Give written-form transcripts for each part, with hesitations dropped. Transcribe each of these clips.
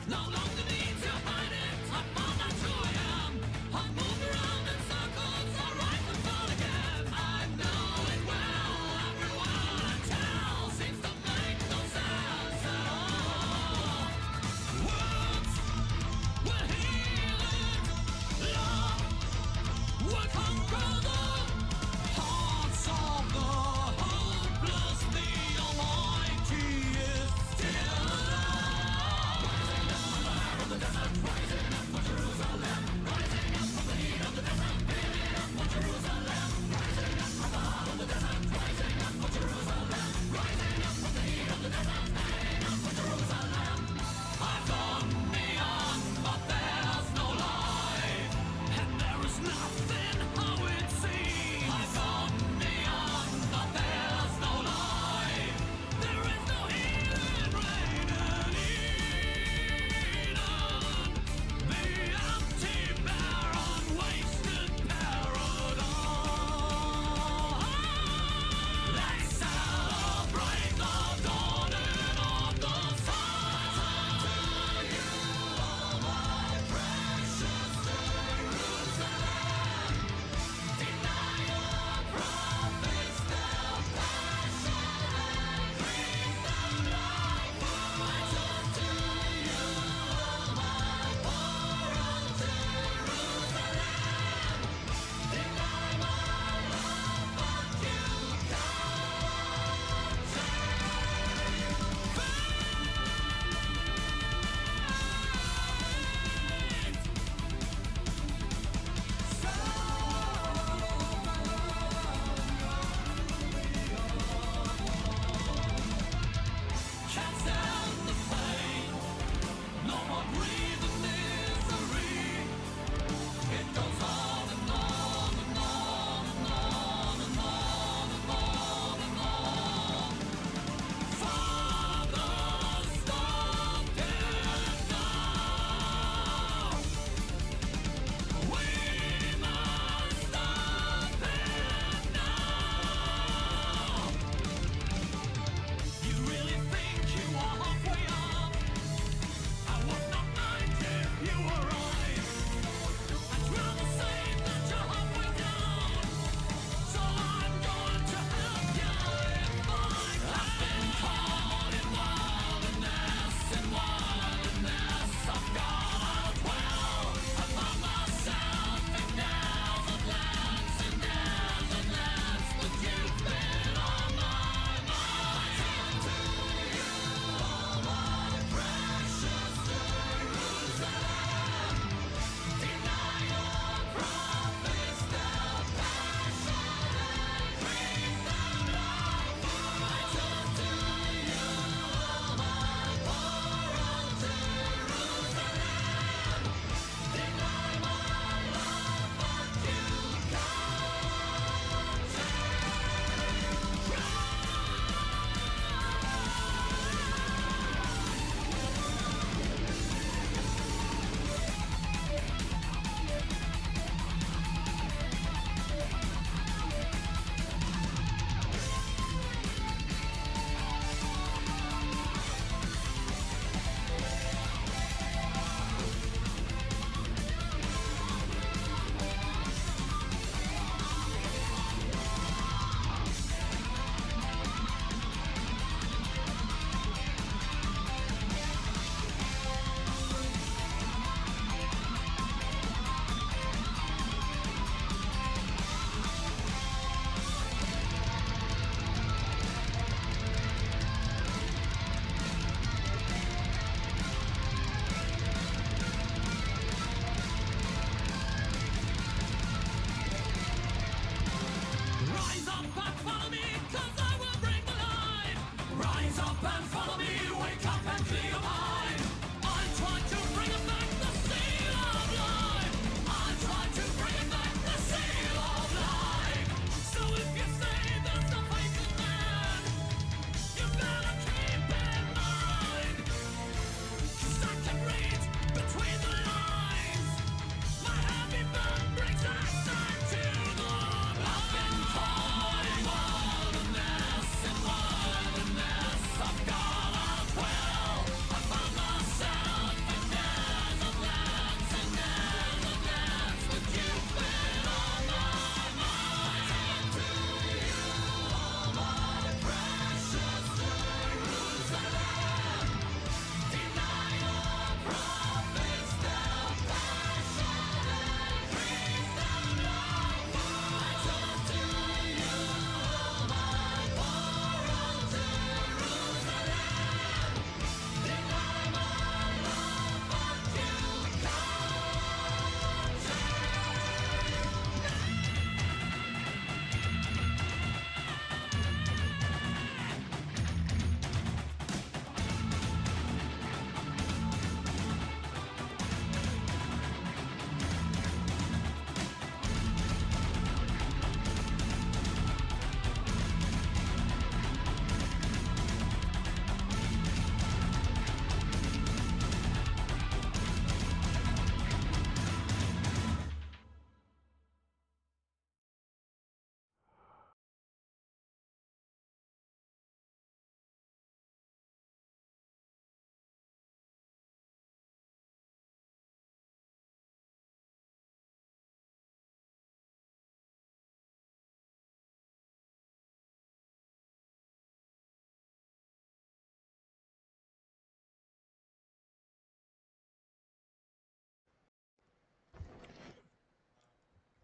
No longer need to hide it. I found out who I am. I move around in circles. I rise and fall again. I know it well. Everyone I tell seems to make no sense at all. Words will heal it. Love will conquer the hearts of the hopeless. The Almighty is still alive.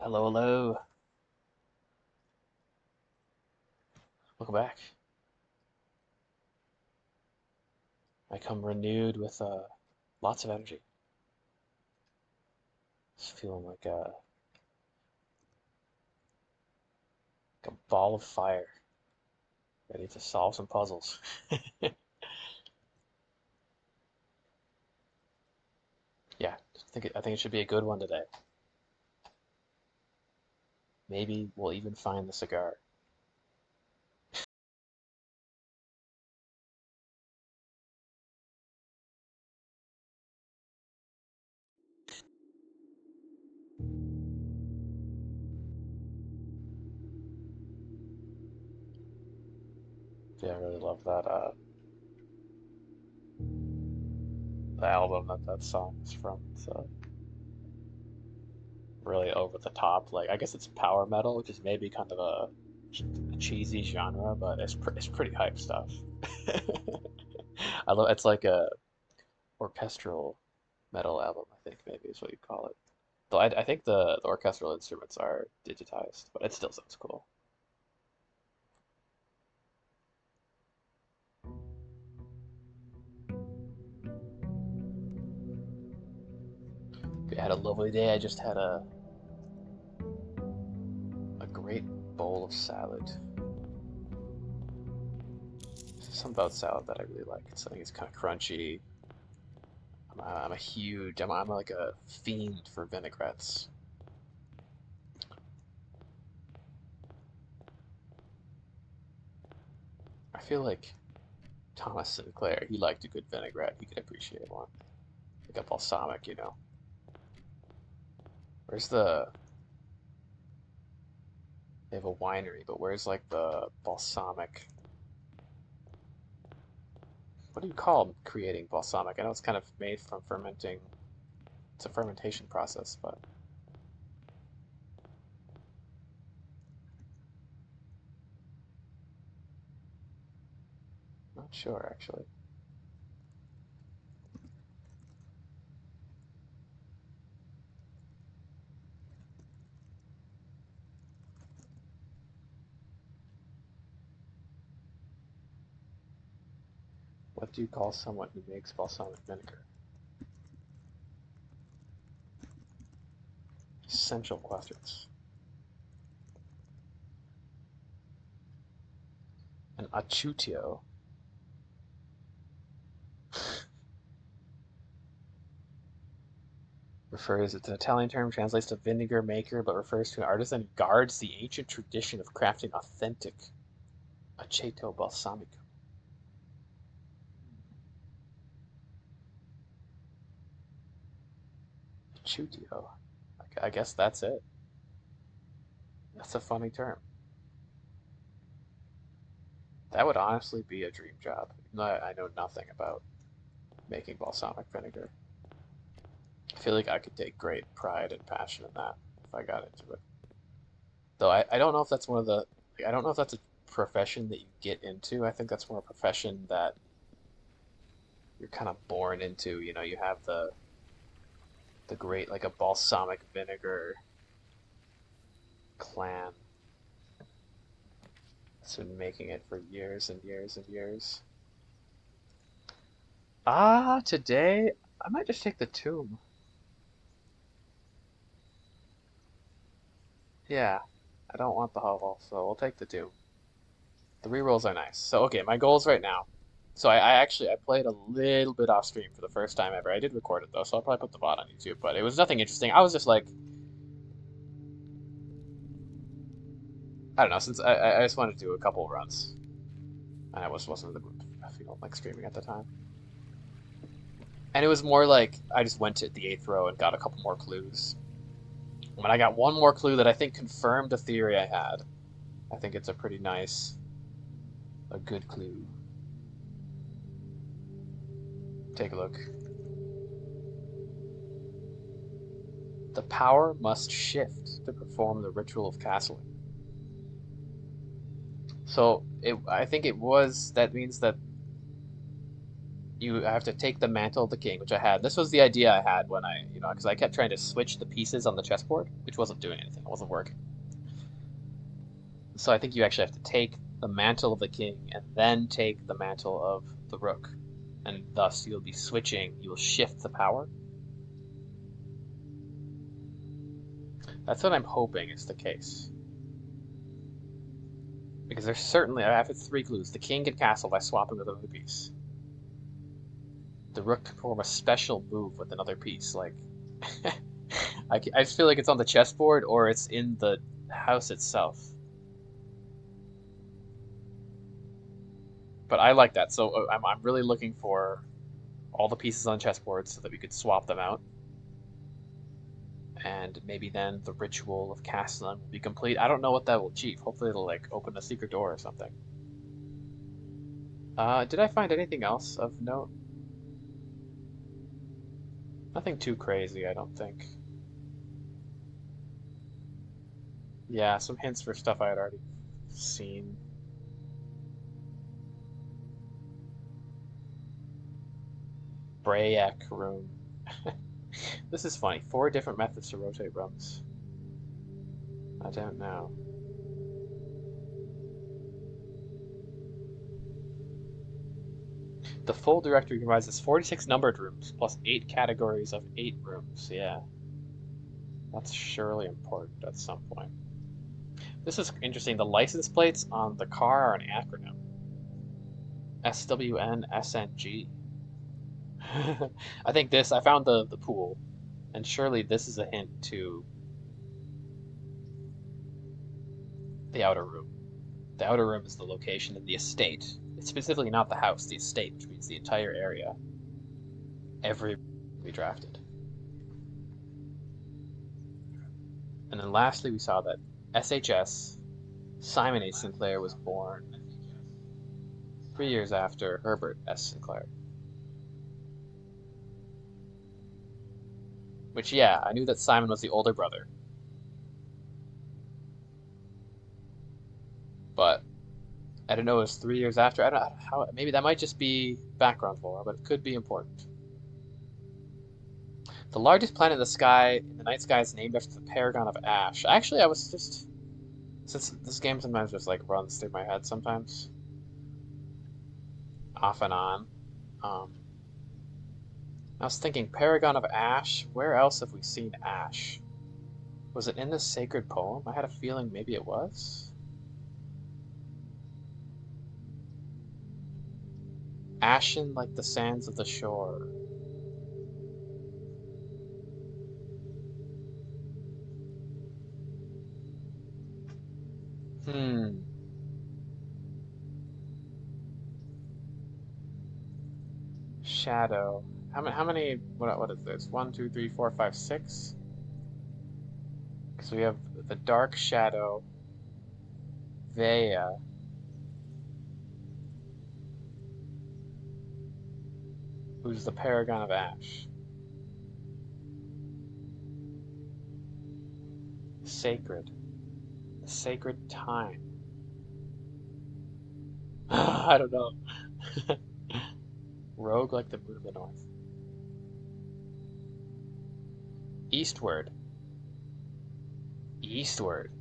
Hello, hello. Welcome back. I come renewed with lots of energy. Just feeling like a ball of fire, ready to solve some puzzles. Yeah, I think it should be a good one today. Maybe we'll even find the cigar. Yeah, I really love that the album that song is from. It's really over the top. Like I guess it's power metal, which is maybe kind of a cheesy genre, but it's pretty hype stuff. I love it's like a orchestral metal album, I think maybe is what you'd call it. Though I think the orchestral instruments are digitized, but it still sounds cool. I had a lovely day. I just had a great bowl of salad. Something about salad that I really like. I think it's kind of crunchy. I'm like a fiend for vinaigrettes. I feel like Thomas Sinclair, he liked a good vinaigrette. He could appreciate one. Like a balsamic. Where's they have a winery, but where's like the balsamic? What do you call creating balsamic? I know it's kind of made from fermenting. It's a fermentation process, but I'm not sure actually. What do you call someone who makes balsamic vinegar? Essential questions. An acciutio refers, it's an Italian term, translates to vinegar maker, but refers to an artisan who guards the ancient tradition of crafting authentic aceto balsamico. Acciutio. I guess that's it. That's a funny term. That would honestly be a dream job. Even though I know nothing about making balsamic vinegar. I feel like I could take great pride and passion in that if I got into it. Though I don't know if that's one of the, like, I don't know if that's a profession that you get into. I think that's more a profession that you're kind of born into. You have the great, like a balsamic vinegar clan that's been making it for years and years and years. Today I might just take the tomb. Yeah, I don't want the hovel, so we'll take the tomb. The rerolls are nice. So okay, my goals right now. So I played a little bit off stream for the first time ever. I did record it though, so I'll probably put the VOD on YouTube. But it was nothing interesting. I was just like, I don't know. Since I just wanted to do a couple runs, and I wasn't in the mood. I feel like streaming at the time. And it was more like I just went to the eighth row and got a couple more clues. When I got one more clue that I think confirmed a theory I had. I think it's a pretty nice, a good clue. Take a look. The power must shift to perform the ritual of castling. So I think it was, that means that you have to take the mantle of the king, which I had. This was the idea I had when because I kept trying to switch the pieces on the chessboard, which wasn't doing anything. It wasn't working. So I think you actually have to take the mantle of the king and then take the mantle of the rook. And thus you'll be switching, you'll shift the power. That's what I'm hoping is the case. Because there's certainly, I have 3 clues. The king can castle by swapping with another piece. The rook can perform a special move with another piece. Like, I just feel like it's on the chessboard or it's in the house itself. But I like that. So I'm really looking for all the pieces on the chessboard so that we could swap them out. And maybe then the ritual of castling will be complete. I don't know what that will achieve. Hopefully it'll like open a secret door or something. Did I find anything else of note? Nothing too crazy, I don't think. Yeah, some hints for stuff I had already seen. Brayak room. This is funny. 4 different methods to rotate rooms. I don't know. The full directory comprises 46 numbered rooms plus 8 categories of 8 rooms. Yeah. That's surely important at some point. This is interesting. The license plates on the car are an acronym. SWN-SNG. I think I found the pool, and surely this is a hint to the outer room. The outer room is the location of the estate. It's specifically not the house, the estate, which means the entire area. Every will be drafted. And then lastly, we saw that SHS, Simon H. Sinclair, was born 3 years after Herbert S. Sinclair. Which, yeah, I knew that Simon was the older brother. But I didn't know it was 3 years after. I don't know how. Maybe that might just be background lore, but it could be important. The largest planet in the sky, in the night sky, is named after the Paragon of Ash. Actually, I was just, since this game sometimes just like runs through my head sometimes, off and on. I was thinking Paragon of Ash. Where else have we seen Ash? Was it in this sacred poem? I had a feeling maybe it was. Ashen like the sands of the shore. Hmm. Shadow. How many, what is this? 1, 2, 3, 4, 5, 6? Because we have the Dark Shadow, Vea. Who's the Paragon of Ash? Sacred. The sacred time. I don't know. Rogue like the moon of the north. Eastward. Eastward.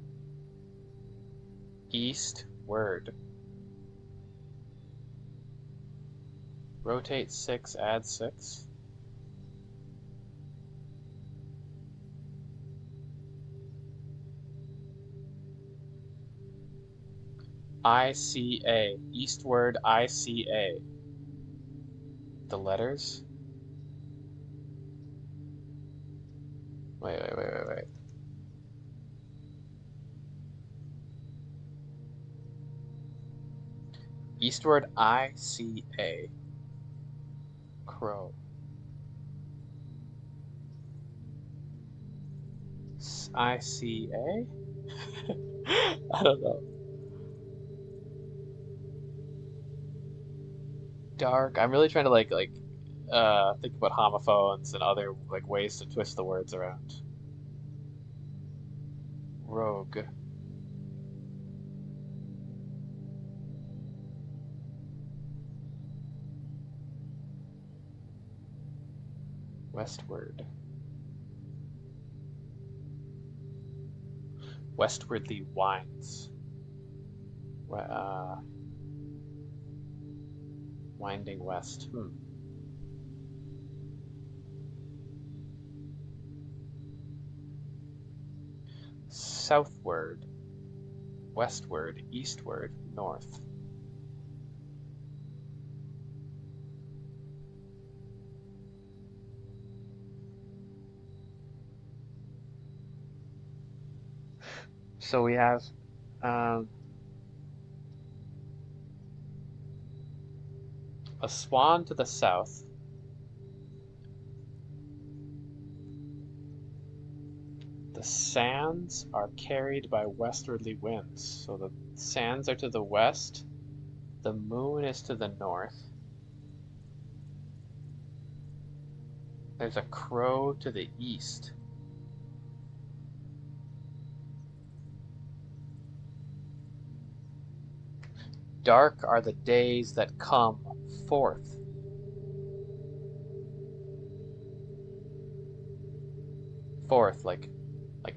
Eastward. Rotate 6, add 6. ICA. Eastward ICA. The letters? Wait. Eastward ICA. Crow. ICA? I don't know. Dark. I'm really trying to think about homophones and other like ways to twist the words around. Rogue. Westward. Westwardly winds. Winding west. Southward. Westward. Eastward. North. So we have a swan to the south. The sands are carried by westerly winds. So the sands are to the west. The moon is to the north. There's a crow to the east. Dark are the days that come forth. Fourth, like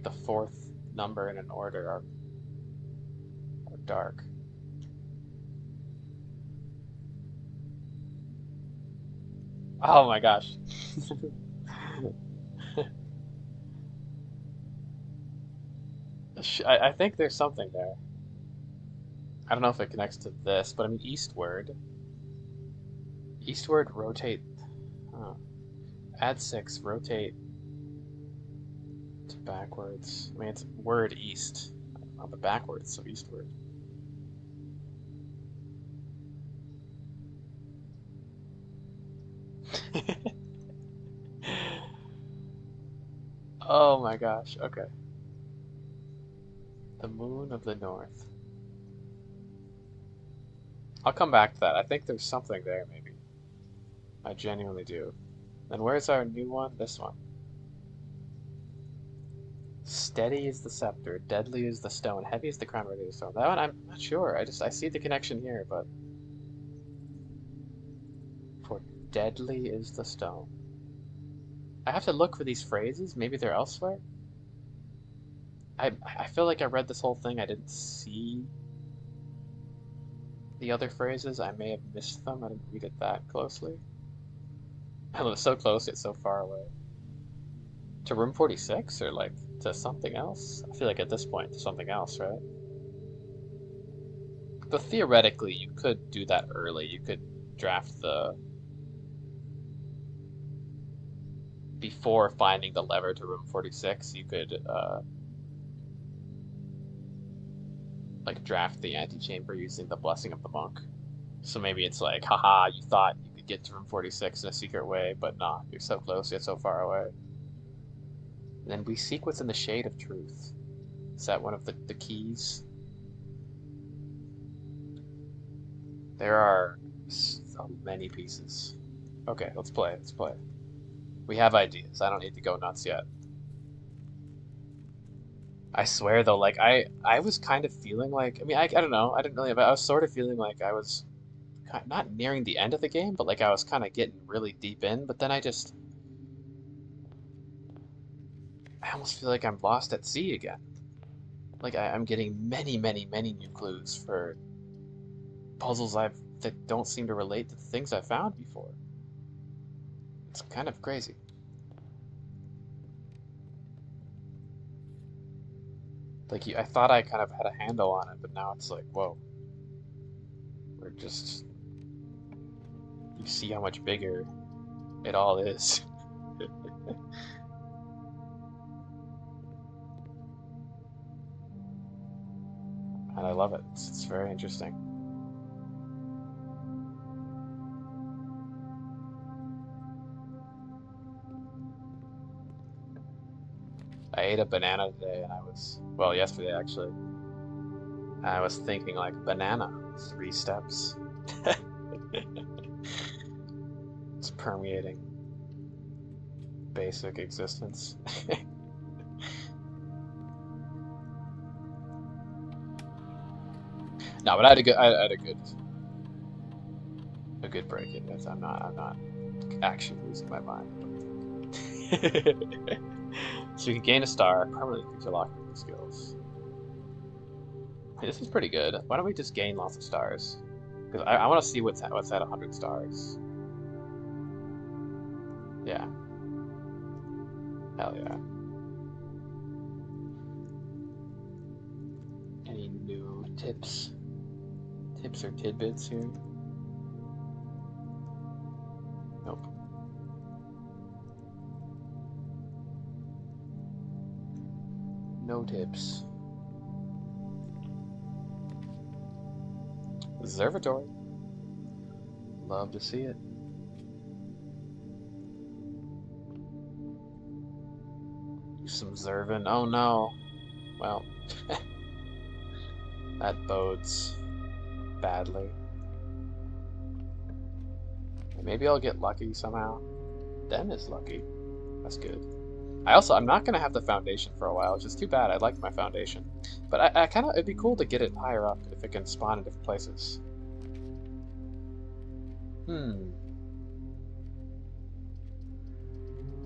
the fourth number in an order are dark. Oh my gosh. I think there's something there. I don't know if it connects to this, but I mean eastward. Eastward, rotate. Add 6, rotate to backwards. I mean, it's word east on the backwards, so eastward. Oh my gosh, okay. The moon of the north. I'll come back to that. I think there's something there, maybe. I genuinely do. And where's our new one? This one. Steady is the scepter, deadly is the stone, heavy is the crown, ready is the stone. That one, I'm not sure. I see the connection here, but for deadly is the stone. I have to look for these phrases. Maybe they're elsewhere. I feel like I read this whole thing. I didn't see the other phrases. I may have missed them. I didn't read it that closely. I live so close yet so far away. To room 46 or like to something else? I feel like at this point to something else, right? But theoretically, you could do that early. You could draft the before finding the lever to room 46. You could like draft the antechamber using the blessing of the monk. So maybe it's like, haha, you thought you could get to room 46 in a secret way, but nah, you're so close yet so far away. And then we seek within the shade of truth. Is that one of the keys? There are so many pieces. Okay, let's play. Let's play. We have ideas. I don't need to go nuts yet. I swear though, like I was kind of feeling like, I mean, I don't know. I didn't really, but I was sort of feeling like I was not nearing the end of the game, but like I was kind of getting really deep in. But then I almost feel like I'm lost at sea again. Like I'm getting many, many, many new clues for puzzles that don't seem to relate to the things I found before. It's kind of crazy. Like I thought I kind of had a handle on it, but now it's like, whoa. We're just you see how much bigger it all is. And I love it. It's very interesting. I ate a banana today and I was, well, yesterday actually. I was thinking like banana, 3 steps. It's permeating basic existence. No, but I had a good break in this. I'm not actually losing my mind. So you can gain a star, permanently increase your locking skills. Hey, this is pretty good. Why don't we just gain lots of stars? Because I want to see what's at 100 stars. Yeah. Hell yeah. Any new tips? Tips or tidbits here? Nope. No tips. Observatory. Love to see it. Do some observing. Oh no. Well, that bodes badly. Maybe I'll get lucky somehow. Den is lucky. That's good. I'm not gonna have the foundation for a while, which is too bad. I liked my foundation. But I kinda, it'd be cool to get it higher up if it can spawn in different places.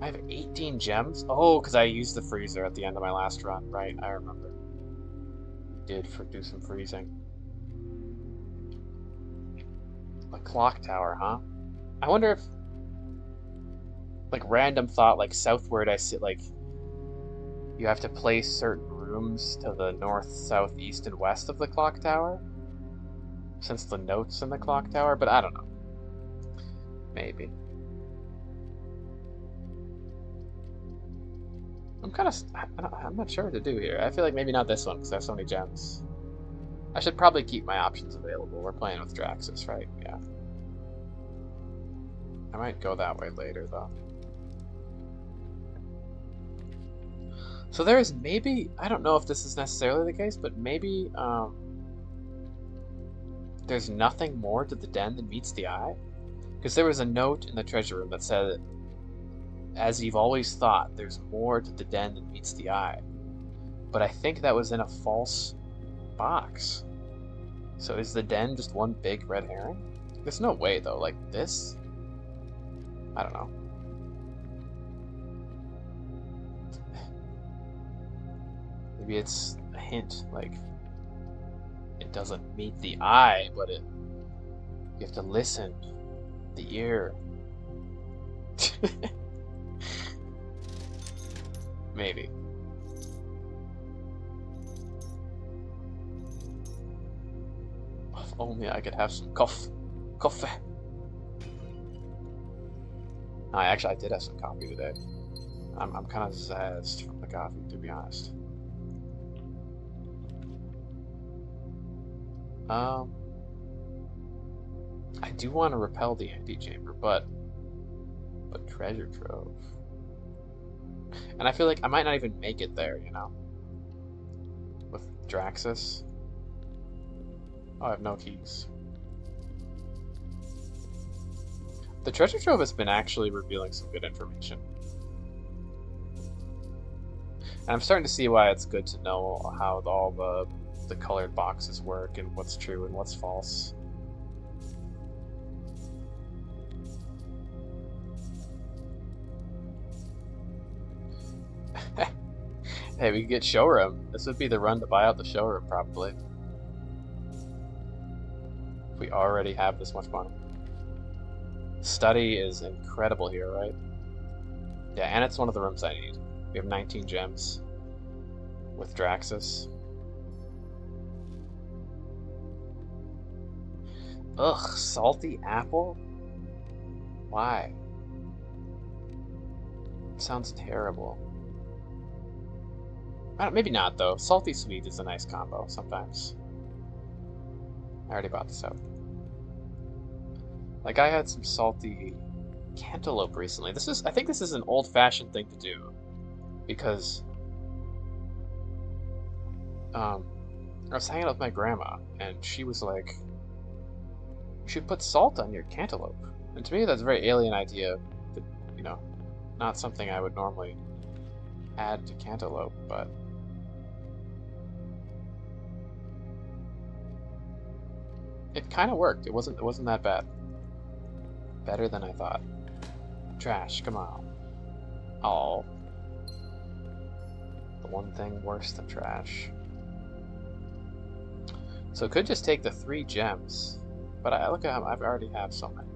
I have 18 gems? Oh, because I used the freezer at the end of my last run. Right, I remember. Did do some freezing. A clock tower, huh? I wonder if, like, random thought, like, southward I see, like, you have to place certain rooms to the north, south, east, and west of the clock tower? Since the note's in the clock tower, but I don't know. Maybe. I'm not sure what to do here. I feel like maybe not this one, because I have so many gems. I should probably keep my options available. We're playing with Draxus, right? Yeah. I might go that way later, though. So there is maybe, I don't know if this is necessarily the case, but maybe there's nothing more to the den than meets the eye? Because there was a note in the treasure room that said, as you've always thought, there's more to the den than meets the eye. But I think that was in a false box. So is the den just one big red herring? There's no way, though. Like, this? I don't know. Maybe it's a hint, like, it doesn't meet the eye, but you have to listen. The ear. Maybe. If only I could have some coffee. I did have some coffee today. I'm kind of zazzed from the coffee, to be honest. I do want to repel the antechamber, but treasure trove. And I feel like I might not even make it there, you know? With Draxus. Oh, I have no keys. The treasure trove has been actually revealing some good information. And I'm starting to see why it's good to know how all the colored boxes work and what's true and what's false. Hey, we could get showroom. This would be the run to buy out the showroom, probably. If we already have this much money. Study is incredible here, right? Yeah, and it's one of the rooms I need. We have 19 gems with Draxus. Ugh, salty apple? Why? It sounds terrible. Maybe not, though. Salty sweet is a nice combo sometimes. I already bought this out. Like, I had some salty cantaloupe recently. I think this is an old-fashioned thing to do. Because I was hanging out with my grandma, and she was like, you should put salt on your cantaloupe. And to me, that's a very alien idea. That, you know, not something I would normally add to cantaloupe, but it kind of worked. It wasn't that bad. Better than I thought. Trash, come on. Oh. The one thing worse than trash. So it could just take the 3 gems. But I look at how I already have so many.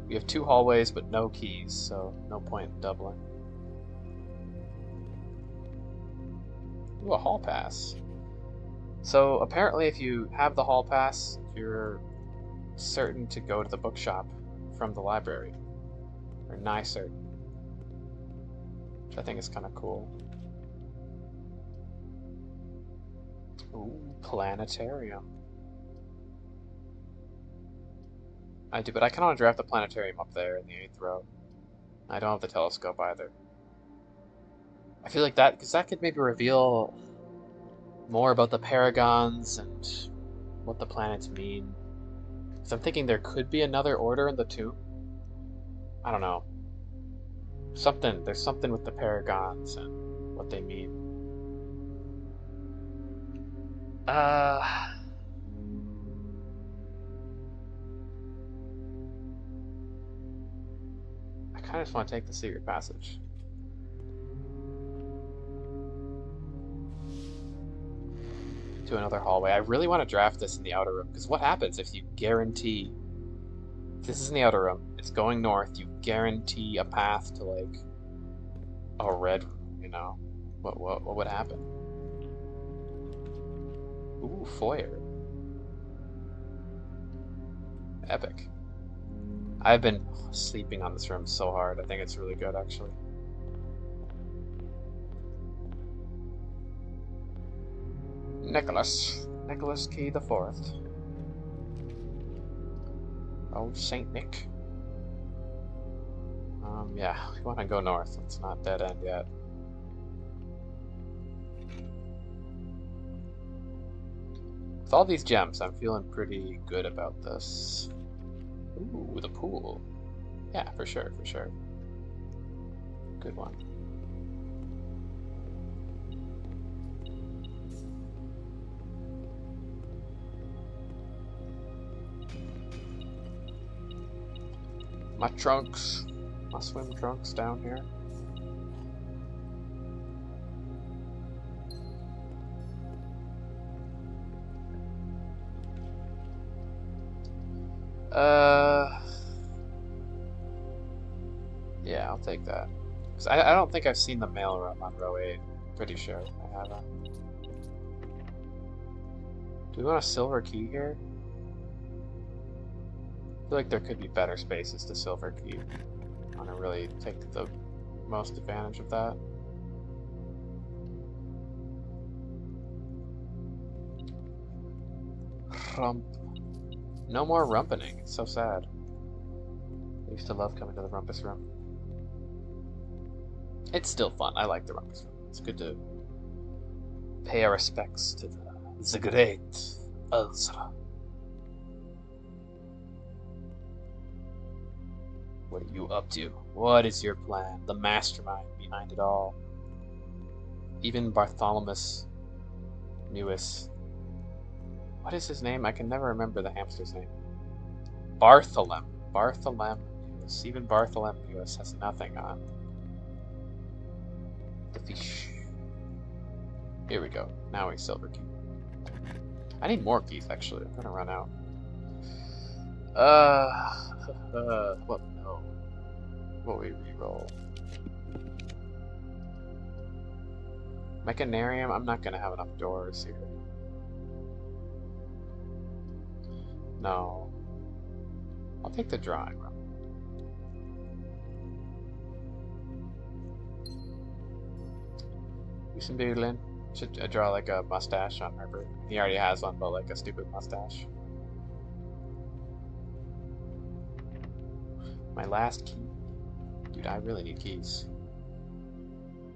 We have 2 hallways but no keys, so no point in doubling. Ooh, a hall pass. So apparently if you have the hall pass, you're certain to go to the bookshop from the library. Or nigh certain. Which I think is kind of cool. Ooh, planetarium. I do, but I kind of want to draft the planetarium up there in the 8th row. I don't have the telescope either. I feel like that, because that could maybe reveal more about the paragons and what the planets mean. Because I'm thinking there could be another order in the tomb. I don't know. There's something with the paragons and what they mean. I kind of just want to take the secret passage. To another hallway. I really want to draft this in the outer room, because what happens if you guarantee... This is in the outer room. It's going north. You guarantee a path to, like, a red room, you know? What would happen? Ooh, foyer. Epic. I've been sleeping on this room so hard. I think it's really good, actually. Nicholas Key the Fourth. Oh, Saint Nick. Yeah, we want to go north. It's not dead end yet. With all these gems, I'm feeling pretty good about this. Ooh, the pool. Yeah, for sure, for sure. Good one. My trunks. My swim trunks down here. Yeah, I'll take that. 'Cause I don't think I've seen the mail room on row 8. Pretty sure I haven't. Do we want a silver key here? I feel like there could be better spaces to silver key. I want to really take the most advantage of that. Rump. No more rumpening. It's so sad. I used to love coming to the rumpus room. It's still fun. I like the rumpus room. It's good to pay our respects to the great Ulzra. What are you up to? What is your plan? The mastermind behind it all. Even Bartholomew Newis. What is his name? I can never remember the hamster's name. Bartholomew Newis. Even Bartholomew Newis has nothing on the fish. Here we go. Now we silver key. I need more keys, actually. I'm gonna run out. What? No. What we reroll? Mechanarium? I'm not gonna have enough doors here. No. I'll take the drawing room. Some doodling. Should draw like a mustache on Herbert. He already has one, but like a stupid mustache. My last key. Dude, I really need keys.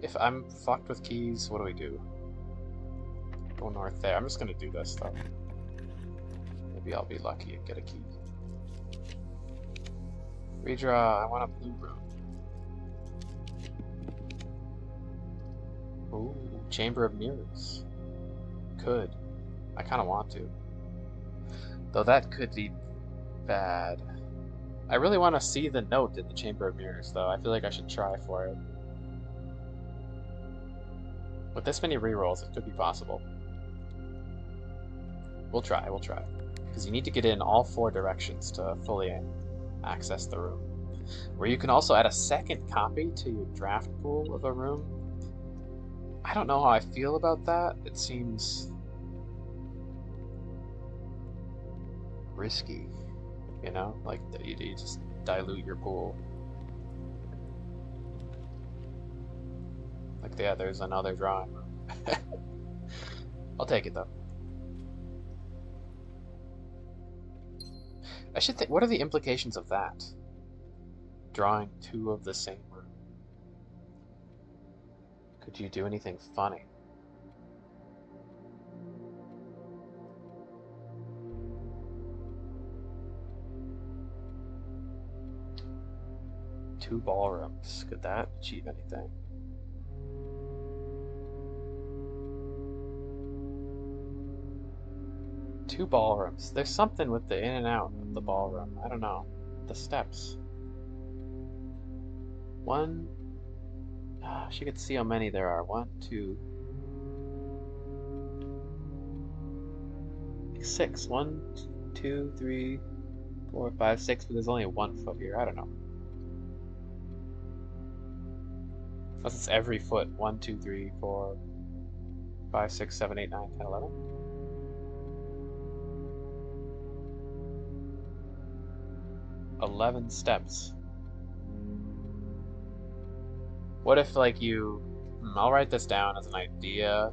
If I'm fucked with keys, what do we do? Go north there. I'm just gonna do this though. Maybe I'll be lucky and get a key. Redraw. I want a blue room. Ooh, Chamber of Mirrors. Could. I kind of want to. Though that could be bad. I really want to see the note in the Chamber of Mirrors, though. I feel like I should try for it. With this many rerolls, it could be possible. We'll try, we'll try. Because you need to get in all 4 directions to fully access the room. Where you can also add a second copy to your draft pool of a room. I don't know how I feel about that. It seems risky, you know? Like, you just dilute your pool. Like, yeah, there's another drawing room. I'll take it, though. I should think, what are the implications of that? Drawing 2 of the same room. Could you do anything funny? Two ballrooms. Could that achieve anything? Two ballrooms. There's something with the in and out of the ballroom. I don't know. The steps. One. She could see how many there are. 1, 2, 6. 1, 2, 3, 4, 5, 6. But there's only 1 foot here. I don't know. Unless it's every foot. 1, 2, 3, 4, 5, 6, 7, 8, 9, 10, 11. 11 steps. What if, like, you... I'll write this down as an idea.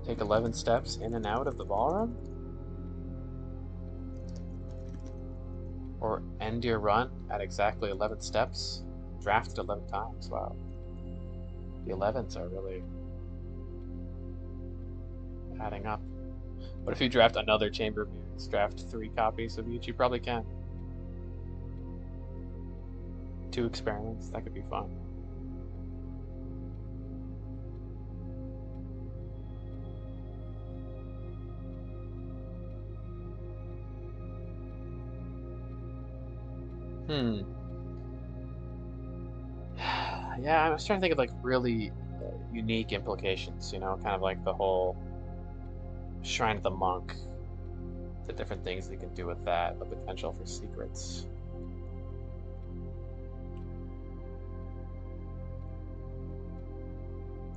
Take 11 steps in and out of the ballroom? Or end your run at exactly 11 steps? Draft it 11 times, wow. The 11s are really adding up. What if you draft another Chamber of Mirrors? Draft 3 copies of each? You probably can. 2 experiments, that could be fun. Yeah, I was trying to think of like really unique implications, you know, kind of like the whole Shrine of the Monk, the different things you can do with that, the potential for secrets.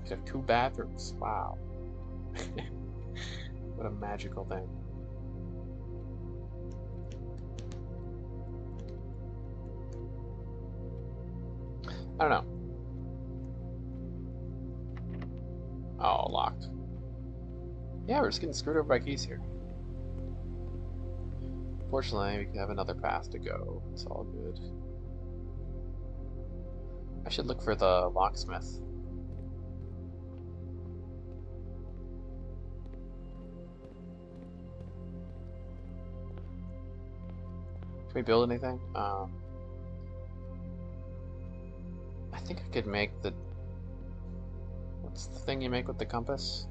You have 2 bathrooms, wow. What a magical thing. I don't know. Oh, locked. Yeah, we're just getting screwed over by keys here. Fortunately, we have another path to go. It's all good. I should look for the locksmith. Can we build anything? I think I could make the... What's the thing you make with the compass?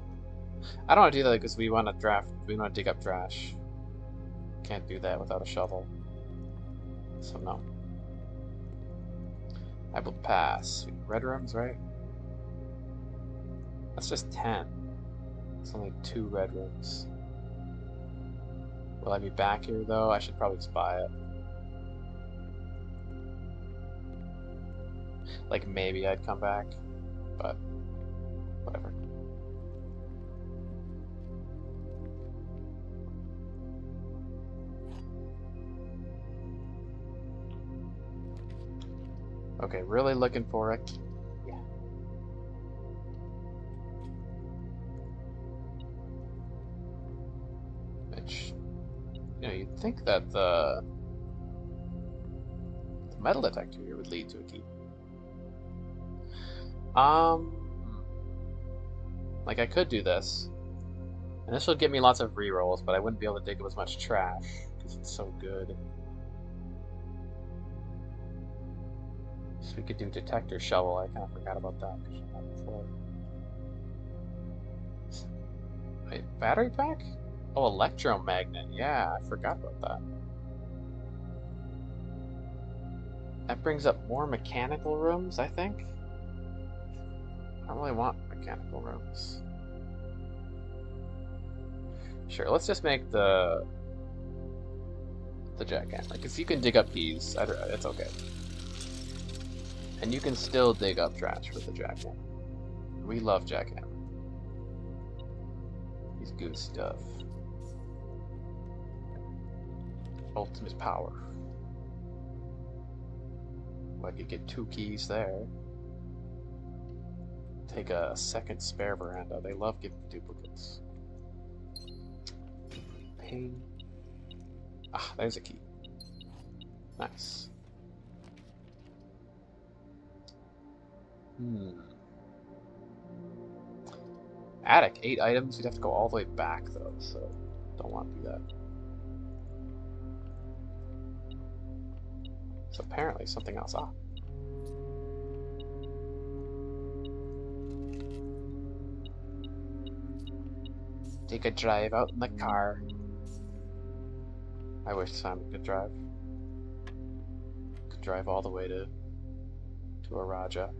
I don't want to do that because we want to dig up trash. Can't do that without a shovel. So no. I will pass. Red rooms, right? That's just 10. It's only 2 red rooms. Will I be back here though? I should probably just buy it. Like maybe I'd come back, but whatever. Okay, really looking for a key. Yeah. Which, you know, you'd think that the metal detector here would lead to a key. Like I could do this, and this would give me lots of rerolls, but I wouldn't be able to dig up as much trash because it's so good. So we could do detector shovel. I kind of forgot about that because I had before. Wait, battery pack? Oh, electromagnet. Yeah, I forgot about that. That brings up more mechanical rooms, I think. I don't really want mechanical rooms. Sure, let's just make the jackhammer, because you can dig up keys. It's okay. And you can still dig up trash with the jackhammer. We love jackhammer. He's good stuff. Ultimate power. Well, I could get 2 keys there. Take a second spare veranda. They love giving duplicates. Pain. Ah, there's a key. Nice. Attic, 8 items. You'd have to go all the way back though, so don't want to do that. So apparently something else. Ah. Take a drive out in the car. I wish Simon could drive. Could drive all the way to Araja.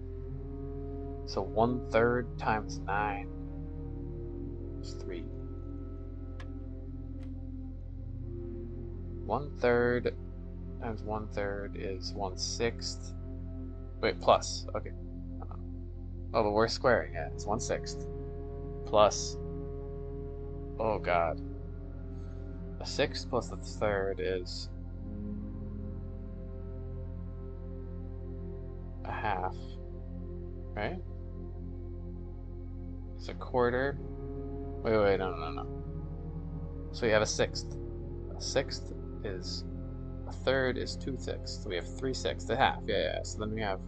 So 1/3 times 9 is 3. 1/3 times 1/3 is 1/6. Wait, plus. Okay. Oh, but we're squaring it. It's 1/6 plus. Oh god. A 6th plus the 1/3 is a half. Right? It's a quarter. Wait, no. So we have a 6th. A 6th is a 1/3 is 2/6. So we have 3/6, a half. Yeah. So then we have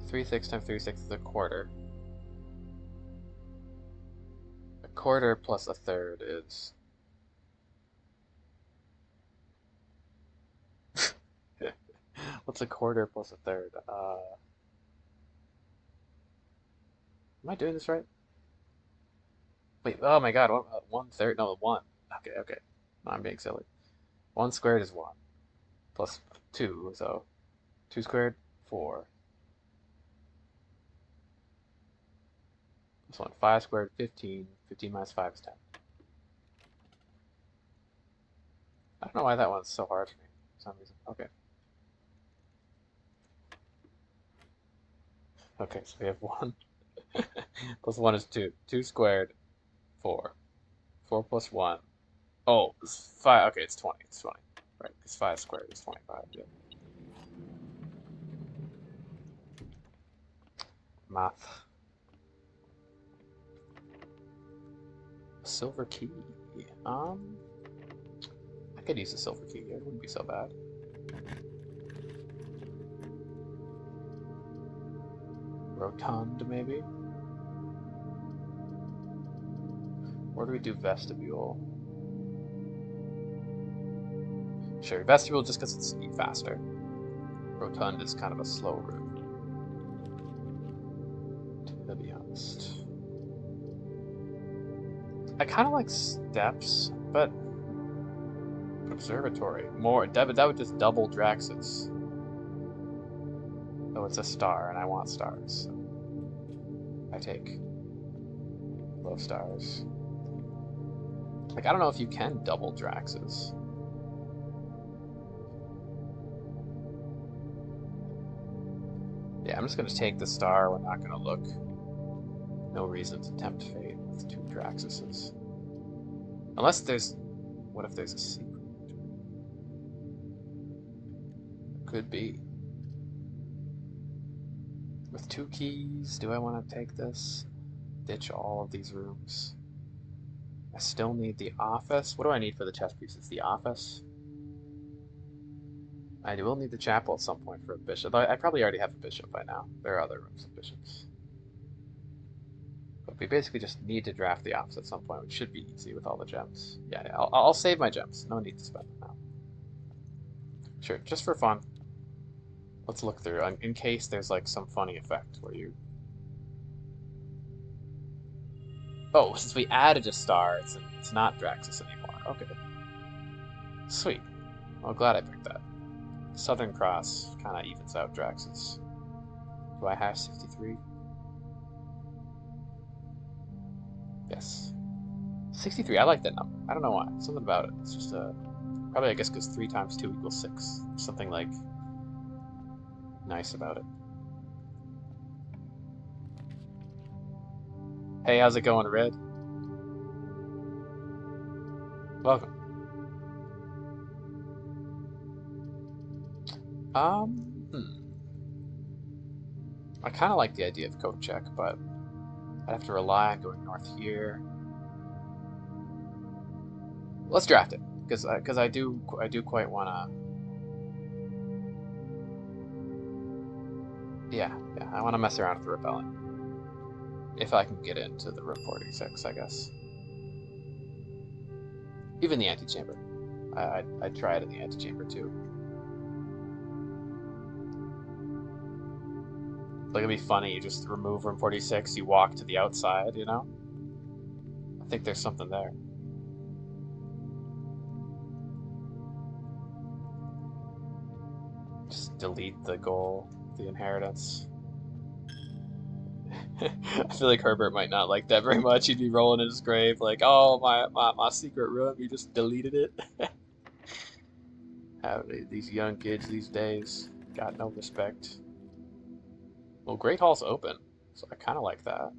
3/6 times 3/6 is a quarter. A quarter plus a 1/3 is what's a quarter plus a 1/3? Am I doing this right? Wait, oh my god, 1/3? No, 1. Okay. No, I'm being silly. 1 squared is 1 plus 2, so 2 squared, 4. This one, 5 squared, 15. 15 minus 5 is 10. I don't know why that one's so hard for me for some reason. Okay. Okay, so we have 1 plus 1 is 2. 2 squared, 4. 4 plus 1. Oh, it's 5. Okay, it's 20. It's 20. Right, because 5 squared is 25. Yeah. Math. Silver key. I could use a silver key here. It wouldn't be so bad. Rotund, maybe? Or do we do vestibule? Sure, vestibule just because it's faster. Rotund is kind of a slow route, to be honest. I kind of like steps, but observatory. More, that would just double Drax's. Oh, it's a star, and I want stars. So I take. Love stars. Like, I don't know if you can double Drax's. Yeah, I'm just gonna take the star. We're not gonna look. No reason to tempt fate with 2 Draxuses. Unless there's... What if there's a secret? Could be. With 2 keys, do I want to take this? Ditch all of these rooms. I still need the office. What do I need for the chess pieces? The office? I will need the chapel at some point for a bishop. I probably already have a bishop by now. There are other rooms of bishops. But we basically just need to draft the office at some point, which should be easy with all the gems. Yeah, I'll save my gems. No need to spend them now. Sure, just for fun. Let's look through, in case there's like some funny effect where you... Oh, since we added a star, it's not Draxus anymore. Okay. Sweet. Well, glad I picked that. Southern Cross kind of evens out Draxus. Do I have 63? Yes. 63, I like that number. I don't know why. Something about it. It's just probably I guess because 3 times 2 equals 6. Something like nice about it. Hey, how's it going, Red? Welcome. I kind of like the idea of code check, but I'd have to rely on going north here. Let's draft it, because I do quite wanna. Yeah, I want to mess around with the rebellion. If I can get into the room 46, I guess. Even the antechamber. I'd try it in the antechamber too. Like, it'd be funny, you just remove room 46, you walk to the outside, you know? I think there's something there. Just delete the goal, the inheritance. I feel like Herbert might not like that very much. He'd be rolling in his grave like, oh, my secret room, you just deleted it. These young kids these days got no respect. Well, Great Hall's open, so I kind of like that.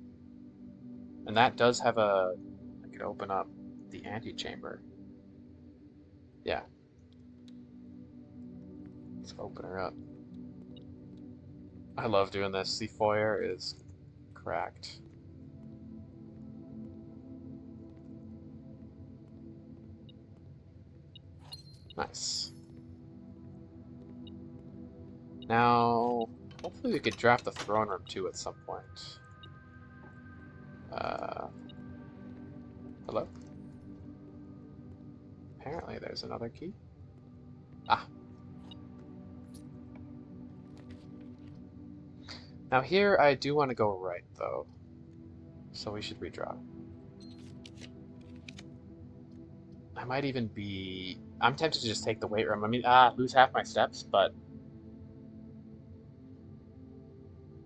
And that does have I could open up the antechamber. Yeah. Let's open her up. I love doing this. The foyer is cracked. Nice. Now, hopefully we could draft the throne room too at some point. Hello? Apparently there's another key. Ah. Now here I do want to go right though. So we should redraw. I might even be... I'm tempted to just take the weight room. I mean, lose half my steps, but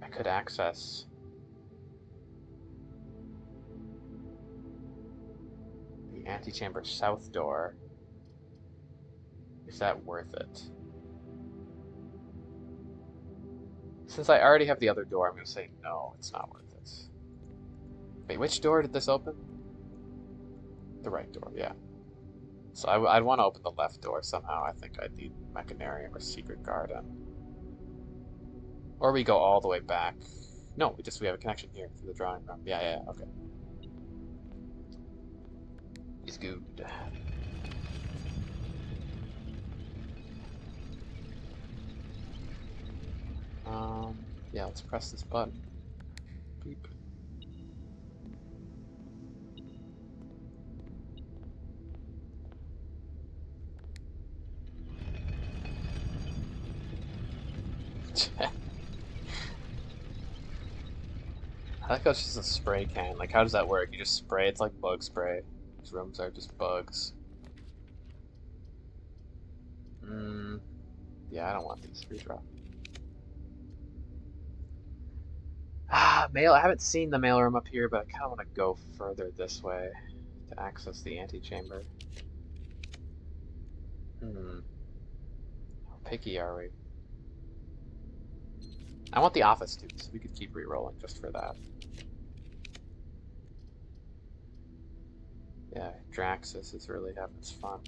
I could access... the antechamber south door. Is that worth it? Since I already have the other door, I'm going to say no, it's not worth it. Wait, which door did this open? The right door, yeah. So I'd want to open the left door somehow. I think I'd need Mechanarium or Secret Garden. Or we go all the way back. No, we have a connection here through the drawing room. Yeah, okay. It's good. Yeah, let's press this button. Beep. I like how it's just a spray can. Like, how does that work? You just spray, it's like bug spray. These rooms are just bugs. Yeah, I don't want these. Redraw. Mail. I haven't seen the mailroom up here, but I kind of want to go further this way to access the antechamber. How picky are we? I want the office too, so we could keep re-rolling just for that. Yeah, Draxus is really having its fun.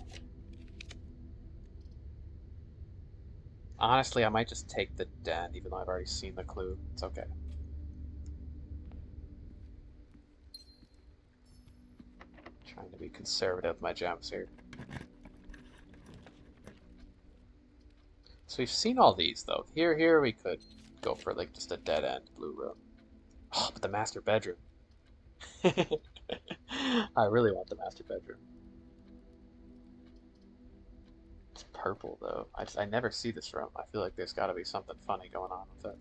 Honestly, I might just take the den, even though I've already seen the clue. It's okay. Trying to be conservative with my gems here. So we've seen all these, though. Here we could go for, like, just a dead-end blue room. Oh, but the master bedroom. I really want the master bedroom. It's purple, though. I never see this room. I feel like there's got to be something funny going on with it.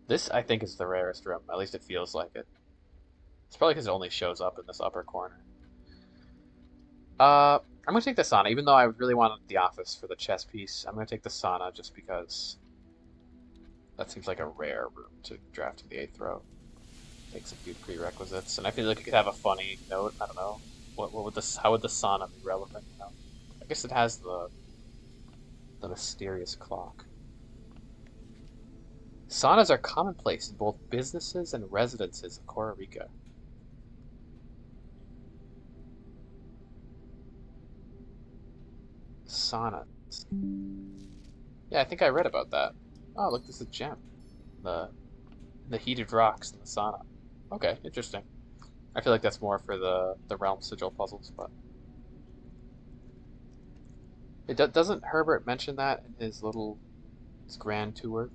This, I think, is the rarest room. At least it feels like it. It's probably because it only shows up in this upper corner. I'm gonna take the sauna, even though I really wanted the office for the chess piece. I'm gonna take the sauna just because that seems like a rare room to draft in the 8th row. Takes a few prerequisites, and I feel like it could have a funny note. I don't know. What would this? How would the sauna be relevant? You know? I guess it has the mysterious clock. Saunas are commonplace in both businesses and residences of Costa Rica. Saunas. Yeah, I think I read about that. Oh, look, this is a gem. The heated rocks in the sauna. Okay, interesting. I feel like that's more for the realm sigil puzzles, but doesn't Herbert mention that in his grand tour?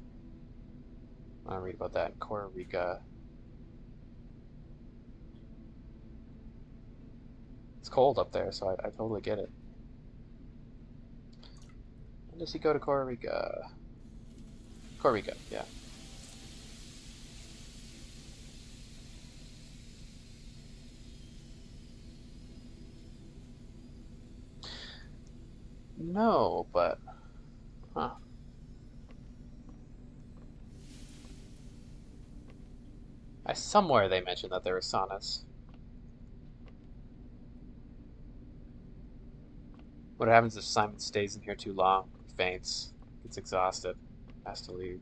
I want to read about that in Costa Rica. It's cold up there, so I totally get it. When does he go to Costa Rica? Costa Rica, yeah. No, but huh. Somewhere they mentioned that there were saunas. What happens if Simon stays in here too long, faints, gets exhausted, has to leave?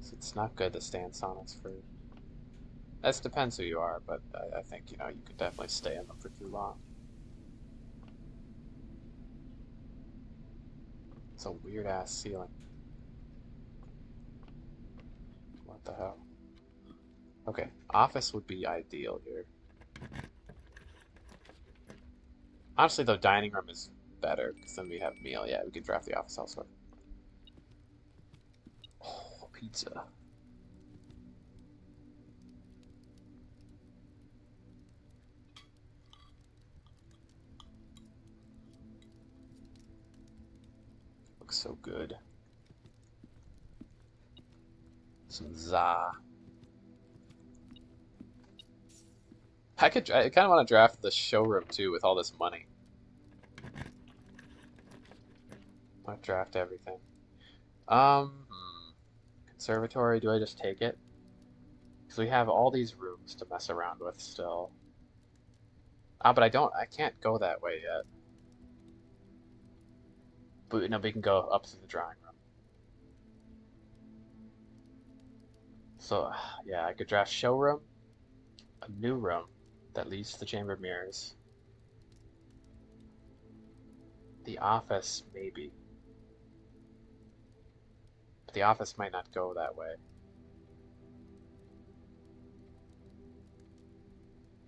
So it's not good to stay in saunas for. That depends who you are, but I think you could definitely stay in them for too long. It's a weird ass ceiling. What the hell? Okay, office would be ideal here. Honestly, though, dining room is better because then we have meal. Yeah, we could draft the office elsewhere. Oh, pizza. Looks so good. Some za. I kind of want to draft the showroom too with all this money. I want to draft everything. Conservatory, do I just take it? Because we have all these rooms to mess around with still. Ah, but I can't go that way yet. But no, we can go up to the drawing room. So, yeah, I could draft showroom, a new room that leads to the Chamber of Mirrors. The office, maybe. But the office might not go that way.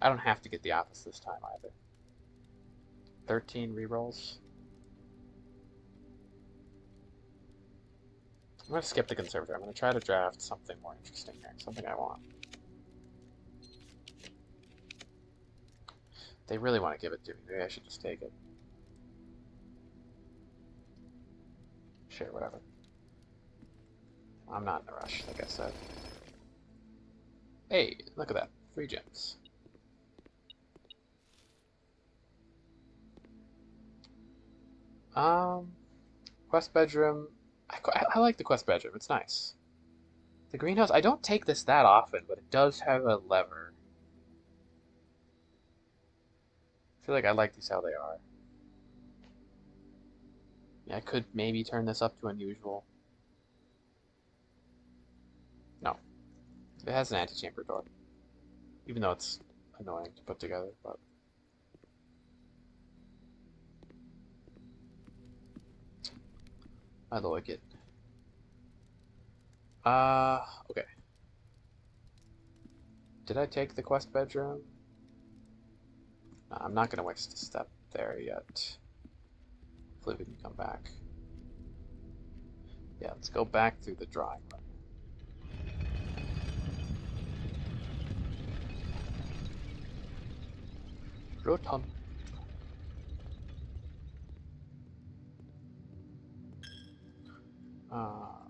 I don't have to get the office this time either. 13 rerolls. I'm going to skip the conservator. I'm going to try to draft something more interesting here. Something I want. They really want to give it to me. Maybe I should just take it. Sure, whatever. I'm not in a rush, like I said. Hey, look at that. 3 gems. Quest bedroom. I like the quest bedroom. It's nice. The greenhouse. I don't take this that often, but it does have a lever. I feel like I like these how they are. Yeah, I could maybe turn this up to unusual. No. It has an antechamber door. Even though it's annoying to put together, but. I like it. Okay. Did I take the quest bedroom? No, I'm not gonna waste a step there yet. Hopefully we can come back. Yeah, let's go back through the drawing room. Rotund.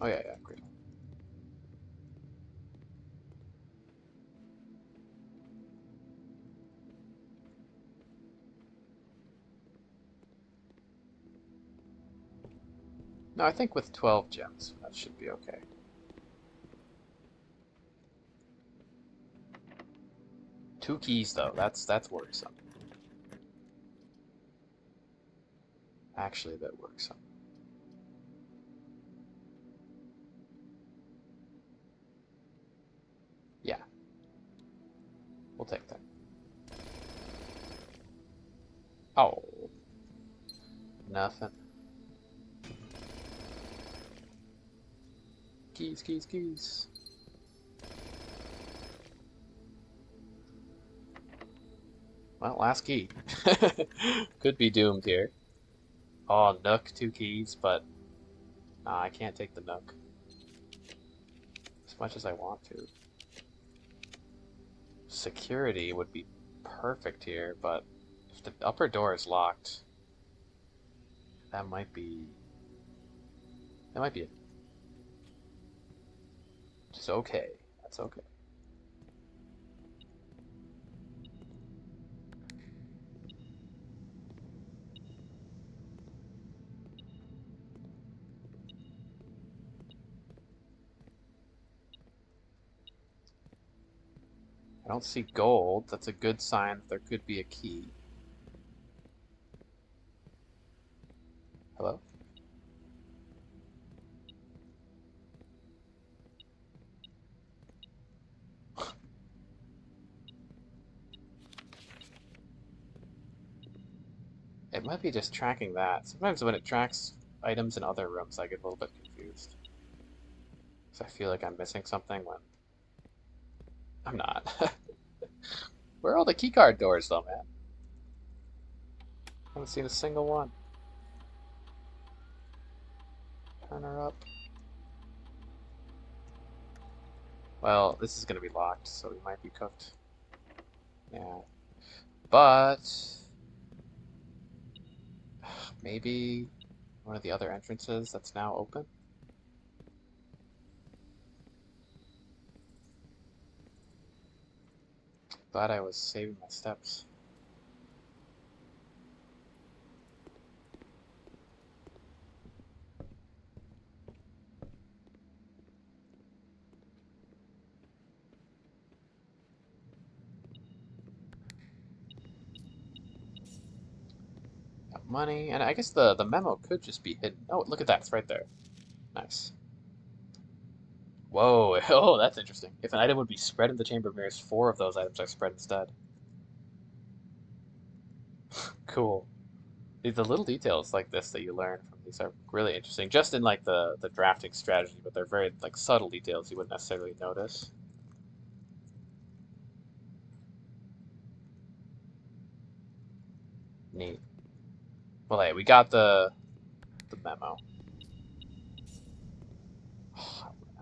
Oh yeah, great. No, I think with 12 gems, that should be okay. Two keys, though. That's worrisome. Actually, a bit worrisome. Yeah, we'll take that. Oh, nothing. Keys, keys, keys. Well, last key. Could be doomed here. Oh, Nook, 2 keys, but nah, I can't take the Nook. As much as I want to. Security would be perfect here, but if the upper door is locked, that might be... That might be just okay. That's okay. I don't see gold. That's a good sign that there could be a key. Hello? It might be just tracking that. Sometimes when it tracks items in other rooms, I get a little bit confused. Because I feel like I'm missing something when I'm not. Where are all the keycard doors, though, man? I haven't seen a single one. Turn her up. Well, this is going to be locked, so we might be cooked. Yeah. But... maybe one of the other entrances that's now open? Glad I was saving my steps. Got money, and I guess the memo could just be hidden. Oh, look at that, it's right there. Nice. Whoa, oh, that's interesting. If an item would be spread in the Chamber of Mirrors, 4 of those items are spread instead. Cool. The little details like this that you learn from these are really interesting, just in like the drafting strategy, but they're very like subtle details you wouldn't necessarily notice. Neat. Well, hey, we got the memo.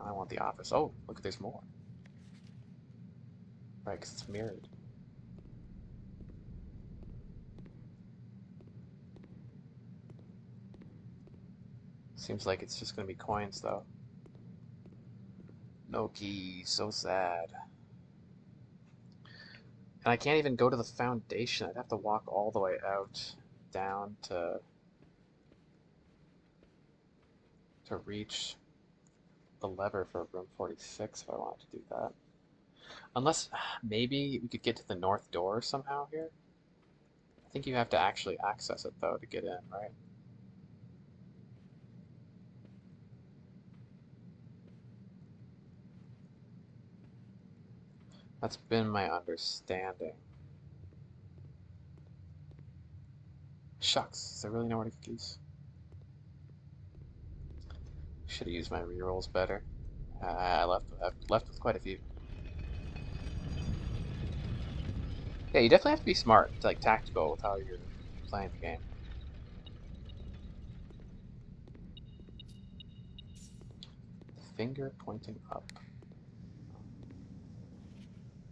Now I want the office. Oh, look, there's more. Right, because it's mirrored. Seems like it's just gonna be coins, though. No keys, so sad. And I can't even go to the foundation. I'd have to walk all the way out, down to reach the lever for room 46 if I wanted to do that. Unless maybe we could get to the north door somehow here. I think you have to actually access it though to get in, right? That's been my understanding. Shucks, is there really nowhere to get these? Should have used my rerolls better. I've left with quite a few. Yeah, you definitely have to be smart, like tactical with how you're playing the game. Finger pointing up.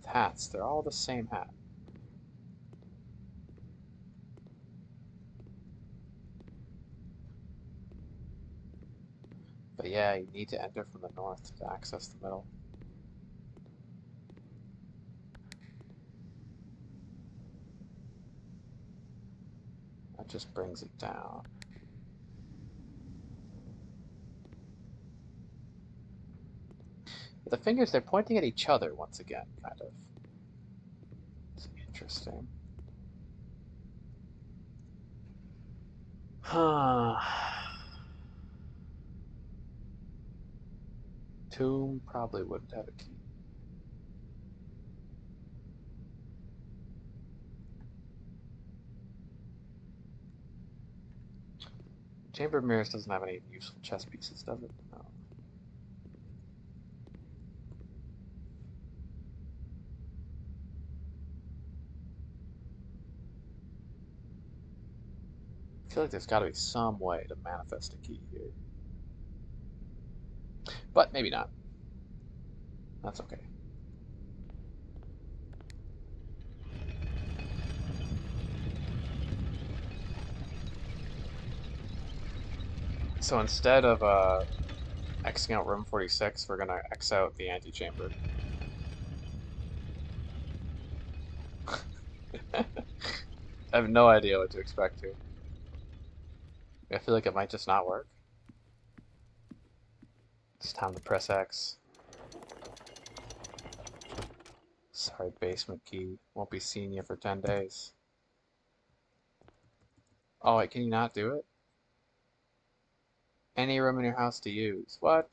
Hats, they're all the same hat. But yeah, you need to enter from the north to access the middle. That just brings it down. The fingers, they're pointing at each other once again, kind of. It's interesting. Huh. Tomb probably wouldn't have a key. Chamber of Mirrors doesn't have any useful chess pieces, does it? No. I feel like there's got to be some way to manifest a key here. But maybe not. That's okay. So instead of Xing out room 46, we're gonna X out the antechamber. I have no idea what to expect here. I feel like it might just not work. It's time to press X. Sorry, basement key. Won't be seeing you for 10 days. Oh, wait, can you not do it? Any room in your house to use. What?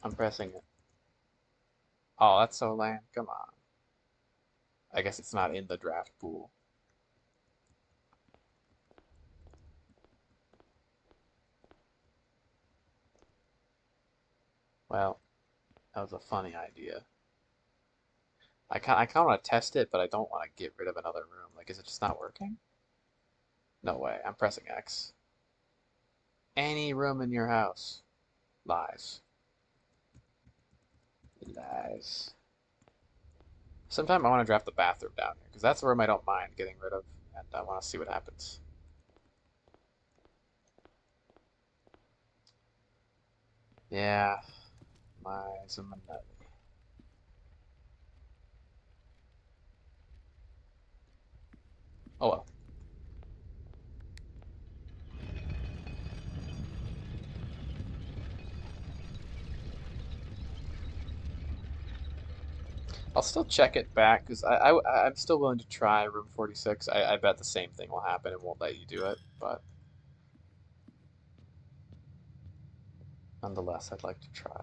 I'm pressing it. Oh, that's so lame. Come on. I guess it's not in the draft pool. Well, that was a funny idea. I kind of want to test it, but I don't want to get rid of another room. Like, is it just not working? No way. I'm pressing X. Any room in your house. Lies. Lies. Sometime I want to draft the bathroom down here, because that's the room I don't mind getting rid of, and I want to see what happens. Yeah. Lies and Manelli. Oh well. I'll still check it back because I'm still willing to try room 46. I bet the same thing will happen and won't let you do it, but nonetheless, I'd like to try.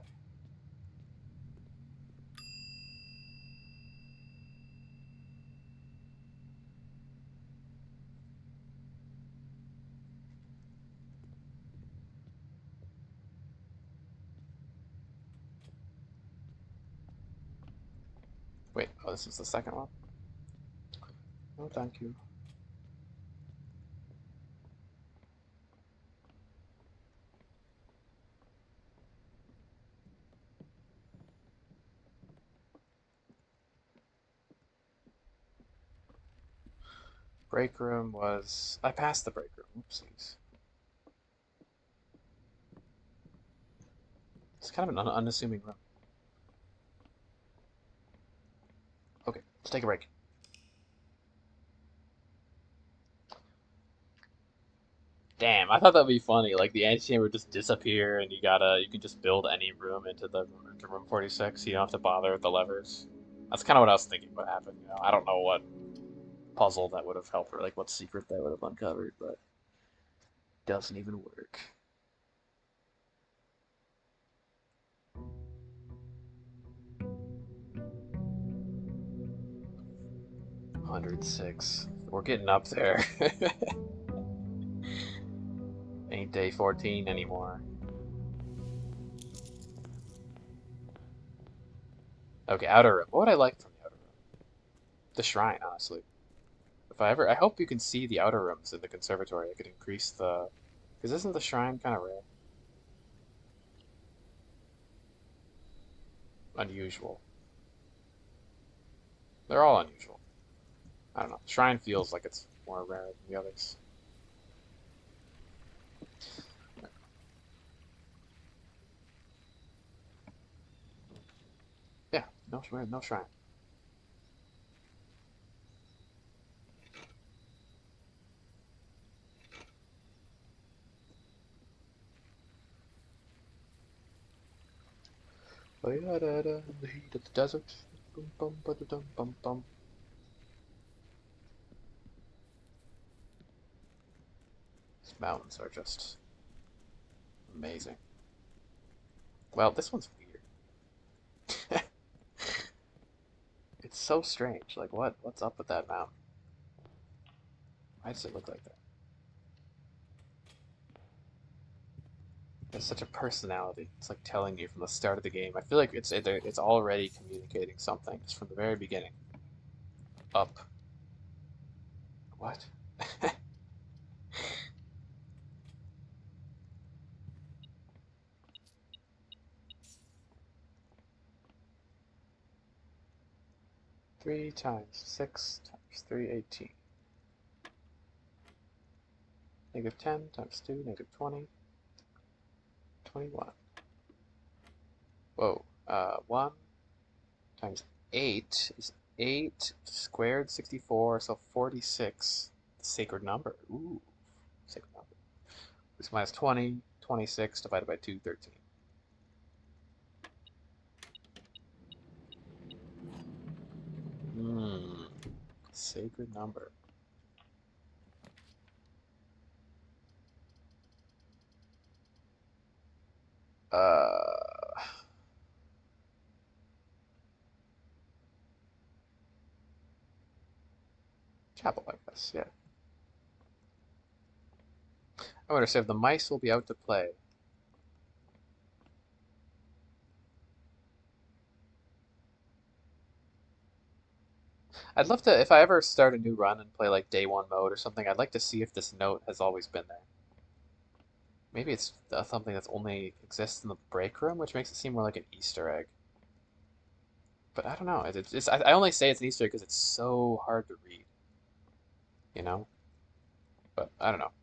Wait, oh, this is the second one? Oh, thank you. Break room was... I passed the break room. Oopsies. It's kind of an unassuming room. Okay, let's take a break. Damn, I thought that'd be funny. Like the antechamber would just disappear, and you can just build any room into room 46. You don't have to bother with the levers. That's kind of what I was thinking would happen. You know, I don't know what puzzle that would have helped, or like what secret that would have uncovered, but it doesn't even work. 106. We're getting up there. Ain't day 14 anymore. Okay, outer room. What would I like from the outer room? The shrine, honestly. I hope you can see the outer rooms in the conservatory. I could increase the, because isn't the shrine kind of rare? Unusual. They're all unusual. I don't know. Shrine feels like it's more rare than the others. Yeah, no shrine. In the heat of the desert. Bum, bum, ba-da-dum, bum, bum. These mountains are just amazing. Well, this one's weird. It's so strange. Like, what's up with that mountain? Why does it look like that? It's such a personality. It's like telling you from the start of the game. I feel like it's already communicating something just from the very beginning. Up. What? 3 times 6 times 3, 18. -10 times 2, -20, 21. Whoa. 1 times 8 is 8 squared, 64, so 46. Sacred number. Ooh, sacred number. This minus 20, 26 divided by 2, 13. Sacred number. Chapel, I guess, yeah. I wonder if the mice will be out to play. I'd love to, if I ever start a new run and play like day one mode or something, I'd like to see if this note has always been there. Maybe it's something that's only exists in the break room, which makes it seem more like an Easter egg. But I don't know. I only say it's an Easter egg because it's so hard to read, you know? But I don't know.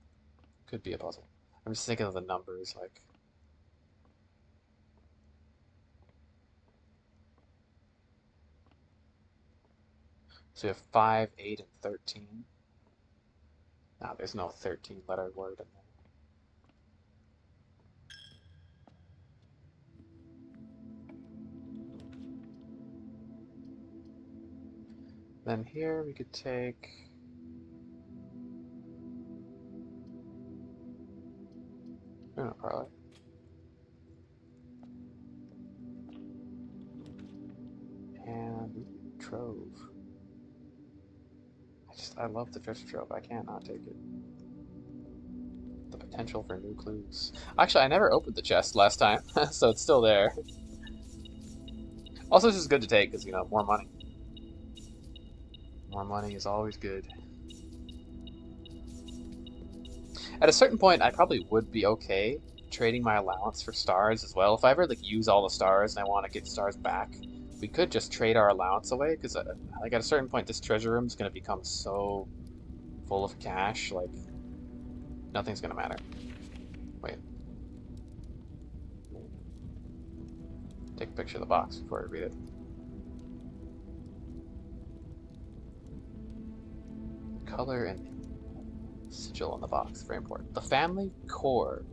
Could be a puzzle. I'm just thinking of the numbers, like. So you have 5, 8, and 13. No, there's no 13-letter word in there. Then here we could take. No, parlay. And trove. I love the treasure trove. I can't not take it. The potential for new clues. Actually, I never opened the chest last time, so it's still there. Also, it's just good to take because, you know, more money. More money is always good. At a certain point, I probably would be okay trading my allowance for stars as well. If I ever like use all the stars and I want to get stars back, we could just trade our allowance away because like at a certain point, this treasure room is going to become so full of cash, like nothing's going to matter. Wait. Take a picture of the box before I read it. Color and sigil on the box, very important. The family core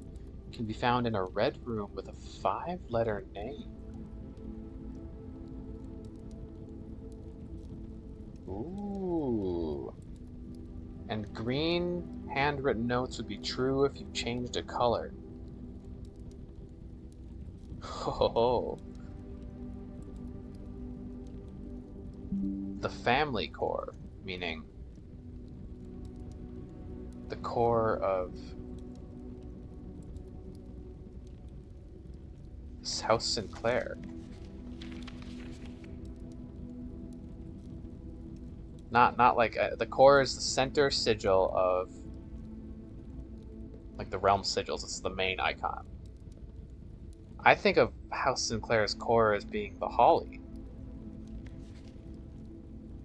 can be found in a red room with a 5-letter name. Ooh. And green handwritten notes would be true if you changed a color. Oh. The family core, meaning the core of House Sinclair. Not like the core is the center sigil of like the realm sigils. It's the main icon. I think of House Sinclair's core as being the holly,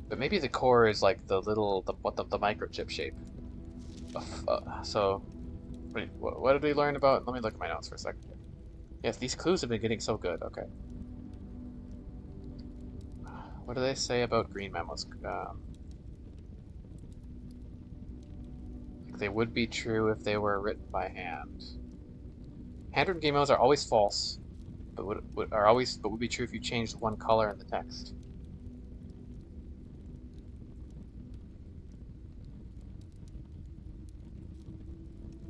but maybe the core is like the microchip shape. So, wait, what did we learn about? Let me look at my notes for a second. Yes, these clues have been getting so good. Okay. What do they say about green memos? They would be true if they were written by hand. Handwritten green memos are always false, but would be true if you changed one color in the text.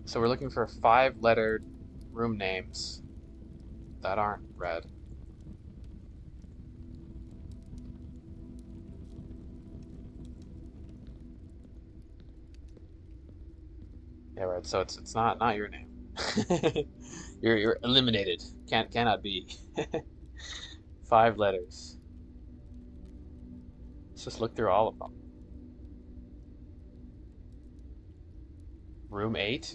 So we're looking for 5-lettered room names that aren't red. Yeah, right. So it's not your name. You're eliminated. Cannot be. 5 letters. Let's just look through all of them. Room 8?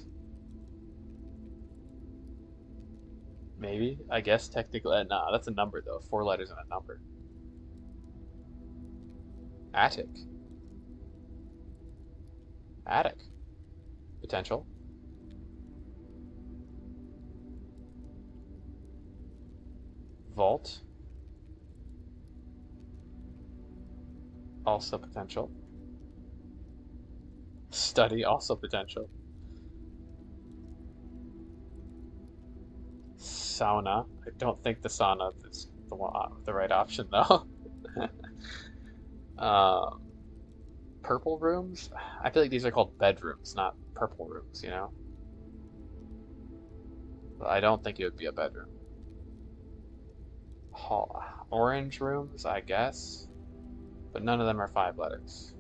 Maybe. I guess technically. Nah, that's a number though. 4 letters and a number. Attic. Attic. Potential. Vault. Also potential. Study. Also potential. Sauna. I don't think the sauna is the right option though. Um, purple rooms? I feel like these are called bedrooms, not purple rooms, you know? But I don't think it would be a bedroom. Orange rooms, I guess. But none of them are 5 letters.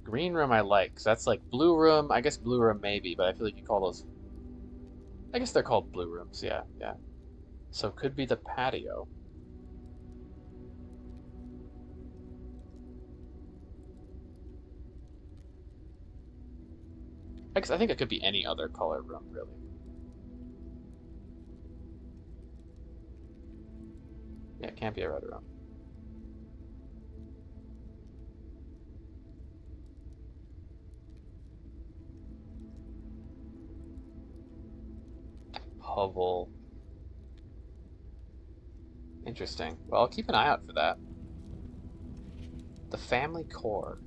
Green room I like, 'cause that's like blue room. I guess blue room maybe, but I feel like you call those... I guess they're called blue rooms, yeah, yeah. So it could be the patio. I guess I think it could be any other color room, really. Yeah, it can't be a red room. Hovel. Interesting. Well, I'll keep an eye out for that. The family core.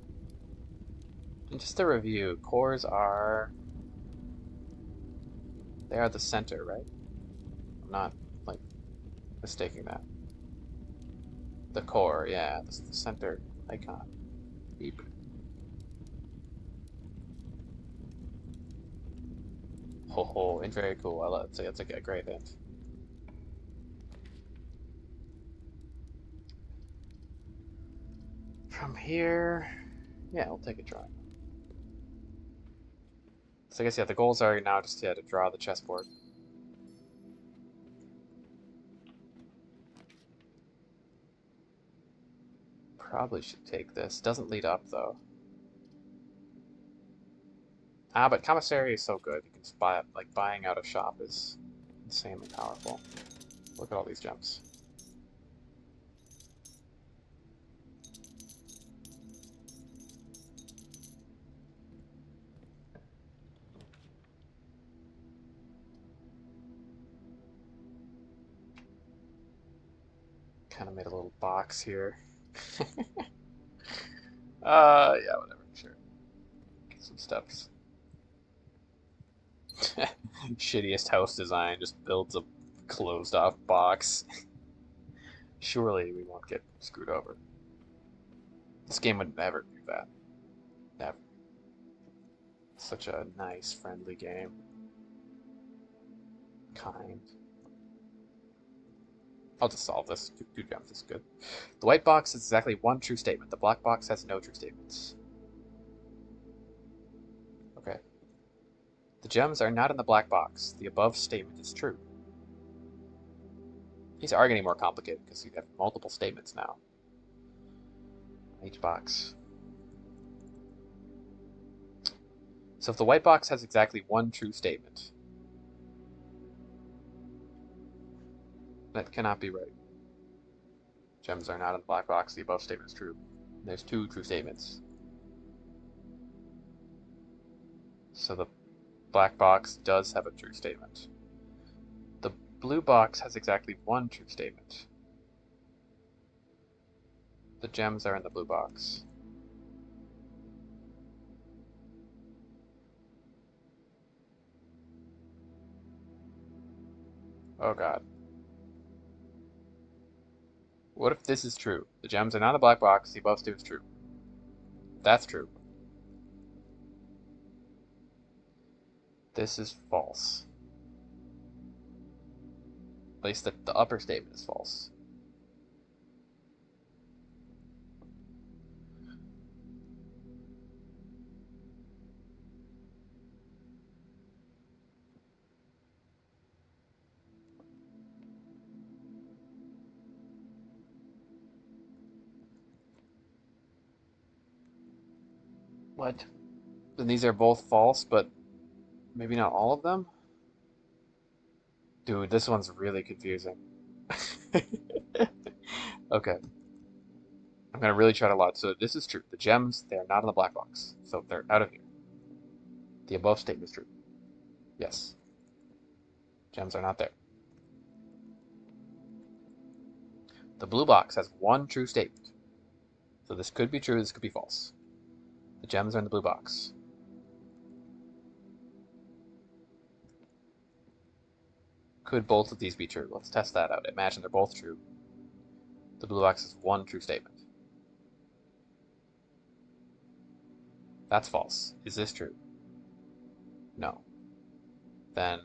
And just a review, cores are... They are the center, right? I'm not, like, mistaking that. The core, yeah, this is the center icon. Beep. Ho ho, and very cool. I love it. That's like a great hint. From here, yeah, we'll take a try. So I guess, yeah, the goals are now just to draw the chessboard. Probably should take this. Doesn't lead up, though. Ah, but commissary is so good. You can just buy it. Like, buying out a shop is insanely powerful. Look at all these gems. Kind of made a little box here. Yeah, whatever, sure. Some steps. Shittiest house design, just builds a closed off box. Surely we won't get screwed over. This game would never do that. Never. Such a nice, friendly game. Kind. I'll just solve this. Two gems is good. The white box has exactly one true statement. The black box has no true statements. Okay. The gems are not in the black box. The above statement is true. These are getting more complicated because you have multiple statements now in each box. So if the white box has exactly one true statement, that cannot be right. Gems are not in the black box. The above statement is true. There's 2 true statements. So the black box does have a true statement. The blue box has exactly one true statement. The gems are in the blue box. Oh god. What if this is true? The gems are not a black box, the above statement is true. That's true. This is false. At least the upper statement is false. What? Then these are both false, but maybe not all of them? Dude, this one's really confusing. Okay. I'm gonna really try to lot. So this is true. The gems, they are not in the black box. So they're out of here. The above statement is true. Yes. Gems are not there. The blue box has one true statement. So this could be true, this could be false. The gems are in the blue box. Could both of these be true? Let's test that out. Imagine they're both true. The blue box has one true statement. That's false. Is this true? No. Then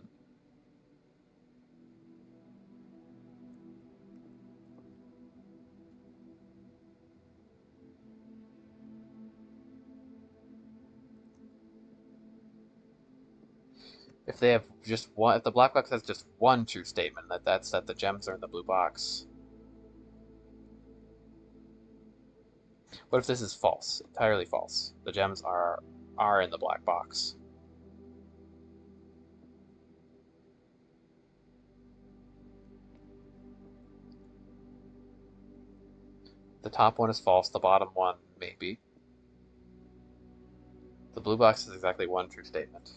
if they have just one, if the black box has just one true statement, that's that the gems are in the blue box. What if this is false? Entirely false. The gems are in the black box. The top one is false, the bottom one maybe. The blue box is exactly one true statement.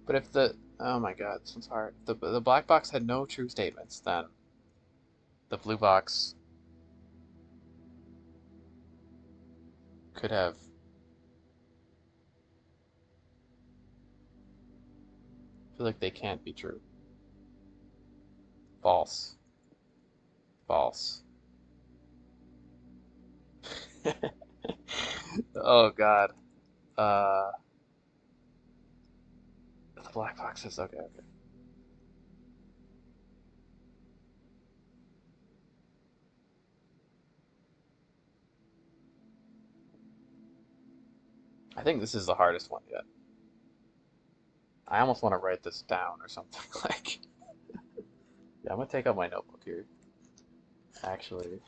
But if the, oh my god, this one's hard. The black box had no true statements, then the blue box could have. I feel like they can't be true. False. False. Oh god. Uh, the black box is okay. Okay. I think this is the hardest one yet. I almost want to write this down or something like. Yeah, I'm gonna take out my notebook here. Actually,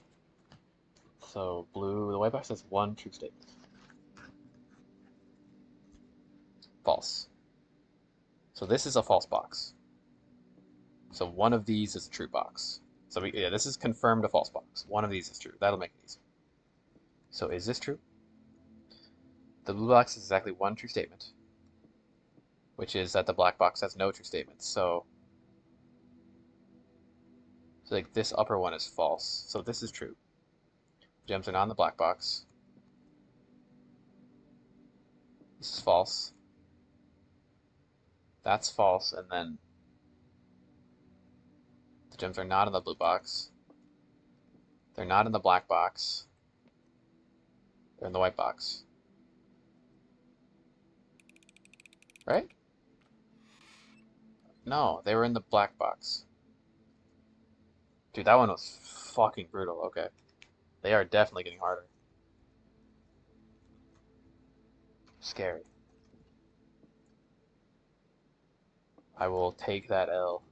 so blue. The white box has one true statement. False. So this is a false box. So one of these is a true box. So yeah, this is confirmed a false box. One of these is true. That'll make it easy. So is this true? The blue box is exactly one true statement, which is that the black box has no true statements. So like this upper one is false. So this is true. Gems are not in the black box. This is false. That's false, and then the gems are not in the blue box. They're not in the black box. They're in the white box. Right? No, they were in the black box. Dude, that one was fucking brutal. Okay. They are definitely getting harder. Scary. I will take that L.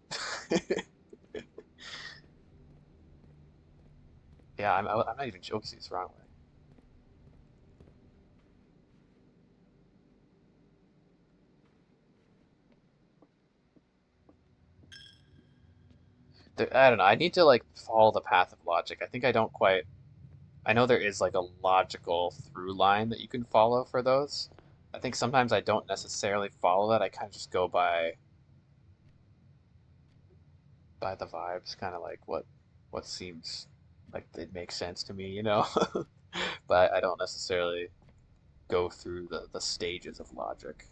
Yeah, I'm not even joking this wrong way. I don't know. I need to like follow the path of logic. I think I don't quite. I know there is like a logical through line that you can follow for those. I think sometimes I don't necessarily follow that. I kind of just go by the vibes, kind of like what seems like it makes sense to me, you know. But I don't necessarily go through the stages of logic.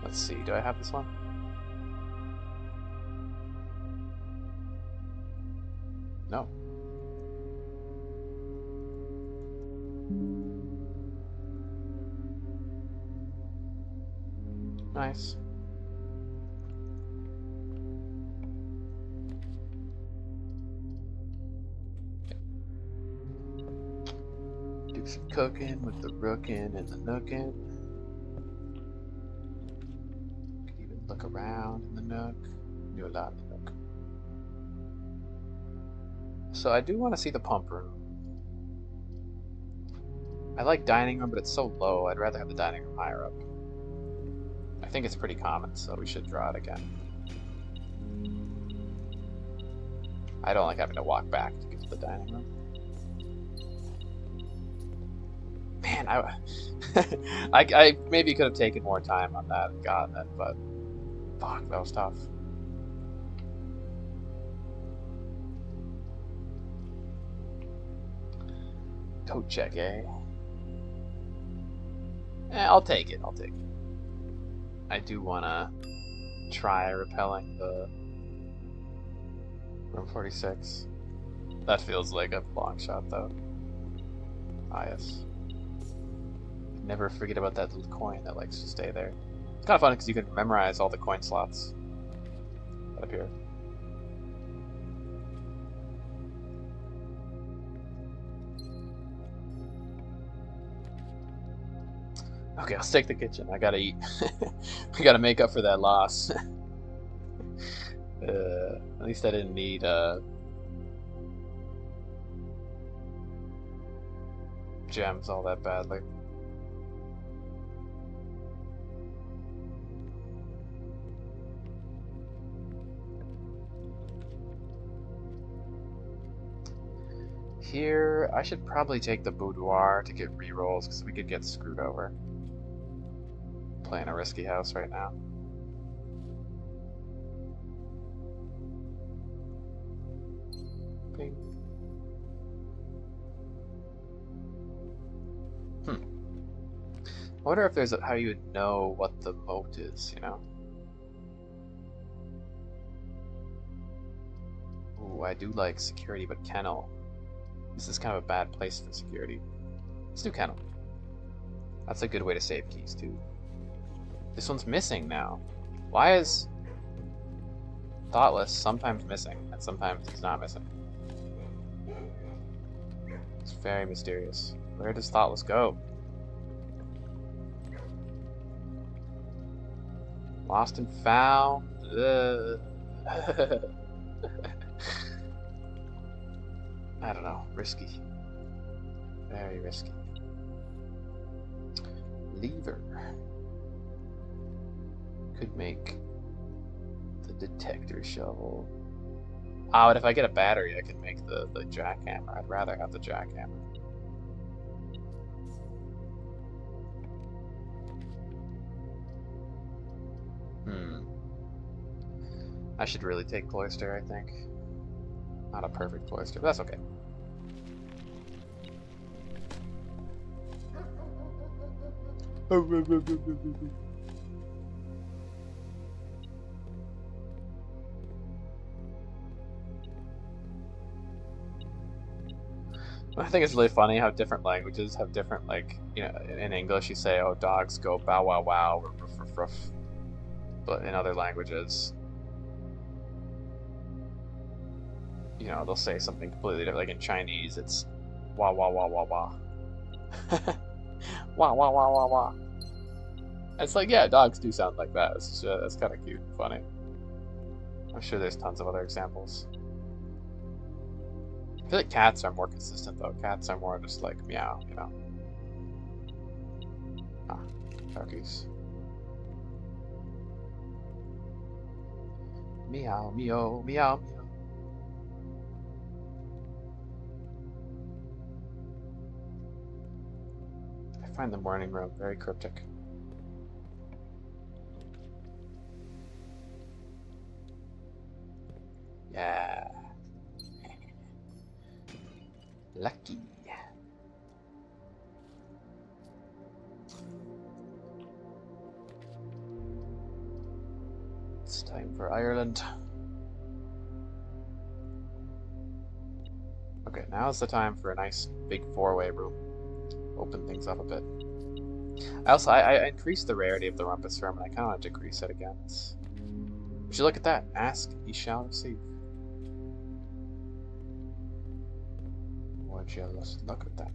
Let's see, do I have this one? No. Nice. Do some cooking with the rookin' and the nookin'. Could even look around in the nook. Do a lot in the nook. So I do want to see the pump room. I like dining room, but it's so low. I'd rather have the dining room higher up. I think it's pretty common, so we should draw it again. I don't like having to walk back to get to the dining room. Man, I maybe could have taken more time on that and gotten it, but fuck, that was tough. Coat check, eh? I'll take it. I'll take it. I do want to try repelling the room 46. That feels like a long shot, though. Ah, yes. Never forget about that little coin that likes to stay there. It's kind of fun because you can memorize all the coin slots that appear. Okay, I'll take the kitchen. I gotta eat. I gotta make up for that loss. At least I didn't need gems all that badly. Here, I should probably take the boudoir to get rerolls because we could get screwed over. Playing a risky house right now. Ping. I wonder if there's how you would know what the moat is, you know? Ooh, I do like security, but kennel. This is kind of a bad place for security. Let's do kennel. That's a good way to save keys, too. This one's missing now. Why is Thoughtless sometimes missing, and sometimes he's not missing? It's very mysterious. Where does Thoughtless go? Lost and found. I don't know. Risky. Very risky. Lever. Could make the detector shovel. Ah, but if I get a battery, I can make the jackhammer. I'd rather have the jackhammer. I should really take cloister, I think. Not a perfect cloister, but that's okay. I think it's really funny how different languages have different, like, you know, in English you say, oh, dogs go bow wow wow, or ruff ruff ruff. But in other languages, you know, they'll say something completely different. Like in Chinese, it's wah wah wah wah wah. Wah wah wah wah wah. It's like, yeah, dogs do sound like that. That's kind of cute and funny. I'm sure there's tons of other examples. I feel like cats are more consistent, though. Cats are more just like meow, you know. Ah, turkeys. Meow, meow, meow, meow. Find the morning room. Very cryptic. Yeah. Lucky. It's time for Ireland. Okay, now's the time for a nice big four-way room. Open things up a bit. I increased the rarity of the Rumpus Room, and I kind of want to decrease it again. Would you look at that? Ask, ye shall receive. Would you look at that?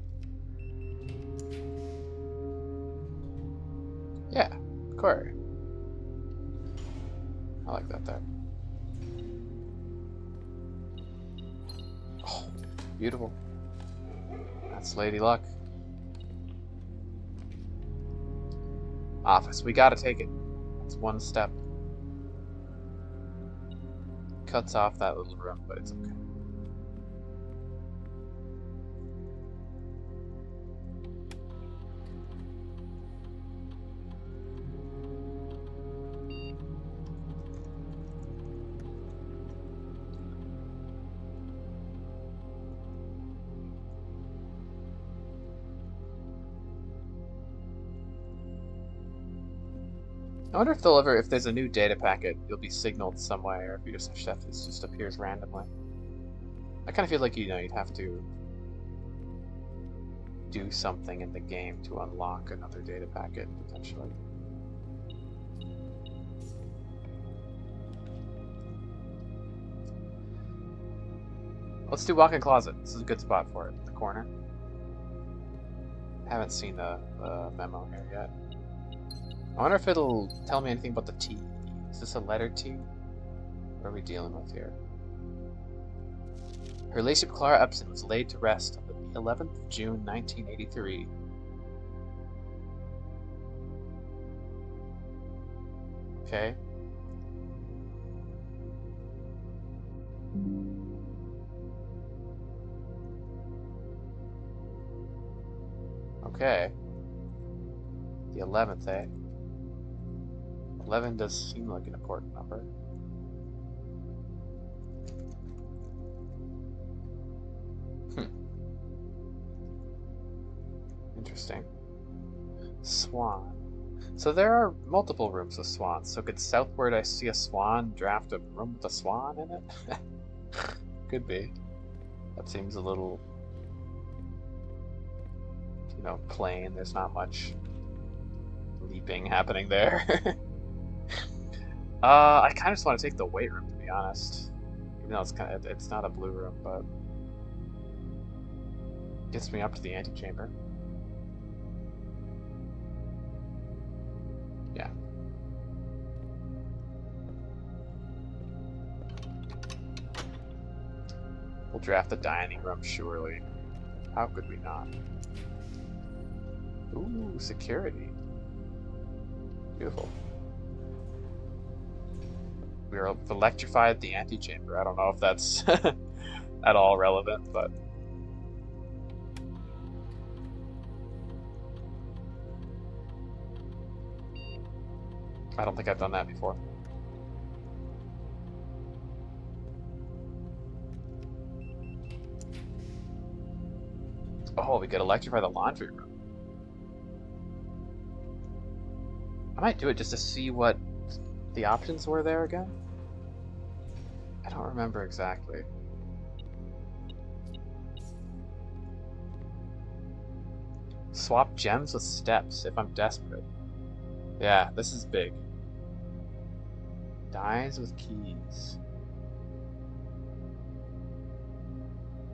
Yeah, query. I like that there. Oh, beautiful. That's Lady Luck. Office. We gotta take it. It's one step. Cuts off that little room, but it's okay. I wonder if they'll ever, if there's a new data packet, you'll be signaled some way, or if you just it just appears randomly. I kind of feel like you'd have to do something in the game to unlock another data packet potentially. Let's do walk-in closet. This is a good spot for it. The corner. Haven't seen the memo here yet. I wonder if it'll tell me anything about the T. Is this a letter T? What are we dealing with here? Her relationship with Clara Epson was laid to rest on the 11th of June, 1983. Okay. Okay. The 11th, eh? 11 does seem like an important number. Interesting. Swan. So there are multiple rooms with swans. So could southward I see a swan draft a room with a swan in it? Could be. That seems a little, plain. There's not much leaping happening there. I kind of just want to take the weight room, to be honest. Even though it's not a blue room, but gets me up to the antechamber. Yeah. We'll draft the dining room, surely. How could we not? Ooh, security. Beautiful. We are electrified at the antechamber. I don't know if that's at all relevant, but I don't think I've done that before. Oh, we could electrify the laundry room. I might do it just to see what the options were there again. I don't remember exactly. Swap gems with steps if I'm desperate. Yeah, this is big. Dies with keys.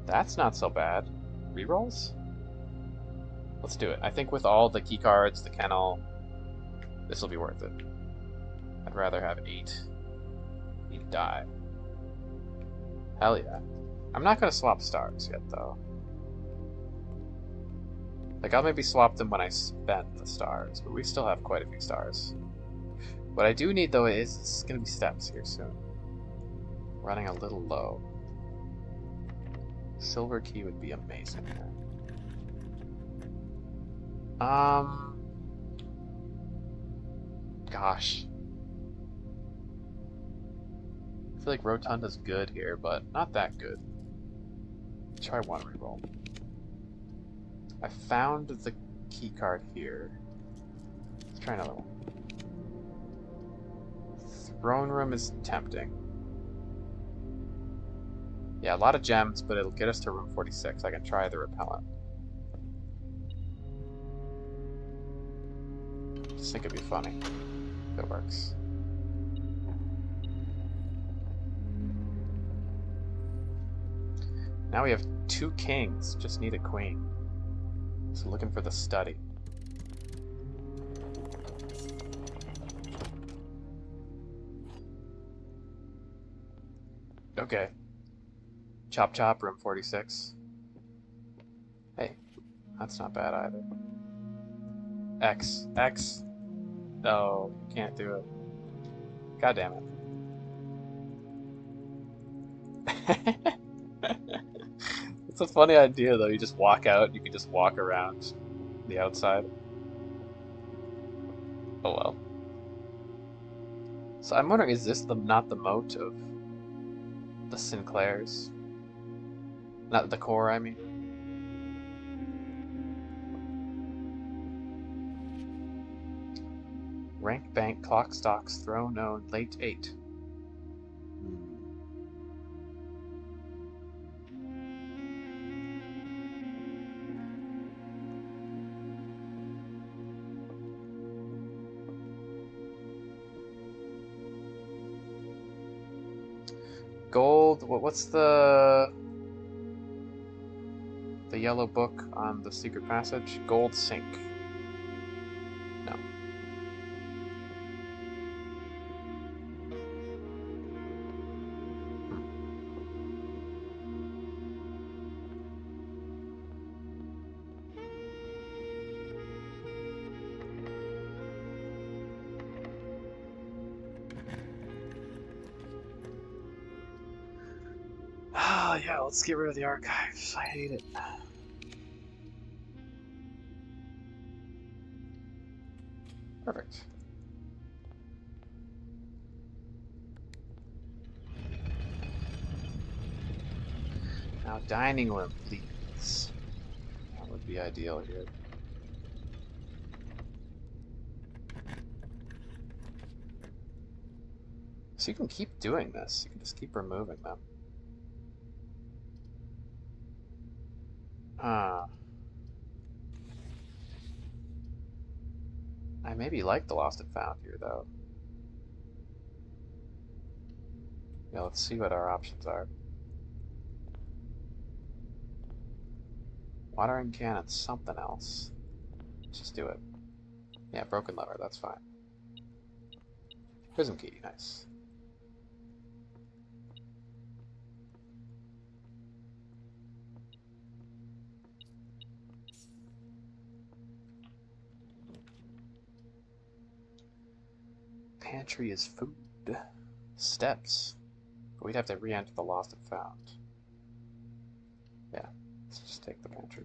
That's not so bad. Rerolls? Let's do it. I think with all the key cards, the kennel, this will be worth it. I'd rather have 8 die. Hell yeah. I'm not going to swap stars yet, though. Like, I'll maybe swap them when I spend the stars, but we still have quite a few stars. What I do need, though, is it's going to be steps here soon. Running a little low. Silver key would be amazing here. Um, gosh. I feel like Rotunda's good here, but not that good. Try one reroll. I found the key card here. Let's try another one. Throne room is tempting. Yeah, a lot of gems, but it'll get us to room 46. I can try the repellent. Just think it'd be funny if it works. Now we have 2 kings, just need a queen. So looking for the study. Okay. Chop chop, room 46. Hey, that's not bad either. X. X. No, you can't do it. God damn it. It's a funny idea though, you just walk out, you can just walk around the outside. Oh well. So I'm wondering, is this not the moat of the Sinclairs? Not the core, I mean. Rank bank, clock stocks, throne owned, late 8. Gold, what's the yellow book on the secret passage? Gold sink. No. Oh yeah, let's get rid of the archives. I hate it. Perfect. Now dining room, please. That would be ideal here. So you can keep doing this. You can just keep removing them. Huh. I maybe like the Lost and Found here, though. Yeah, let's see what our options are. Watering can and something else. Let's just do it. Yeah, broken lever, that's fine. Prism key, nice. Pantry is food. Steps. But we'd have to re-enter the Lost and Found. Yeah, let's just take the pantry.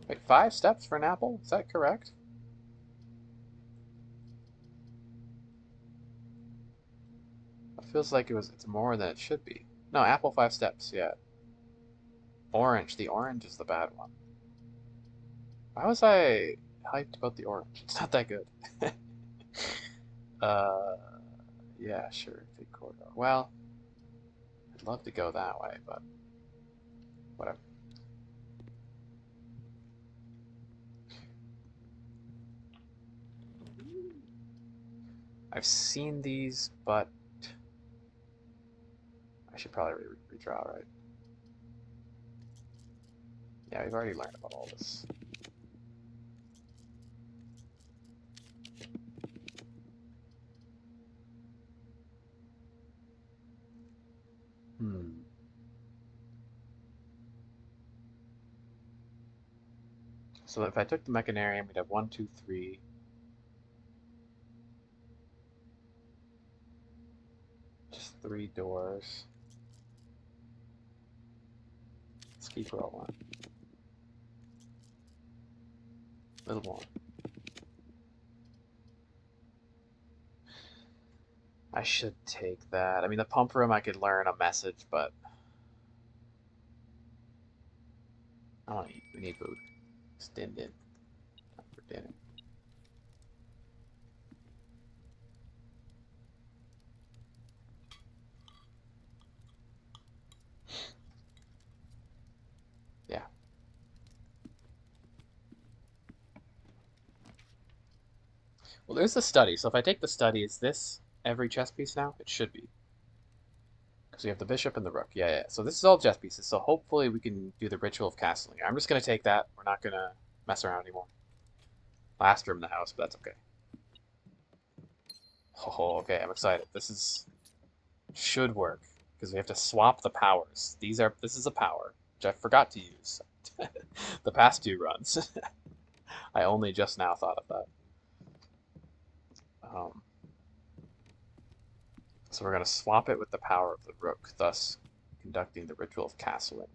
Wait, 5 steps for an apple? Is that correct? It feels like it's more than it should be. No, apple 5 steps, yeah. Orange. The orange is the bad one. Why was I hyped about the orange? It's not that good. uh, yeah, sure. Big corridor. Well, I'd love to go that way, but whatever. I've seen these, but I should probably redraw, right? Yeah, we've already learned about all this. Hmm. So if I took the Mechanarium, we'd have 1, 2, 3. Just 3 doors. Keep rolling. A little more. I should take that. I mean, the pump room, I could learn a message, but I don't eat. We need food. Stand in. Time for dinner. Yeah. Well, there's the study. So if I take the study, is this every chess piece now? It should be. Because we have the bishop and the rook. Yeah, yeah. So this is all chess pieces. So hopefully we can do the ritual of castling. I'm just going to take that. We're not going to mess around anymore. Last room in the house, but that's okay. Oh, okay. I'm excited. Should work because we have to swap the powers. This is a power which I forgot to use the past 2 runs. I only just now thought of that. So we're going to swap it with the power of the rook, thus conducting the ritual of castling,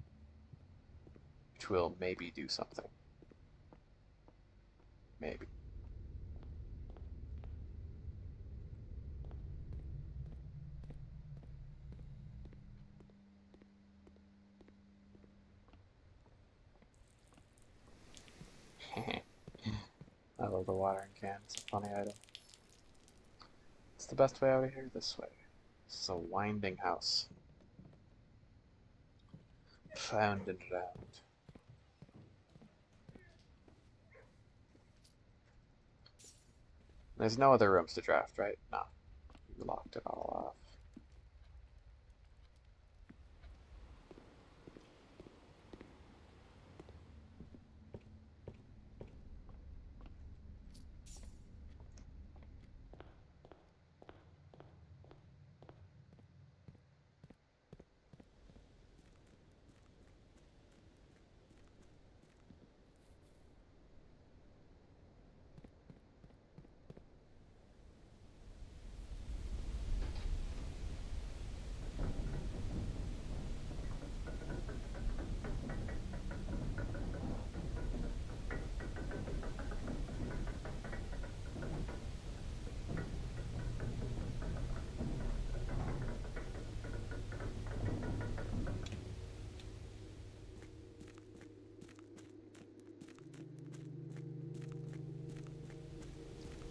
which will maybe do something. Maybe. I love the watering can. It's a funny item. What's the best way out of here? This way. This is a winding house. Found and round. There's no other rooms to draft, right? No. We locked it all off.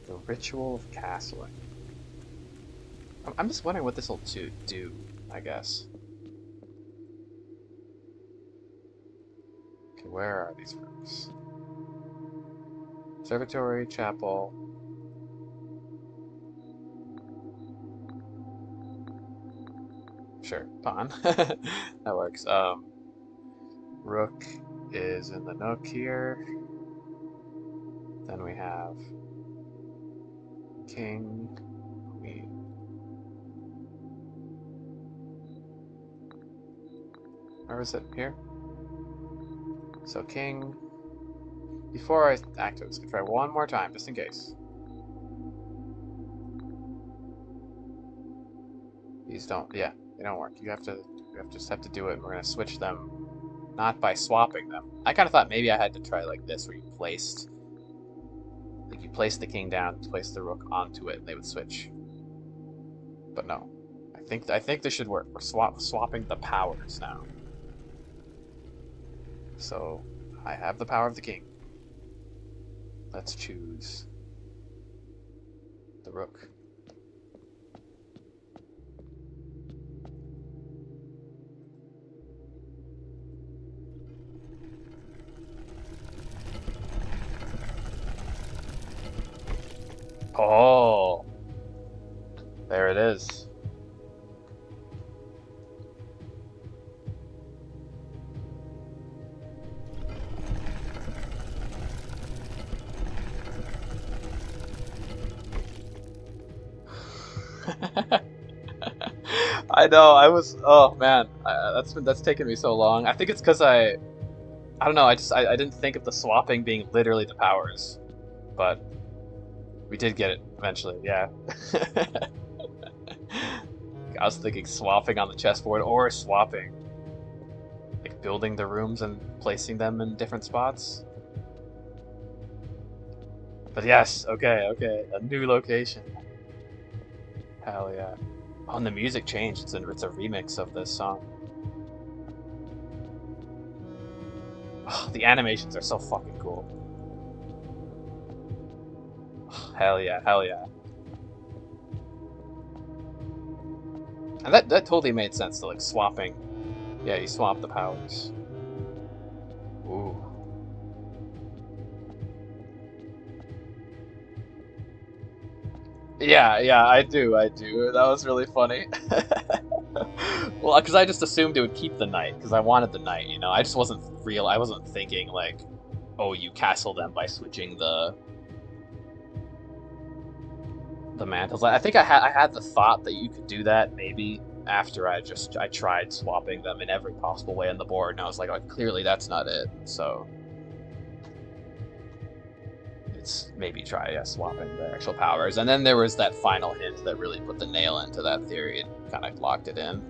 The ritual of castling. I'm just wondering what this will do, I guess. Okay, where are these rooms? Observatory, chapel. Sure, pawn. That works. Rook is in the nook here. Then we have king, queen. Where is it? Here? So king. Before I activate, let's try one more time, just in case. These don't, yeah, they don't work. You just have to do it. We're gonna switch them, not by swapping them. I kind of thought maybe I had to try like this, where you placed the king down, place the rook onto it, and they would switch. But no, I think this should work. We're swapping the powers now. So I have the power of the king. Let's choose the rook. Oh, there it is. I know. Oh man, that's taken me so long. I think it's because I don't know. I didn't think of the swapping being literally the powers, but we did get it eventually. Yeah. I was thinking swapping on the chessboard or swapping like building the rooms and placing them in different spots. But yes, okay, a new location. Hell yeah. Oh, and the music changed. It's a remix of this song. Oh, the animations are so fucking cool. Oh, hell yeah, hell yeah. And that totally made sense to like swapping. Yeah, you swap the powers. Ooh. Yeah, I do. That was really funny. Well, because I just assumed it would keep the knight, because I wanted the knight, you know? I just wasn't I wasn't thinking, like, oh, you castle them by switching the mantles. I think I had the thought that you could do that, maybe, after I tried swapping them in every possible way on the board, and I was like, oh, clearly that's not it, so... It's maybe try swapping the actual powers. And then there was that final hint that really put the nail into that theory and kind of locked it in.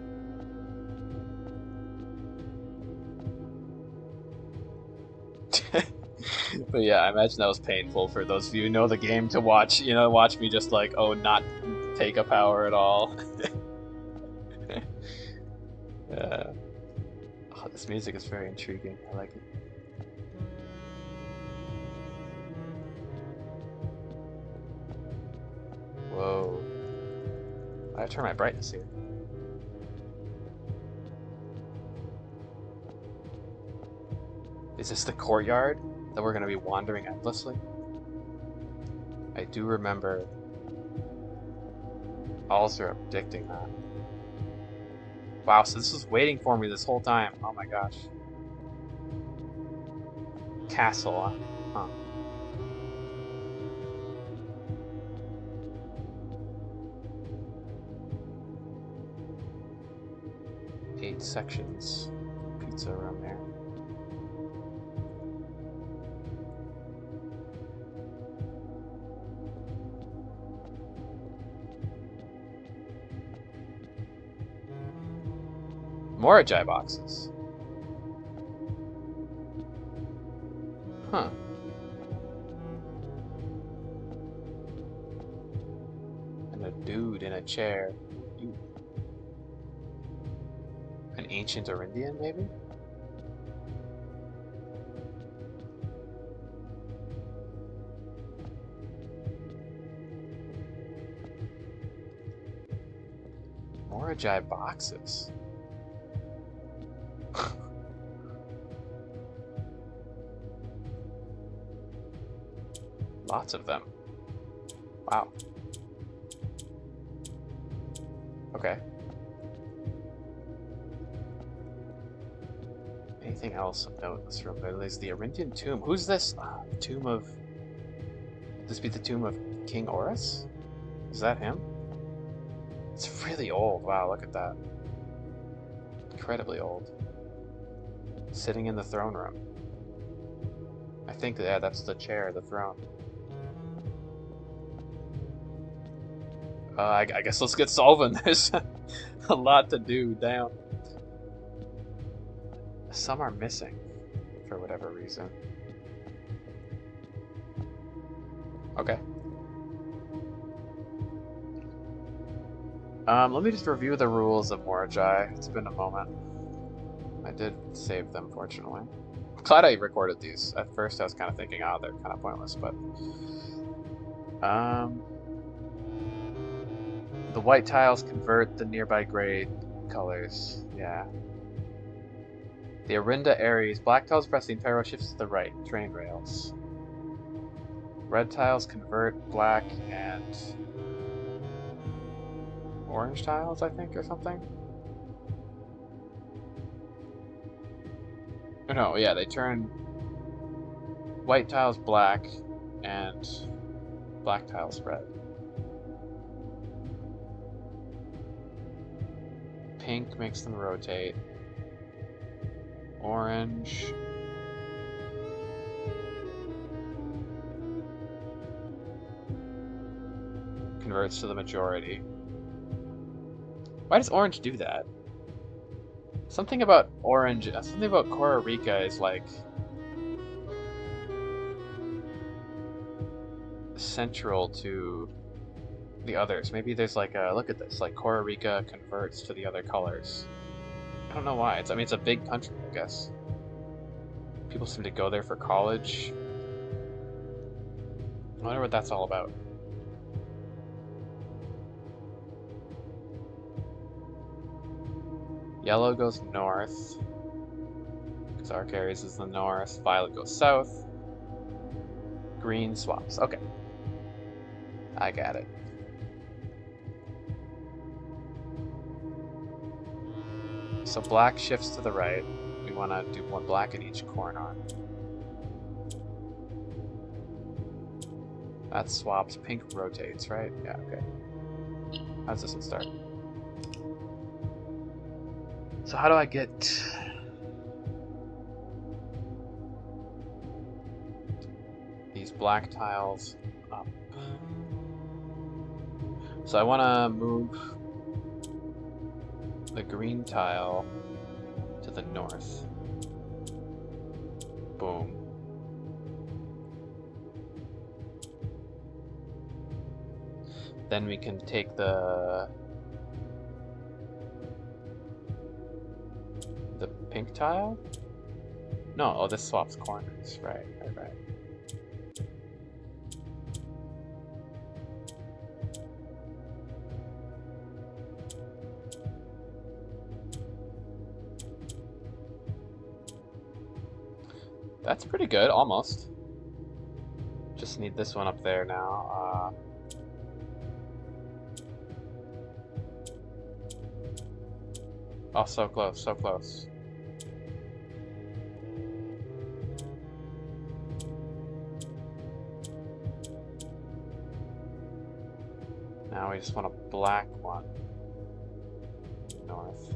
But yeah, I imagine that was painful for those of you who know the game to watch, watch me just like, oh, not take a power at all. Oh, this music is very intriguing. I like it. Whoa. I have to turn my brightness here. Is this the courtyard that we're going to be wandering endlessly? I do remember Alzira predicting that. Wow, so this was waiting for me this whole time. Oh my gosh. Castle, huh? 8 sections. Pizza around there. More Ajai boxes. Huh. And a dude in a chair. Ooh. An ancient Arindian, maybe? More Ajai boxes. Lots of them. Wow. Okay. Anything else of note in this room? There's the Arindian tomb. Who's this? Tomb of... Would this be the tomb of King Horus? Is that him? It's really old. Wow, look at that. Incredibly old. Sitting in the throne room. I think, yeah, that's the chair, the throne. I guess let's get solving. There's a lot to do. Damn. Some are missing for whatever reason. Okay. Let me just review the rules of Morajai. It's been a moment. I did save them, fortunately. I'm glad I recorded these. At first I was kind of thinking, oh, they're kind of pointless, but... The white tiles convert the nearby gray colors. Yeah. The Arinda Ares. Black tiles press the entire row shifts to the right. Train rails. Red tiles convert black and orange tiles, I think, or something. Oh, no, yeah, they turn white tiles black and black tiles red. Pink makes them rotate. Orange. Converts to the majority. Why does orange do that? Something about Orange, something about Costa Rica is like central to the others. Maybe there's like a, look at this, like Costa Rica converts to the other colors. I don't know why. I mean, it's a big country, I guess. People seem to go there for college. I wonder what that's all about. Yellow goes north, because Arcaries is the north. Violet goes south. Green swaps. Okay. I got it. So black shifts to the right. We want to do one black in each corner. That swaps. Pink rotates, right? Yeah, okay. How's this one start? So how do I get these black tiles up? So I want to move the green tile to the north. Boom. Then we can take the pink tile? No, oh, this swaps corners. Right. That's pretty good, almost. Just need this one up there now. Oh, so close, so close. Now we just want a black one. North.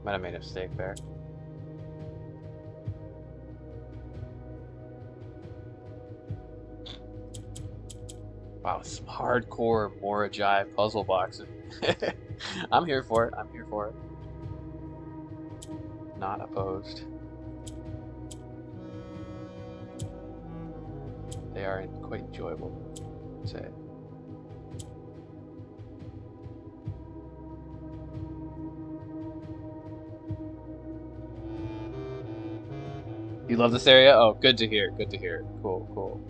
Might have made a mistake there. Wow, some hardcore Morajai puzzle boxing. I'm here for it. I'm here for it. Not opposed. They are quite enjoyable, I'd say. You love this area? Oh, good to hear. Good to hear. Cool, cool.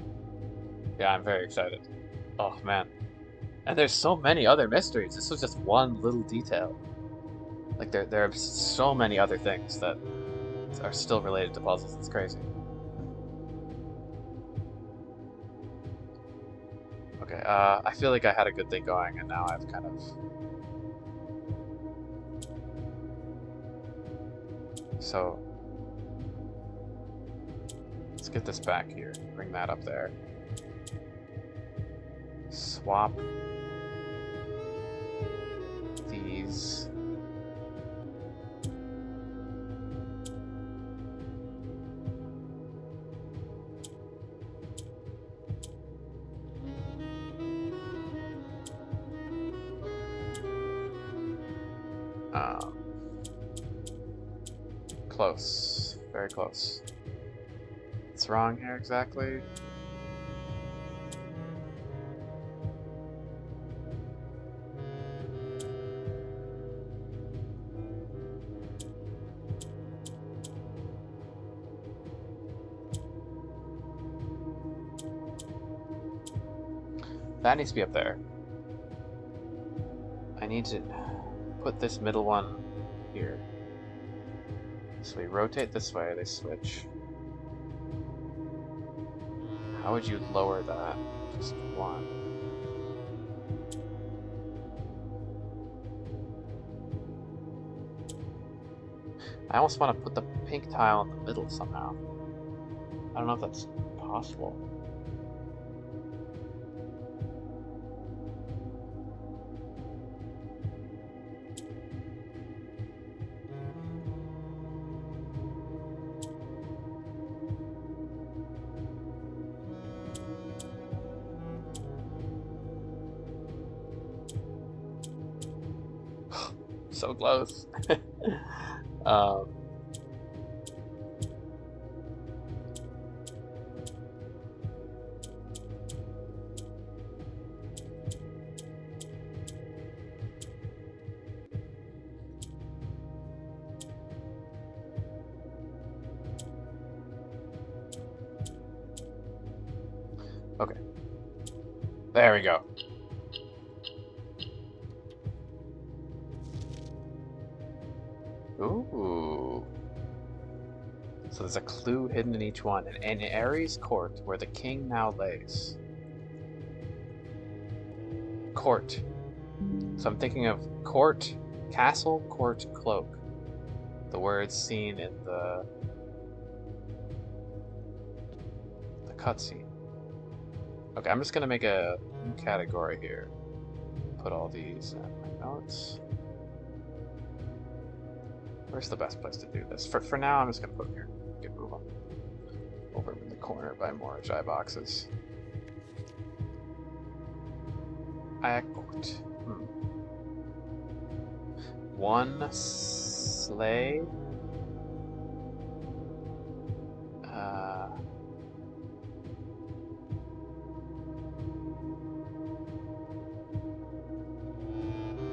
Yeah, I'm very excited. Oh, man. And there's so many other mysteries. This was just one little detail. Like, there are so many other things that are still related to puzzles. It's crazy. Okay, I feel like I had a good thing going, and now I've kind of... So... let's get this back here. Bring that up there. Swap these. Close. Very close. What's wrong here exactly? That needs to be up there. I need to put this middle one here. So we rotate this way, they switch. How would you lower that? Just one. I almost want to put the pink tile in the middle somehow. I don't know if that's possible. So close. um, okay. There we go. Ooh. So there's a clue hidden in each one. In Ares court, where the king now lays. Court. So I'm thinking of court, castle, court, cloak. The words seen in the cutscene. Okay, I'm just gonna make a new category here. Put all these in my notes. Where's the best place to do this? For now, I'm just gonna put them here. You can move them over in the corner by more Jai boxes. Act. One sleigh.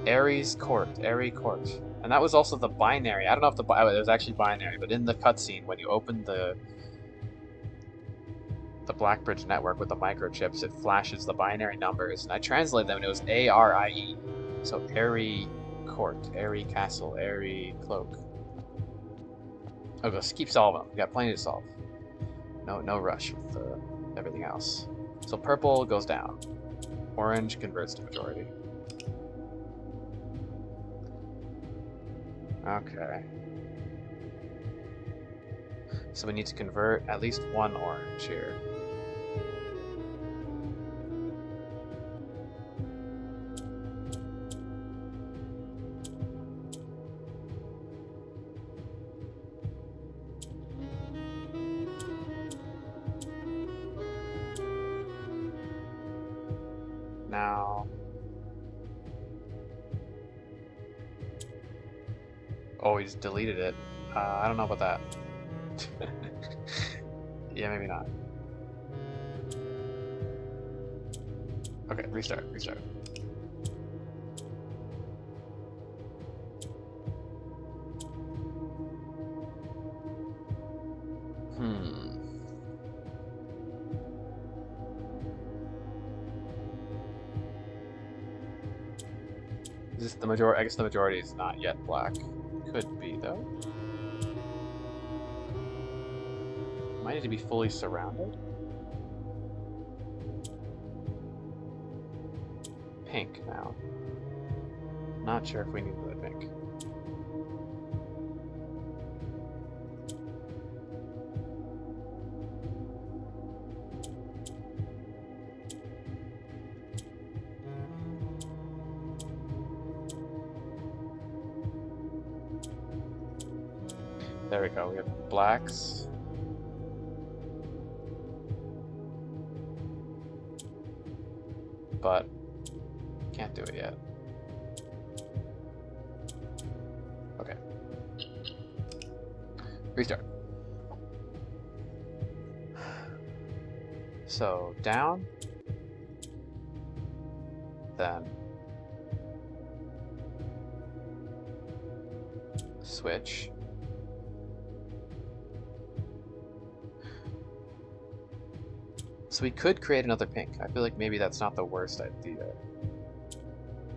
Ares court, Aerie court. And that was also the binary. I don't know if it was actually binary, but in the cutscene, when you open the Blackbridge network with the microchips, it flashes the binary numbers, and I translated them, and it was ARIE. So Aerie court, Aerie castle, Aerie cloak. Okay, let's keep solving them. We got plenty to solve. No rush with everything else. So purple goes down. Orange converts to majority. Okay. So we need to convert at least one orange here. Now... Oh, he's deleted it. I don't know about that. Yeah, maybe not. Okay, restart. Is this the majority? I guess the majority is not yet black. Could be, though. Might need to be fully surrounded. Pink now. Not sure if we need the pink. There we go. We have blacks. But can't do it yet. Okay. Restart. So down, then switch. So we could create another pink. I feel like maybe that's not the worst idea.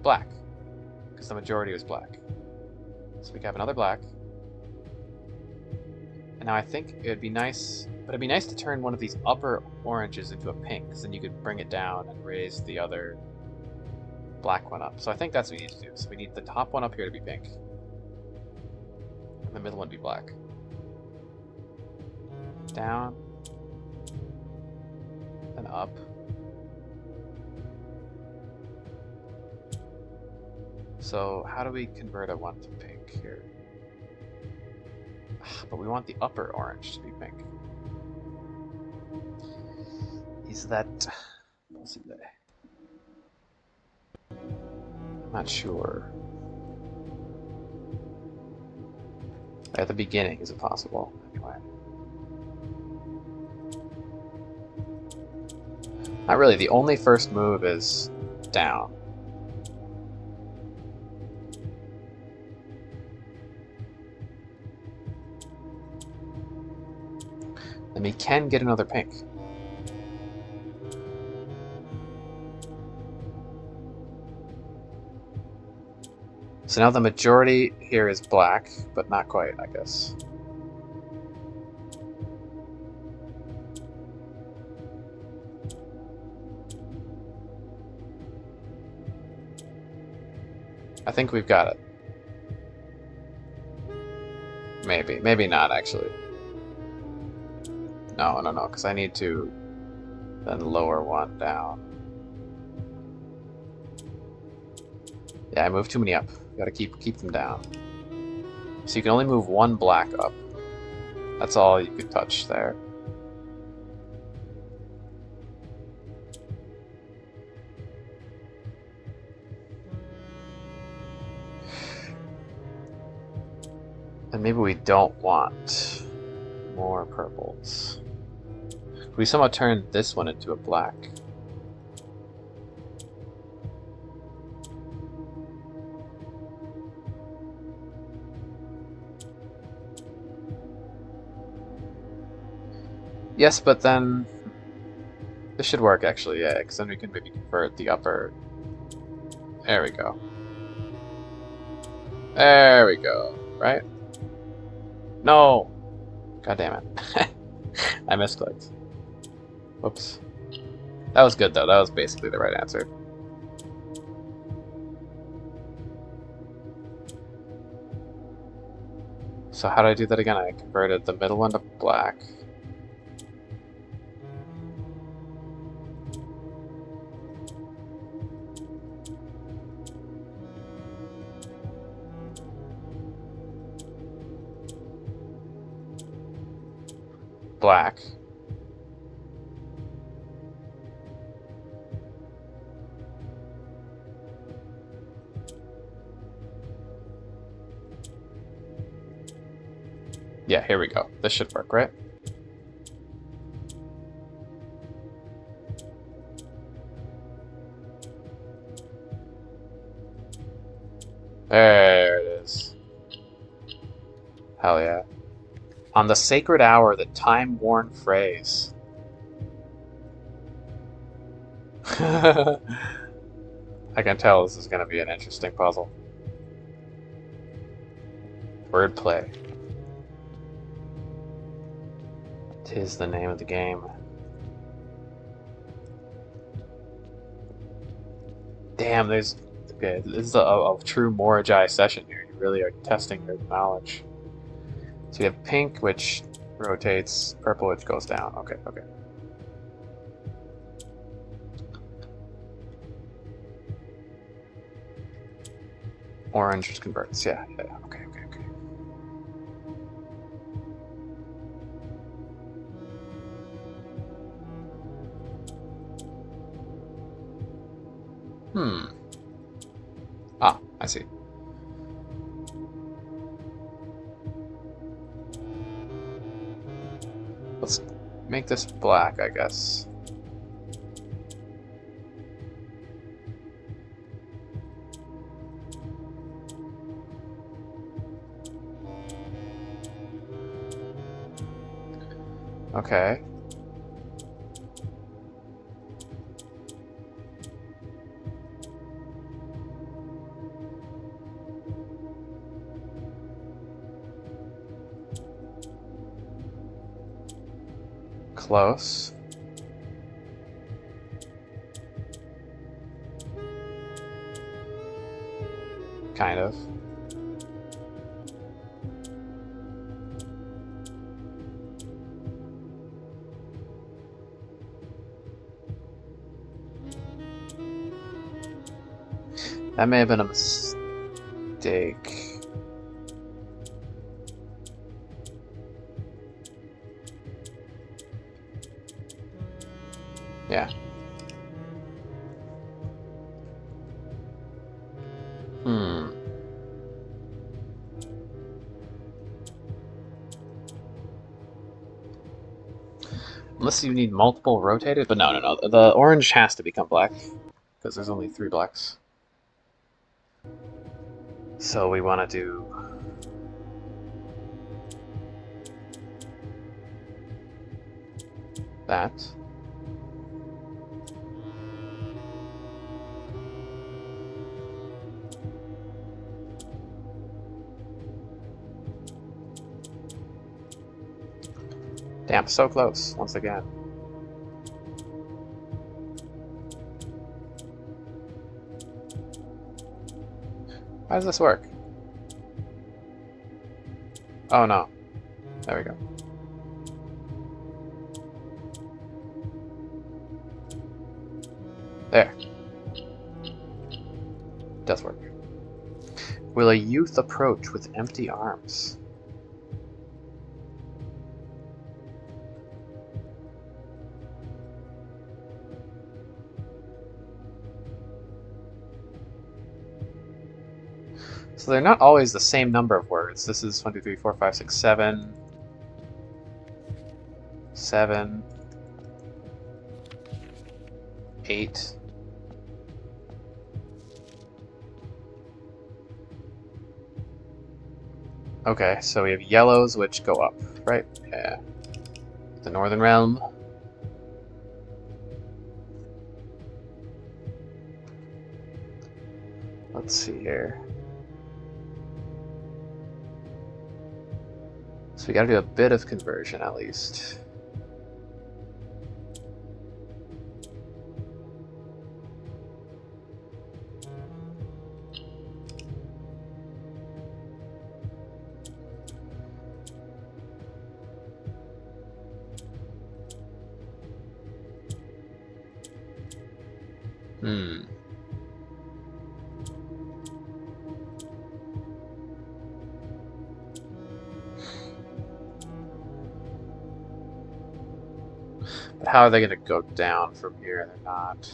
Black, because the majority was black. So we can have another black. And now I think it would be nice, but it'd be nice to turn one of these upper oranges into a pink, because then you could bring it down and raise the other black one up. So I think that's what we need to do. So we need the top one up here to be pink. And the middle one to be black. Down. And up. So how do we convert a one to pink here? But we want the upper orange to be pink. Is that possible? I'm not sure. At the beginning, is it possible? Anyway. Not really. The only first move is down. And we can get another pink. So now the majority here is black, but not quite, I guess. I think we've got it. Maybe. Maybe not, actually. No, because I need to then lower one down. Yeah, I moved too many up. Gotta keep them down. So you can only move one black up. That's all you could touch there. And maybe we don't want more purples. We somehow turned this one into a black. Yes, but then this should work actually, yeah, because then we can maybe convert the upper. There we go. There we go, right? No! God damn it. I misclicked. Whoops. That was good though, that was basically the right answer. So how did I do that again? I converted the middle one to black. Black. Yeah, here we go. This should work, right? There it is. Hell yeah. On the sacred hour, the time-worn phrase. I can tell this is going to be an interesting puzzle. Wordplay. 'Tis the name of the game. Damn, there's... Okay, this is a true Moragi session here. You really are testing your knowledge. So you have pink, which rotates, purple, which goes down. Okay, okay. Orange, which converts. Yeah, yeah, okay, okay, okay. Ah, I see. Let's make this black, I guess. Okay. Close. Kind of. That may have been a mistake. Yeah. Unless you need multiple rotated, but no. The orange has to become black because there's only 3 blacks. So we want to do that. Damn, so close once again. How does this work? Oh no. There we go. There. Does work. Will a youth approach with empty arms? So they're not always the same number of words. This is 1, 2, 3, 4, 5, 6, 7. 7. 8. Okay, so we have yellows which go up, right? Yeah. The Northern Realm. Let's see here. So we gotta do a bit of conversion at least. But how are they going to go down from here? They're not.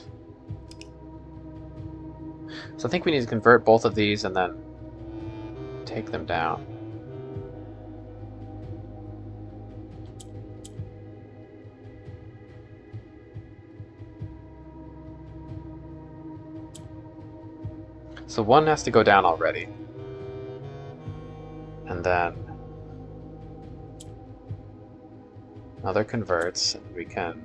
So I think we need to convert both of these and then take them down. So one has to go down already. And then another converts, and we can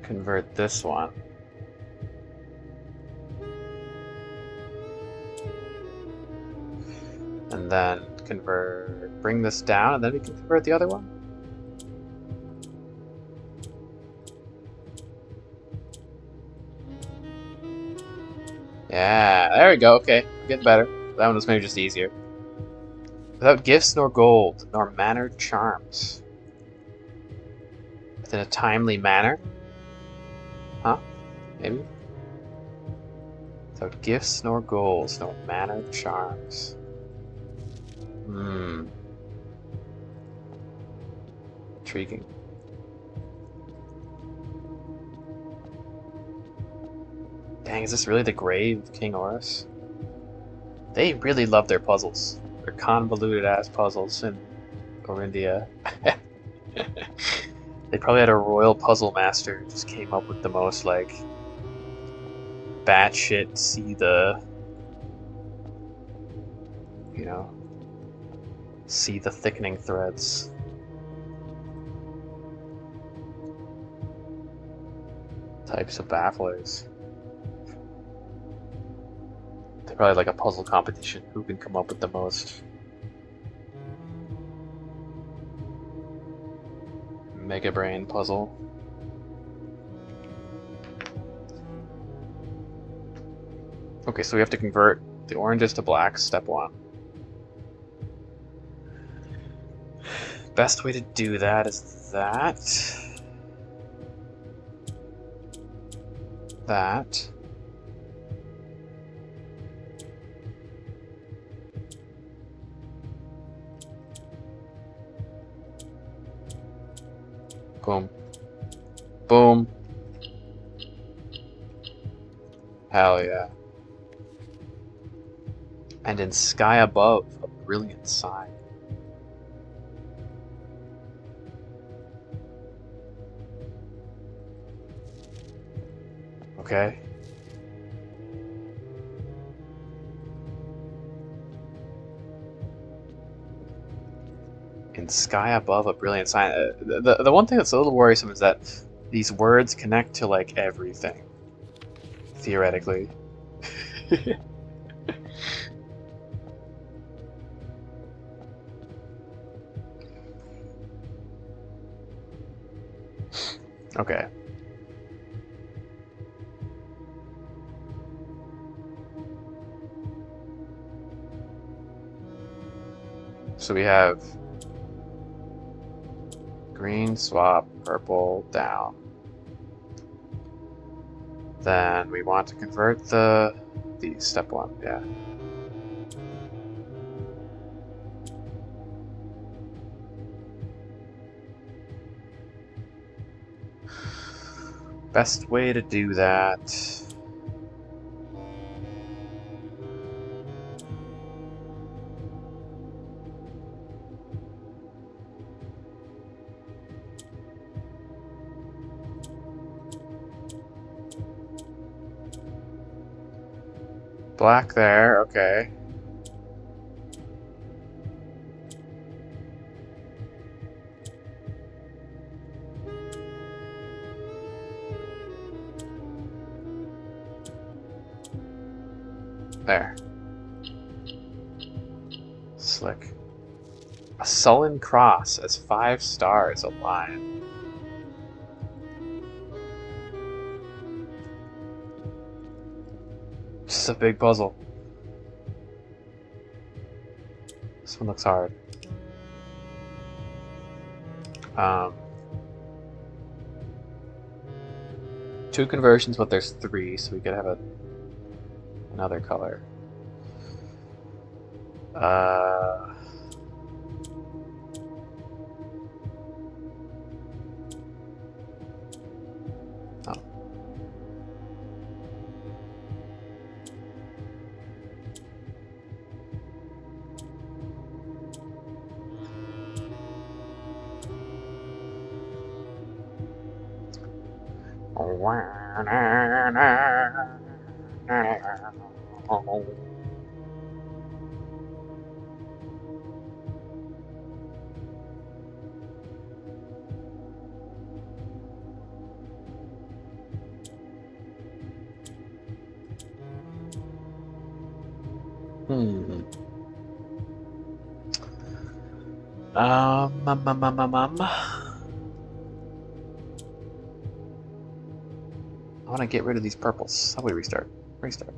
convert this one. And then bring this down, and then we can convert the other one. Yeah, there we go. Okay, getting better. That one was maybe just easier. Without gifts nor gold, nor mannered charms. Within a timely manner. Huh? Maybe? Without gifts nor goals, nor mannered charms. Intriguing. Dang, is this really the grave of King Horus? They really love their puzzles. Their convoluted ass puzzles in Orindia. They probably had a royal puzzle master who just came up with the most like batshit see the thickening threads. Types of bafflers. They're probably like a puzzle competition. Who can come up with the most Mega Brain puzzle? Okay, so we have to convert the oranges to blacks, step 1. Best way to do that is that. Boom. Boom. Hell yeah. And in sky above, a brilliant sign. Okay. In sky above, a brilliant sign. The one thing that's a little worrisome is that these words connect to like everything, theoretically. Okay. So we have green, swap, purple, down. Then we want to convert the step one, yeah. Best way to do that. Black there, okay. There. Slick. A sullen cross as 5 stars align. This is a big puzzle. This one looks hard. 2 conversions, but there's 3, so we could have another color. I want to get rid of these purples. How do we restart? Restart.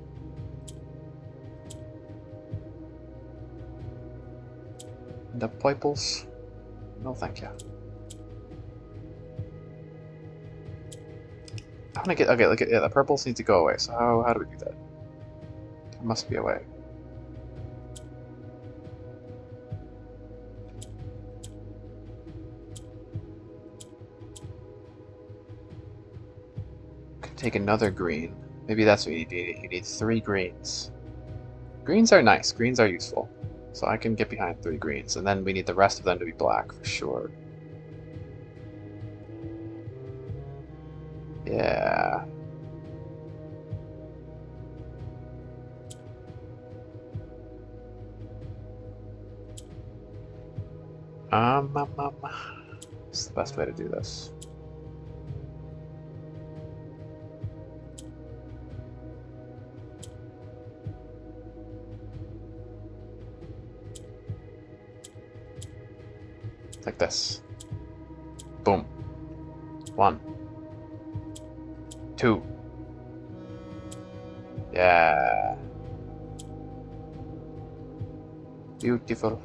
The purples? No, thank you. I want to get, okay, look at, yeah, the purples need to go away. So how do we do that? There must be a way. Take another green. Maybe that's what you need. You need 3 greens. Greens are nice. Greens are useful. So I can get behind 3 greens. And then we need the rest of them to be black for sure. Yeah. This is the best way to do this. Like this. Boom. 1. 2. Yeah. Beautiful.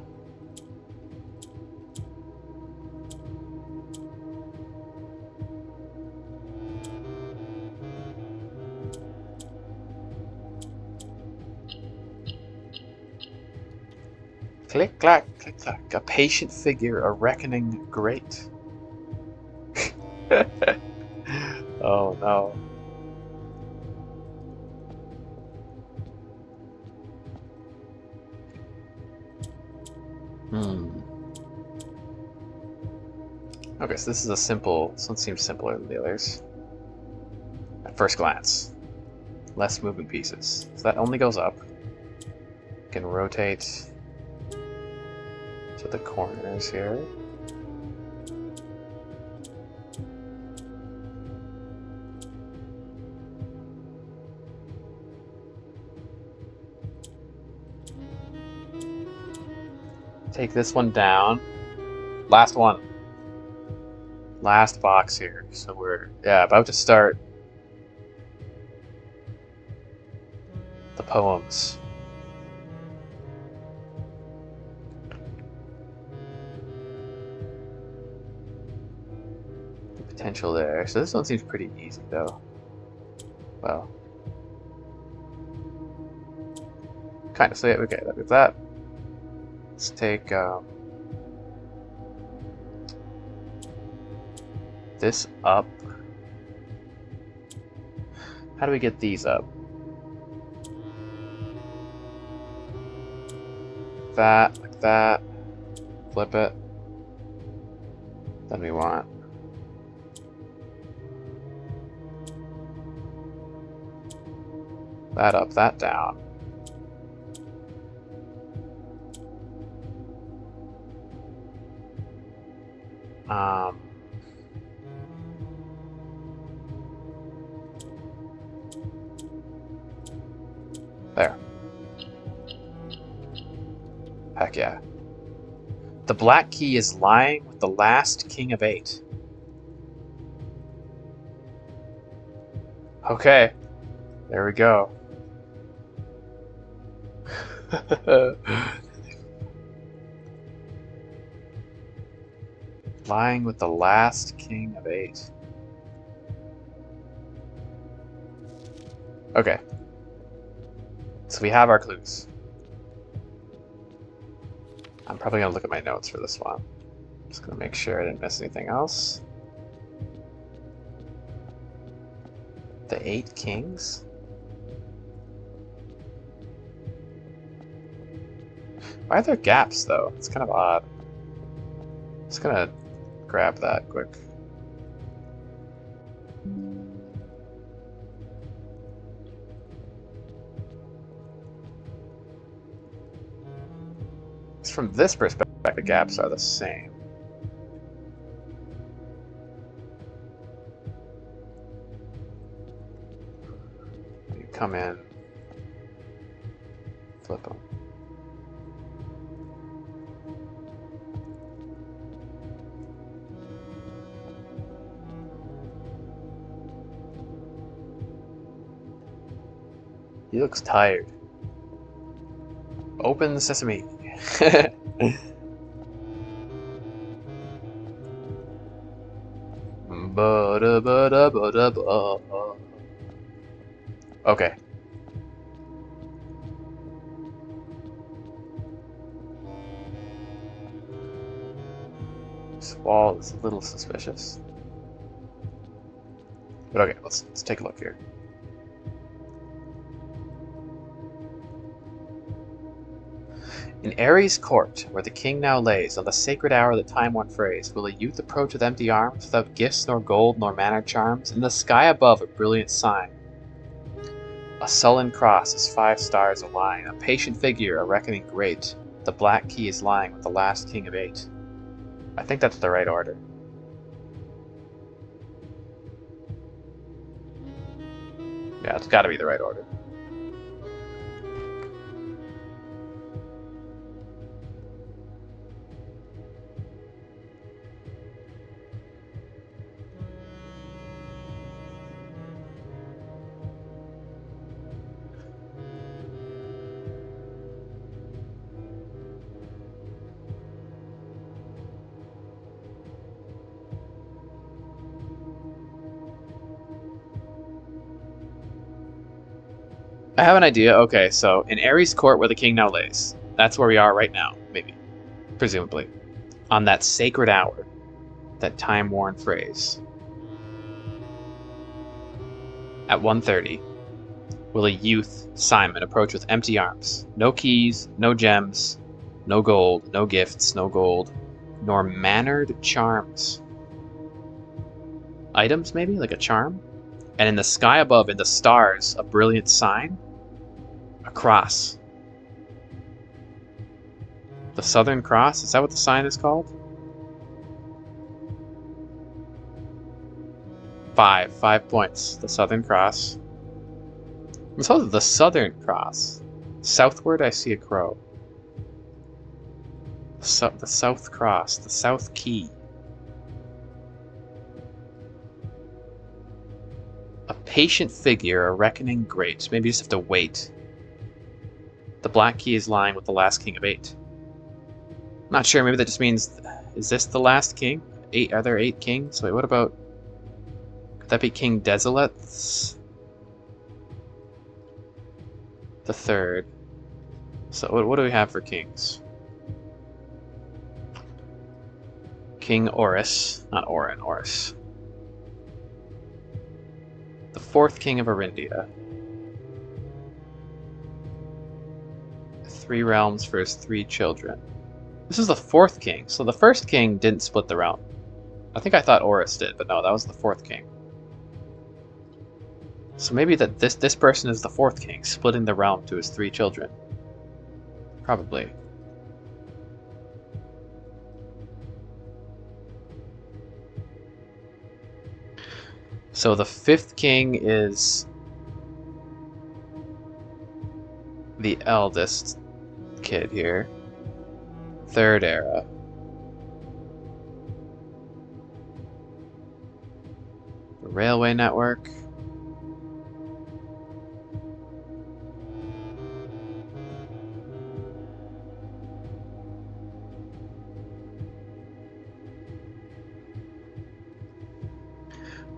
Click, clack, click, clack. A patient figure, a reckoning great. Oh no. Okay, so this is a simple. This one seems simpler than the others. At first glance, less moving pieces. So that only goes up. Can rotate to the corners here. Take this one down. Last one. Last box here. So we're, about to start the poems. The potential there. So this one seems pretty easy though. Well. Kind of. So yeah, okay, with that. Let's take this up. How do we get these up? That, like that. Flip it. Then we want that up, that down. There. Heck yeah. The black key is lying with the last king of 8. Okay. There we go. Lying with the last king of 8. Okay. So we have our clues. I'm probably going to look at my notes for this one. Just going to make sure I didn't miss anything else. The 8 kings? Why are there gaps, though? It's kind of odd. Just going to grab that quick. From this perspective, the gaps are the same. You come in, flip them. He looks tired. Open sesame. Okay. This wall is a little suspicious. But okay, let's take a look here. In Ares' court, where the king now lays, on the sacred hour that time-worn phrase, will a youth approach with empty arms, without gifts nor gold nor manner charms? In the sky above a brilliant sign, a sullen cross as 5 stars align, a patient figure, a reckoning great. The black key is lying with the last king of 8. I think that's the right order. Yeah, it's gotta be the right order. I have an idea. Okay, so in Ares' court where the king now lays, that's where we are right now, maybe, presumably, on that sacred hour, that time-worn phrase. At 1:30, will a youth, Simon, approach with empty arms, no keys, no gems, No gold, no gifts, no gold, nor mannered charms. Items, maybe? Like a charm? And in the sky above, in the stars, a brilliant sign? A cross. The Southern Cross? Is that what the sign is called? 5 points. The Southern Cross. It's called the Southern Cross. Southward, I see a crow. The South Cross. The South Key. A patient figure, a reckoning great. Maybe you just have to wait. The black key is lying with the last king of 8. Not sure, maybe that just means... Is this the last king? 8? Are there 8 kings? Wait, what about... Could that be King Desolates? The 3rd. So what do we have for kings? King Oris. Not Orin, Oris. The 4th king of Arindia. 3 realms for his 3 children. This is the 4th king, so the 1st king didn't split the realm. I think I thought Oris did, but no, that was the 4th king. So maybe that this person is the 4th king, splitting the realm to his 3 children. Probably. So the 5th king is the eldest kid here. 3rd era. The railway network.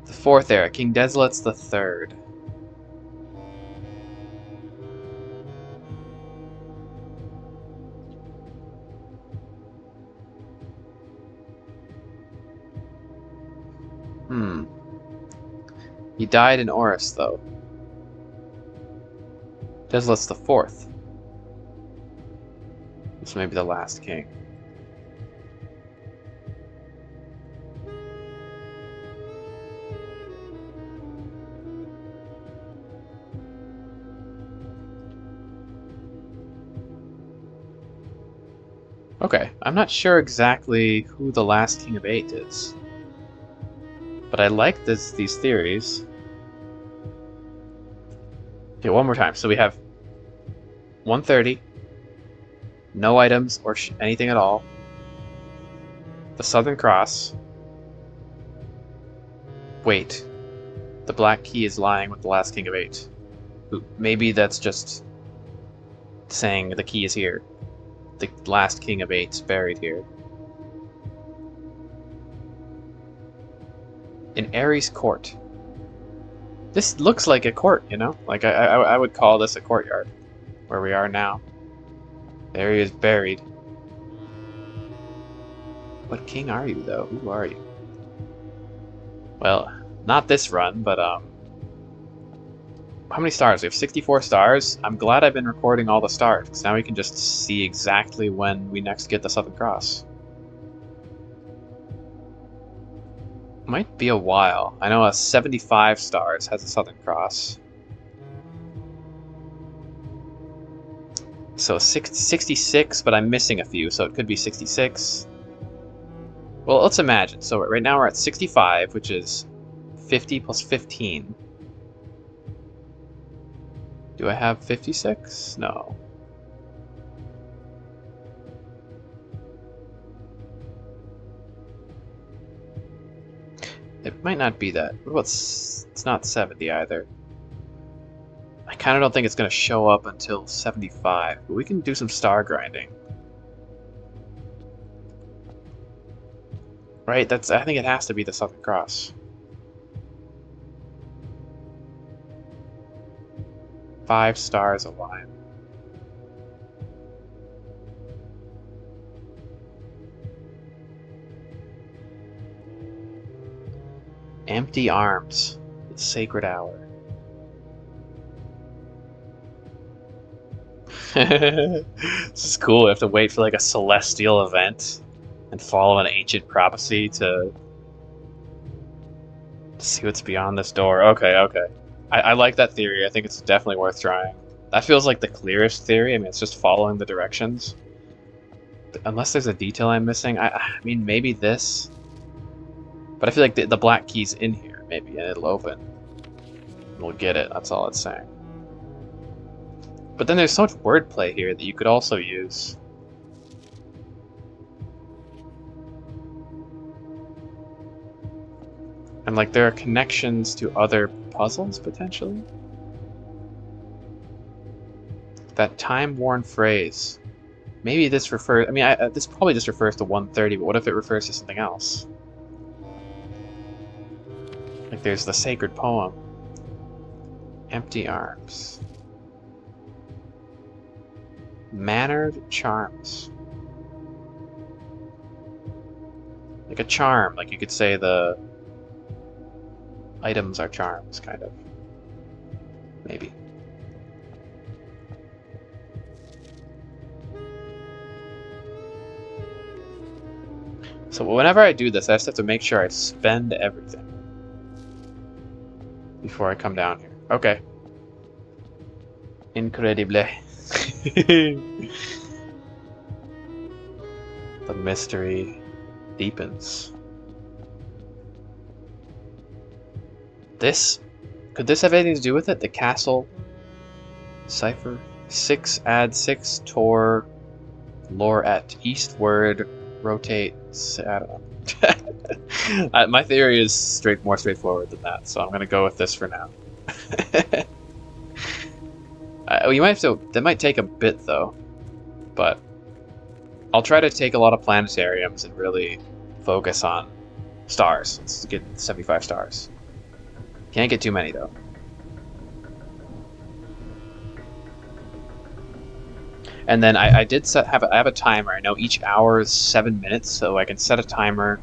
The 4th era, King Desolates the 3rd. He died in Oris, though. Desolates the 4th. This may be the last king. Okay, I'm not sure exactly who the last king of 8 is. But I like these theories. Okay, one more time. So we have 130. No items or anything at all. The Southern Cross. Wait. The black key is lying with the last king of 8. Maybe that's just saying the key is here. The last king of 8's buried here. In Ares Court. This looks like a court, you know? Like, I would call this a courtyard. Where we are now. There he is buried. What king are you, though? Who are you? Well, not this run, but, how many stars? We have 64 stars. I'm glad I've been recording all the stars, because now we can just see exactly when we next get the Southern Cross. Might be a while. I know 75 stars has a Southern Cross. So 66, but I'm missing a few, so it could be 66. Well, let's imagine. So right now we're at 65, which is 50 plus 15. Do I have 56? No. It might not be that. What about... It's not 70 either. I kind of don't think it's going to show up until 75, but we can do some star grinding. Right, I think it has to be the Southern Cross. 5 stars align. Empty arms. The sacred hour. This is cool. We have to wait for like a celestial event and follow an ancient prophecy to see what's beyond this door. Okay, okay. I like that theory. I think it's definitely worth trying. That feels like the clearest theory. I mean, it's just following the directions. Unless there's a detail I'm missing. I mean, maybe this. But I feel like the black key's in here, maybe, and it'll open. We'll get it. That's all it's saying. But then there's so much wordplay here that you could also use. And like there are connections to other puzzles potentially. That time-worn phrase. Maybe this refers. I mean, this probably just refers to 130. But what if it refers to something else? Like there's the sacred poem. Empty arms. Mannered charms. Like a charm. Like you could say the items are charms, kind of. Maybe. So whenever I do this, I just have to make sure I spend everything before I come down here. Okay. Incredible. The mystery deepens. Could this have anything to do with it? The castle cipher 6 add 6 tor lore at eastward rotate. I don't know. My theory is more straightforward than that, so I'm gonna go with this for now. You might have to. That might take a bit though, but I'll try to take a lot of planetariums and really focus on stars. Let's get 75 stars. Can't get too many though. And then I did have a timer. I know each hour is 7 minutes, so I can set a timer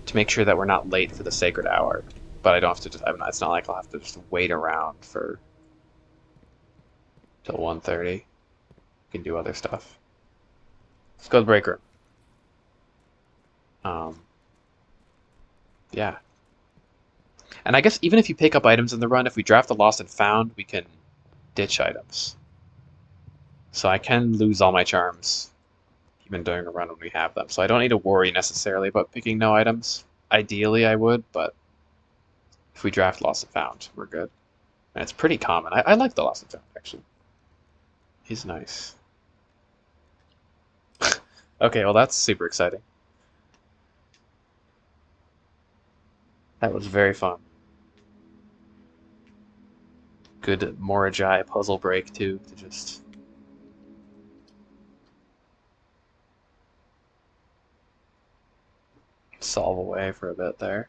to make sure that we're not late for the sacred hour. But I don't have to. It's not like I'll have to just wait around for till 1:30. We can do other stuff. Let's go to the break room. Yeah. And I guess even if you pick up items in the run, if we draft the lost and found, we can ditch items. So I can lose all my charms even during a run when we have them. So I don't need to worry necessarily about picking no items. Ideally I would, but if we draft lost and found, we're good. And it's pretty common. I like the lost and found, actually. He's nice. Okay, well that's super exciting. That was very fun. Good Morajai puzzle break too, to just solve away for a bit there.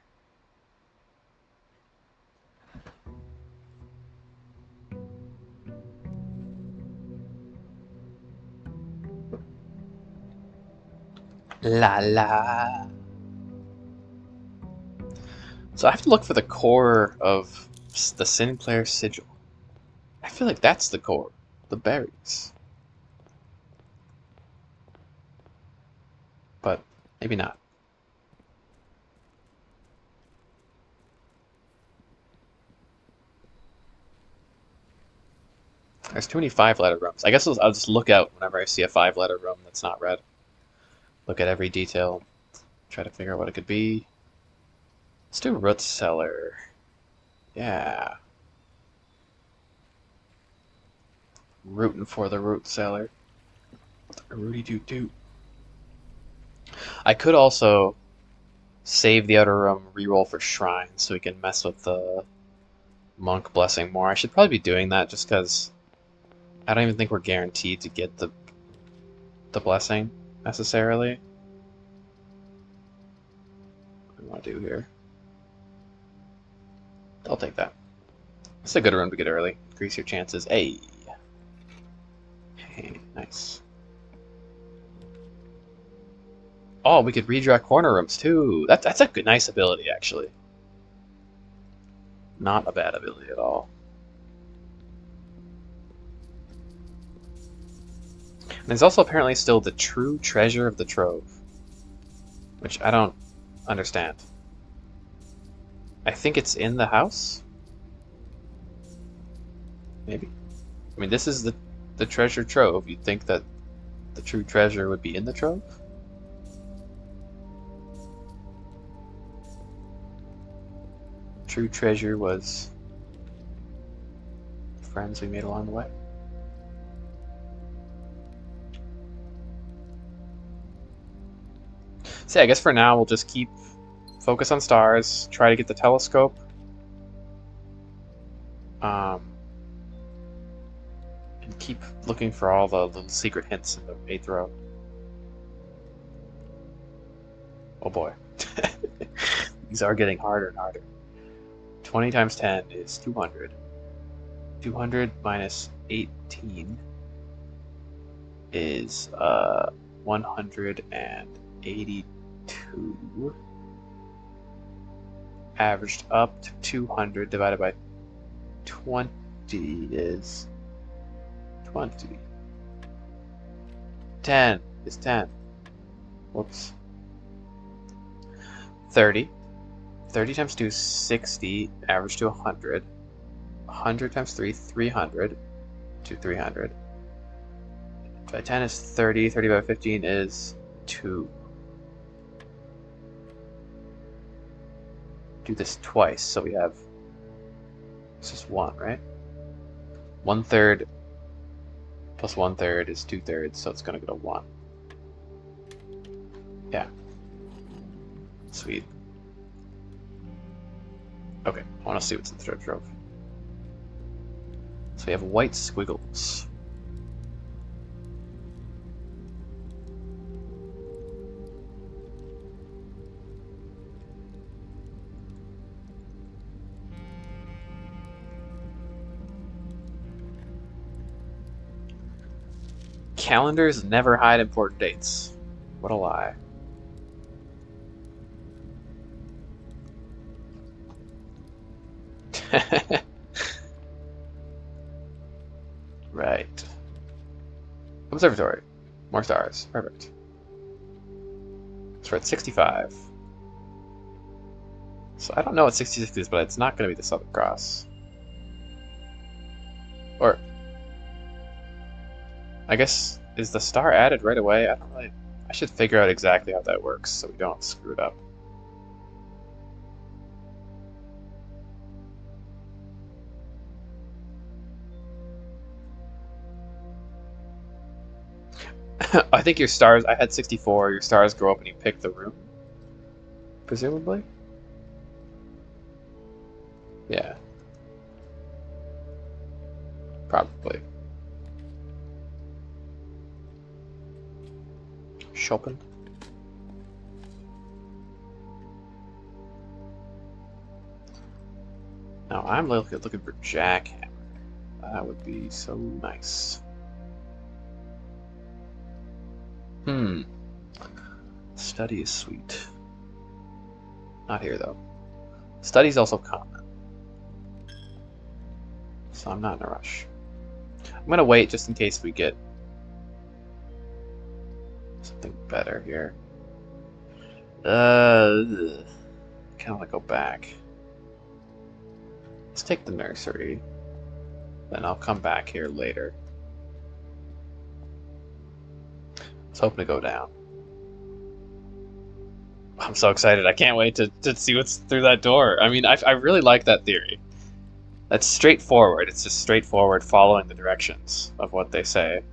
La la. So I have to look for the core of the Sinclair sigil. I feel like that's the core. The berries. But maybe not. There's too many 5-letter rooms. I guess I'll just look out whenever I see a 5-letter room that's not red. Look at every detail. Try to figure out what it could be. Let's do root cellar. Yeah. Rooting for the root cellar. Rooty doot doot. I could also save the outer room, reroll for shrine, so we can mess with the monk blessing more. I should probably be doing that just because I don't even think we're guaranteed to get the blessing necessarily. What do we want to do here? I'll take that. It's a good run to get early. Increase your chances. Hey. Hey, nice. Oh, we could redraw corner rooms too. That's a good, nice ability actually. Not a bad ability at all. And there's also apparently still the true treasure of the trove, which I don't understand. I think it's in the house? Maybe? I mean, this is the treasure trove. You'd think that the true treasure would be in the trove? True treasure was friends we made along the way. So yeah, I guess for now we'll just keep focus on stars, try to get the telescope. And keep looking for all the little secret hints in the 8th row. Oh boy. These are getting harder and harder. 20 times 10 is 200. 200 minus 18 is 182. Averaged up to 200 divided by 20 is 20. 10 is 10. Whoops. 30. 30 times 2 is 60, average to 100. 100 times 3, 300 to 300. By 10 is 30, 30 by 15 is 2. Do this twice, so we have, this is 1, right? 1/3 plus 1/3 is 2/3, so it's going to go to 1. Yeah. Sweet. Okay, I want to see what's in the treasure trove. So we have white squiggles. Calendars never hide important dates. What a lie. Right. Observatory. More stars. Perfect. So we're at 65. So I don't know what 66 is, but it's not going to be the Southern Cross. Or, I guess, is the star added right away? I don't really... I should figure out exactly how that works so we don't screw it up. I think your stars... I had 64. Your stars grow up and you pick the room. Presumably? Yeah. Probably. Chopin. Now I'm looking for Jackhammer. That would be so nice. Study is sweet. Not here though. Study's also common. So I'm not in a rush. I'm gonna wait just in case we get something better here. Kinda wanna go back. Let's take the nursery. Then I'll come back here later. Let's hope to go down. I'm so excited. I can't wait to see what's through that door. I mean, I really like that theory. That's straightforward. It's just straightforward following the directions of what they say.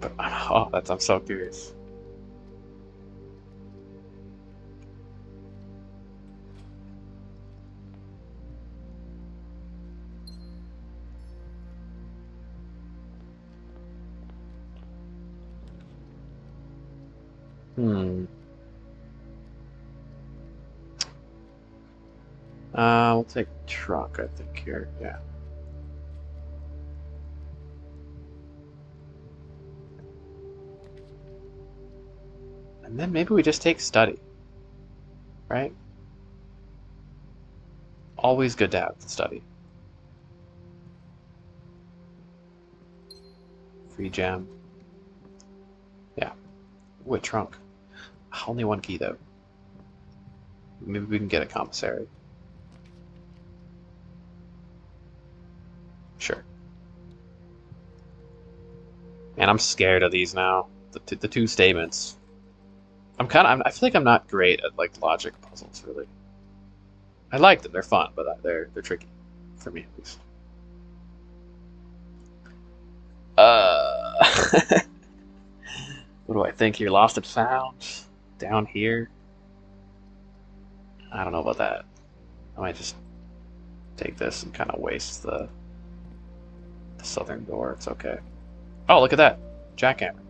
But, oh, I'm so curious. We'll take truck, I think, here. Yeah. And then maybe we just take study. Right? Always good to have the study. Free gem. Yeah. Ooh, a trunk. Only one key though. Maybe we can get a commissary. Sure. Man, I'm scared of these now. The two statements. I feel like I'm not great at like logic puzzles, really. I like them; they're fun, but they're tricky, for me at least. What do I think here? Lost and found down here. I don't know about that. I might just take this and kind of waste the southern door. It's okay. Oh, look at that, jackhammer.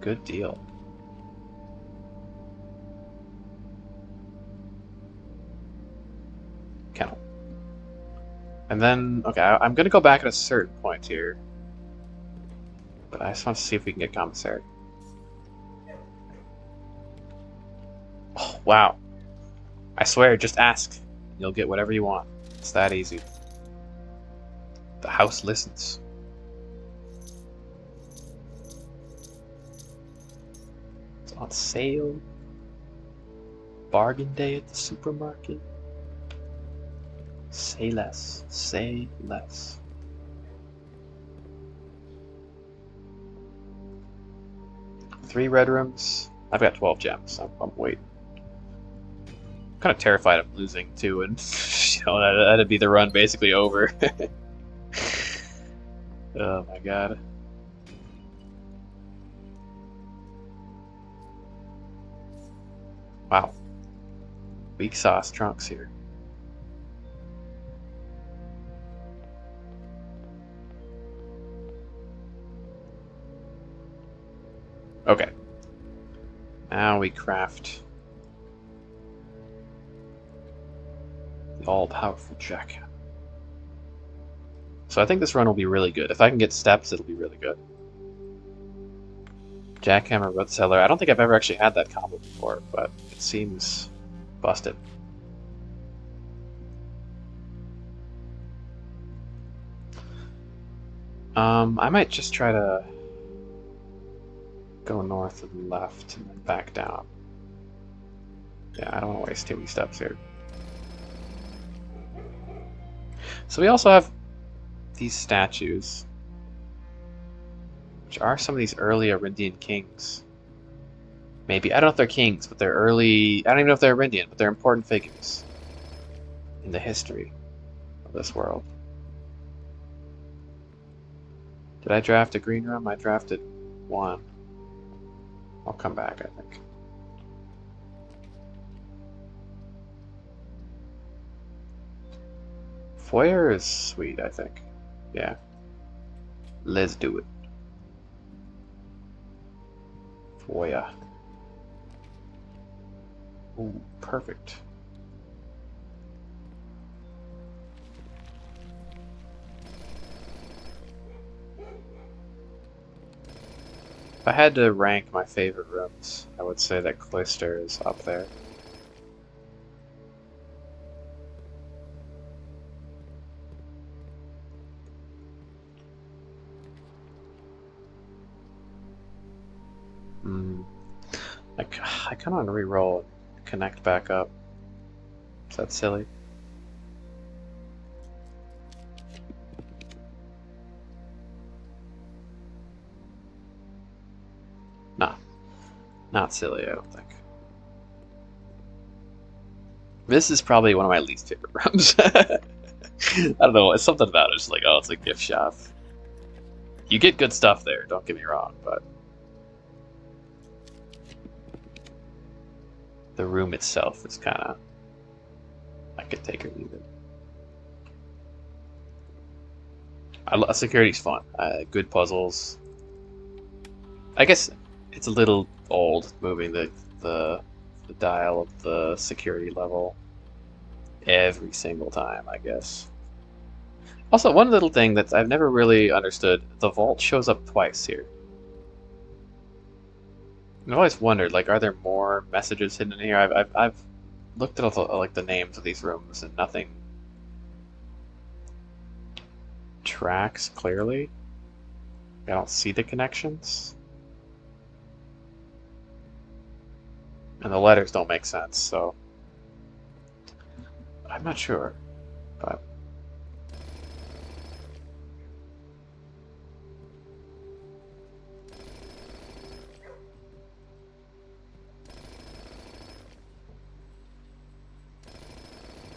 Good deal. Kennel. And then, okay, I'm gonna go back at a certain point here. But I just want to see if we can get commissary. Oh, wow. I swear, just ask. You'll get whatever you want. It's that easy. The house listens. It's on sale. Bargain day at the supermarket. Say less. Say less. Three red rooms. I've got 12 gems. I'm waiting. I'm kind of terrified of losing too, and that'd be the run basically over. Oh my god. Wow. Weak sauce trunks here. Okay. Now we craft the all-powerful jackhammer. So I think this run will be really good. If I can get steps, it'll be really good. Jackhammer, root cellar. I don't think I've ever actually had that combo before, but it seems busted. I might just try to go north and left and then back down. Yeah, I don't want to waste too many steps here. So we also have these statues, which are some of these early Arindian kings. Maybe. I don't know if they're kings, but they're early... I don't even know if they're Arindian, but they're important figures in the history of this world. Did I draft a green room? I drafted one. I'll come back, I think. Foyer is sweet, I think. Yeah. Let's do it. Foyer. Ooh, perfect. If I had to rank my favorite rooms, I would say that Cloister is up there. I kind of want to re-roll and connect back up. Is that silly? Nah, not silly, I don't think. This is probably one of my least favorite rooms. I don't know, it's something about it. It's like, oh, it's a gift shop. You get good stuff there, don't get me wrong, but the room itself is kind of... I could take or leave it. Security's fun. Good puzzles. I guess it's a little old moving the dial of the security level every single time, I guess. Also, one little thing that I've never really understood, the vault shows up twice here. I've always wondered, like, are there more messages hidden in here? I've looked at all the, like, the names of these rooms and nothing tracks clearly. I don't see the connections. And the letters don't make sense, so I'm not sure, but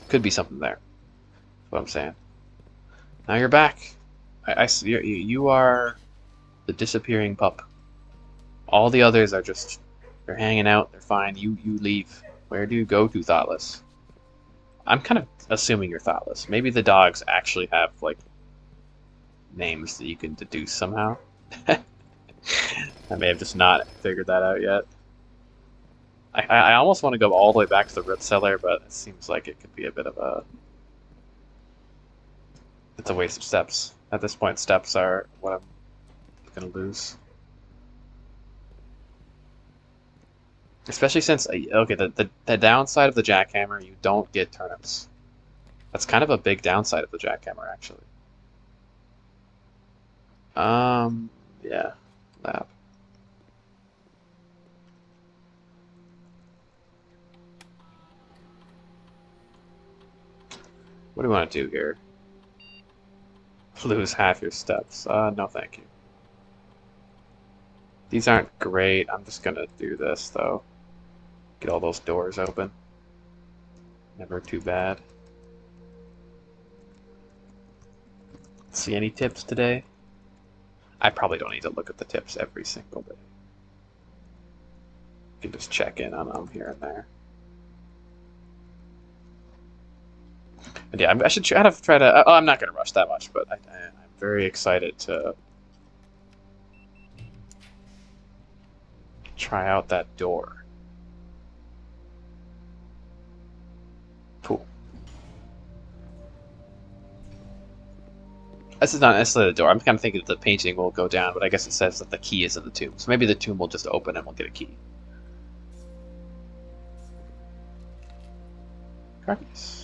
could be something there. That's what I'm saying. Now you're back. I see you are the disappearing pup. All the others are just they're hanging out. They're fine. You leave. Where do you go to, Thoughtless? I'm kind of assuming you're Thoughtless. Maybe the dogs actually have like names that you can deduce somehow. I may have just not figured that out yet. I almost want to go all the way back to the root cellar, but it seems like it could be a bit of a... It's a waste of steps. At this point, steps are what I'm going to lose. Especially since, okay, the downside of the jackhammer, you don't get turnips. That's kind of a big downside of the jackhammer, actually. Yeah, lab. What do you want to do here? Lose half your steps. No thank you. These aren't great. I'm just gonna do this, though. Get all those doors open. Never too bad. See any tips today? I probably don't need to look at the tips every single day. You can just check in on them here and there. And yeah, I should try to. I'm not going to rush that much, but I'm very excited to try out that door. Cool. This is not necessarily the door. I'm kind of thinking that the painting will go down, but I guess it says that the key is in the tomb. So maybe the tomb will just open and we'll get a key. Carcass.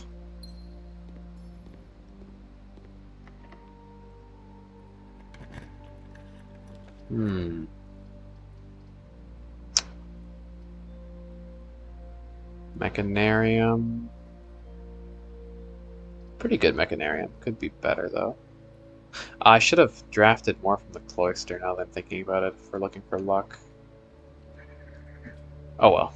Mechanarium. Pretty good Mechanarium. Could be better, though. I should have drafted more from the cloister now that I'm thinking about it if we're looking for luck. Oh well.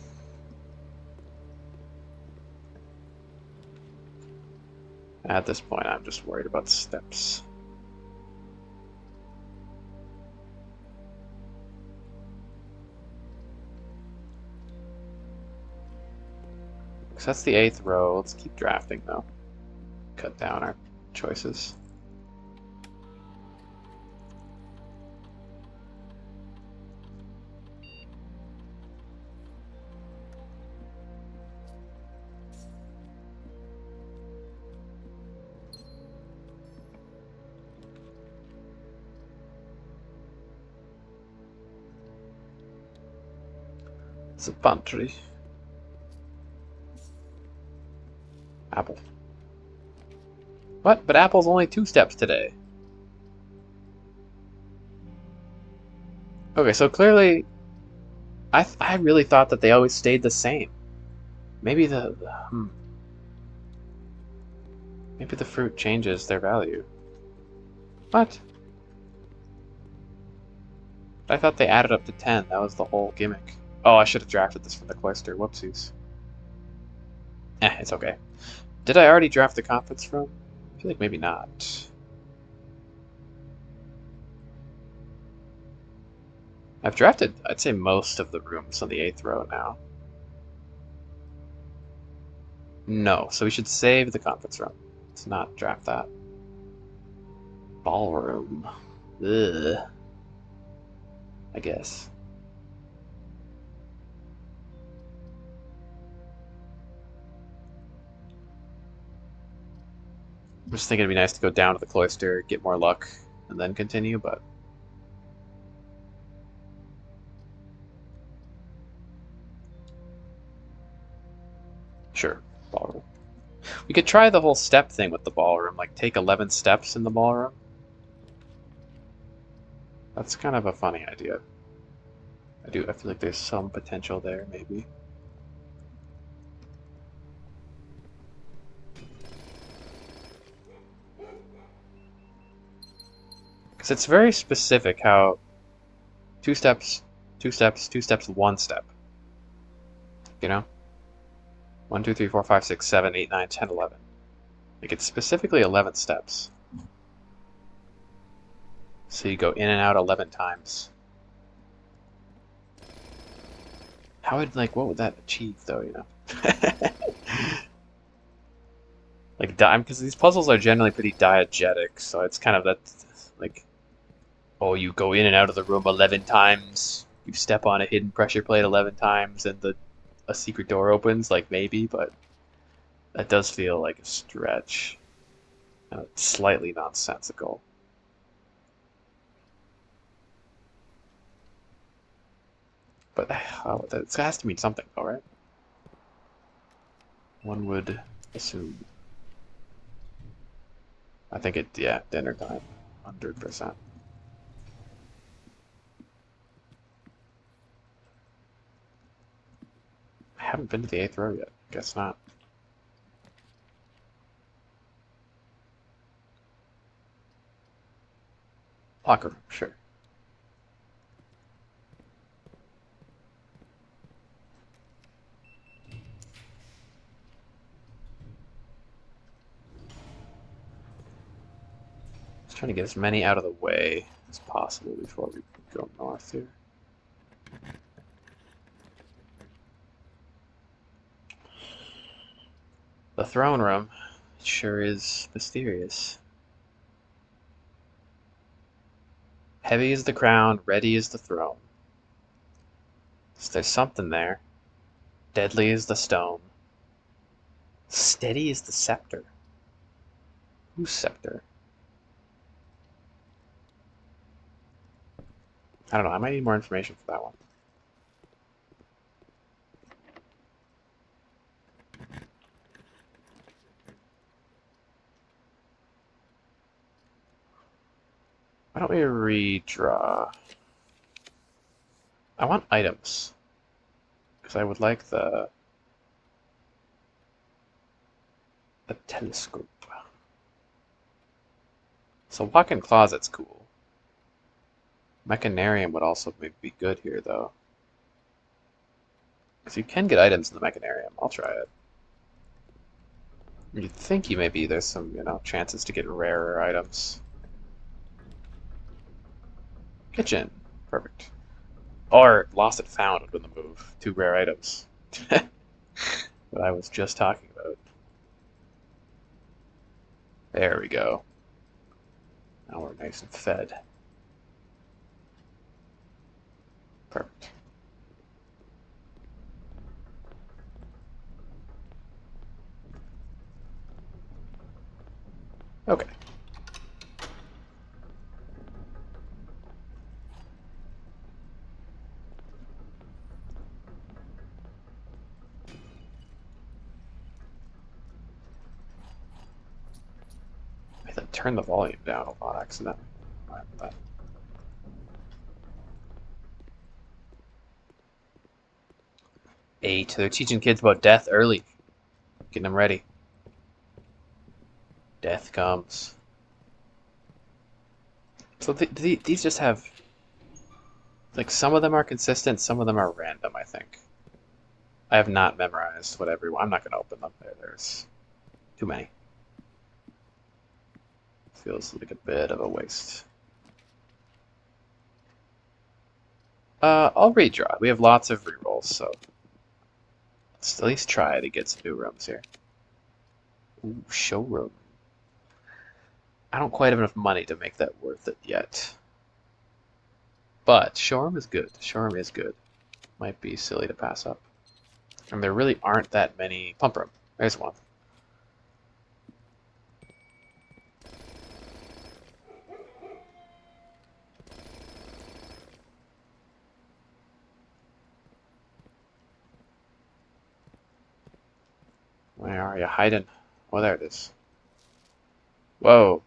At this point, I'm just worried about steps. So that's the 8th row. Let's keep drafting, though. Cut down our choices. It's a pantry. Apple. What? But Apple's only 2 steps today. Okay, so clearly, I really thought that they always stayed the same. Maybe maybe the fruit changes their value. What? I thought they added up to 10. That was the whole gimmick. Oh, I should have drafted this from the cloister. Whoopsies. It's okay. Did I already draft the conference room? I feel like maybe not. I've drafted, I'd say, most of the rooms on the 8th row now. No, so we should save the conference room. Let's not draft that. Ballroom. Ugh. I guess. I'm just thinking it'd be nice to go down to the cloister, get more luck, and then continue, but... Sure, ballroom. We could try the whole step thing with the ballroom, like take 11 steps in the ballroom. That's kind of a funny idea. I feel like there's some potential there, maybe. Because it's very specific how 2 steps, 2 steps, 2 steps, 1 step. You know? 1, 2, 3, 4, 5, 6, 7, 8, 9, 10, 11. Like it's specifically 11 steps. So you go in and out 11 times. How would, like, what would that achieve, though, you know? Like, because these puzzles are generally pretty diegetic, so it's kind of that, like, oh, you go in and out of the room 11 times, you step on a hidden pressure plate 11 times, and a secret door opens, like, maybe, but that does feel like a stretch. Slightly nonsensical. But oh, that has to mean something, though, right? One would assume. I think yeah, dinner time. 100%. I haven't been to the 8th row yet. Guess not. Locker room, sure. Just trying to get as many out of the way as possible before we go north here. The throne room sure is mysterious. Heavy is the crown, ready is the throne. So there's something there. Deadly is the stone. Steady is the scepter. Whose scepter? I don't know. I might need more information for that one. Why don't we redraw? I want items. Because I would like the telescope. So walk-in closet's cool. Mechanarium would also be good here, though. Because you can get items in the Mechanarium. I'll try it. You'd think there's some, chances to get rarer items. Kitchen. Perfect. Or Lost and Found would win the move. 2 rare items. What I was just talking about. There we go. Now we're nice and fed. Perfect. Okay. I had to turn the volume down a lot accidentally. That. Eight. They're teaching kids about death early. Getting them ready. Death comes. So these just have... Like, some of them are consistent, some of them are random, I think. I have not memorized what everyone... I'm not going to open them there. There's too many. Feels like a bit of a waste. I'll redraw. We have lots of rerolls, so let's at least try to get some new rooms here. Ooh, showroom. I don't quite have enough money to make that worth it yet. But showroom is good. Showroom is good. Might be silly to pass up. And there really aren't that many... Pump room. There's one. Where are you hiding? Oh, there it is. Whoa.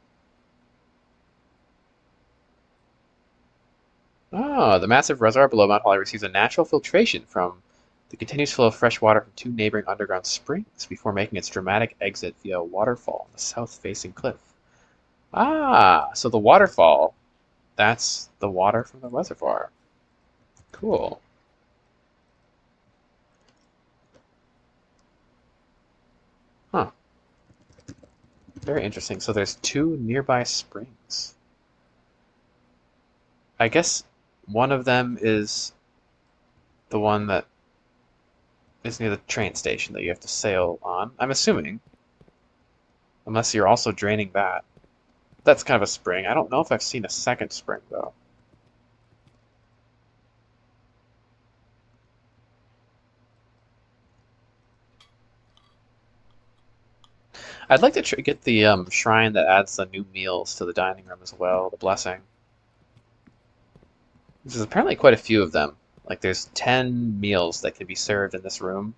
Oh, the massive reservoir below Mount Holly receives a natural filtration from the continuous flow of fresh water from two neighboring underground springs before making its dramatic exit via a waterfall on the south-facing cliff. Ah, so the waterfall, that's the water from the reservoir. Cool. Huh. Very interesting. So there's two nearby springs. I guess one of them is the one that is near the train station that you have to sail on. I'm assuming. Unless you're also draining that. That's kind of a spring. I don't know if I've seen a second spring, though. I'd like to get the shrine that adds the new meals to the dining room as well, the blessing. There's apparently quite a few of them. Like there's 10 meals that can be served in this room.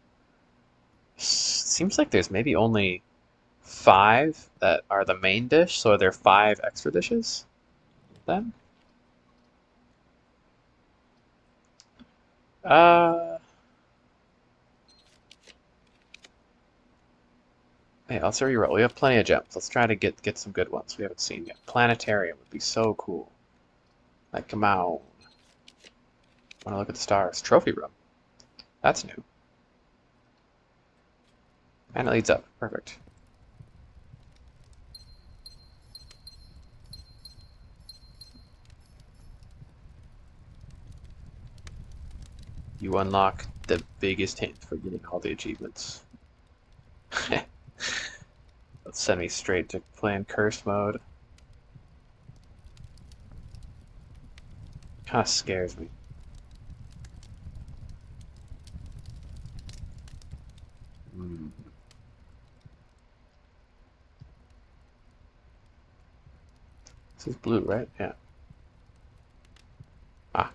Seems like there's maybe only 5 that are the main dish, so are there 5 extra dishes then? Uh, hey, let's reroll. We have plenty of gems. Let's try to get some good ones we haven't seen yet. Planetarium would be so cool. Like, come on. Want to look at the stars. Trophy room. That's new. And it leads up. Perfect. You unlock the biggest hint for getting all the achievements. Let's send me straight to playing curse mode. Kind of scares me. Hmm. This is blue, right? Yeah. Ah,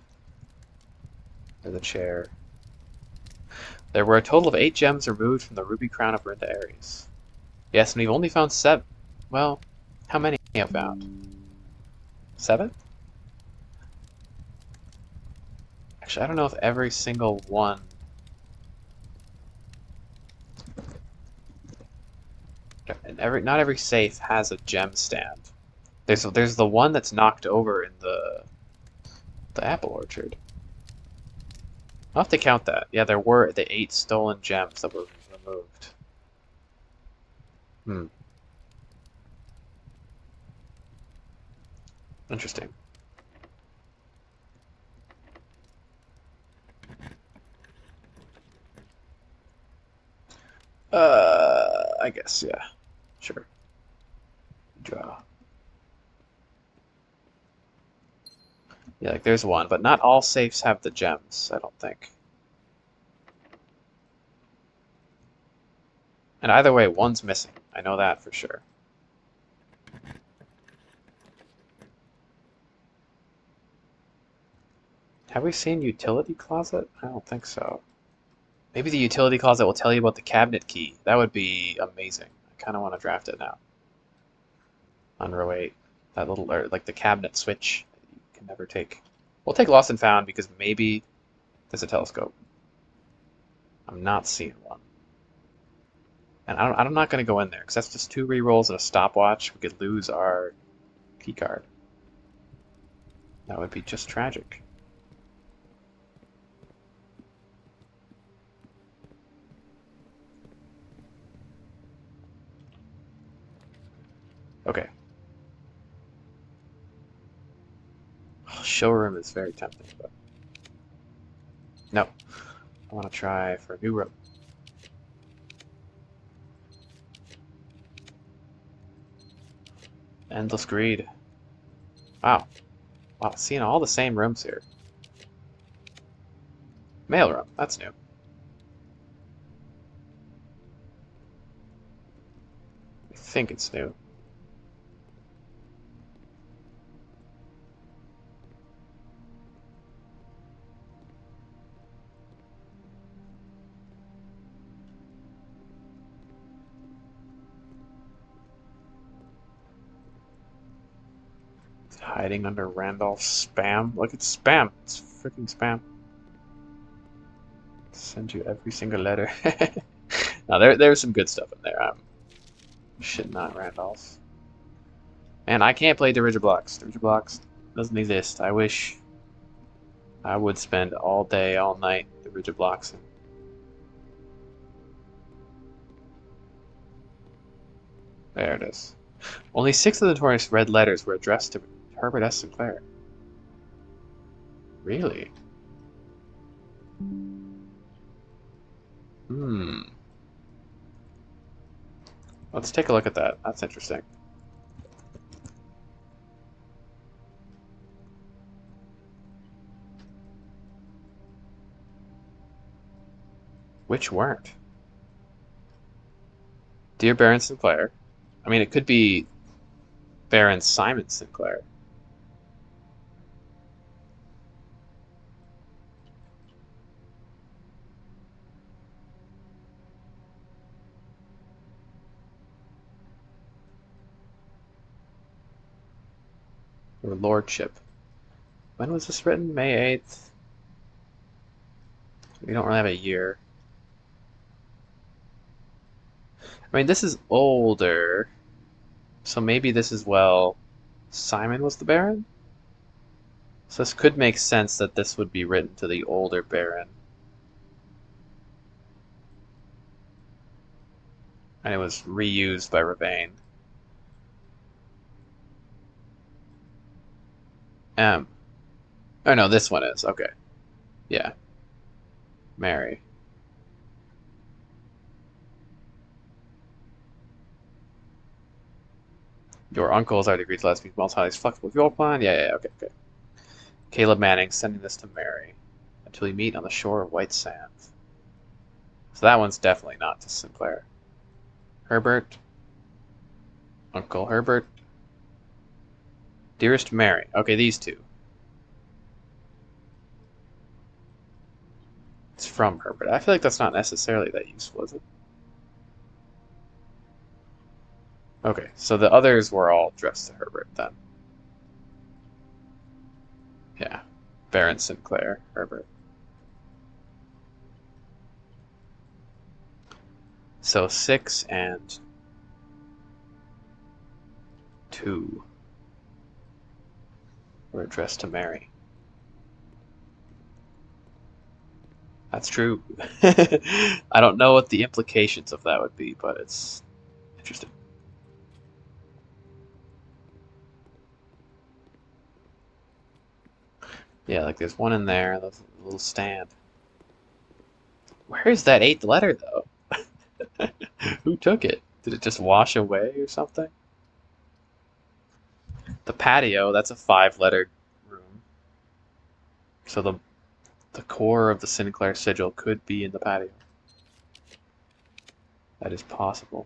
there's a chair. There were a total of 8 gems removed from the ruby crown of Rinda Ares. Yes, and we've only found 7. Well, how many have found? 7? Actually, I don't know if every single one. And not every safe has a gem stand. There's the one that's knocked over in the apple orchard. I'll have to count that. Yeah, there were the 8 stolen gems that were removed. Hmm. Interesting. I guess, yeah. Sure. Draw. Yeah, like there's one, but not all safes have the gems, I don't think. And either way, one's missing. I know that for sure. Have we seen utility closet? I don't think so. Maybe the utility closet will tell you about the cabinet key. That would be amazing. I kind of want to draft it now. On row 8. That little, or like the cabinet switch that you can never take. We'll take Lost and Found because maybe there's a telescope. I'm not seeing one. And I'm not going to go in there because that's just 2 rerolls and a stopwatch. We could lose our key card. That would be just tragic. Okay. Showroom is very tempting, but no. I want to try for a new room. Endless Greed. Wow. Wow, seeing all the same rooms here. Mailroom, that's new. I think it's new. Hiding under Randolph's spam. Look, it's spam. It's freaking spam. Send you every single letter. Now there's some good stuff in there. I'm shitting on Randolph. Man, I can't play Digiblocks. Digiblocks doesn't exist. I wish I would spend all day, all night Digiblocks. There it is. Only 6 of the notorious red letters were addressed to Herbert S. Sinclair. Really? Let's take a look at that. That's interesting. Which weren't? Dear Baron Sinclair. I mean, it could be Baron Simon Sinclair. Or Lordship. When was this written? May 8th? We don't really have a year. I mean, this is older. So maybe this is, well, Simon was the Baron? So this could make sense that this would be written to the older Baron. And it was reused by Ravane. M. Oh no, this one is. Okay. Yeah. Mary. Your uncles are degrees less means most highly flexible with your plan. Yeah, okay. Caleb Manning sending this to Mary until we meet on the shore of White Sands. So that one's definitely not to Sinclair. Herbert. Uncle Herbert. Dearest Mary. Okay, these two. It's from Herbert. I feel like that's not necessarily that useful, is it? Okay, so the others were all addressed to Herbert then. Yeah. Baron Sinclair, Herbert. So 6 and 2 were addressed to Mary. That's true. I don't know what the implications of that would be, but it's interesting. Yeah, like there's one in there, there's a little stand. Where is that 8th letter, though? Who took it? Did it just wash away or something? The patio, that's a 5-letter room. So the core of the Sinclair sigil could be in the patio. That is possible.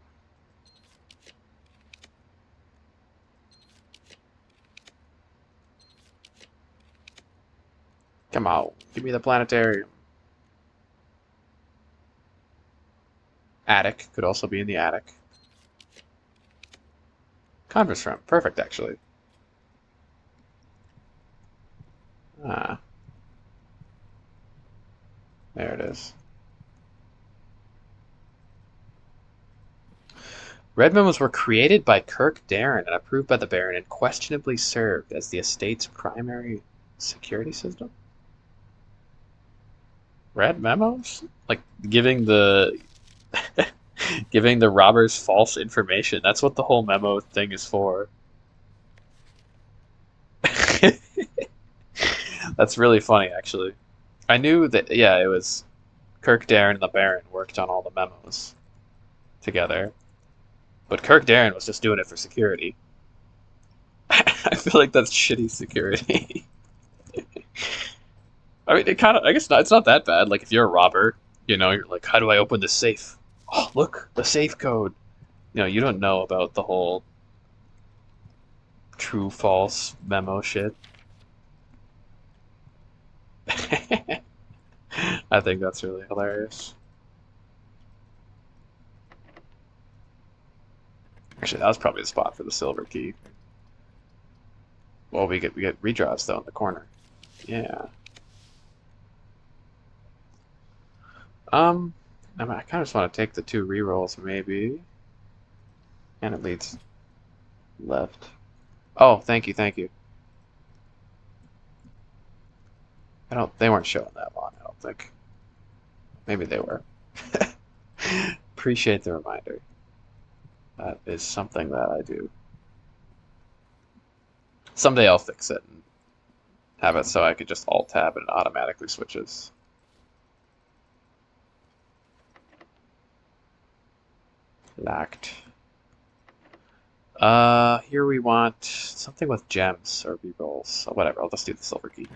Come on, give me the planetarium. Attic could also be in the attic. Conference room, perfect actually. Ah. There it is. Red memos were created by Kirk Darren and approved by the Baron and questionably served as the estate's primary security system. Red memos? Like giving the giving the robbers false information. That's what the whole memo thing is for. That's really funny, actually. I knew that, yeah, it was Kirk Darren and the Baron worked on all the memos together. But Kirk Darren was just doing it for security. I feel like that's shitty security. I mean, it kind of, I guess not, it's not that bad. Like, if you're a robber, you know, you're like, how do I open the safe? Oh, look, the safe code. You know, you don't know about the whole true false memo shit. I think that's really hilarious. Actually, that was probably the spot for the silver key. Well, we get redraws though in the corner. Yeah. I mean, I kind of just want to take the 2 rerolls maybe, and it leads left. Oh, thank you, thank you. They weren't showing that long, I don't think. Maybe they were. Appreciate the reminder. That is something that I do. Someday I'll fix it and have it so I could just Alt-Tab and it automatically switches. Lacked. Here we want something with gems or rerolls. So whatever, I'll just do the silver key.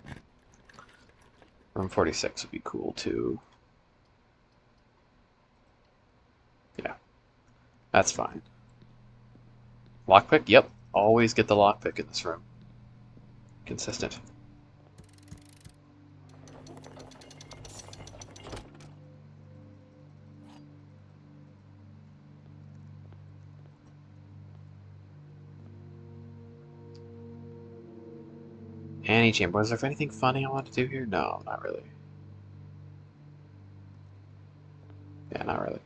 Room 46 would be cool too. Yeah, that's fine. Lockpick? Yep, always get the lockpick in this room. Consistent. Annie chamber. Was there anything funny I want to do here? No, not really. Yeah, not really.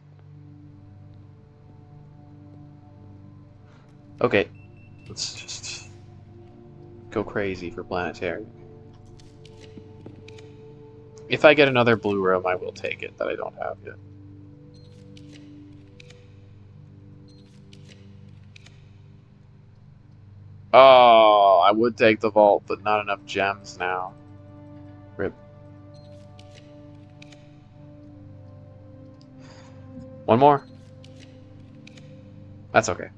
Okay, let's just go crazy for planetary. If I get another blue room, I will take it that I don't have yet. Oh, I would take the vault, but not enough gems now. Rip. One more. That's okay.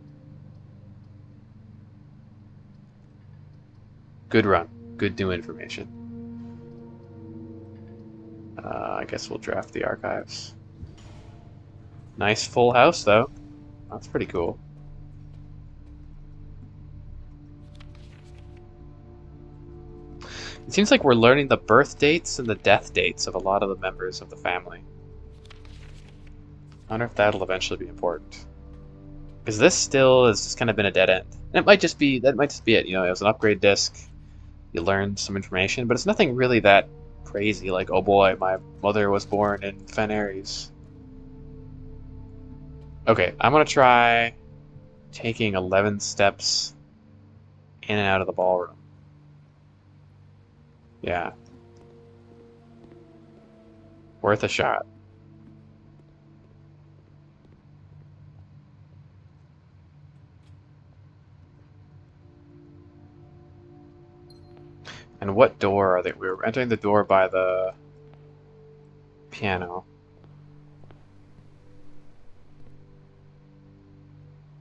Good run. Good new information. I guess we'll draft the archives. Nice full house, though. That's pretty cool. It seems like we're learning the birth dates and the death dates of a lot of the members of the family. I wonder if that'll eventually be important. Because this still has just kind of been a dead end. And that might just be it. You know, it was an upgrade disc. You learned some information, but it's nothing really that crazy. Like, oh boy, my mother was born in Fen Ares. Okay, I'm gonna try taking 11 steps in and out of the ballroom. Yeah. Worth a shot. And what door are they? We were entering the door by the piano.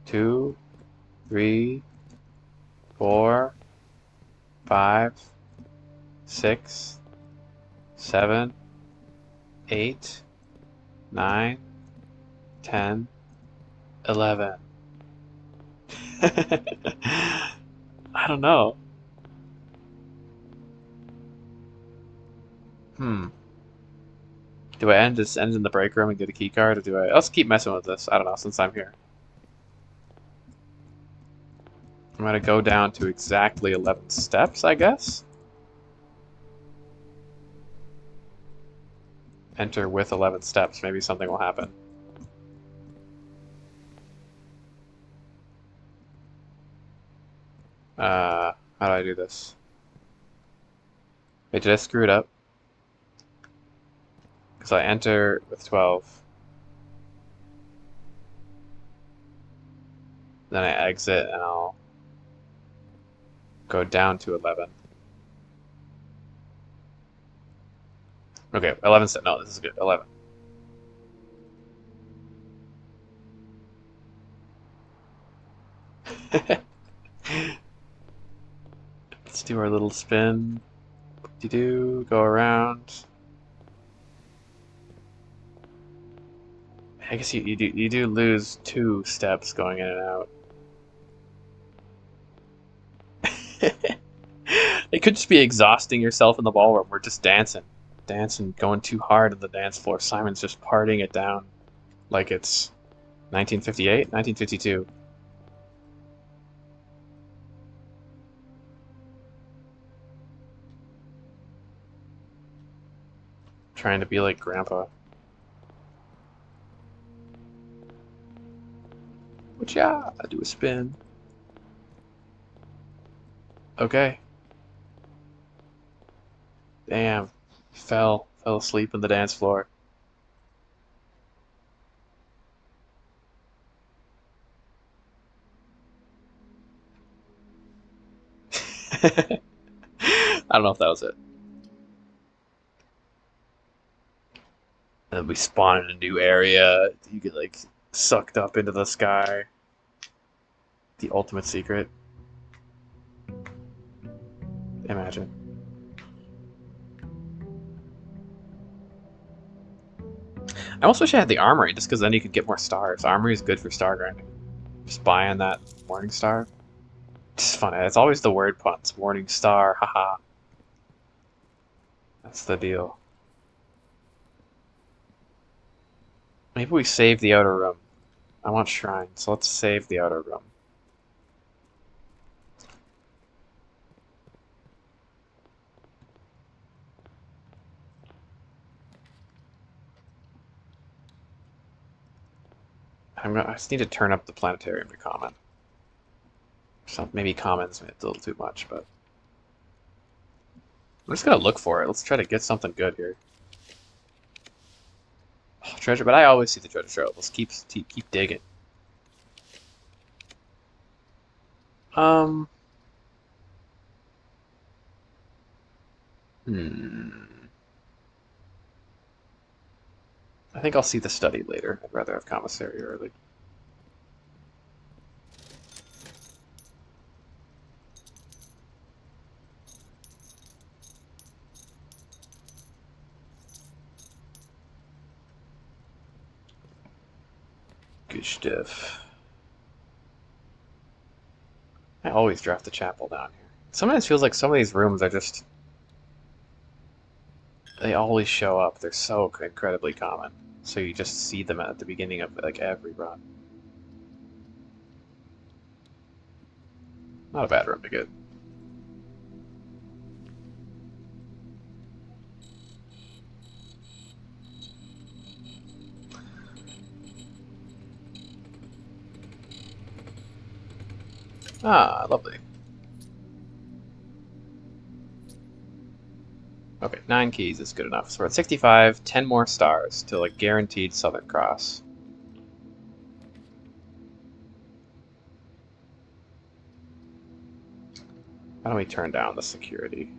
2, 3, 4, 5, 6, 7, 8, 9, 10, 11. I don't know. Do I just end in the break room and get a key card, or do I? Let's keep messing with this. I don't know, since I'm here. I'm gonna go down to exactly 11 steps, I guess. Enter with 11 steps. Maybe something will happen. How do I do this? Wait, did I screw it up? Because I enter with 12. Then I exit and I'll go down to 11. Okay, 11 steps. No, this is good. 11. Let's do our little spin. Go around. I guess you do lose 2 steps going in and out. It could just be exhausting yourself in the ballroom. We're just dancing, going too hard on the dance floor. Simon's just partying it down like it's 1958, 1952. Trying to be like Grandpa. Watch out! I do a spin. Okay. Damn. Fell asleep on the dance floor. I don't know if that was it. And we spawn in a new area. You get like sucked up into the sky. The ultimate secret. Imagine. I almost wish I had the armory, just because then you could get more stars. Armory is good for star grinding. Just buying that Morning Star. It's funny. It's always the word puns. Morning Star, haha. That's the deal. Maybe we save the outer room. I want shrine, so let's save the outer room. I just need to turn up the planetarium to common. So maybe common's a little too much, but I'm just gonna look for it. Let's try to get something good here. Oh, treasure, but I always see the treasure trove. Let's keep digging. Um. I think I'll see the study later. I'd rather have commissary early. Good stuff. I always draft the chapel down here. Sometimes feels like some of these rooms are just... They always show up. They're so incredibly common. So you just see them at the beginning of like every run. Not a bad room to get. Ah, lovely. Okay, 9 keys is good enough. So we're at 65, 10 more stars till a guaranteed Southern Cross. Why don't we turn down the security?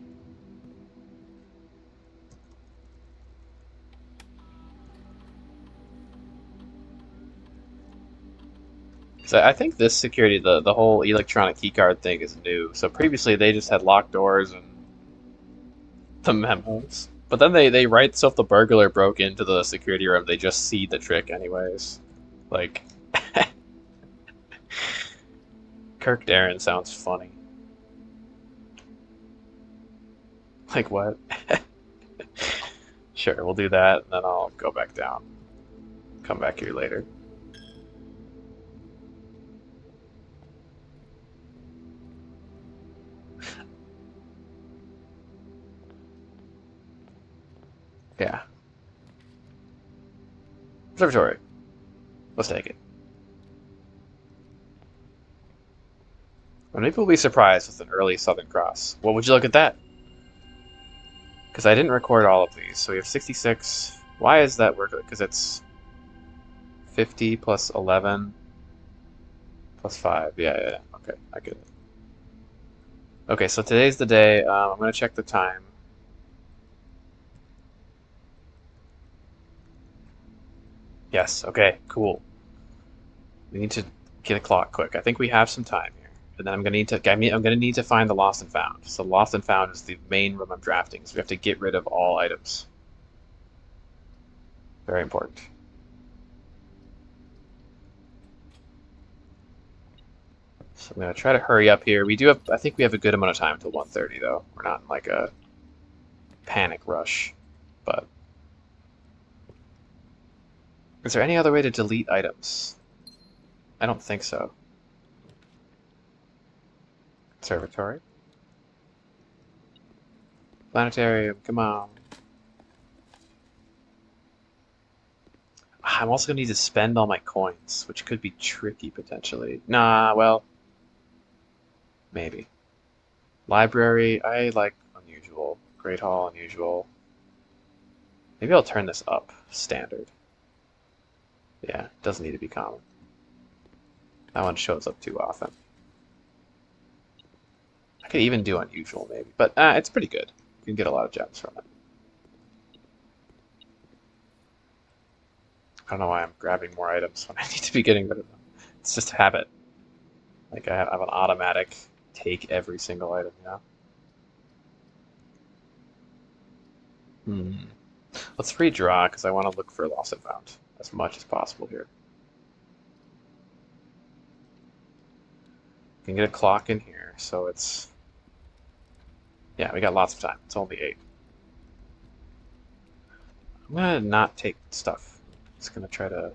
So I think this security, the whole electronic keycard thing is new. So previously they just had locked doors and the memos. But then they write so if the burglar broke into the security room, they just see the trick anyways. Like, Kirk Darren sounds funny. Like what? Sure, we'll do that, and then I'll go back down. Come back here later. Yeah. Observatory. Let's take it. Well, maybe we'll be surprised with an early Southern Cross. What would you look at that? Because I didn't record all of these. So we have 66. Why is that work? Because it's 50 plus 11 plus 5. Yeah. Okay, I get it. Okay, so today's the day. I'm going to check the time. Yes, okay, cool. We need to get a clock quick. I think we have some time here. And then I'm gonna need to find the lost and found. So lost and found is the main room I'm drafting. So we have to get rid of all items. Very important. So I'm gonna try to hurry up here. I think we have a good amount of time until 1:30 though. We're not in like a panic rush, but is there any other way to delete items? I don't think so. Observatory. Planetarium, come on. I'm also gonna need to spend all my coins, which could be tricky potentially. Nah, well, maybe. Library, I like unusual. Great Hall, unusual. Maybe I'll turn this up. Standard. Yeah, doesn't need to be common. That one shows up too often. I could even do unusual maybe, but it's pretty good. You can get a lot of gems from it. I don't know why I'm grabbing more items when I need to be getting rid of them. It's just a habit. Like I have an automatic take every single item, you know? Hmm. Let's redraw because I want to look for lost and found as much as possible here. We can get a clock in here, so it's... Yeah, we got lots of time. It's only 8. I'm gonna not take stuff. Just gonna try to...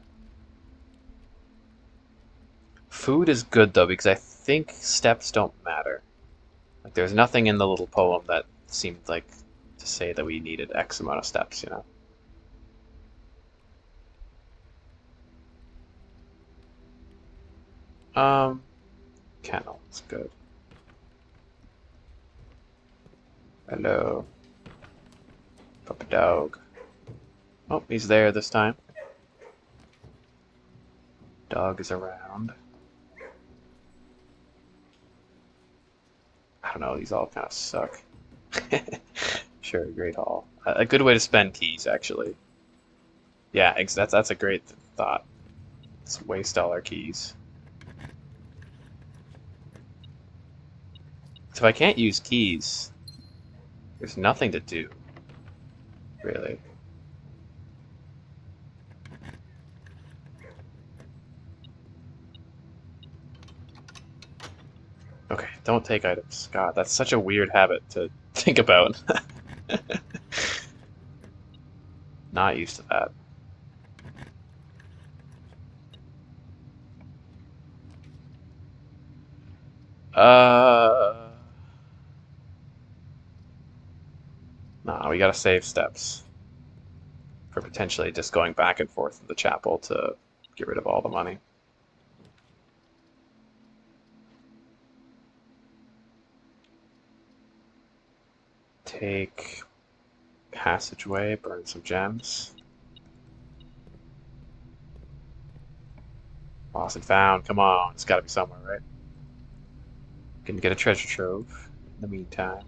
Food is good though, because I think steps don't matter. Like there's nothing in the little poem that seemed like to say that we needed X amount of steps, you know? Kennel is good. Hello. Puppy dog. Oh, he's there this time. Dog is around. I don't know, these all kind of suck. Sure, Great Hall. A good way to spend keys, actually. Yeah, that's a great thought. Let's waste all our keys. So if I can't use keys, there's nothing to do, really. Okay, don't take items. God, that's such a weird habit to think about. Not used to that. Nah, we gotta save steps for potentially just going back and forth in the chapel to get rid of all the money. Take passageway, burn some gems. Lost and found, come on, it's gotta be somewhere, right? Can get a treasure trove in the meantime.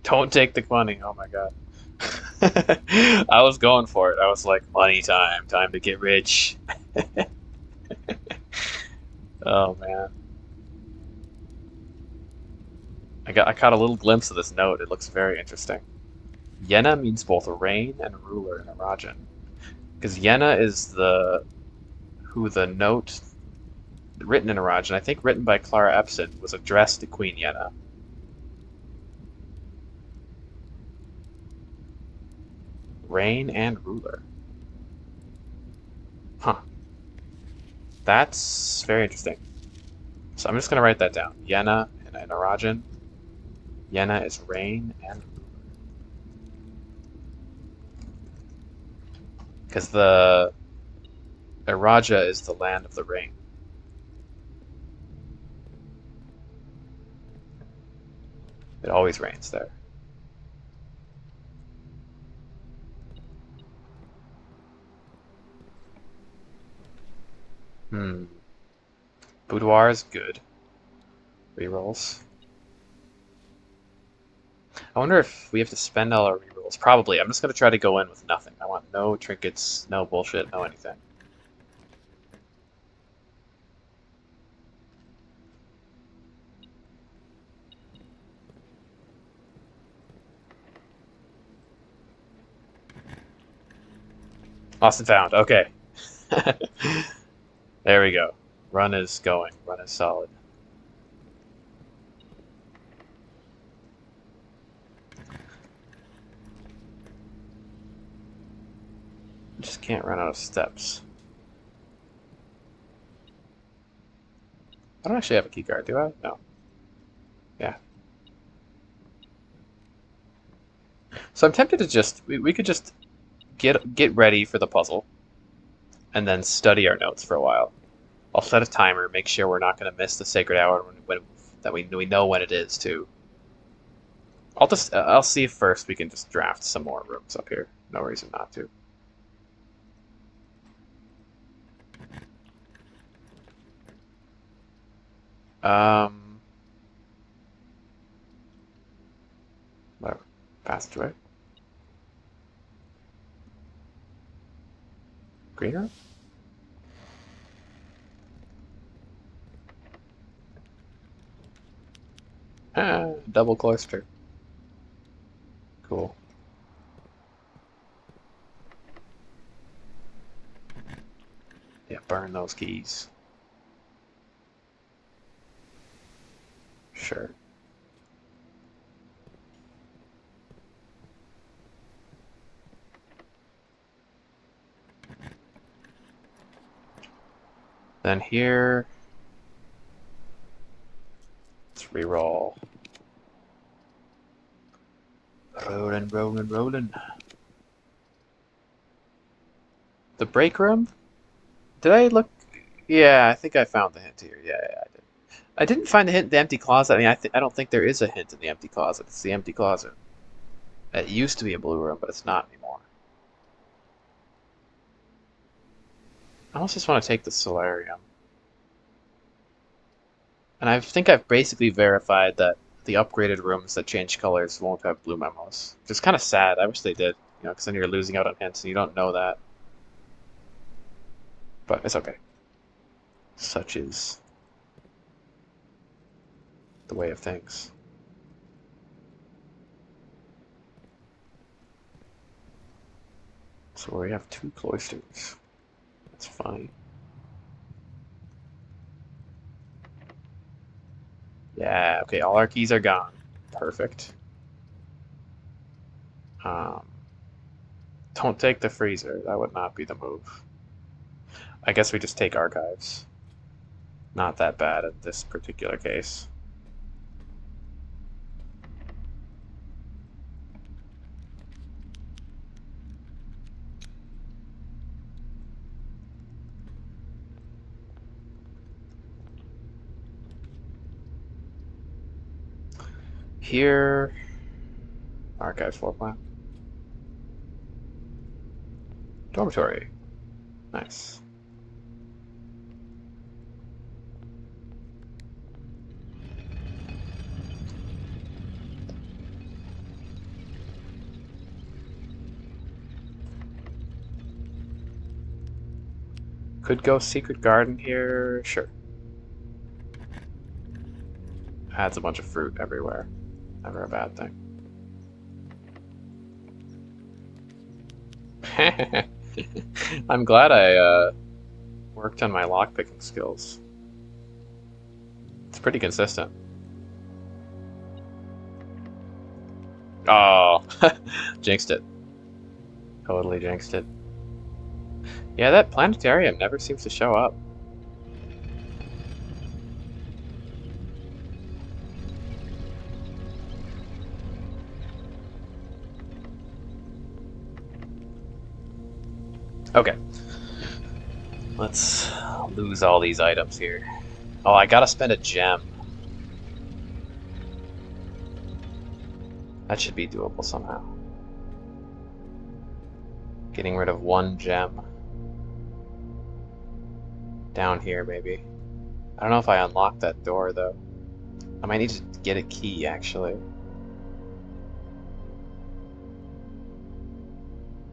Don't take the money, oh my god. I was going for it. I was like, money time, time to get rich. Oh man. I caught a little glimpse of this note. It looks very interesting. Yenna means both reign and ruler in Arajan. Because Yenna is who the note written in Arajan, I think written by Clara Epson, was addressed to Queen Yenna. Reign and ruler. Huh. That's very interesting. So I'm just going to write that down. Yenna in Arajan. Yenna is reign and ruler. Because the Araja is the land of the rain. It always rains there. Hmm. Boudoir is good. Rerolls. I wonder if we have to spend all our rerolls. Probably. I'm just going to try to go in with nothing. I want no trinkets, no bullshit, no anything. Lost and found. Okay. There we go. Run is going. Run is solid. Just can't run out of steps. I don't actually have a keycard, do I? No. Yeah. So I'm tempted to just we could just get ready for the puzzle, and then study our notes for a while. I'll set a timer, make sure we're not going to miss the sacred hour that we know when it is too. I'll see if first we can just draft some more rooms up here. No reason not to. Whatever. Passageway. Green room? Ah, double cloister. Cool. Yeah, burn those keys. Sure. Then here, let's reroll. Rolling, rolling, rolling. The break room? Did I look? Yeah, I think I found the hint here. Yeah, I did. I didn't find the hint in the empty closet. I mean, I don't think there is a hint in the empty closet. It's the empty closet. It used to be a blue room, but it's not anymore. I almost just want to take the solarium. And I think I've basically verified that the upgraded rooms that change colors won't have blue memos. Which is kind of sad. I wish they did, you know, because then you're losing out on hints and you don't know that. But it's okay. Such is the way of things. So we have 2 cloisters. That's fine. Yeah, okay, all our keys are gone. Perfect. Don't take the freezer. That would not be the move. I guess we just take archives. Not that bad in this particular case. Here, archive floor plan. Dormitory. Nice. Could go secret garden here. Sure. Adds a bunch of fruit everywhere. Never a bad thing. I'm glad I worked on my lockpicking skills. It's pretty consistent. Oh, jinxed it. Totally jinxed it. Yeah, that planetarium never seems to show up. Okay. Let's lose all these items here. Oh, I gotta spend a gem. That should be doable somehow. Getting rid of 1 gem. Down here, maybe. I don't know if I unlocked that door, though. I might need to get a key, actually.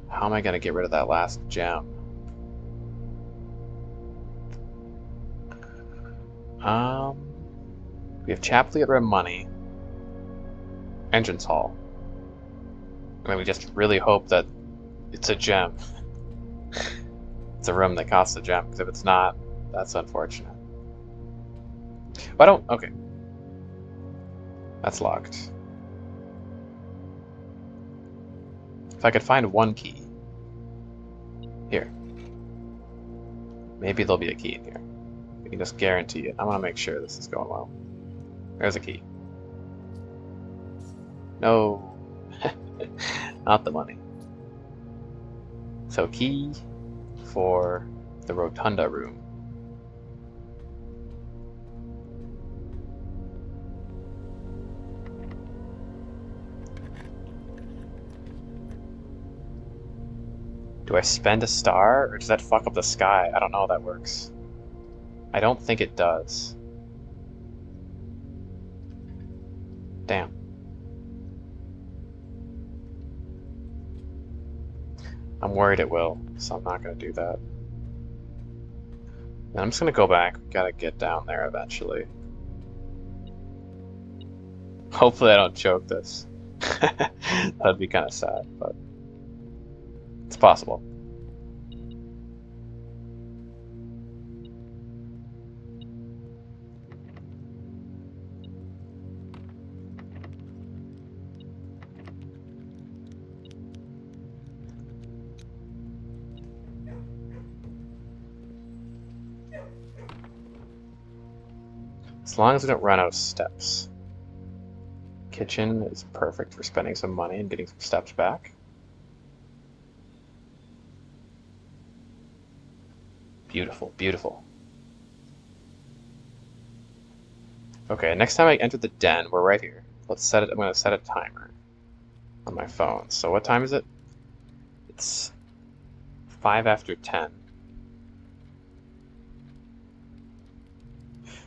How am I gonna get rid of that last gem? We have Chapel Room money. Entrance hall. And then we just really hope that it's a gem. It's a room that costs a gem, because if it's not, that's unfortunate. Why don't... Okay. That's locked. If I could find 1 key. Here. Maybe there'll be a key in here. We can just guarantee it. I want to make sure this is going well. There's a key. No. Not the money. So key for The Rotunda room. Do I spend a star, or does that fuck up the sky? I don't know how that works. I don't think it does. Damn. I'm worried it will, so I'm not gonna do that. And I'm just gonna go back. We gotta get down there eventually. Hopefully I don't choke this. That'd be kind of sad, but it's possible. As long as we don't run out of steps. Kitchen is perfect for spending some money and getting some steps back. Beautiful, beautiful. Okay, next time I enter the den, we're right here. Let's set it. I'm gonna set a timer on my phone. So what time is it? It's 5 after 10.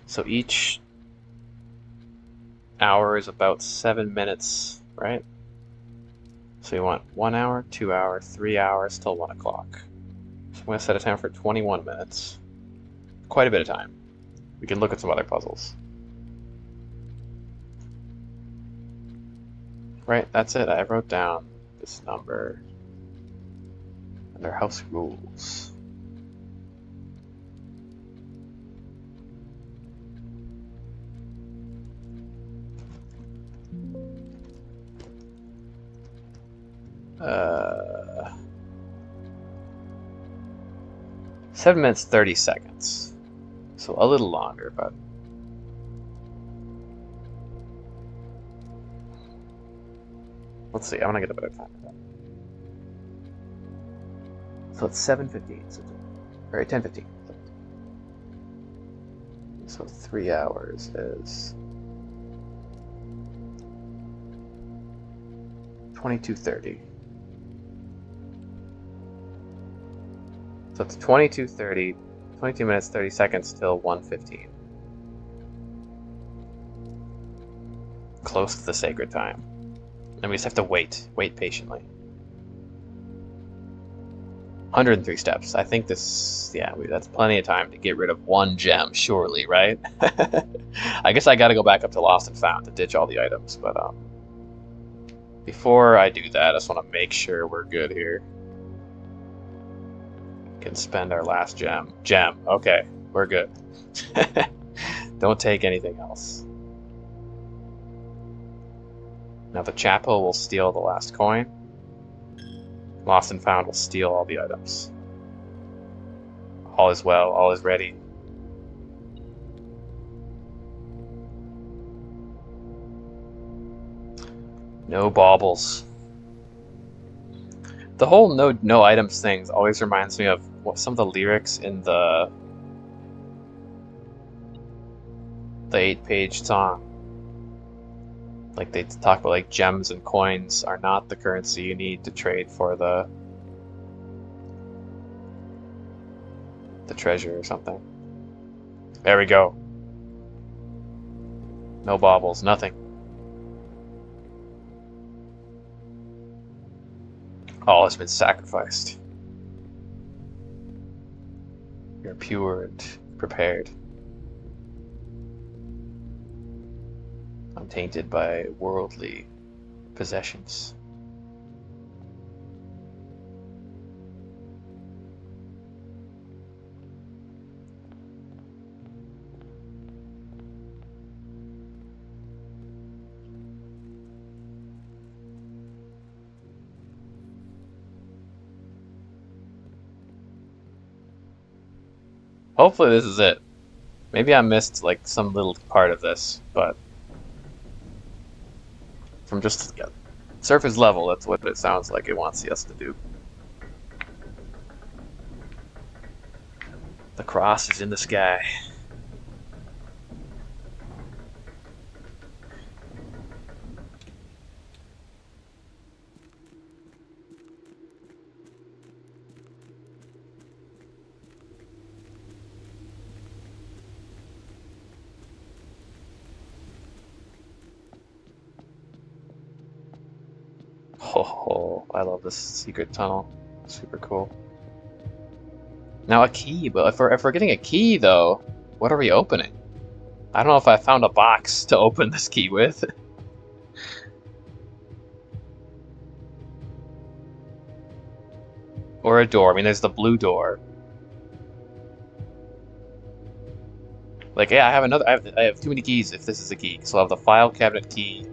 So each hour is about 7 minutes, right? So you want 1 hour, 2 hours, 3 hours till 1 o'clock. So I'm going to set a timer for 21 minutes. Quite a bit of time. We can look at some other puzzles. Right, that's it. I wrote down this number under house rules. Uh, 7 minutes 30 seconds. So a little longer, but let's see. I want to get a better time for that. So it's 7:15. So or 10:15. So 3 hours is 22:30. So it's 22:30, 22 minutes 30 seconds till 1:15. Close to the sacred time. And we just have to wait patiently. 103 steps. I think this, yeah, that's plenty of time to get rid of one gem, surely, right? I guess I gotta go back up to Lost and Found to ditch all the items, but before I do that, I just want to make sure we're good here. Can spend our last gem. Okay, we're good. Don't take anything else. Now the chapel will steal the last coin. Lost and Found will steal all the items. All is well, all is ready. No baubles. The whole no items thing always reminds me of some of the lyrics in the 8-page song. Like they talk about like gems and coins are not the currency you need to trade for the treasure or something. There we go. No baubles, nothing. All has been sacrificed. You're pure and prepared. Untainted by worldly possessions. Hopefully this is it. Maybe I missed like some little part of this, but from just surface level, that's what it sounds like it wants us to do. The cross is in the sky. Oh, I love this secret tunnel. Super cool. Now a key, but if we're getting a key though, what are we opening? I don't know if I found a box to open this key with. Or a door. I mean, there's the blue door. Like, yeah, I have another. I have too many keys if this is a key. So I'll have the file cabinet key.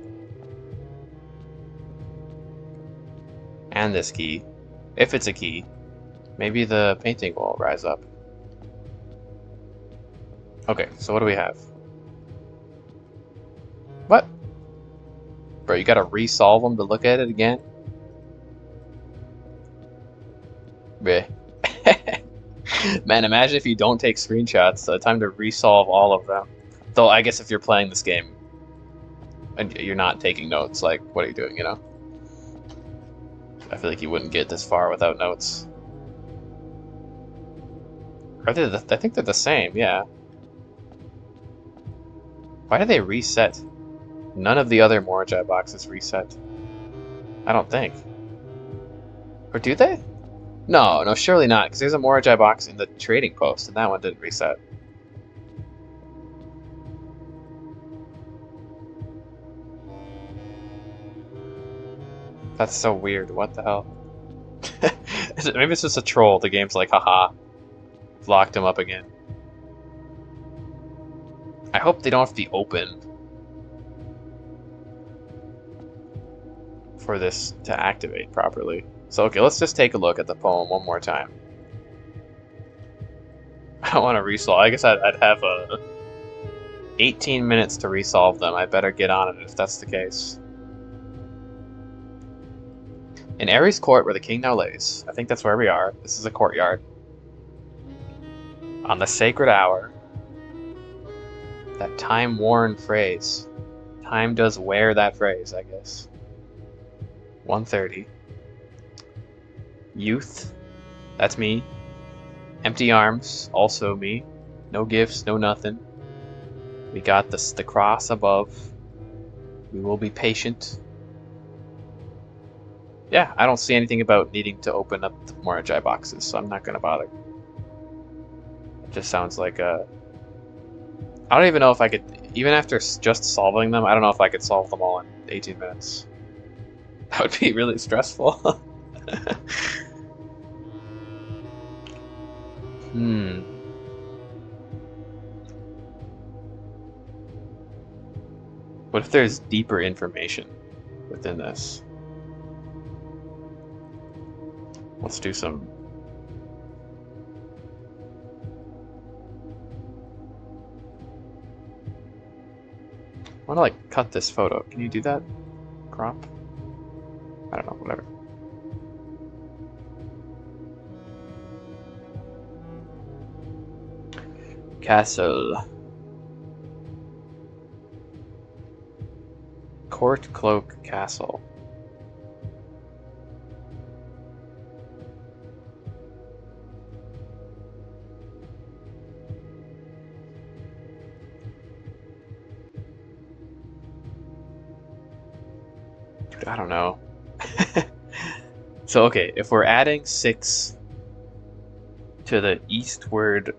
And this key. If it's a key. Maybe the painting will rise up. Okay, so what do we have? What? Bro, you gotta resolve them to look at it again? Bleh. Man, imagine if you don't take screenshots. Time to resolve all of them. Though, I guess if you're playing this game and you're not taking notes, like, what are you doing, you know? I feel like you wouldn't get this far without notes. I think they're the same, yeah. Why do they reset? None of the other Morajai boxes reset. I don't think. Or do they? No, surely not, because there's a Morajai box in the trading post, and that one didn't reset. That's so weird. What the hell? Maybe it's just a troll. The game's like, haha, locked him up again. I hope they don't have to be open for this to activate properly. So, okay, let's just take a look at the poem one more time. I don't want to resolve. I guess I'd have 18 minutes to resolve them. I better get on it if that's the case. In Ares Court, where the king now lays. I think that's where we are. This is a courtyard. On the sacred hour. That time-worn phrase. Time does wear that phrase, I guess. 1:30. Youth. That's me. Empty arms. Also me. No gifts, no nothing. We got the cross above. We will be patient. Yeah, I don't see anything about needing to open up the Morajai boxes, so I'm not going to bother. It just sounds like a... I don't even know if I could... Even after just solving them, I don't know if I could solve them all in 18 minutes. That would be really stressful. What if there's deeper information within this? Let's do some... I want to, like, cut this photo. Can you do that? Crop? I don't know, whatever. Castle. Court Cloak Castle. I don't know. So, okay, if we're adding 6 to the eastward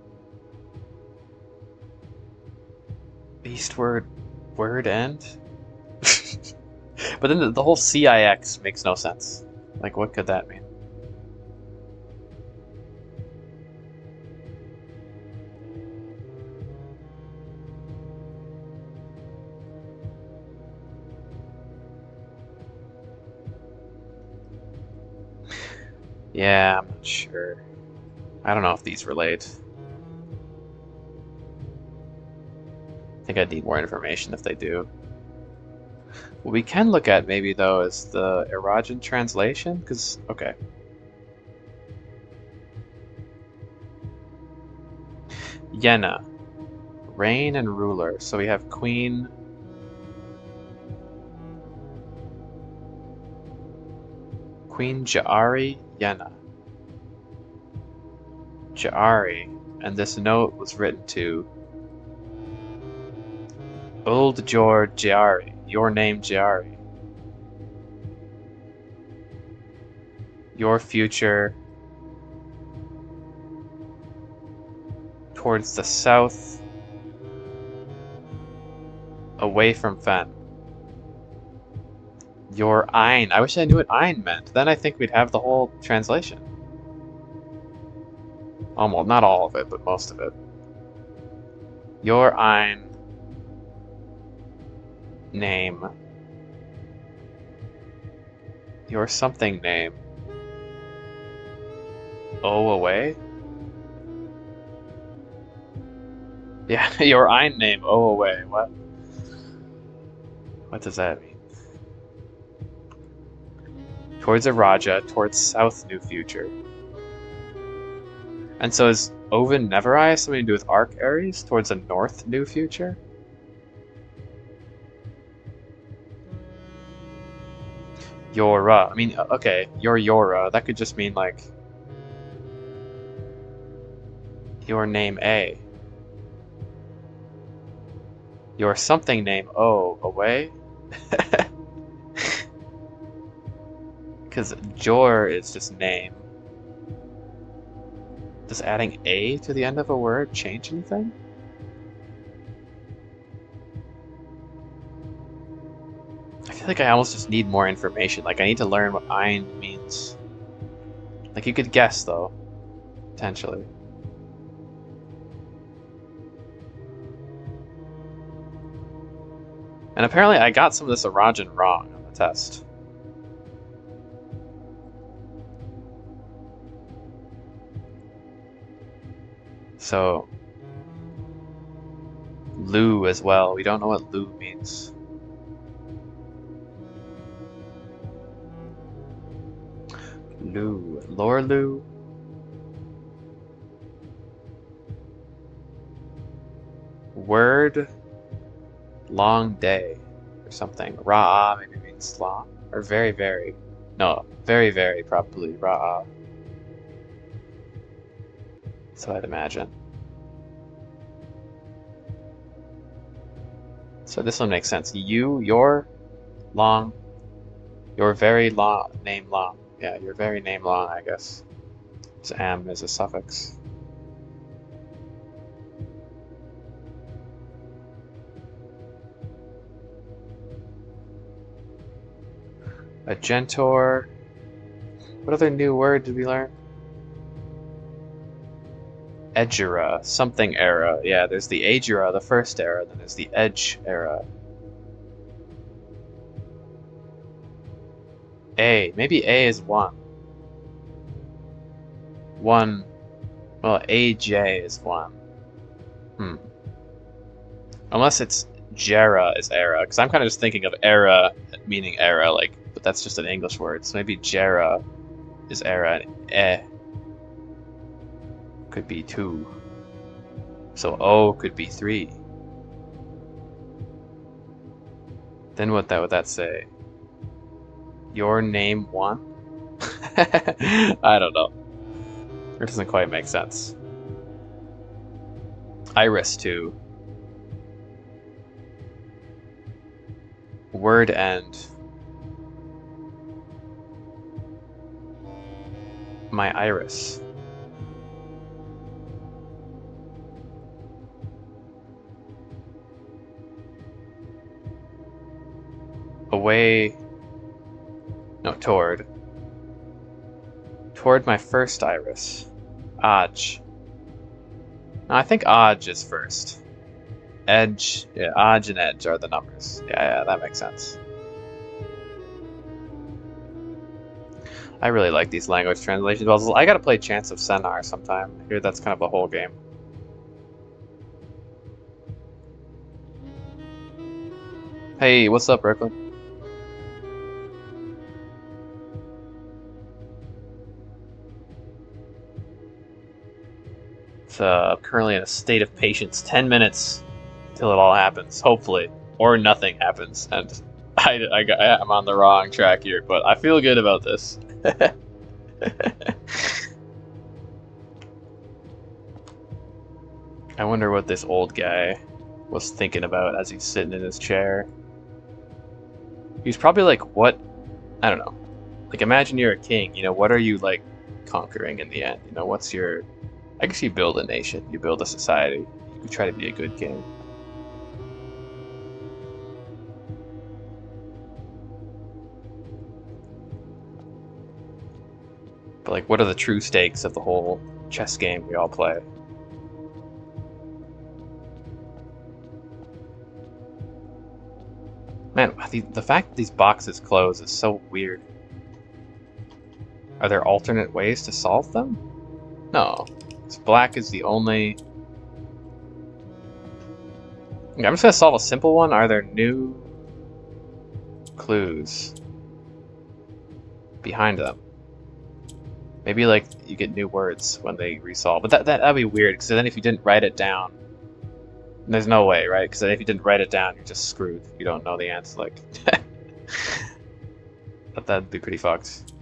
word end? But then the whole CIX makes no sense. Like, what could that mean? Yeah, I'm not sure. I don't know if these relate. I think I'd need more information if they do. What we can look at maybe though is the Erogen translation, because okay. Yenna. Reign and ruler. So we have Queen. Queen Ja'ari Yenna. Ja'ari. And this note was written to Old Jor Ja'ari. Your name Ja'ari. Your future towards the south, away from Fen. Your Ein. I wish I knew what Ein meant. Then I think we'd have the whole translation. Almost, not all of it, but most of it. Your Ein name. Your something name. Oh, away? Yeah, your Ein name. Oh, away. What? What does that mean? Towards a Raja, towards South New Future. And so is Oven Neverai something to do with Arc Aries? Towards a North New Future? Yora. I mean, okay, your Yora. That could just mean, like, your name A. Your something name O. Away? Because Jor is just name. Does adding A to the end of a word change anything? I feel like I almost just need more information. Like, I need to learn what Ein means. Like, you could guess, though. Potentially. And apparently I got some of this Arajan wrong on the test. So, Lu as well. We don't know what Lu means. Lu. Lorlu? Word. Long day. Or something. Ra'a maybe means long. Or very, very. No, very, very probably. Ra'a. So I'd imagine. So this one makes sense. Your long, your very long, name long. Yeah, your very name long, I guess. So am is a suffix. Agentor. What other new word did we learn? Edgera, something era. Yeah, there's the Age era, the first era, then there's the Edge era. A. Maybe A is 1. 1. Well, AJ is 1. Unless it's Jera is era, because I'm kind of just thinking of era meaning era, like, but that's just an English word. So maybe Jera is era and could be 2. So O could be 3. Then what would that say? Your name 1? I don't know. It doesn't quite make sense. Iris 2. Word end. My iris. Away. No, toward. Toward my first iris. Aj. No, I think Aj is first. Edge. Yeah, Aj and Edge are the numbers. Yeah, that makes sense. I really like these language translation puzzles. I gotta play Chants of Sennar sometime. I hear that's kind of a whole game. Hey, what's up, Brooklyn? It's currently in a state of patience. 10 minutes till it all happens, hopefully, or nothing happens, and I'm on the wrong track here, but I feel good about this. I wonder what this old guy was thinking about as he's sitting in his chair. He's probably like, what? I don't know. Like, imagine you're a king, you know, what are you, like, conquering in the end? You know, what's your... I guess you build a nation, you build a society, you try to be a good king. But, like, what are the true stakes of the whole chess game we all play? Man, the fact that these boxes close is so weird. Are there alternate ways to solve them? No. Black is the only... Okay, I'm just gonna solve a simple one. Are there new clues behind them? Maybe, like, you get new words when they resolve. But that'd be weird, because then if you didn't write it down... There's no way, right? Because if you didn't write it down, you're just screwed. You don't know the answer, like... But that'd be pretty fucked.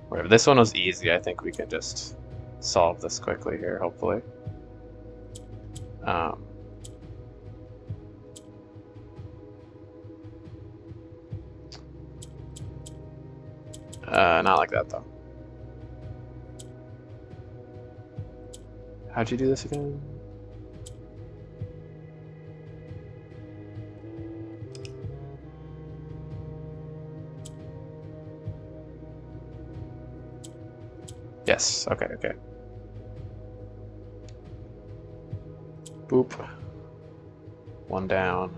Whatever, this one was easy. I think we can just solve this quickly here, hopefully. Not like that, though. How'd you do this again? Yes, okay, okay. Boop. One down.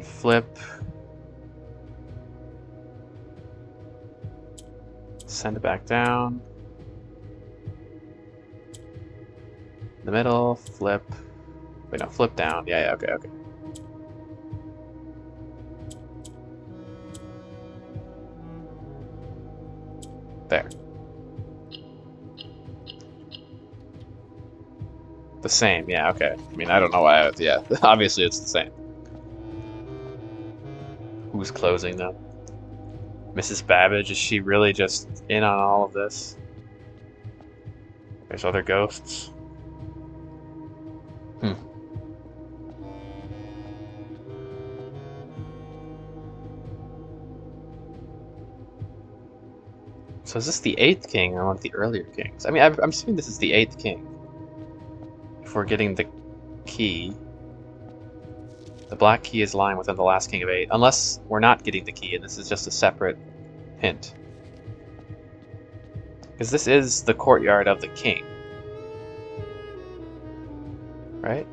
Flip. Send it back down. The middle, flip. Wait, no, flip down. Yeah, yeah, okay, okay. There. The same, yeah, okay. I mean, I don't know why, yeah, obviously it's the same. Who's closing them? Mrs. Babbage, is she really just in on all of this? There's other ghosts. So is this the 8th king or one of the earlier kings? I mean, I'm assuming this is the 8th king. If we're getting the key. The black key is lying within the last king of 8. Unless we're not getting the key and this is just a separate hint. Because this is the courtyard of the king. Right?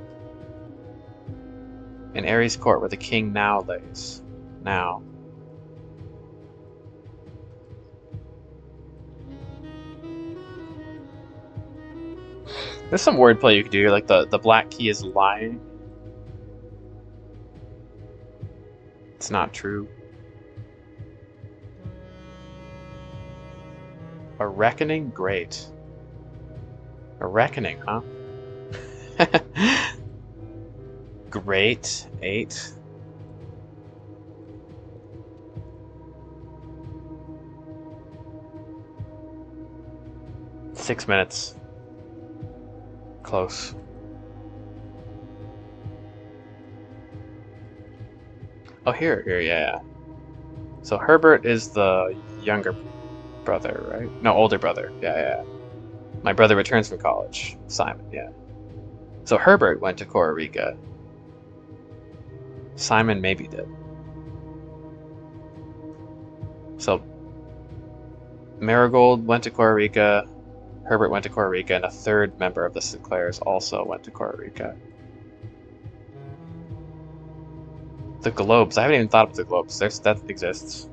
In Ares Court, where the king now lays. Now. There's some wordplay you could do here, like the black key is lying. It's not true. A reckoning? Great. A reckoning, huh? Great. 8. Six minutes. Close. Oh, here, yeah. So Herbert is the younger brother, right? No, older brother. Yeah. My brother returns from college. Simon, yeah. So Herbert went to Costa Rica. Simon maybe did. So Marigold went to Costa Rica. Herbert went to Costa Rica, and a third member of the Sinclairs also went to Costa Rica. The globes. I haven't even thought of the globes. That exists.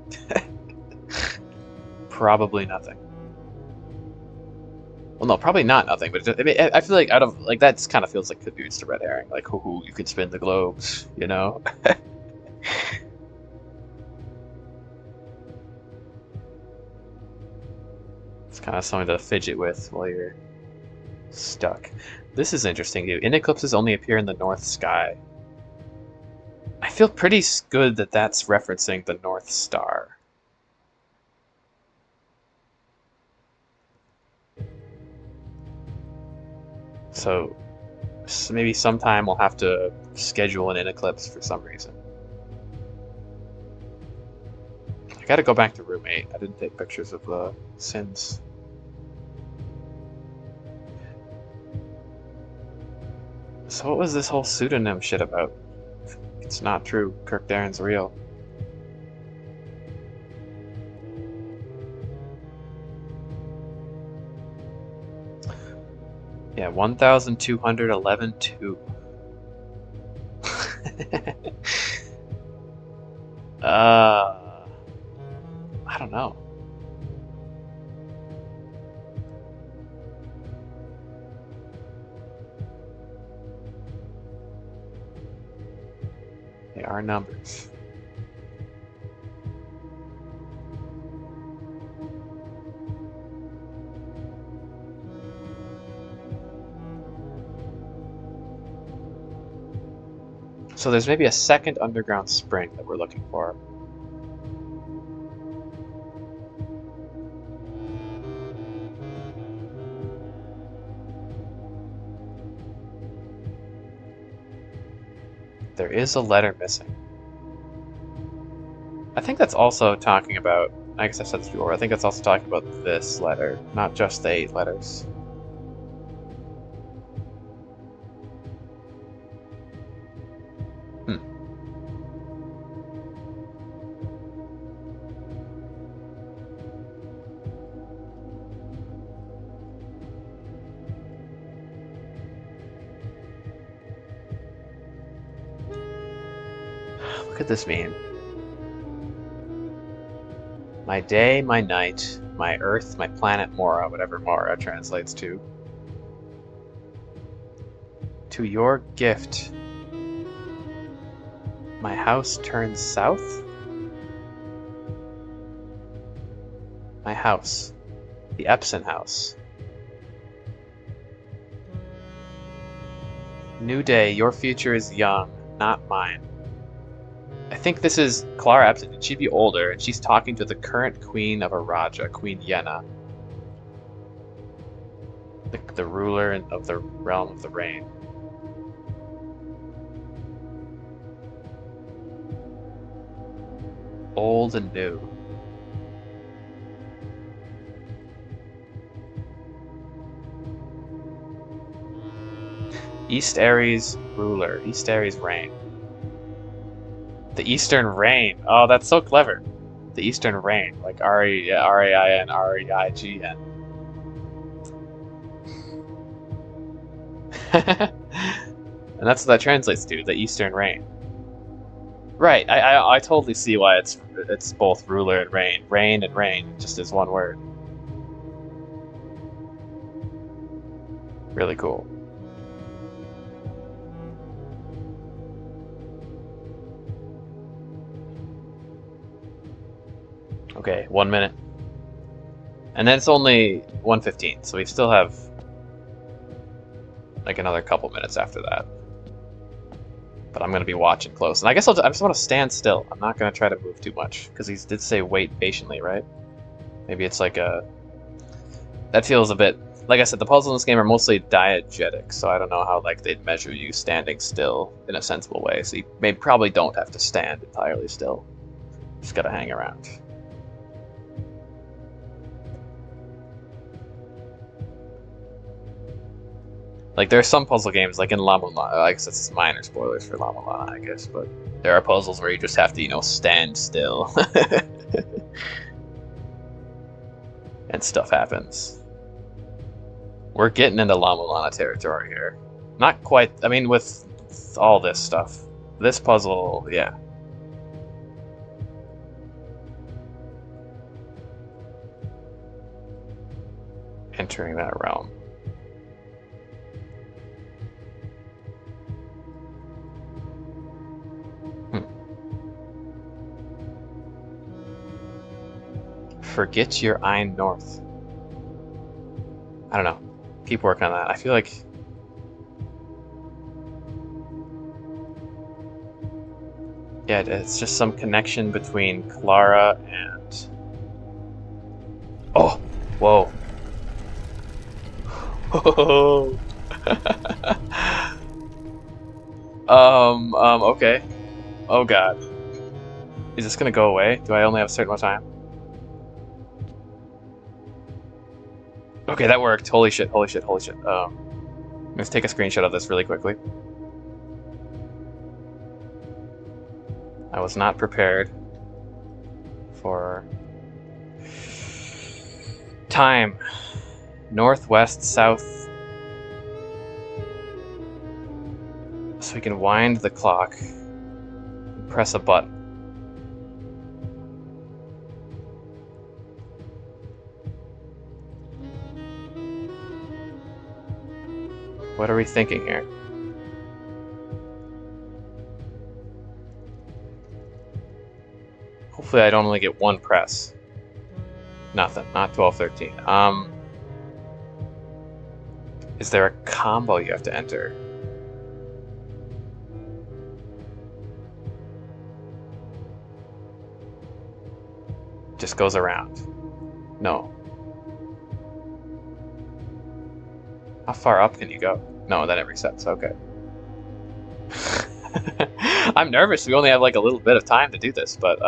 Probably nothing. Well, no, probably not nothing. But I mean, I feel like out of like that kind of feels like could be just a red herring. Like, who you could spin the globes, you know? It's Kind of something to fidget with while you're stuck. This is interesting too. In eclipses only appear in the north sky. I feel pretty good that that's referencing the North Star. So maybe sometime we'll have to schedule an in eclipse for some reason. I gotta go back to room 8. I didn't take pictures of the sins. So what was this whole pseudonym shit about? It's not true. Kirk Darren's real. Yeah, 1,211-2. I don't know. They are numbers. So there's maybe a second underground spring that we're looking for. There is a letter missing. I think that's also talking about, I guess I said this before, I think it's also talking about this letter, not just the 8 letters. What could this mean? My day, my night, my earth, my planet Mora, whatever Mora translates to. To your gift. My house turns south? My house. The Epson house. New day, your future is young, not mine. I think this is Clara Epson, and she'd be older, and she's talking to the current queen of Araja, Queen Yenna. The ruler of the realm of the rain. Old and new. East Aries ruler. East Aries rain. The Eastern Rain. Oh, that's so clever. The Eastern Rain, like R-A-I-N, R-E-I-G-N. And that's what that translates to, the Eastern Rain. Right, I totally see why it's both ruler and rain. Rain and rain, just as one word. Really cool. Okay, 1 minute. And then it's only 1:15, so we still have like another couple minutes after that. But I'm going to be watching close. And I guess I just want to stand still. I'm not going to try to move too much, because he did say wait patiently, right? Maybe it's like a... That feels a bit... Like I said, the puzzles in this game are mostly diegetic, so I don't know how like they'd measure you standing still in a sensible way. So you probably don't have to stand entirely still. Just got to hang around. Like, there are some puzzle games, like in La Mulana, I guess that's minor spoilers for La Mulana, I guess, but there are puzzles where you just have to, stand still. And stuff happens. We're getting into La Mulana territory here. Not quite, I mean, with all this stuff. This puzzle, yeah. Entering that realm. Forget your Ein North. I don't know. Keep working on that. I feel like... Yeah, it's just some connection between Clara and... Oh! Whoa. Okay. Oh god. Is this gonna go away? Do I only have a certain amount of time? Okay, that worked. Holy shit, holy shit, holy shit. Let's take a screenshot of this really quickly. I was not prepared for time. Northwest, south. So we can wind the clock and press a button. What are we thinking here? Hopefully I don't only get one press. Nothing, not 1213. Is there a combo you have to enter? Just goes around. No. How far up can you go? No, that it resets. Okay. I'm nervous. We only have like a little bit of time to do this, but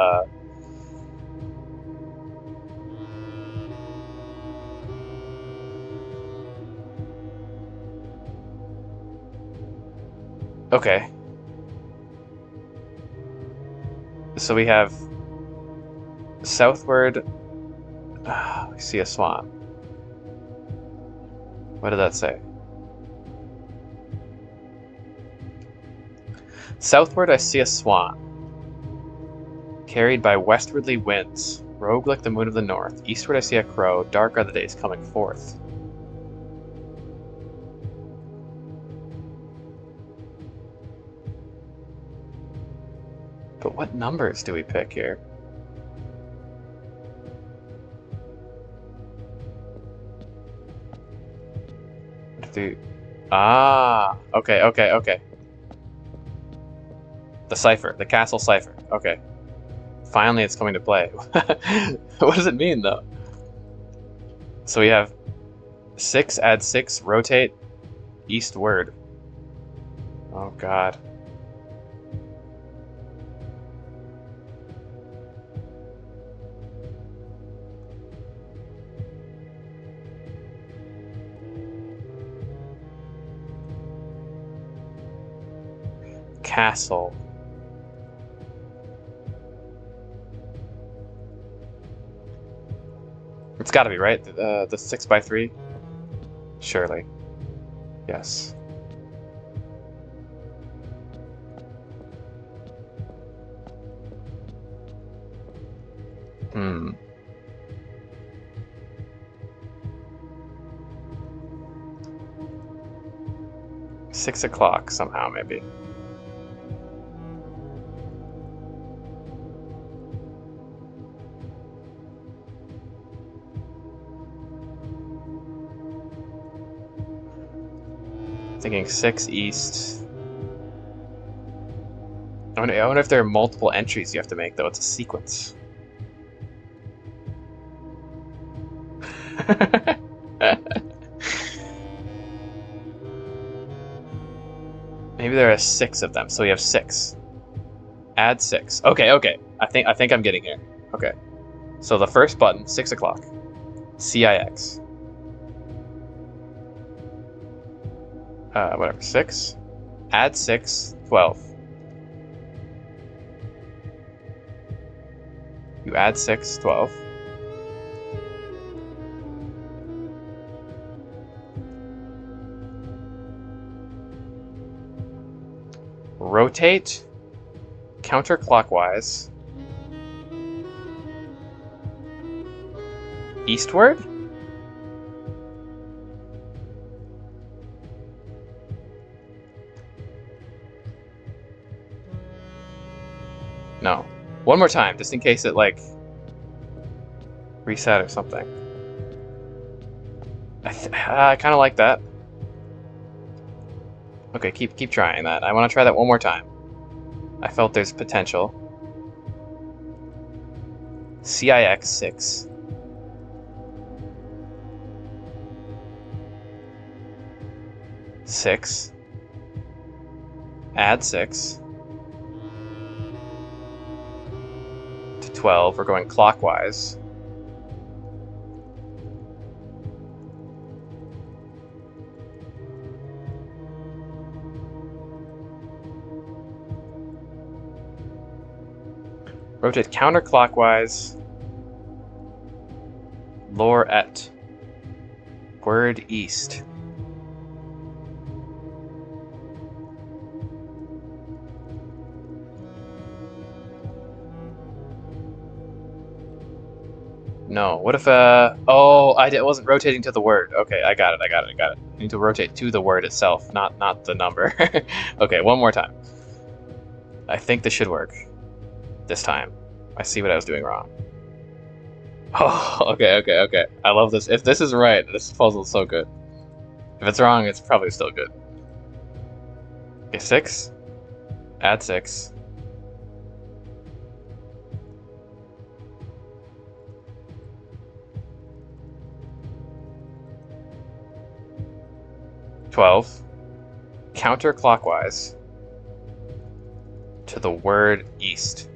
okay. So we have southward. We see a swan. What did that say? Southward I see a swan, carried by westwardly winds, rogue like the moon of the north. Eastward I see a crow, dark are the days coming forth. But what numbers do we pick here? Okay, okay, okay. The cipher, the castle cipher. Okay. Finally it's coming to play. What does it mean, though? So we have 6, add 6, rotate, eastward. Oh, God. Castle. It's got to be, right? The 6x3? Surely. Yes. Hmm. Six o'clock somehow, maybe. Thinking 6 east. I wonder if there are multiple entries you have to make, though. It's a sequence. Maybe there are 6 of them, so we have 6. Add 6. Okay, okay. I think I'm getting here. Okay. So the first button, 6 o'clock. CIX. Whatever, 6. Add 6, 12. You add 6, 12. Rotate counterclockwise. Eastward? No. One more time, just in case it, like, reset or something. I I kind of like that. Okay, keep trying that. I want to try that one more time. I felt there's potential. CIX 6. 6. Add 6. To 12. We're going clockwise. Rotate counterclockwise. Lore et. Word east. No. What if oh, I wasn't rotating to the word. Okay, I got it. I need to rotate to the word itself, not the number. Okay, one more time. I think this should work. This time. I see what I was doing wrong. Oh, okay. I love this. If this is right, this puzzle is so good. If it's wrong, it's probably still good. Okay, 6. Add 6. $12. Counterclockwise to the word east.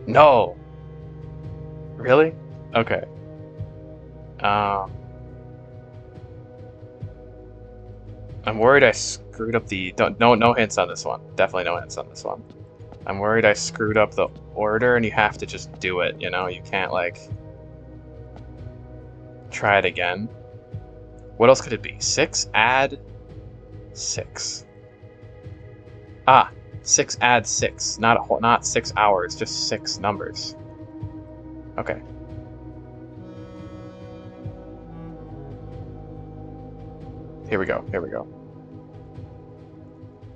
No! Really? Okay. I'm worried I screwed up the... No hints on this one. Definitely no hints on this one. I'm worried I screwed up the order, and you have to just do it, you know? You can't, like... try it again. What else could it be? 6? Add 6. Ah! 6 add 6. Not 6 hours, just 6 numbers. Okay. Here we go.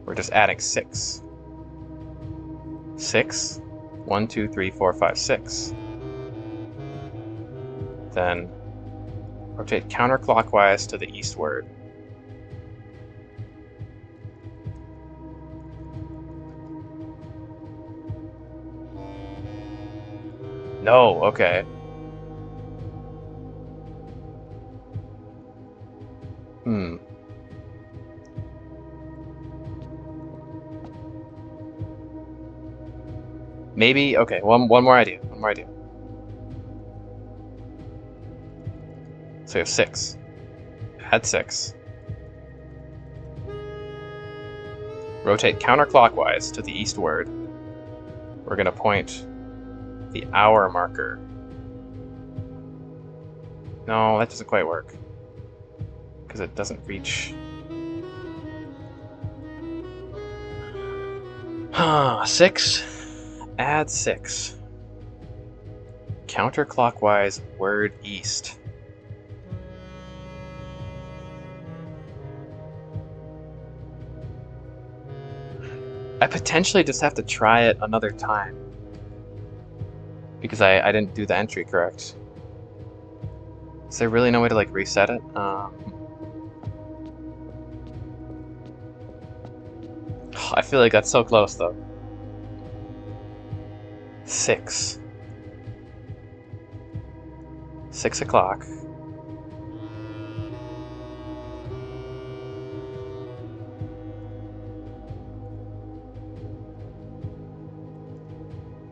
We're just adding 6. 6. 1, 2, 3, 4, 5, 6. Then rotate counterclockwise to the eastward. No, okay. Maybe, okay, one more idea. So you have 6. Add 6. Rotate counterclockwise to the eastward. We're going to point the hour marker. No, that doesn't quite work. Because it doesn't reach... 6. Add 6. Counterclockwise word east. I potentially just have to try it another time. Because I didn't do the entry correct. Is there really no way to like reset it? I feel like that's so close though. 6. 6 o'clock.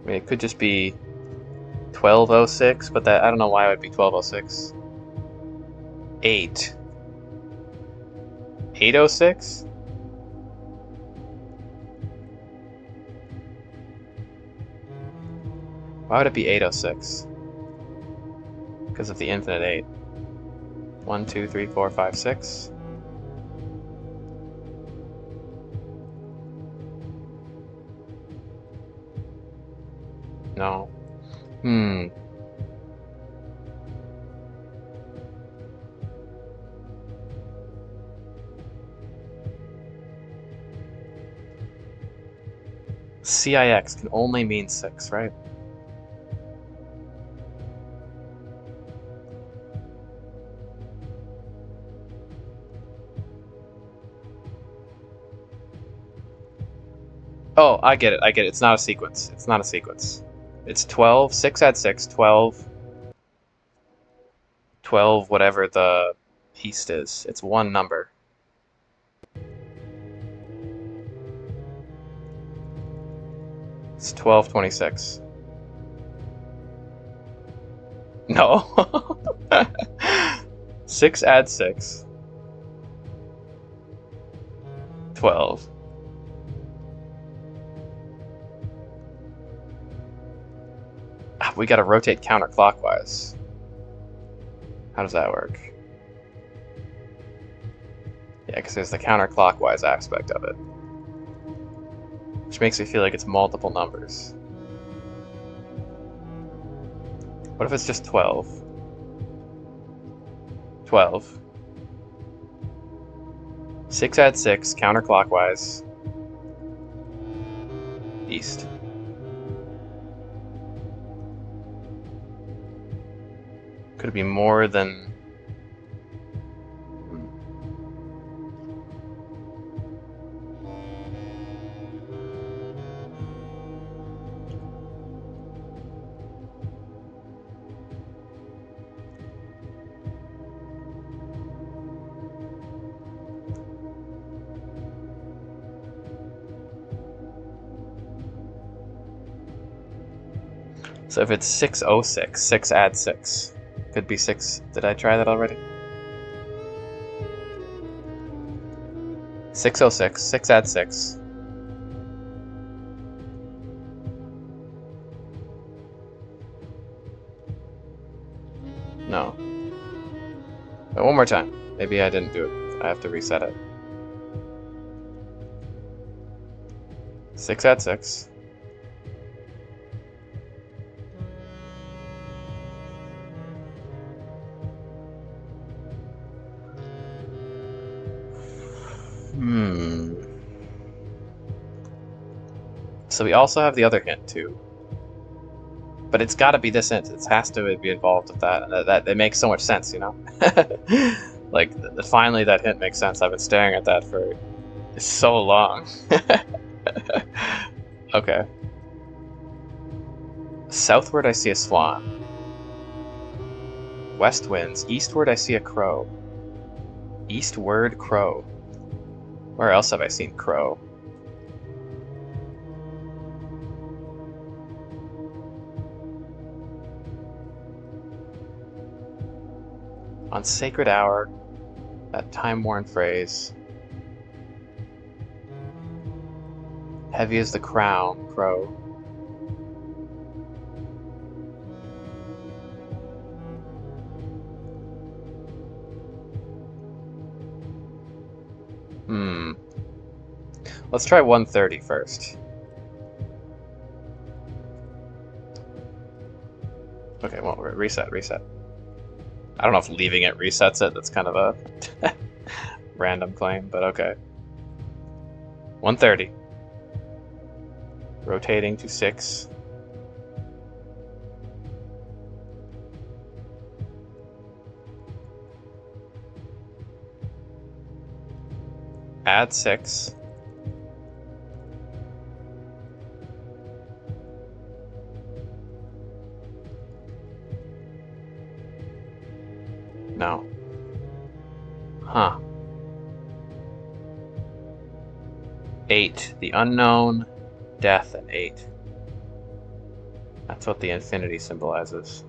I mean, it could just be 12:06, but that I don't know why it would be 12:06. 8. 8:06? Why would it be 8:06? Because of the infinite 8. 1, 2, 3, 4, 5, 6. No. CIX can only mean 6, right? Oh, I get it. I get it. It's not a sequence. It's not a sequence. It's 12, 6 add 6, 12, 12, whatever the east is. It's one number. It's 1226. No. 6 add 6. 12. We gotta rotate counterclockwise. How does that work? Yeah, because there's the counterclockwise aspect of it. Which makes me feel like it's multiple numbers. What if it's just 12? 12. 6 add 6, counterclockwise. East. Could it be more than... So if it's 606, 6 add 6. Could be 6. Did I try that already? 606, 6 add 6. No. Wait, one more time. Maybe I didn't do it. I have to reset it. 6 add 6. So we also have the other hint too. But it's got to be this hint. It has to be involved with that. And that makes so much sense, you know? Like, finally that hint makes sense. I've been staring at that for so long. Okay. Southward I see a swan. West winds. Eastward I see a crow. Eastward crow. Where else have I seen crow? On sacred hour, that time-worn phrase. Heavy as the crown, crow. Let's try 130 first. Okay, well, reset. I don't know if leaving it resets it. That's kind of a random claim, but okay. 130. Rotating to 6. Add 6. No. Huh. 8. The unknown, death, and 8. That's what the infinity symbolizes.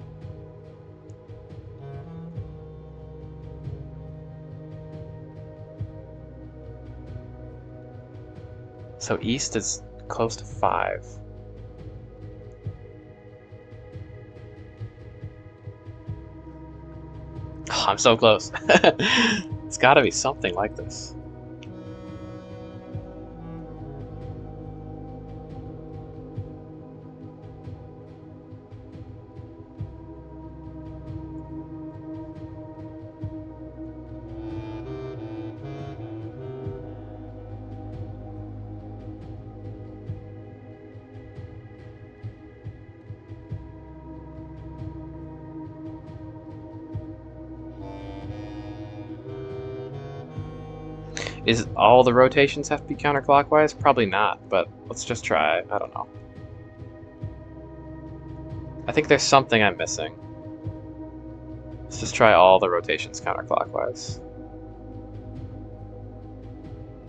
So east is close to 5. Oh, I'm so close. It's gotta be something like this. Is all the rotations have to be counterclockwise? Probably not, but let's just try. I don't know. I think there's something I'm missing. Let's just try all the rotations counterclockwise.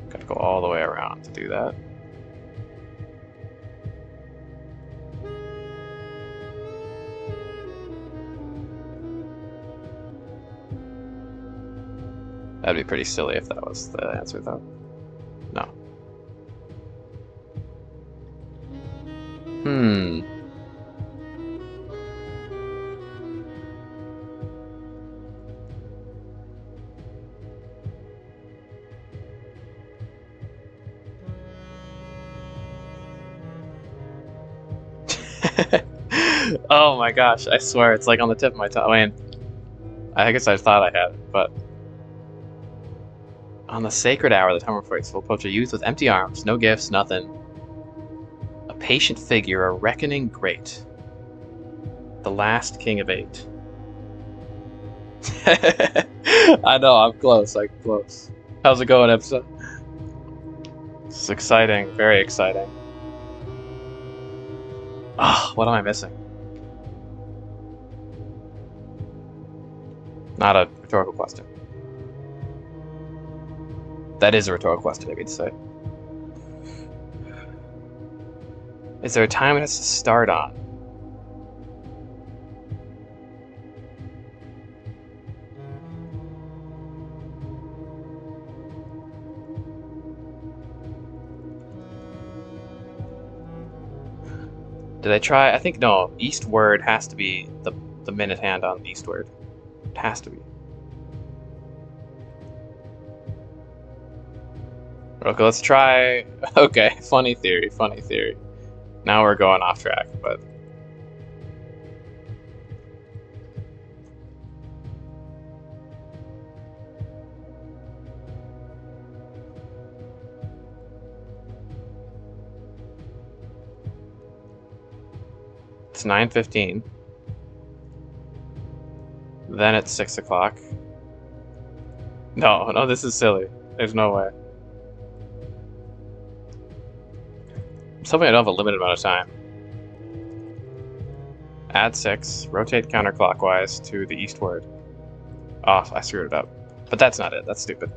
Gotta go all the way around to do that. That'd be pretty silly if that was the answer, though. No. Oh my gosh, I swear, it's like on the tip of my tongue. I mean, I guess I thought I had it, but... On the sacred hour, the Tower Fights will approach a youth with empty arms, no gifts, nothing. A patient figure, a reckoning great. The last king of 8. I know, I'm close, close. How's it going, episode? This is exciting, very exciting. Oh, what am I missing? Not a rhetorical question. That is a rhetorical question, I mean to say. Is there a time it has to start on? Did I try? I think no. Eastward has to be the minute hand on eastward. It has to be. Okay, let's try. Okay, funny theory, funny theory. Now we're going off track, but. It's 9:15. Then it's 6 o'clock. No, this is silly. There's no way. Something I don't have a limited amount of time. Add 6, rotate counterclockwise to the eastward. Oh, I screwed it up. But that's not it, that's stupid.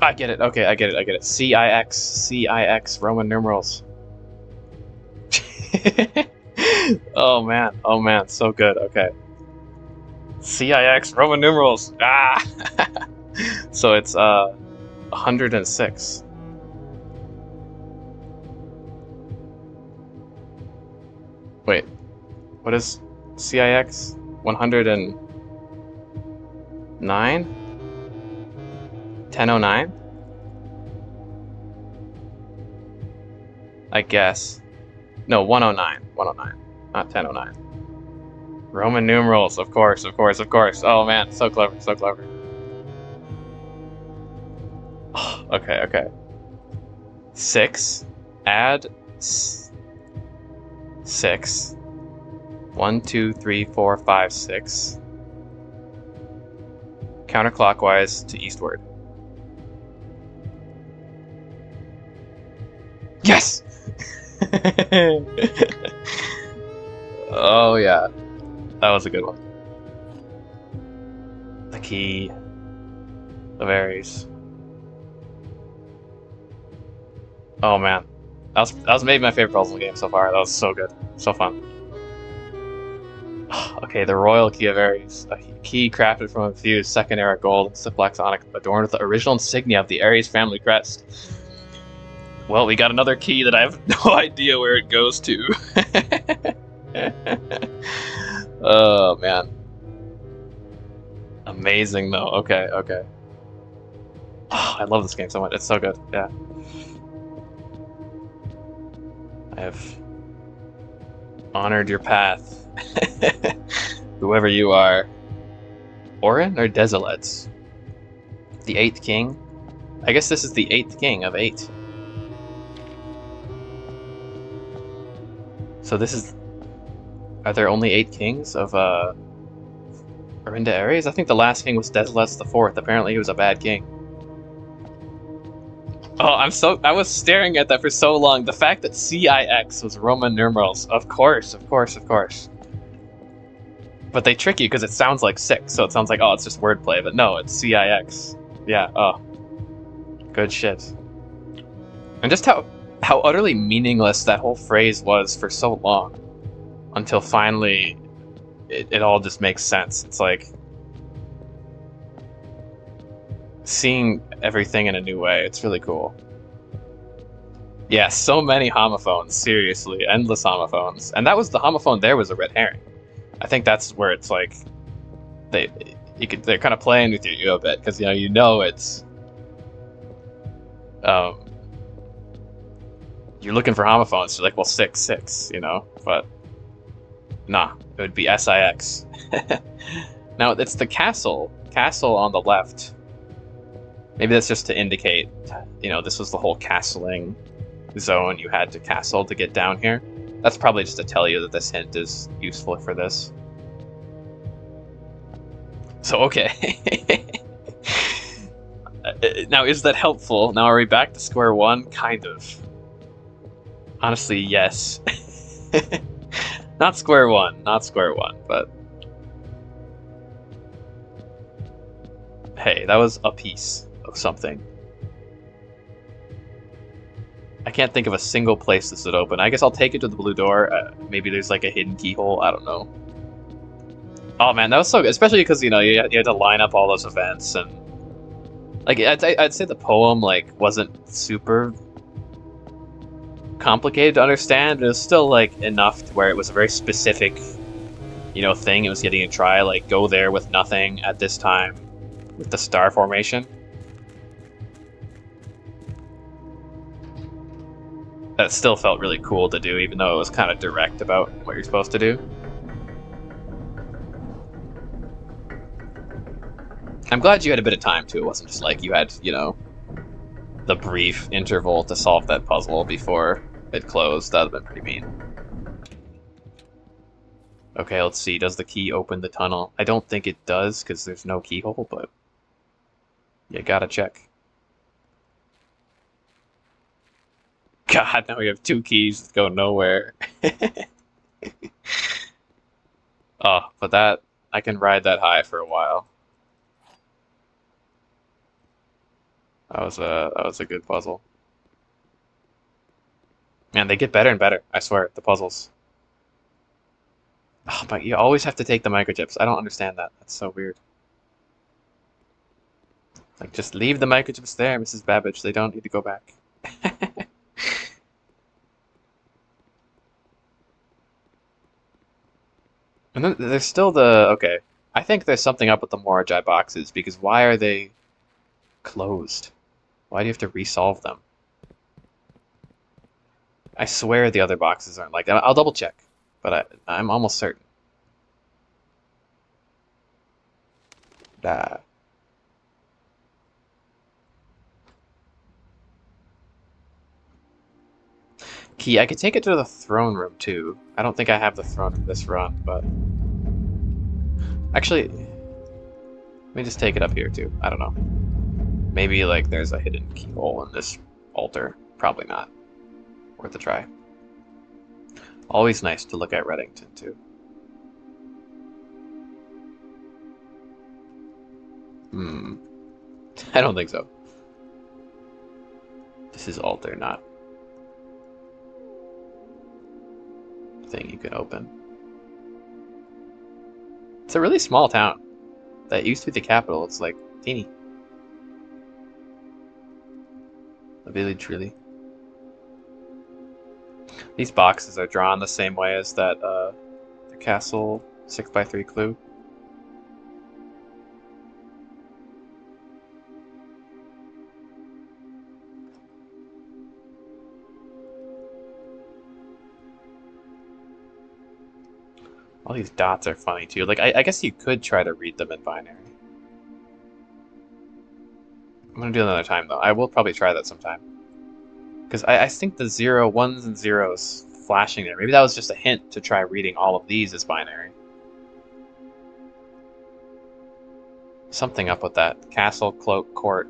I get it, okay, I get it. CIX, Roman numerals. Oh man, so good, okay. CIX, Roman numerals, ah! So it's 106. Wait, what is CIX? 109? 1009? I guess. No, 109. 109. Not 1009. Roman numerals, of course. Oh man, so clever, so clever. Oh, okay. 6. Add 6. 1, 2, 3, 4, 5, 6. Counterclockwise to eastward. Yes! Oh yeah, that was a good one. The key of Ares. Oh man, that was maybe my favorite puzzle game so far. That was so good, so fun. Okay, the royal key of Ares, a key crafted from infused second-era gold Simplex onyx, adorned with the original insignia of the Ares family crest. Well, we got another key that I have no idea where it goes to. Oh man, amazing though. Okay. Oh, I love this game so much. It's so good. Yeah. I have honored your path, whoever you are. Orin or Desolets? The 8th king? I guess this is the 8th king of 8. So this is... Are there only 8 kings of Orinda Ares? I think the last king was Desilets the Fourth. Apparently he was a bad king. Oh, I was staring at that for so long. The fact that CIX was Roman numerals. Of course, of course, of course. But they trick you because it sounds like 6, so it sounds like, oh, it's just wordplay. But no, it's CIX. Yeah, oh. Good shit. And just how utterly meaningless that whole phrase was for so long. Until finally, it all just makes sense. It's like seeing everything in a new way. It's really cool. Yeah, so many homophones. Seriously, endless homophones. And that was the homophone there was a red herring. I think that's where it's like they're kind of playing with you a bit because you know it's you're looking for homophones. You're like, well, 6, but nah, it would be SIX. Now it's the castle on the left. Maybe that's just to indicate, this was the whole castling zone. You had to castle to get down here. That's probably just to tell you that this hint is useful for this. So, okay. Now, is that helpful? Now, are we back to square one? Kind of. Honestly, yes. Not square one, but... Hey, that was a piece of something. I can't think of a single place this would open. I guess I'll take it to the blue door. Maybe there's like a hidden keyhole. I don't know. Oh man, that was so good. Especially because you had to line up all those events and like I'd say the poem like wasn't super complicated to understand. But it was still like enough to where it was a very specific, thing. It was getting a try. Like go there with nothing at this time with the star formation. That still felt really cool to do, even though it was kind of direct about what you're supposed to do. I'm glad you had a bit of time, too. It wasn't just like you had, the brief interval to solve that puzzle before it closed. That would have been pretty mean. Okay, let's see. Does the key open the tunnel? I don't think it does, because there's no keyhole, but you gotta check. God, now we have 2 keys that go nowhere. Oh, but that... I can ride that high for a while. That was a good puzzle. Man, they get better and better, I swear, the puzzles. Oh, but you always have to take the microchips. I don't understand that. That's so weird. Like, just leave the microchips there, Mrs. Babbage. They don't need to go back. And then there's still the... Okay. I think there's something up with the Moragi boxes, because why are they closed? Why do you have to resolve them? I swear the other boxes aren't like that. I'll double check, but I'm almost certain. Key, I could take it to the throne room too. I don't think I have the throne in this run, but... Actually, let me just take it up here too. I don't know. Maybe like there's a hidden keyhole in this altar. Probably not. Worth a try. Always nice to look at Reddington too. I don't think so. This is altar, not thing you can open. It's a really small town. That used to be the capital. It's like teeny. A village, really. These boxes are drawn the same way as that the castle 6x3 clue. All these dots are funny too. Like I guess you could try to read them in binary. I'm gonna do it another time though. I will probably try that sometime. Because I think the 1s and 0s flashing there. Maybe that was just a hint to try reading all of these as binary. Something up with that. Castle, cloak, court,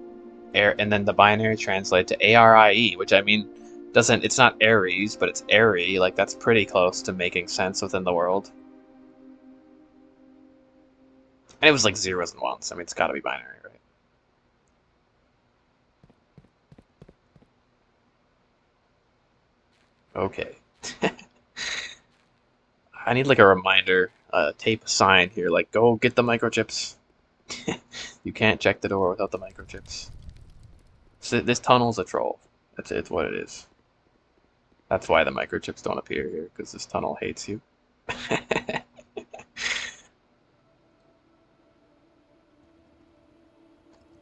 air, and then the binary translate to ARIE, which I mean, doesn't, it's not Aries, but it's airy. Like, that's pretty close to making sense within the world. And it was like zeros and ones. I mean, it's got to be binary, right? Okay. I need like a reminder, tape sign here, like go get the microchips. You can't check the door without the microchips. So this tunnel's a troll. It's what it is. That's why the microchips don't appear here, because this tunnel hates you.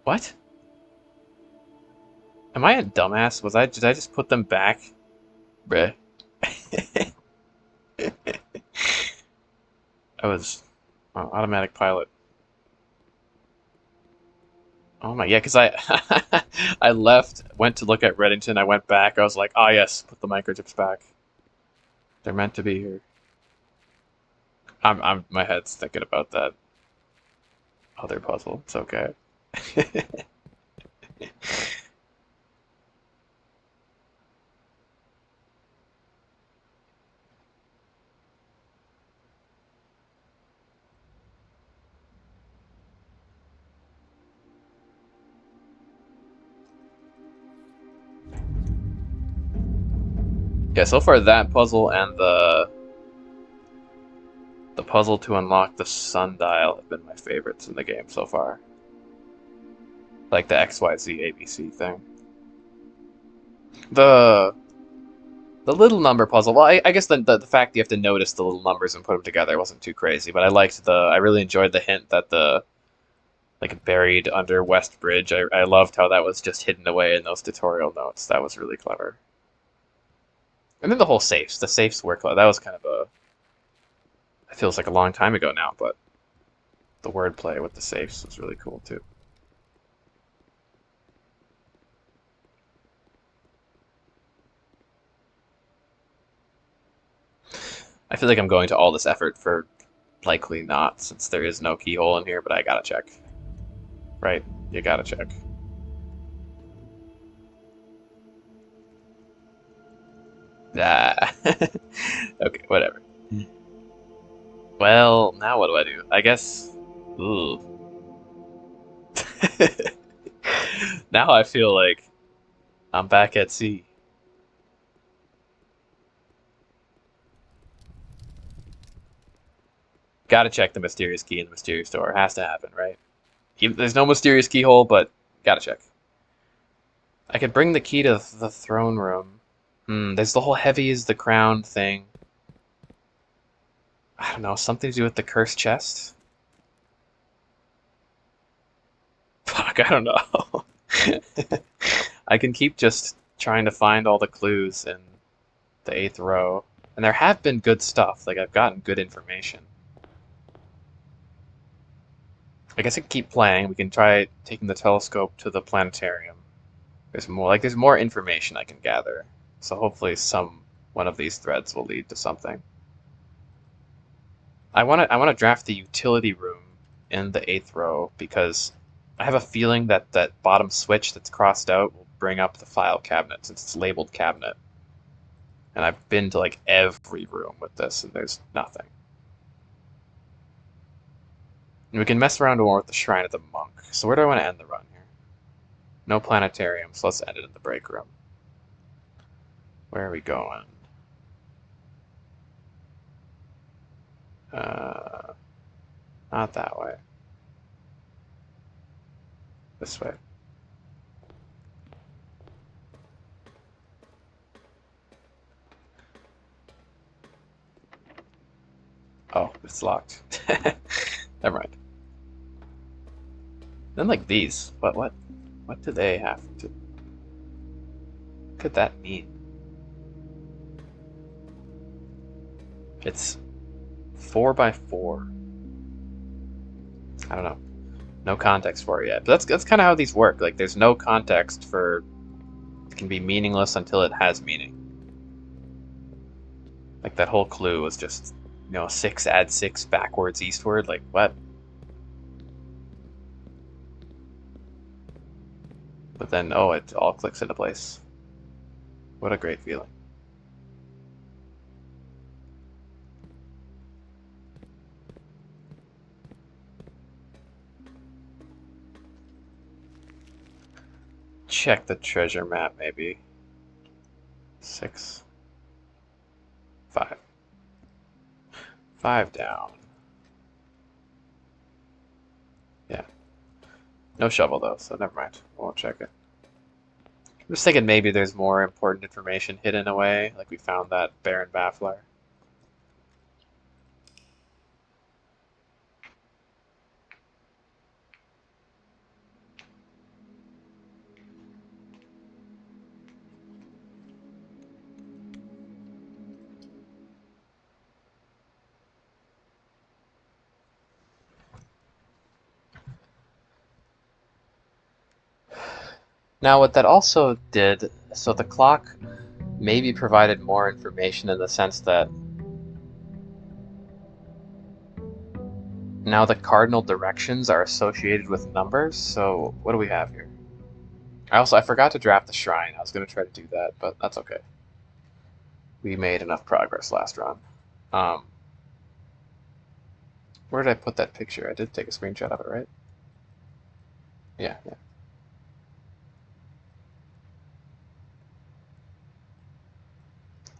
What? Am I a dumbass? Did I just put them back? Bruh. I was automatic pilot. Oh my, yeah, because I I left, went to look at Reddington, I went back, I was like, oh yes, put the microchips back. They're meant to be here. My head's thinking about that other puzzle. It's okay. Yeah, so far that puzzle and the puzzle to unlock the sundial have been my favorites in the game so far. Like the XYZ ABC thing. The little number puzzle. Well, I guess the fact you have to notice the little numbers and put them together wasn't too crazy, but I really enjoyed the hint that like buried under West Bridge. I loved how that was just hidden away in those tutorial notes. That was really clever. And then the whole safes. The safes were clever. That was kind of it feels like a long time ago now, but the wordplay with the safes was really cool too. I feel like I'm going to all this effort for likely not, since there is no keyhole in here, but I gotta check. Right? You gotta check. Ah. Okay, whatever. Well, now what do I do? I guess... Ooh. Now I feel like I'm back at sea. Gotta check the mysterious key in the mysterious door. Has to happen, right? There's no mysterious keyhole, but gotta check. I could bring the key to the throne room. There's the whole heavy is the crown thing. I don't know, something to do with the cursed chest? Fuck, I don't know. I can keep just trying to find all the clues in the 8th row. And there have been good stuff, like I've gotten good information. I guess I can keep playing. We can try taking the telescope to the planetarium. There's more information I can gather. So hopefully one of these threads will lead to something. I wanna draft the utility room in the 8th row because I have a feeling that that bottom switch that's crossed out will bring up the file cabinet since it's labeled cabinet. And I've been to like every room with this and there's nothing. And we can mess around more with the Shrine of the Monk. So where do I want to end the run here? No planetarium, so let's end it in the break room. Where are we going? Not that way. This way. Oh, it's locked. Never mind. Then like these. What do they have to... What could that mean? It's 4x4. I don't know. No context for it yet. But that's kind of how these work. Like there's no context for... It can be meaningless until it has meaning. Like that whole clue was just, 6 add 6 backwards eastward. Like what? But then, oh, it all clicks into place. What a great feeling. Check the treasure map, maybe. 6, 5. 5 down. Yeah. No shovel, though, so never mind. I won't check it. I'm just thinking maybe there's more important information hidden away, like we found that Baron Baffler. Now, what that also did, so the clock maybe provided more information in the sense that now the cardinal directions are associated with numbers. So what do we have here? I forgot to draft the shrine. I was going to try to do that, but that's okay. We made enough progress last run. Where did I put that picture? I did take a screenshot of it, right? Yeah.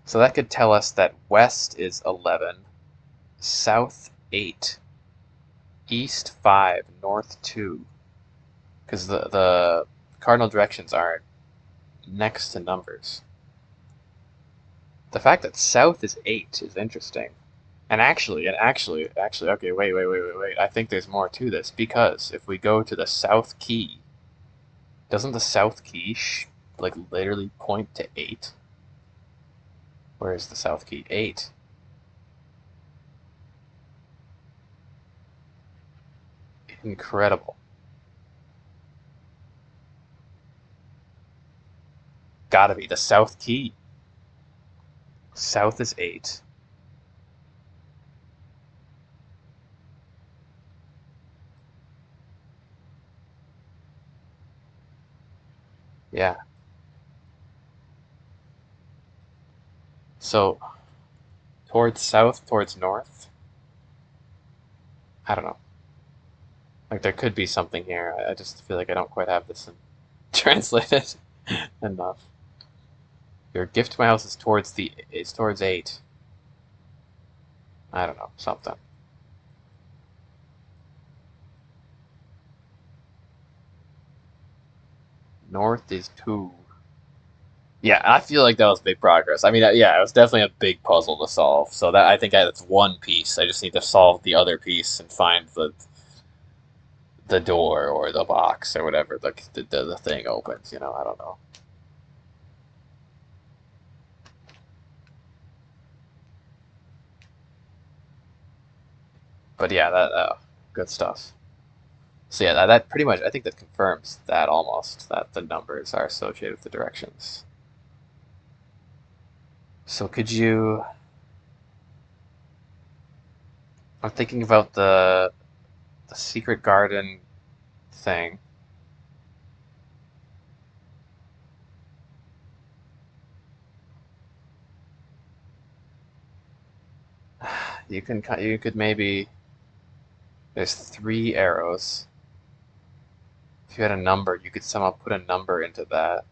So that could tell us that west is 11, south 8, east 5, north 2. Because the cardinal directions aren't next to numbers. The fact that south is 8 is interesting. And actually, okay, wait. I think there's more to this, because if we go to the south key, doesn't the south key like literally point to 8? Where is the south key? 8. Incredible. Gotta be the south key. South is 8. Yeah. So, towards south, towards north? I don't know. Like, there could be something here. I just feel like I don't quite have this translated enough. Your gift to my house is towards 8. I don't know, something. North is 2. Yeah, I feel like that was big progress. I mean, yeah, it was definitely a big puzzle to solve. So that I think that's one piece. I just need to solve the other piece and find the door or the box or whatever the thing opens. I don't know. But yeah, that good stuff. So yeah, that pretty much I think that confirms that almost that the numbers are associated with the directions. So could you? I'm thinking about the secret garden thing. You could maybe there's 3 arrows. If you had a number, you could somehow put a number into that.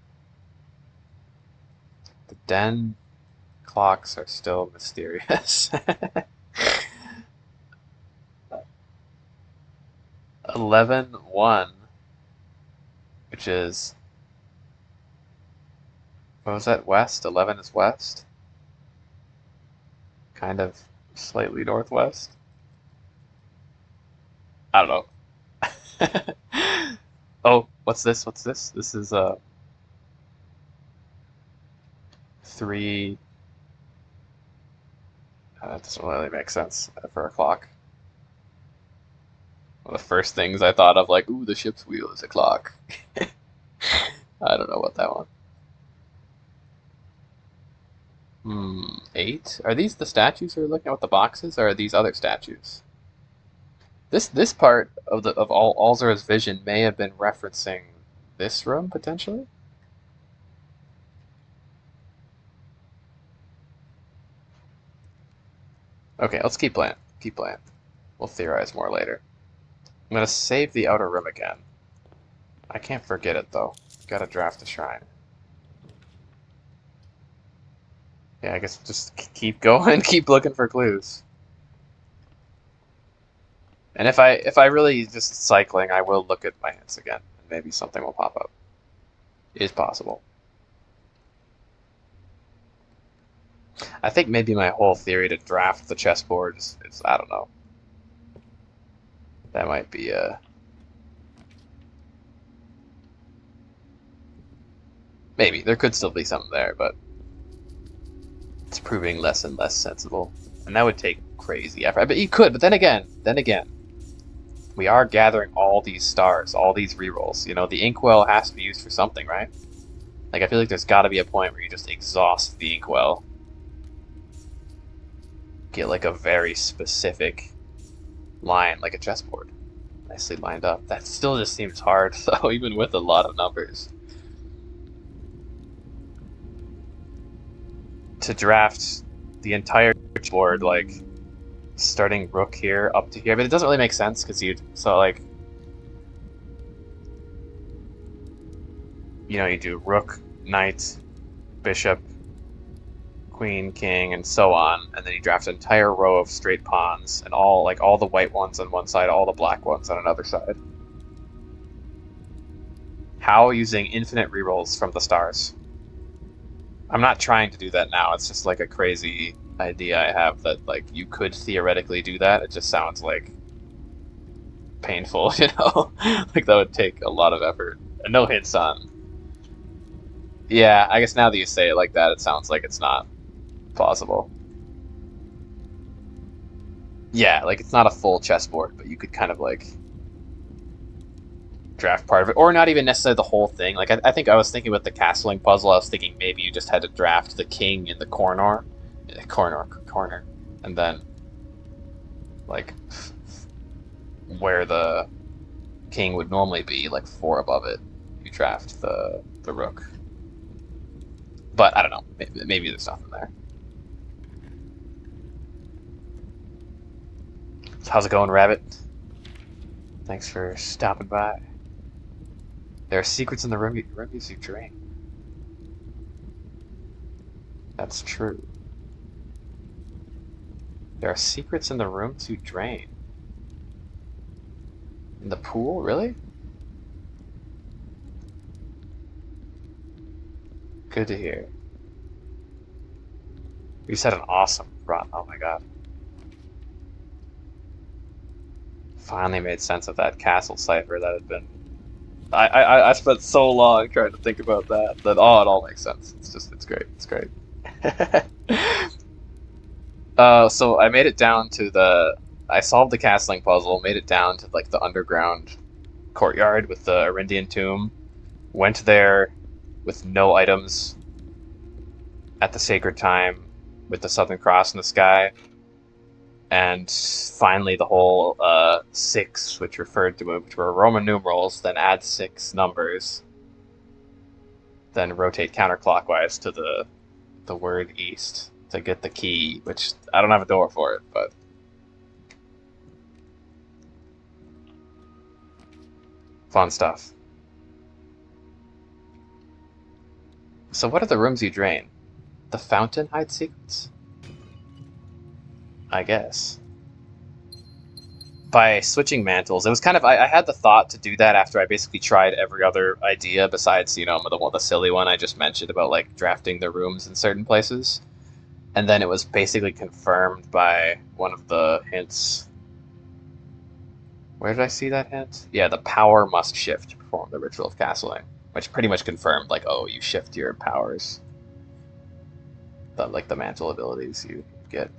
The den clocks are still mysterious. 11-1, which is what was that? West. 11 is west. Kind of slightly northwest. I don't know. Oh, what's this? What's this? This is 3. That doesn't really make sense for a clock. One of the first things I thought of, like, ooh, the ship's wheel is a clock. I don't know what that one. 8? Are these the statues we're looking at with the boxes, or are these other statues? This part of Alzura's vision may have been referencing this room potentially. Okay, let's keep playing. Keep playing. We'll theorize more later. I'm gonna save the outer room again. I can't forget it though. Gotta draft the shrine. Yeah, I guess just keep going, keep looking for clues. And if I really just cycling, I will look at my hints again, and maybe something will pop up. It is possible. I think maybe my whole theory to draft the chessboard is I don't know. That might be maybe there could still be something there, but it's proving less and less sensible, and that would take crazy effort. But you could, but then again, we are gathering all these stars, all these rerolls. You know, the inkwell has to be used for something, right? Like I feel like there's got to be a point where you just exhaust the inkwell, get like a very specific line, like a chessboard, nicely lined up. That still just seems hard, though, even with a lot of numbers. To draft the entire board, like starting rook here up to here, but it doesn't really make sense because you do rook, knight, bishop, queen, king, and so on, and then you draft an entire row of straight pawns and all the white ones on one side, all the black ones on another side. How using infinite rerolls from the stars? I'm not trying to do that now. It's just like a crazy idea I have that like you could theoretically do that. It just sounds like painful, you know? Like that would take a lot of effort. And no hints on. Yeah, I guess now that you say it like that, it sounds like it's not possible. Yeah, like it's not a full chessboard, but you could kind of like draft part of it, or not even necessarily the whole thing. Like I think I was thinking with the castling puzzle, I was thinking maybe you just had to draft the king in the corner, and then like where the king would normally be, like 4 above it, you draft the rook. But I don't know. Maybe there's nothing there. So how's it going, Rabbit? Thanks for stopping by. There are secrets in the rooms you drain. That's true. There are secrets in the rooms you drain. In the pool? Really? Good to hear. You said an awesome run. Oh my god. Finally made sense of that castle cipher that had been... I spent so long trying to think about that it all makes sense. It's great. It's great. So I made it down to I solved the castling puzzle, made it down to like the underground courtyard with the Arindian tomb. Went there with no items at the sacred time with the Southern Cross in the sky. And finally the whole 6, which referred to which were Roman numerals, then add 6 numbers, then rotate counterclockwise to the word east to get the key, which I don't have a door for it, but fun stuff. So what are the rooms you drain? The fountain hides secrets? I guess. By switching mantles, it was kind of I had the thought to do that after I basically tried every other idea besides the silly one I just mentioned about like drafting the rooms in certain places, and then it was basically confirmed by one of the hints. Where did I see that hint? Yeah, the power must shift to perform the ritual of castling, which pretty much confirmed like, oh, you shift your powers, like the mantle abilities you get.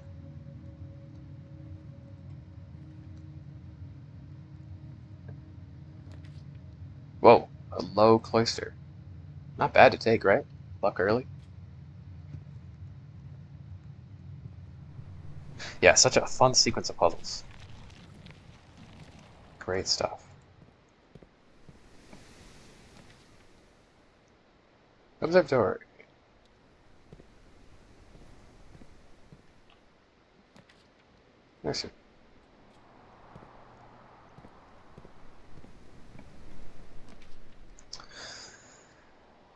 Whoa, a low cloister. Not bad to take, right? Luck early. Yeah, such a fun sequence of puzzles. Great stuff. Observatory. Nice.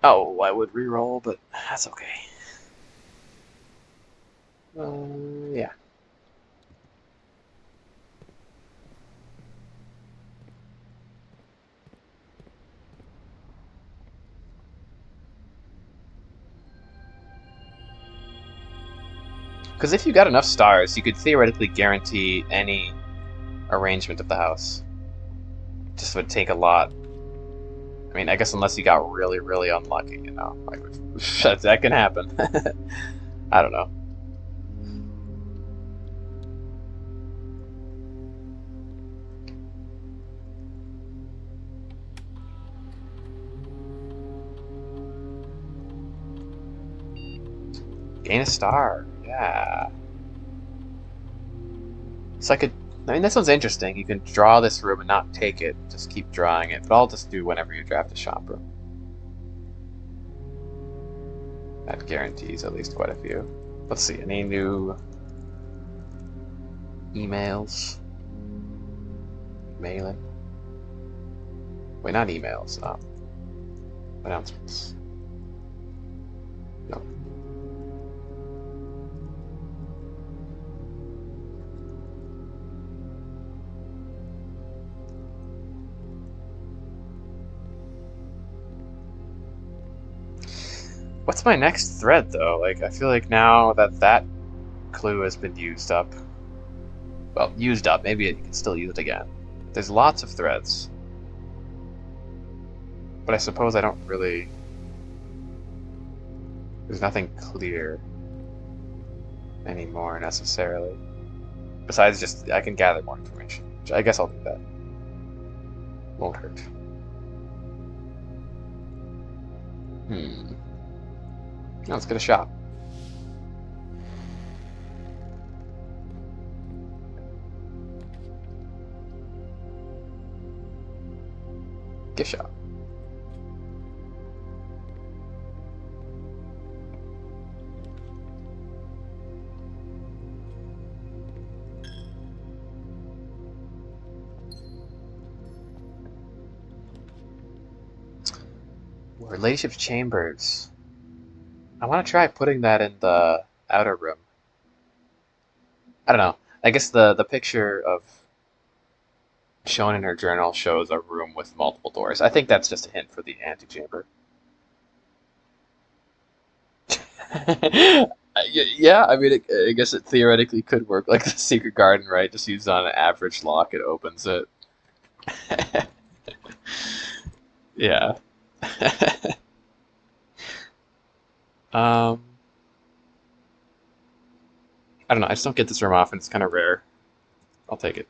Oh, I would re-roll, but that's okay. Yeah. Because if you got enough stars, you could theoretically guarantee any arrangement of the house. Just would take a lot. I mean, I guess unless you got really, really unlucky, you know, like that can happen. I don't know. Gain a star. Yeah. So I mean, this one's interesting. You can draw this room and not take it. Just keep drawing it. But I'll just do whenever you draft a shop room. That guarantees at least quite a few. Let's see, any new emails? Mailing? Wait, not emails. Announcements. No. What's my next thread, though? Like, I feel like now that clue has been used up. Well, used up. Maybe you can still use it again. There's lots of threads. But I suppose I don't really... There's nothing clear anymore, necessarily. Besides just, I can gather more information. Which I guess I'll do that. Won't hurt. Now let's get a shop. Gift shop. Relationship chambers. I want to try putting that in the outer room. I don't know. I guess the picture of shown in her journal shows a room with multiple doors. I think that's just a hint for the antechamber. Yeah, I mean, I guess it theoretically could work like the secret garden, right? Just use on an average lock, it opens it. Yeah. um, I don't know. I just don't get this room often. It's kind of rare. I'll take it.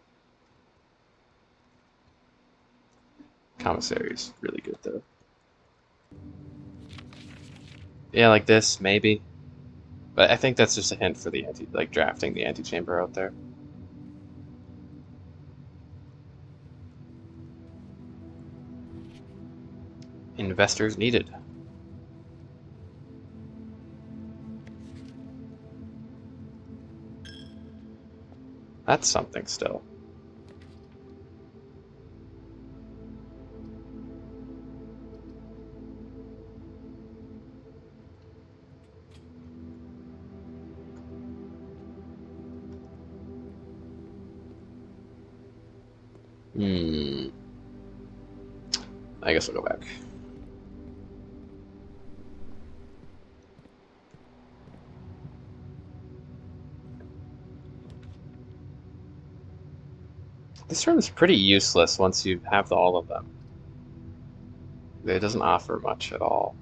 Commissary's really good though. Yeah, like this maybe, but I think that's just a hint for the like drafting the antechamber out there. Investors needed. That's something still. I guess we'll go back. This room is pretty useless once you have all of them. It doesn't offer much at all.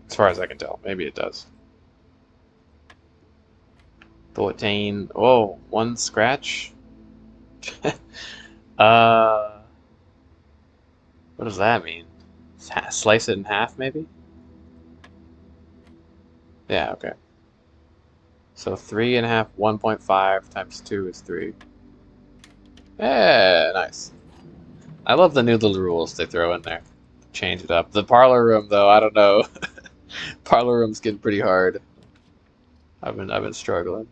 As far as I can tell. Maybe it does. Bulletin. Oh, one scratch? What does that mean? Slice it in half, maybe? Yeah, okay. So 3.5, 1.5 times 2 is 3. Yeah, nice. I love the new little rules they throw in there. Change it up. The parlor room, though, I don't know. Parlor room's getting pretty hard. I've been struggling.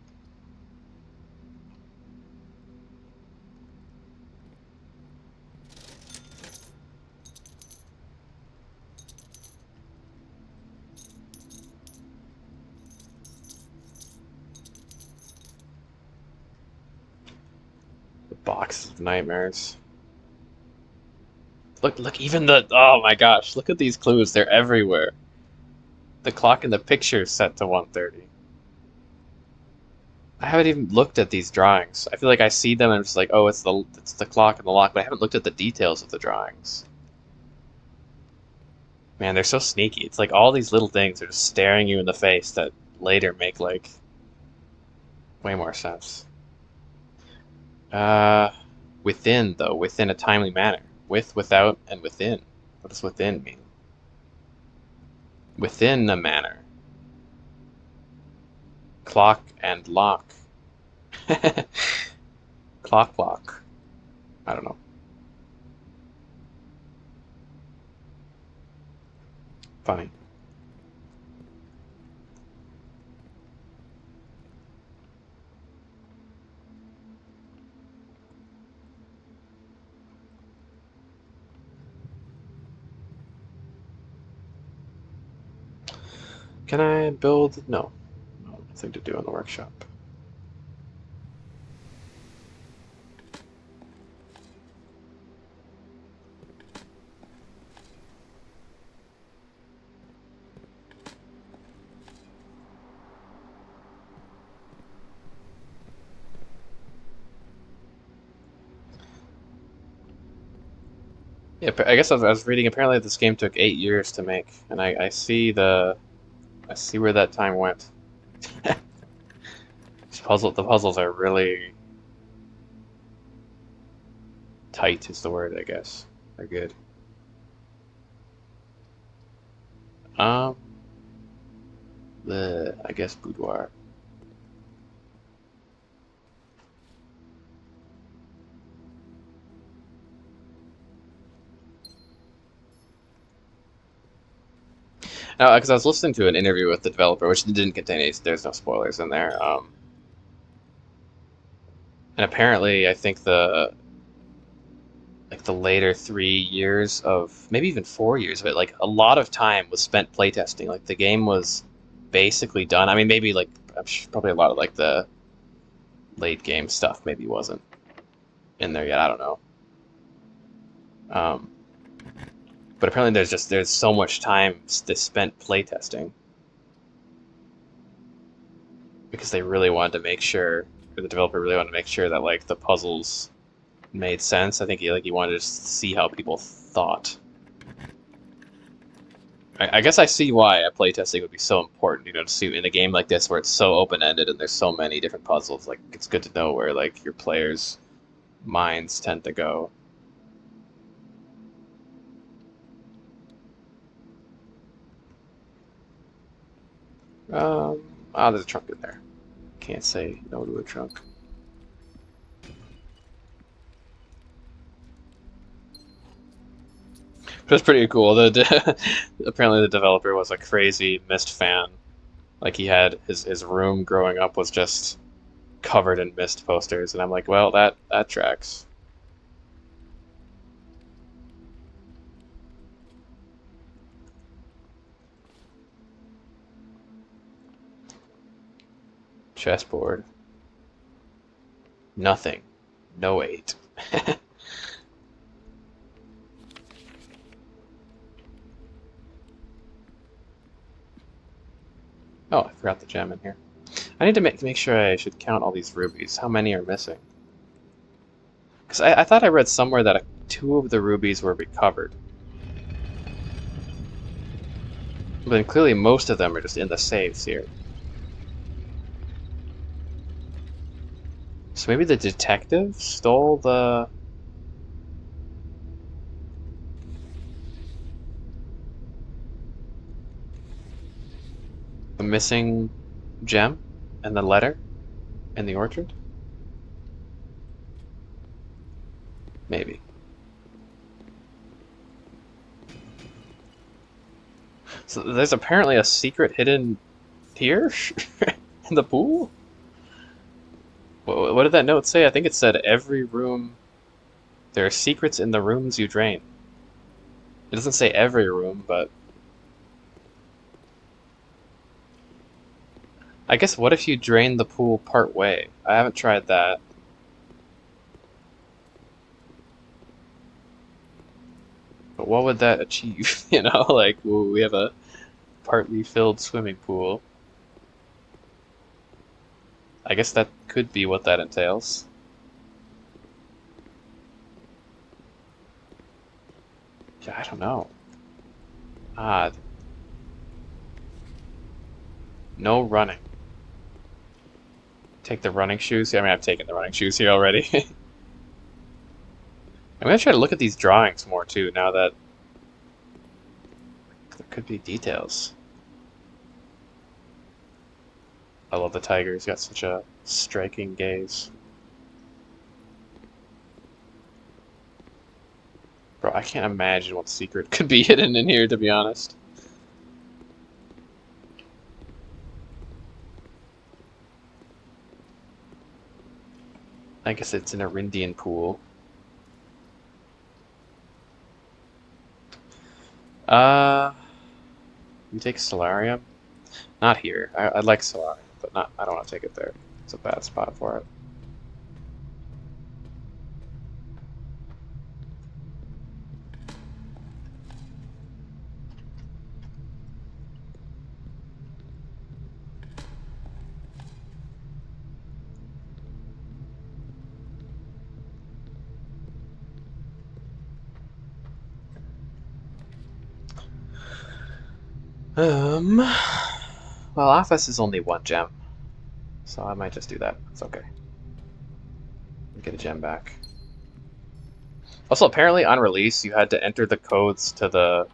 The box of nightmares. Look, even the, oh my gosh, look at these clues. They're everywhere. The clock in the picture is set to 1:30. I haven't even looked at these drawings. I feel like I see them and I'm just like, oh, it's the clock and the lock, but I haven't looked at the details of the drawings. Man, they're so sneaky. It's like all these little things are just staring you in the face that later make like way more sense. Uh, within though, within a timely manner. With, without, and within. What does within mean? Within a manner. Clock and lock. Clock. I don't know. Funny. Can I build? No. No, nothing to do in the workshop. Yeah, I guess I was reading. Apparently, this game took 8 years to make, and I see where that time went. The puzzles are really tight, is the word, I guess. They're good. Um, I guess boudoir. Now, because I was listening to an interview with the developer, which didn't contain any, there's no spoilers in there. And apparently, I think the later 3 years of maybe even 4 years of it, like a lot of time was spent playtesting. Like the game was basically done. I mean, maybe like probably a lot of like the late game stuff maybe wasn't in there yet. I don't know. Um, but apparently, there's so much time spent playtesting because they really wanted to make sure, or the developer really wanted to make sure that like the puzzles made sense. I think he wanted to see how people thought. I guess I see why playtesting would be so important, to see in a game like this where it's so open-ended and there's so many different puzzles. Like, it's good to know where, like, your players' minds tend to go. Um, there's a trunk in there. Can't say no to a trunk. It was pretty cool. Apparently the developer was a crazy Myst fan. Like, he had his room growing up was just covered in Myst posters, and I'm like, well, that tracks. Chessboard. Nothing. No 8. Oh, I forgot the gem in here. I need to make sure I should count all these rubies. How many are missing? Because I thought I read somewhere that 2 of the rubies were recovered. But then clearly most of them are just in the saves here. So maybe the detective stole the... A missing gem and the letter in the orchard? Maybe. So there's apparently a secret hidden here in the pool? What did that note say? I think it said every room. There are secrets in the rooms you drain. It doesn't say every room, but I guess what if you drain the pool part way? I haven't tried that. But what would that achieve? You know, like we have a partly filled swimming pool. I guess that could be what that entails. Yeah, I don't know. Odd. No running. Take the running shoes. Yeah, I mean, I've taken the running shoes here already. I'm gonna try to look at these drawings more too, now that there could be details. I love the tiger. He's got such a striking gaze. Bro, I can't imagine what secret could be hidden in here, to be honest. I guess it's an Arindian pool. You take Solarium? Not here. I'd like Solarium, but not. I don't want to take it there. It's a bad spot for it. Well, office is only one gem, so I might just do that. It's okay. Get a gem back. Also, apparently on release, you had to enter the codes to the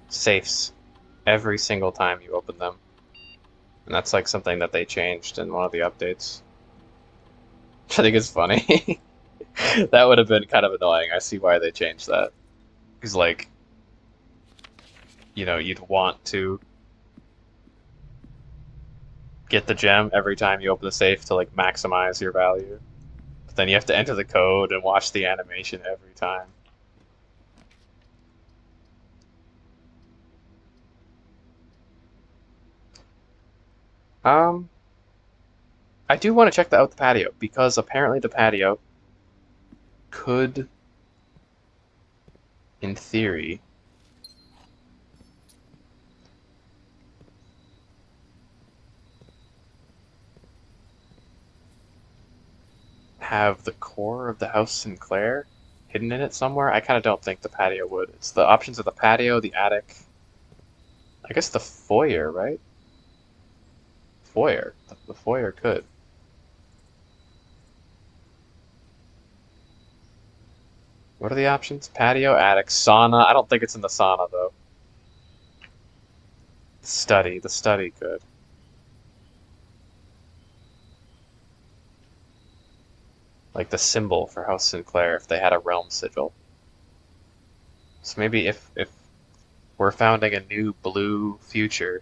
safes every single time you open them. And that's like something that they changed in one of the updates. Which I think is funny. That would have been kind of annoying. I see why they changed that. Because, like, you know, you'd want to get the gem every time you open the safe to, like, maximize your value. But then you have to enter the code and watch the animation every time. I do want to check out the patio, because apparently the patio could, in theory, have the core of the House Sinclair hidden in it somewhere. I kind of don't think the patio would. It's the options of the patio, the attic, I guess the foyer, right? Foyer. The foyer could. What are the options? Patio, attic, sauna. I don't think it's in the sauna, though. Study. The study could. Like the symbol for House Sinclair if they had a realm sigil. So maybe if we're founding a new blue future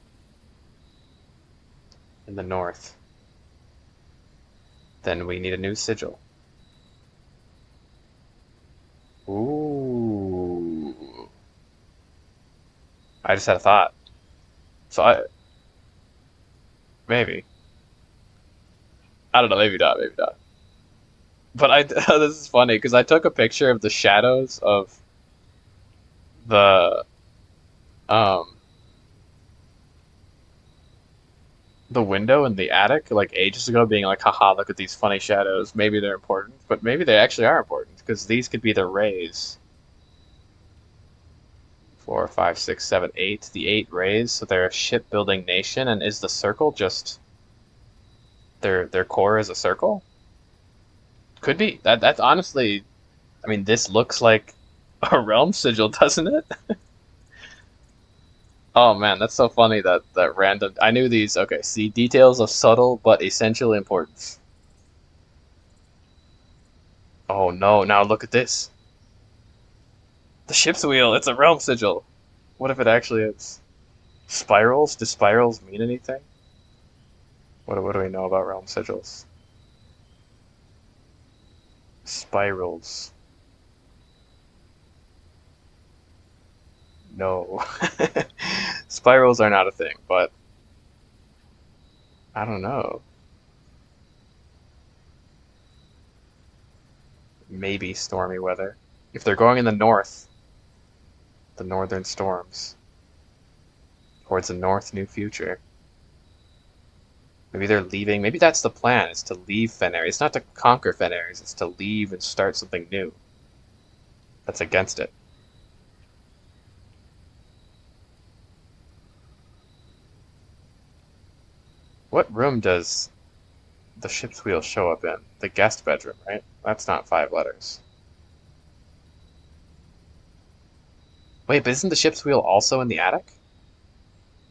in the north, then we need a new sigil. Ooh. I just had a thought. So maybe. I don't know, maybe not, maybe not. But this is funny because I took a picture of the shadows of the um the window in the attic like ages ago, being like, haha, look at these funny shadows. Maybe they're important, but maybe they actually are important because these could be the rays. 4, 5, 6, 7, 8. The 8 rays, so they're a shipbuilding nation, and is the circle just their core is a circle? Could be. That's honestly, I mean, this looks like a realm sigil, doesn't it? Oh man, that's so funny that random. I knew these. Okay, see, details of subtle but essential importance. Oh no, now look at this. The ship's wheel. It's a realm sigil. What if it actually is? Spirals? Do spirals mean anything? What do we know about realm sigils? Spirals. No. Spirals are not a thing, but I don't know. Maybe stormy weather. If they're going in the north, the northern storms, towards a north new future. Maybe they're leaving. Maybe that's the plan, is to leave Fenrir. It's not to conquer Fenrir, it's to leave and start something new that's against it. What room does the ship's wheel show up in? The guest bedroom, right? That's not 5 letters. Wait, but isn't the ship's wheel also in the attic?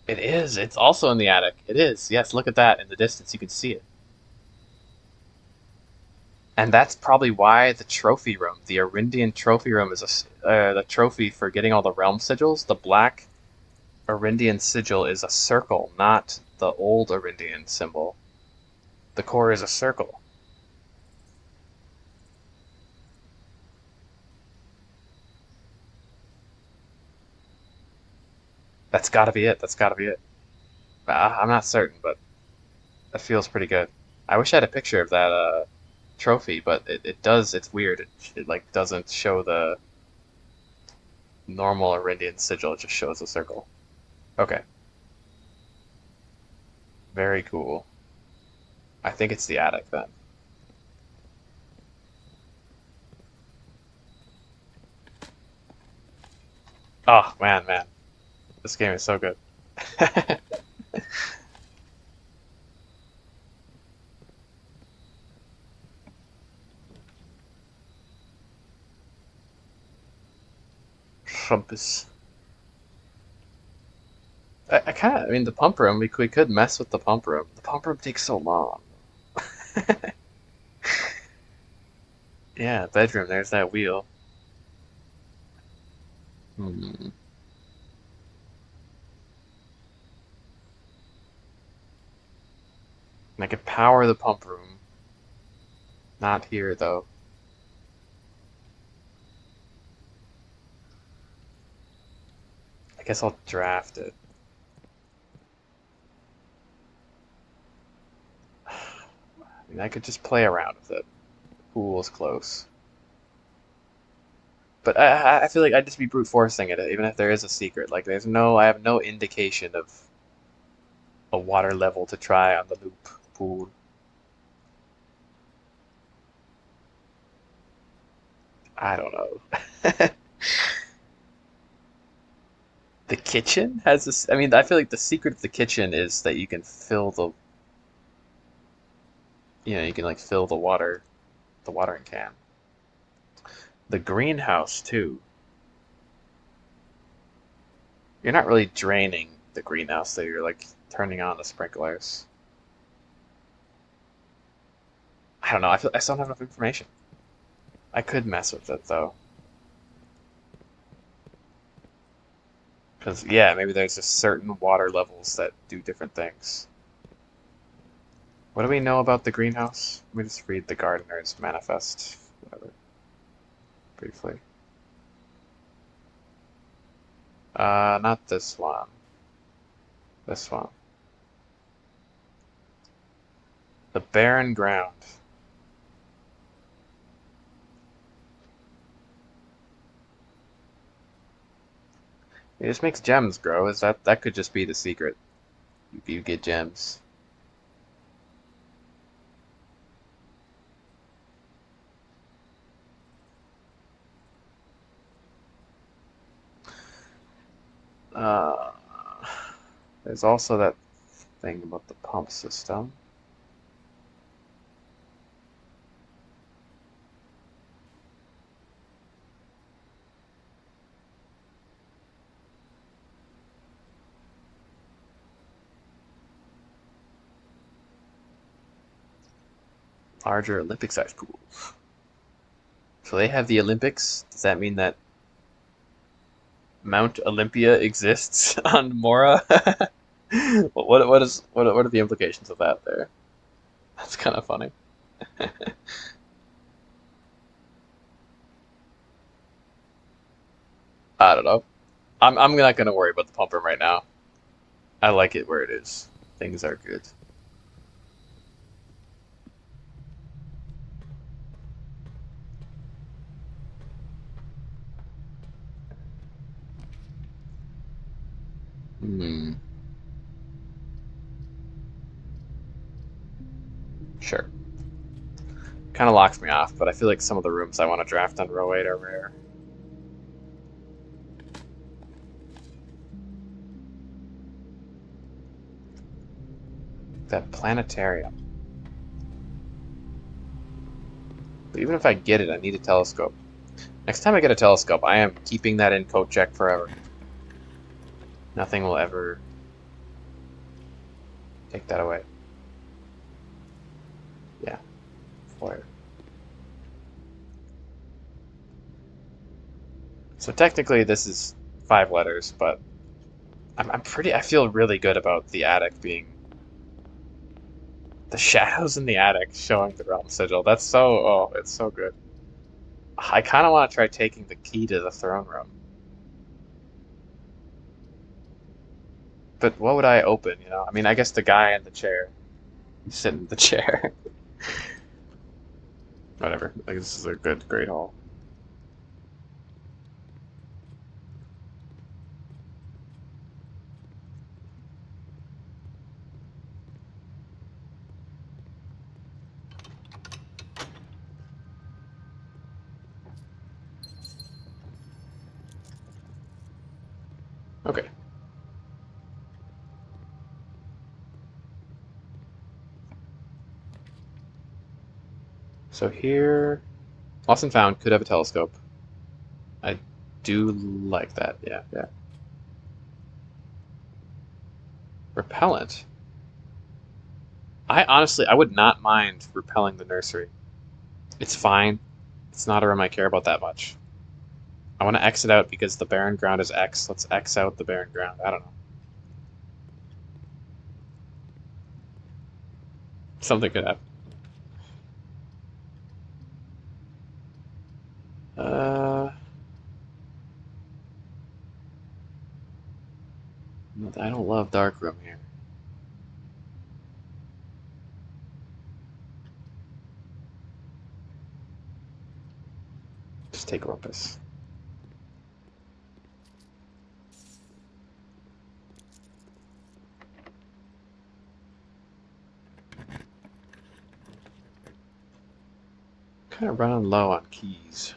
It is. It's also in the attic. It is. Yes, look at that in the distance. You can see it. And that's probably why the trophy room, the Arindian trophy room, is the trophy for getting all the realm sigils. The black Arindian sigil is a circle, not the old Arindian symbol. The core is a circle. That's got to be it. That's got to be it. I'm not certain, but that feels pretty good. I wish I had a picture of that trophy, but it does. It's weird. It like doesn't show the normal Arindian sigil. It just shows a circle. Okay, very cool. I think it's the attic then. Oh man, man, this game is so good. Trumpus. I kind of. I mean, the pump room. We could mess with the pump room. The pump room takes so long. Yeah, bedroom. There's that wheel. Hmm. And I could power the pump room. Not here though. I guess I'll draft it. I mean, I could just play around with it. Pool's close. But I feel like I'd just be brute forcing it, even if there is a secret. Like, I have no indication of a water level to try on the loop pool. I don't know. The kitchen has this. I mean, I feel like the secret of the kitchen is that you can fill the, you can like fill the watering can. The greenhouse too. You're not really draining the greenhouse, though. You're like turning on the sprinklers. I don't know. I still don't have enough information. I could mess with it though, because yeah, maybe there's just certain water levels that do different things. What do we know about the greenhouse? Let me just read the gardener's manifest, whatever, briefly. Not this one. This one. The barren ground. It just makes gems grow. Is that could just be the secret? You get gems. Uh, there's also that thing about the pump system. Larger Olympic-sized pools. So they have the Olympics. Does that mean that Mount Olympia exists on Mora? what are the implications of that there? That's kind of funny. I don't know. I'm not gonna worry about the pump room right now. I like it where it is. Things are good. Hmm. Sure. Kind of locks me off, but I feel like some of the rooms I want to draft on row 8 are rare. That planetarium. But even if I get it, I need a telescope. Next time I get a telescope, I am keeping that in coat check forever. Nothing will ever take that away. Yeah. Foyer. So technically this is 5 letters, but I feel really good about the attic being the shadows in the attic showing the realm sigil. That's so, oh, it's so good. I kind of want to try taking the key to the throne room. But what would I open, you know? I mean, I guess the guy in the chair. Sit in the chair. Whatever. Like, this is a good, great hall. Okay. So here, Lost and Found could have a telescope. I do like that. Yeah, yeah. Repellent. I would not mind repelling the nursery. It's fine. It's not a room I care about that much. I want to exit out because the barren ground is X. Let's X out the barren ground. I don't know. Something could happen. Uh, I don't love dark room here. Just take Rumpus. Kind of running low on keys.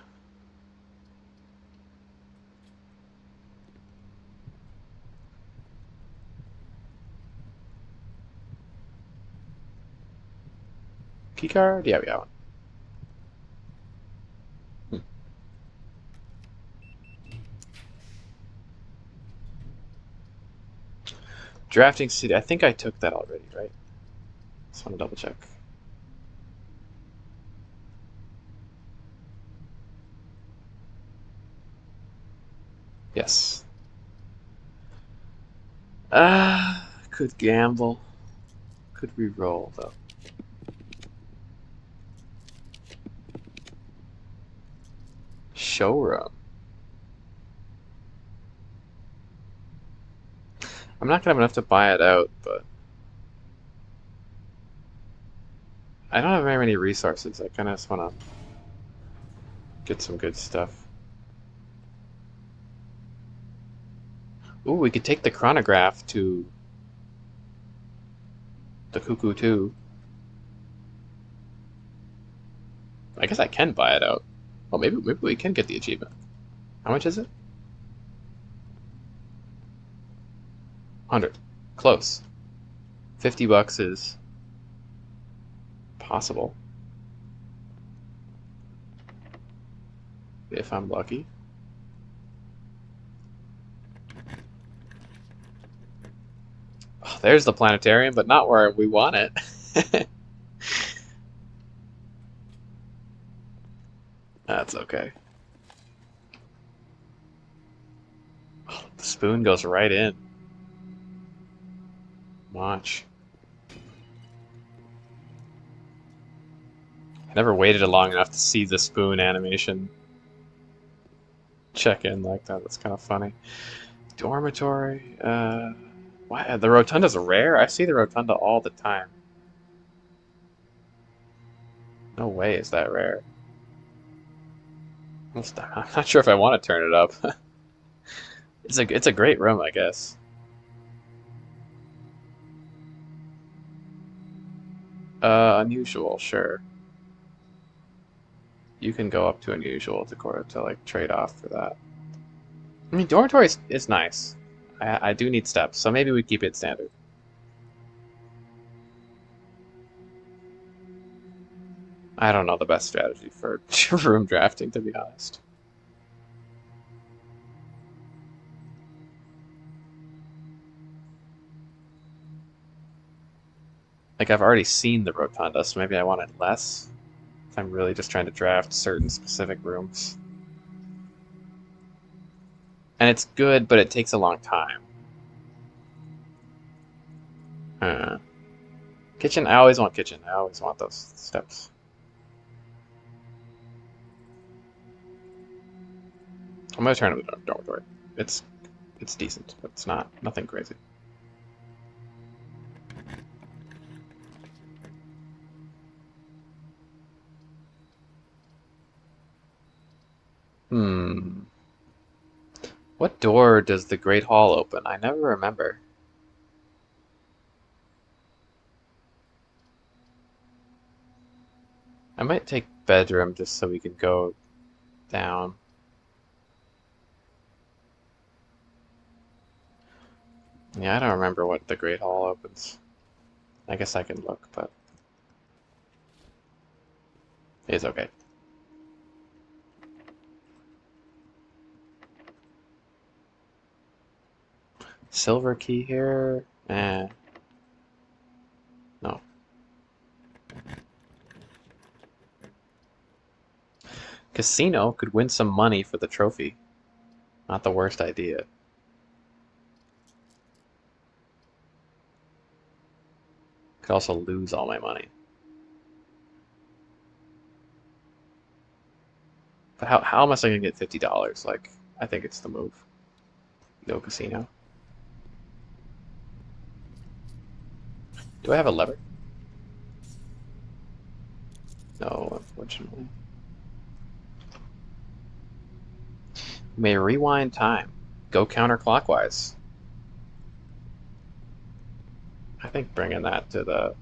Key card? Yeah, we got one. Drafting city. I think I took that already, right? Just want to double check. Yes. Could gamble. Could re-roll though. Showroom. I'm not gonna have enough to buy it out, but I don't have very many resources. I kind of just want to get some good stuff. Ooh, we could take the chronograph to the Cuckoo too. I guess I can buy it out. Well, maybe we can get the achievement. How much is it? 100. Close. 50 bucks is possible. If I'm lucky. Oh, there's the planetarium, but not where we want it. That's okay. Oh, the spoon goes right in. Watch. I never waited long enough to see the spoon animation check in like that. That's kind of funny. Dormitory. Why the rotunda's rare? I see the rotunda all the time. No way is that rare. I'm not sure if I want to turn it up. It's a great room, I guess. Unusual, sure. You can go up to unusual to like trade off for that. I mean, dormitory is nice. I do need steps, so maybe we keep it standard. I don't know the best strategy for room drafting, to be honest. Like, I've already seen the rotunda, so maybe I want it less. I'm really just trying to draft certain specific rooms. And it's good, but it takes a long time. Kitchen, I always want kitchen. I always want those steps. I'm gonna turn it to dormitory. It's decent, but it's nothing crazy. What door does the Great Hall open? I never remember. I might take bedroom just so we can go down. Yeah, I don't remember what the Great Hall opens. I guess I can look, but it's okay. Silver key here? No. Casino could win some money for the trophy. Not the worst idea. Could also lose all my money. But how am I still gonna get $50? Like, I think it's the move. No casino. Do I have a lever? No, unfortunately. You may rewind time. Go counterclockwise. I think bringing that to the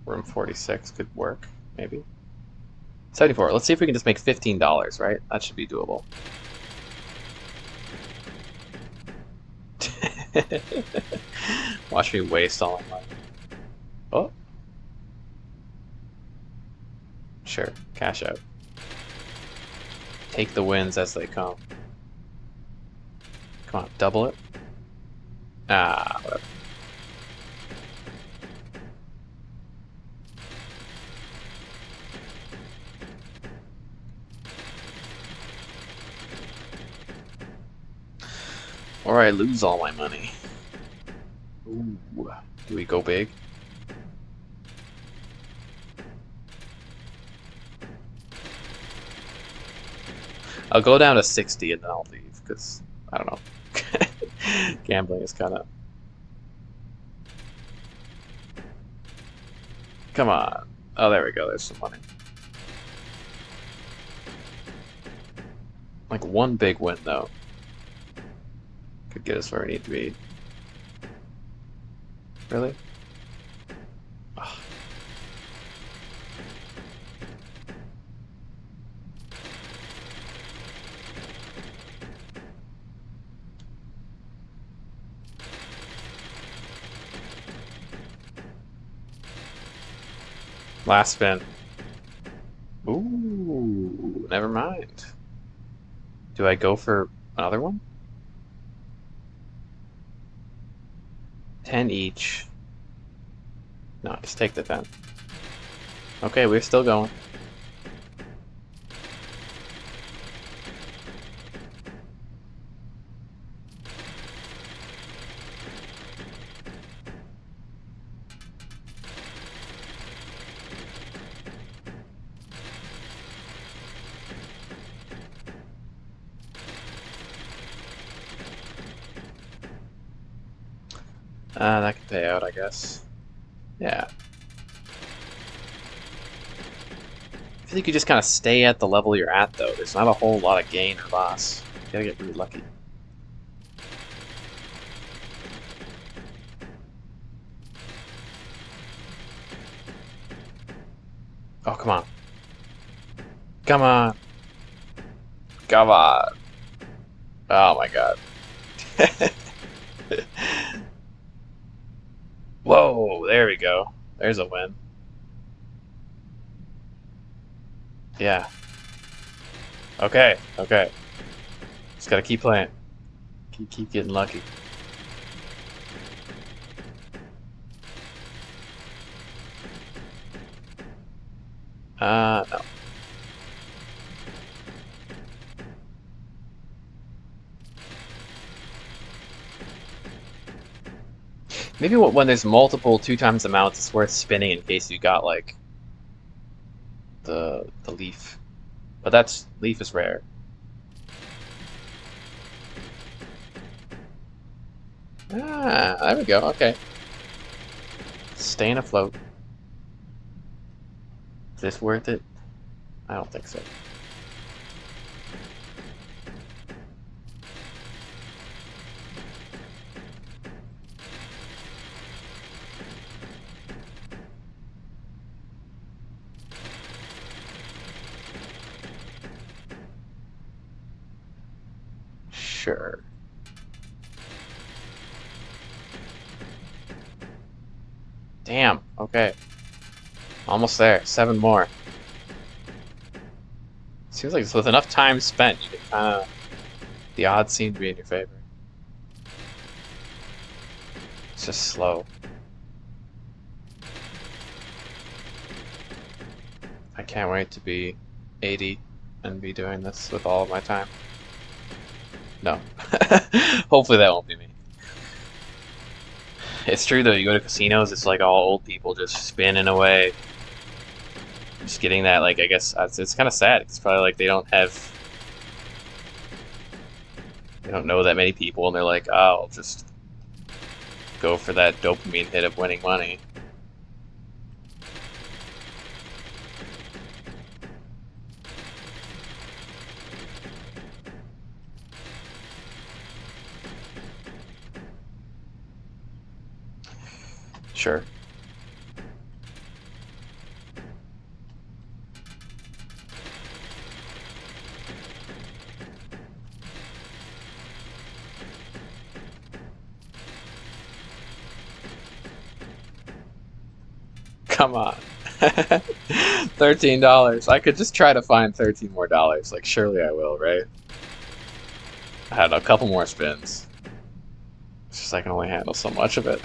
room 46 could work, maybe. 74. Let's see if we can just make $15, right? That should be doable. Watch me waste all my money. Oh. Sure, cash out. Take the wins as they come. Come on, double it. Ah, whatever. Or I lose all my money. Ooh, do we go big? I'll go down to 60 and then I'll leave, because, I don't know. Gambling is kind of... Come on. Oh, there we go. There's some money. Like, one big win, though. Could get us where we need to be. Really? Ugh. Last spin. Ooh, never mind. Do I go for another one? 10 each. No, just take the 10. Okay, we're still going. That can pay out, I guess. Yeah. I feel like you just kind of stay at the level you're at, though. There's not a whole lot of gain or loss. You gotta get really lucky. Oh, come on. Come on. Come on. Oh my god. Whoa, there we go. There's a win. Yeah. Okay, okay. Just gotta keep playing. Keep getting lucky. No. Maybe when there's multiple 2 times amounts, it's worth spinning in case you got like the leaf. But that's leaf is rare. There we go. Okay. Staying afloat. Is this worth it? I don't think so. Sure. Damn. Okay. Almost there. 7 more. Seems like with enough time spent, you can kind of... The odds seem to be in your favor. It's just slow. I can't wait to be 80 and be doing this with all of my time. No. Hopefully that won't be me. It's true though, you go to casinos, it's like all old people just spinning away. Just getting that, like, I guess, it's kind of sad. It's probably like they don't know that many people and they're like, oh, I'll just go for that dopamine hit of winning money. Sure. Come on. $13. I could just try to find 13 more dollars. Like, surely I will, right? I had a couple more spins. It's just I can only handle so much of it.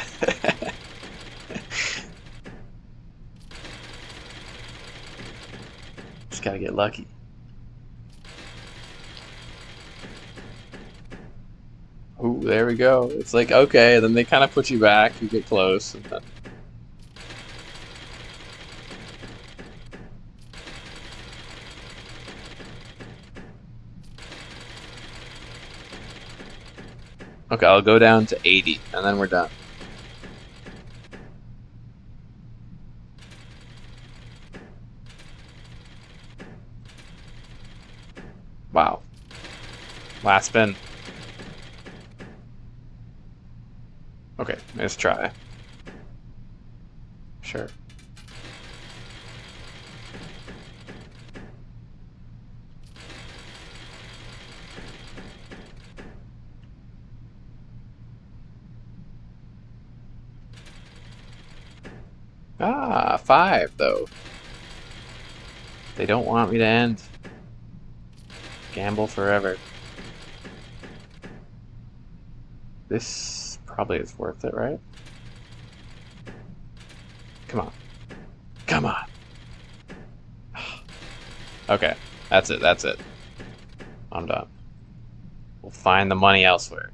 Just gotta get lucky. Ooh, there we go. It's like, okay, then they kind of put you back, you get close, and then... Okay, I'll go down to 80, and then we're done. Wow. Last spin. Okay, let's try. Sure. Ah, 5, though. They don't want me to end. Gamble forever. This probably is worth it, right? Come on. Come on. Okay, that's it. I'm done. We'll find the money elsewhere.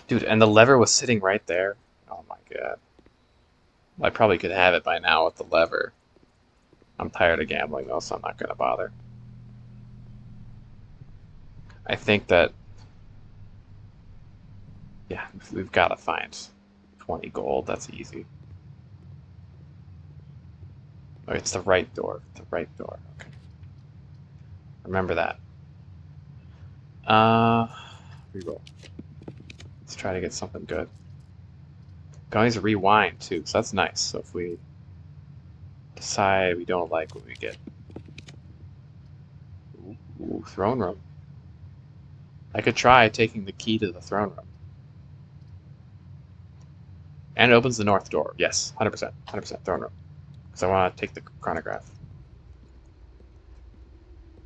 Dude, and the lever was sitting right there. Oh my god. I probably could have it by now with the lever. I'm tired of gambling though, so I'm not gonna bother. I think that, yeah, we've got to find 20 gold. That's easy. Oh, it's the right door. The right door. Okay. Remember that. Reroll. Let's try to get something good. Can always rewind too, so that's nice. So if we decide we don't like what we get. Ooh, throne room. I could try taking the key to the throne room. And it opens the north door. Yes, 100%. 100% throne room. Because I want to take the chronograph.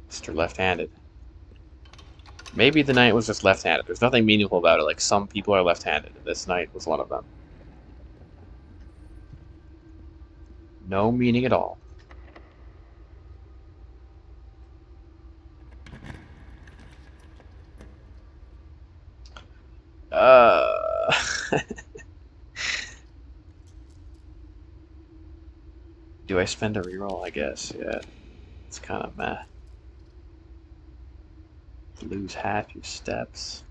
Mr. Left-handed. Maybe the knight was just left-handed. There's nothing meaningful about it. Like, some people are left-handed, and this knight was one of them. No meaning at all. Do I spend a reroll? I guess, yeah. It's kind of meh. Lose half your steps.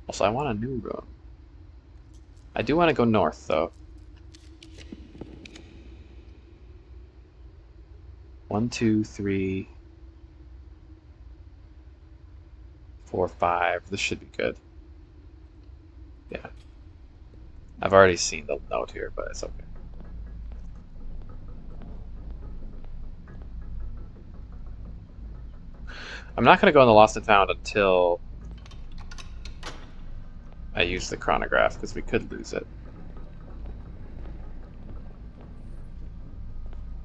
Also, I want a new room. I do want to go north, though. 1, 2, 3, 4, 5. This should be good. Yeah. I've already seen the note here, but it's okay. I'm not going to go in the Lost and Found until I use the chronograph, because we could lose it.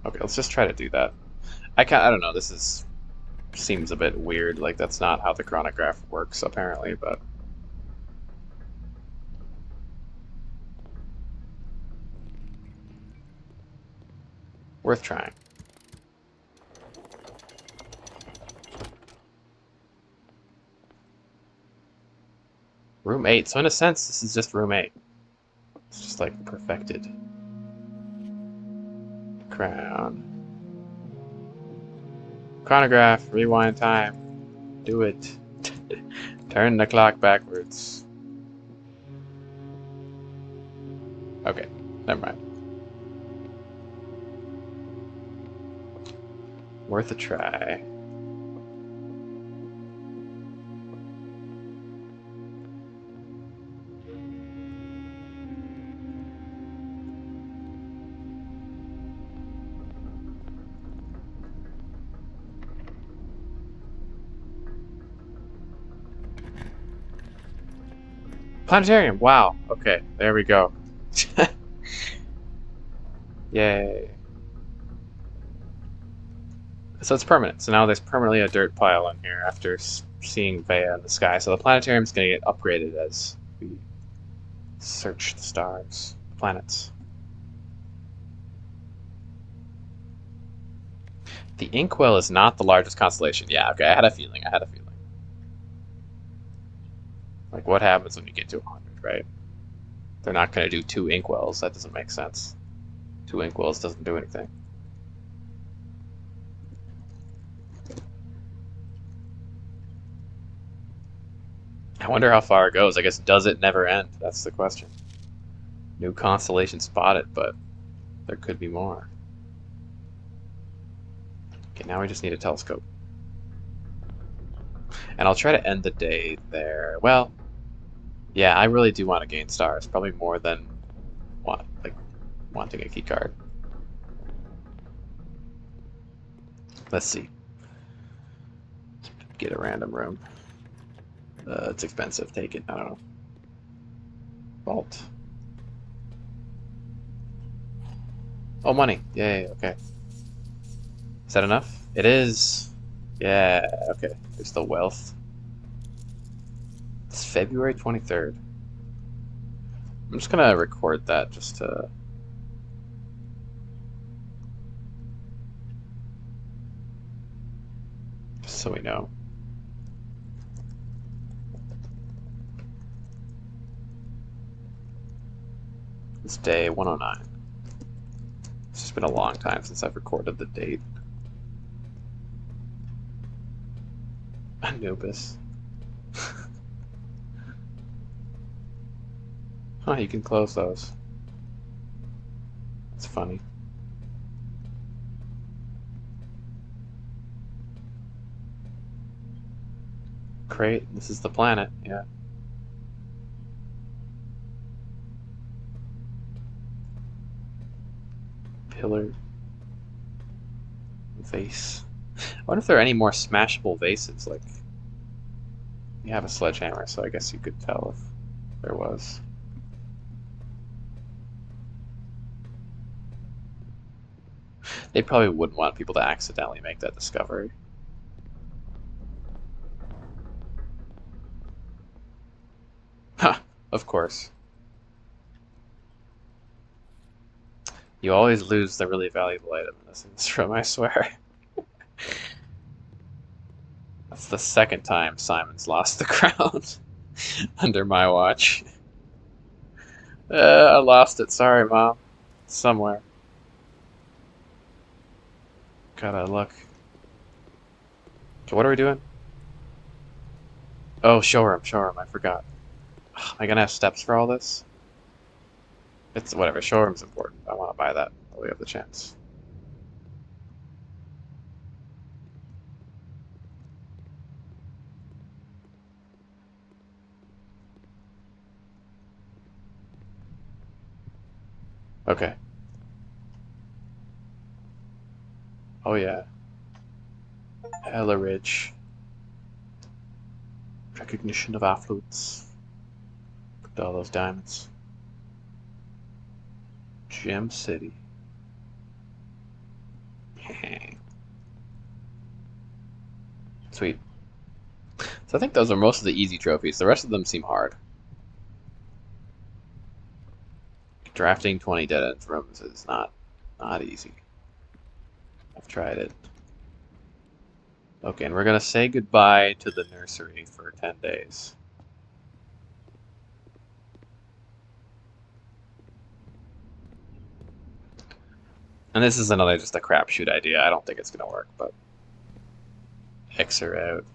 Okay, let's just try to do that. I don't know, this seems a bit weird, like that's not how the chronograph works apparently, but worth trying. Room 8, so in a sense this is just room 8. It's just like perfected. Crown. Chronograph, rewind time. Do it. Turn the clock backwards. Okay, never mind. Worth a try. Planetarium, wow. Okay, there we go. Yay. So it's permanent. So now there's permanently a dirt pile in here after seeing Vea in the sky. So the planetarium's going to get upgraded as we search the stars, planets. The Inkwell is not the largest constellation. Yeah, okay, I had a feeling. Like, what happens when you get to 100, right? They're not going to do 2 Inkwells. That doesn't make sense. 2 Inkwells doesn't do anything. I wonder how far it goes. I guess, does it never end? That's the question. New constellation spotted, but there could be more. Okay, now we just need a telescope. And I'll try to end the day there. Well, yeah, I really do want to gain stars. Probably more than wanting a key card. Let's see. Get a random room. It's expensive. Take it. I don't know. Vault. Oh, money. Yay. Okay. Is that enough? It is. Yeah. Okay. There's the wealth. It's February 23rd. I'm just gonna record that just to. Just so we know. It's day 109. Let's It's been a long time since I've recorded the date. Anubis. Oh, you can close those. It's funny. Crate, this is the planet, yeah. Pillar. Vase. I wonder if there are any more smashable vases, like... You have a sledgehammer, so I guess you could tell if there was. They probably wouldn't want people to accidentally make that discovery. Ha! Of course. You always lose the really valuable item in this room, I swear. That's the second time Simon's lost the crown under my watch. I lost it. Sorry, Mom. It's somewhere. Gotta look. Okay, what are we doing? Oh, showroom. I forgot. Am I gonna have steps for all this? It's whatever. Showroom's important. I want to buy that while we have the chance. Okay. Oh yeah. Ella Ridge. Recognition of affluence. Look at all those diamonds. Gem City. Sweet. So I think those are most of the easy trophies. The rest of them seem hard. Drafting 20 dead end rooms is not easy. I've tried it. Okay, and we're gonna say goodbye to the nursery for 10 days. And this is another just a crapshoot idea. I don't think it's gonna work, but X her out.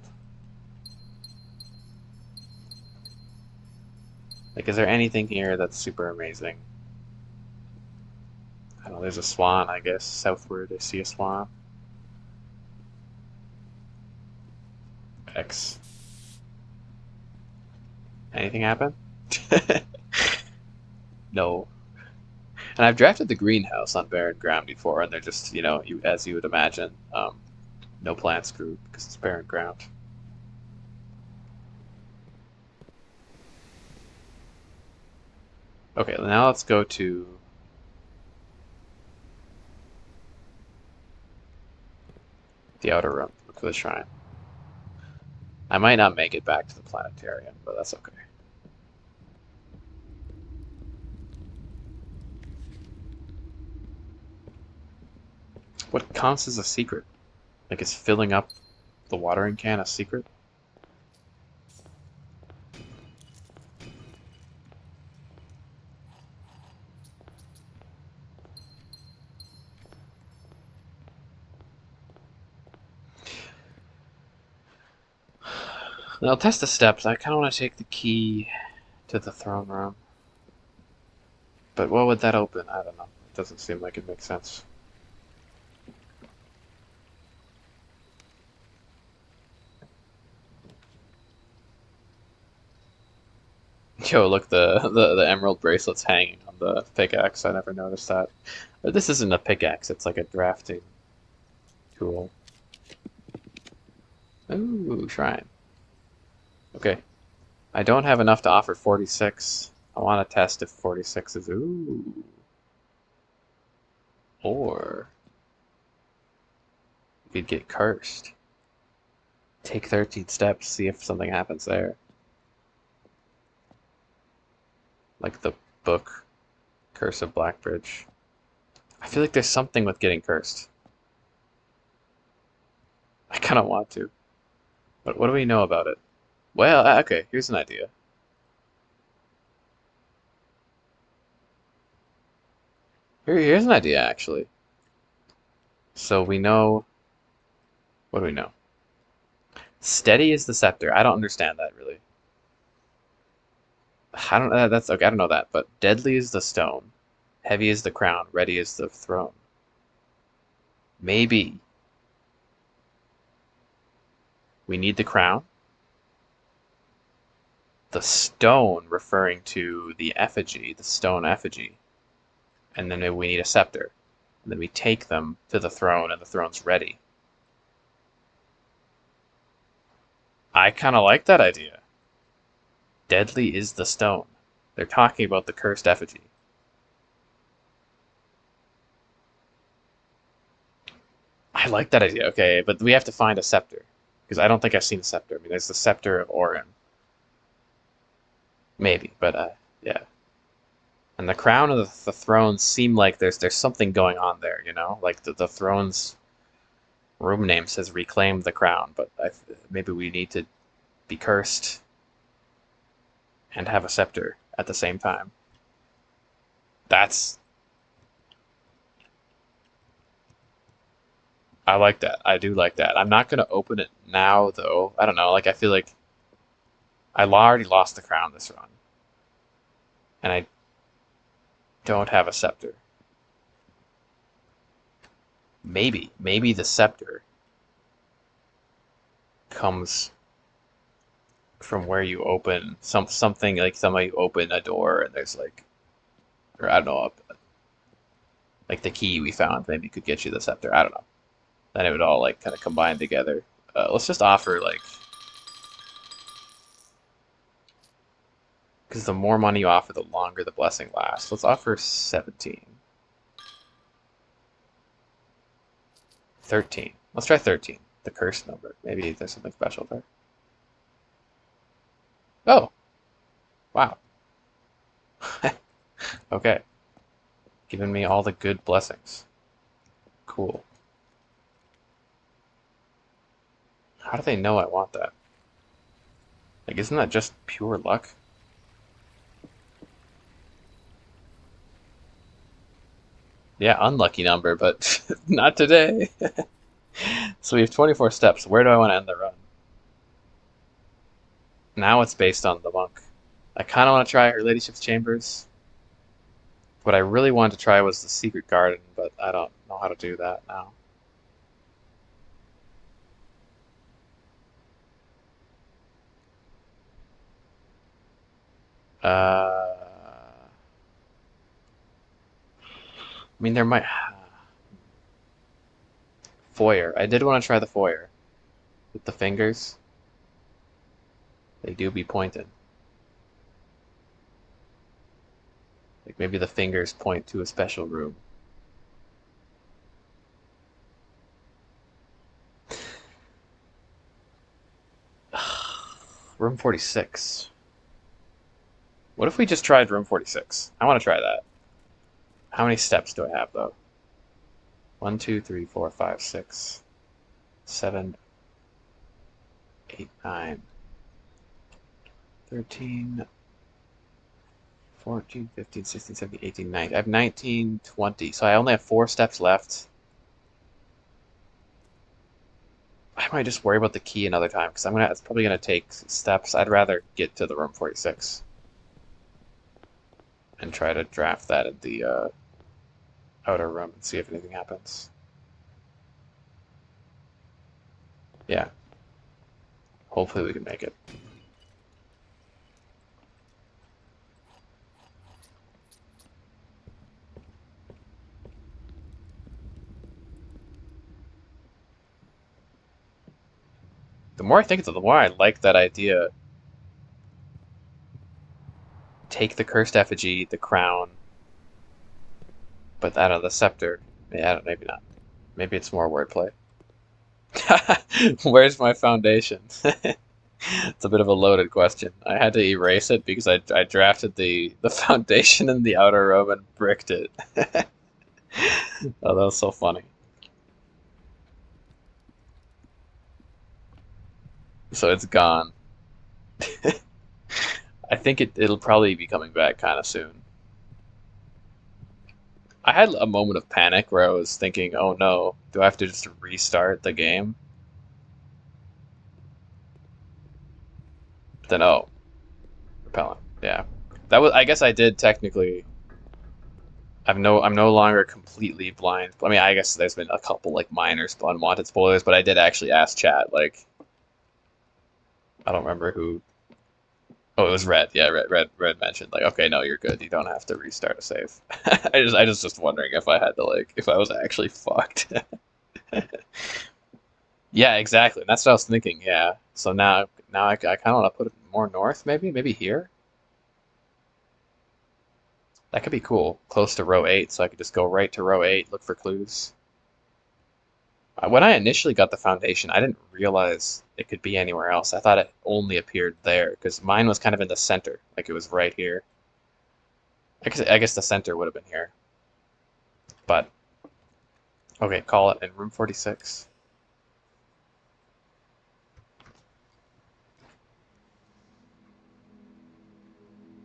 Like, is there anything here that's super amazing? I don't know, there's a swan, I guess. Southward, I see a swan. X. Anything happen? No. And I've drafted the greenhouse on barren ground before, and they're just, as you would imagine, no plants grew because it's barren ground. Okay, now let's go to the outer room. Look for the shrine. I might not make it back to the planetarium, but that's okay. What counts as a secret? Like, is filling up the watering can a secret? I'll test the steps. I kind of want to take the key to the throne room. But what would that open? I don't know. It doesn't seem like it makes sense. Yo, look, the emerald bracelet's hanging on the pickaxe. I never noticed that. But this isn't a pickaxe, it's like a drafting tool. Ooh, shrine. Okay. I don't have enough to offer 46. I want to test if 46 is... Ooh. Or... you could get cursed. Take 13 steps, see if something happens there. Like the book, Curse of Blackbridge. I feel like there's something with getting cursed. I kind of want to. But what do we know about it? Well, okay, here's an idea. Here's an idea, actually. So we know. What do we know? Steady is the scepter. I don't understand that really. I don't. That's okay. I don't know that. But deadly is the stone. Heavy is the crown. Ready is the throne. Maybe we need the crown. The stone referring to the effigy, the stone effigy. And then maybe we need a scepter. And then we take them to the throne, and the throne's ready. I kind of like that idea. Deadly is the stone. They're talking about the cursed effigy. I like that idea. Okay, but we have to find a scepter. Because I don't think I've seen a scepter. I mean, there's the scepter of Orin. Maybe, but yeah. And the crown and the throne seem like there's something going on there, you know? Like the throne's room name says reclaim the crown, but maybe we need to be cursed and have a scepter at the same time. That's I like that. I do like that. I'm not gonna open it now though. I don't know, like I feel like I already lost the crown this run. And I don't have a scepter. Maybe the scepter comes from where you open something like somebody open a door and there's like, or I don't know, like the key we found maybe could get you the scepter. I don't know. Then it would all like kind of combine together. Let's just offer like, because the more money you offer, the longer the blessing lasts. Let's offer 17. 13. Let's try 13. The cursed number. Maybe there's something special there. Oh, wow. Okay. Giving me all the good blessings. Cool. How do they know I want that? Like, isn't that just pure luck? Yeah, unlucky number, but not today. So we have 24 steps. Where do I want to end the run? Now it's based on the monk. I kind of want to try Her Ladyship's Chambers. What I really wanted to try was the Secret Garden, but I don't know how to do that now. I mean, there might... Foyer. I did want to try the foyer. With the fingers. They do be pointed. Like maybe the fingers point to a special room. Room 46. What if we just tried room 46? I want to try that. How many steps do I have though? 1, 2, 3, 4, 5, 6, 7, 8, 9, 13, 14, 15, 16, 17, 18, 19. I have 19, 20. So I only have 4 steps left. I might just worry about the key another time because it's probably gonna take steps. I'd rather get to the room 46 and try to draft that in the outer room and see if anything happens. Yeah. Hopefully we can make it. The more I think of it, the more I like that idea. Take the cursed effigy, the crown, but out of the scepter. Yeah, maybe not. Maybe it's more wordplay. Where's my foundation? It's a bit of a loaded question. I had to erase it because I drafted the foundation in the outer room and bricked it. Oh, that was so funny. So it's gone. I think it'll probably be coming back kind of soon. I had a moment of panic where I was thinking, oh no, do I have to just restart the game? But then, oh, repellent. Yeah. That was, I guess I did technically. I'm no longer completely blind. I mean, I guess there's been a couple like minor unwanted spoilers, but I did actually ask chat. Like, I don't remember who. Oh, it was Red. Yeah, Red mentioned like, okay, no, you're good. You don't have to restart a save. I just wondering if I had to like, if I was actually fucked. Yeah, exactly. That's what I was thinking. Yeah. So now I kind of want to put it more north, maybe here. That could be cool, close to row 8, so I could just go right to row 8, look for clues. When I initially got the foundation, I didn't realize it could be anywhere else. I thought it only appeared there because mine was kind of in the center, like it was right here. I guess the center would have been here, but okay, call it in room 46.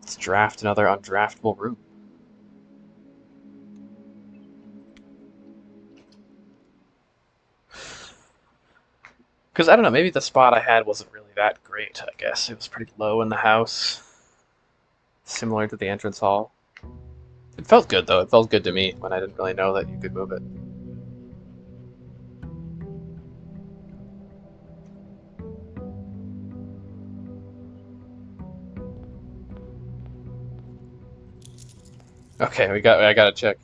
Let's draft another undraftable room. Because I don't know, maybe the spot I had wasn't really that great, I guess. It was pretty low in the house, similar to the entrance hall. It felt good, though. It felt good to me when I didn't really know that you could move it. Okay, I gotta check.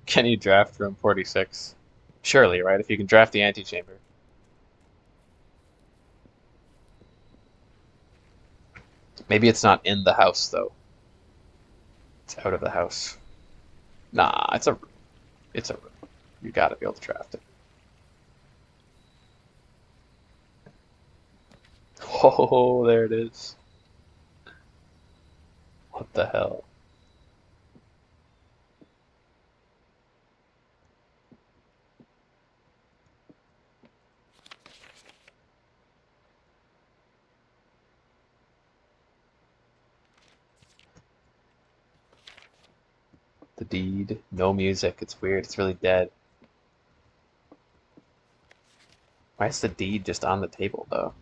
Can you draft room 46? Surely, right? If you can draft the antechamber. Maybe it's not in the house, though. It's out of the house. Nah, it's a room. You gotta be able to draft it. Oh, there it is. What the hell? The deed, no music. It's weird. It's really dead. Why is the deed just on the table, though?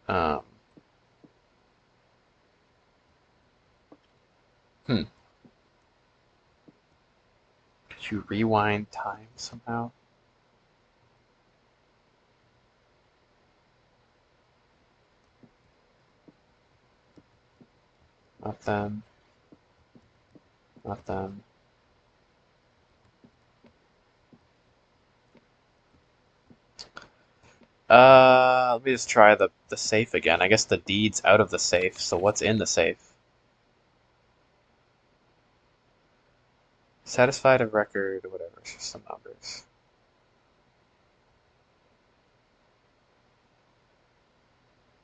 Um, hmm. Could you rewind time somehow? Not them. Not them. Let me just try the safe again. I guess the deed's out of the safe, so what's in the safe? Satisfied of record, whatever, it's just some numbers.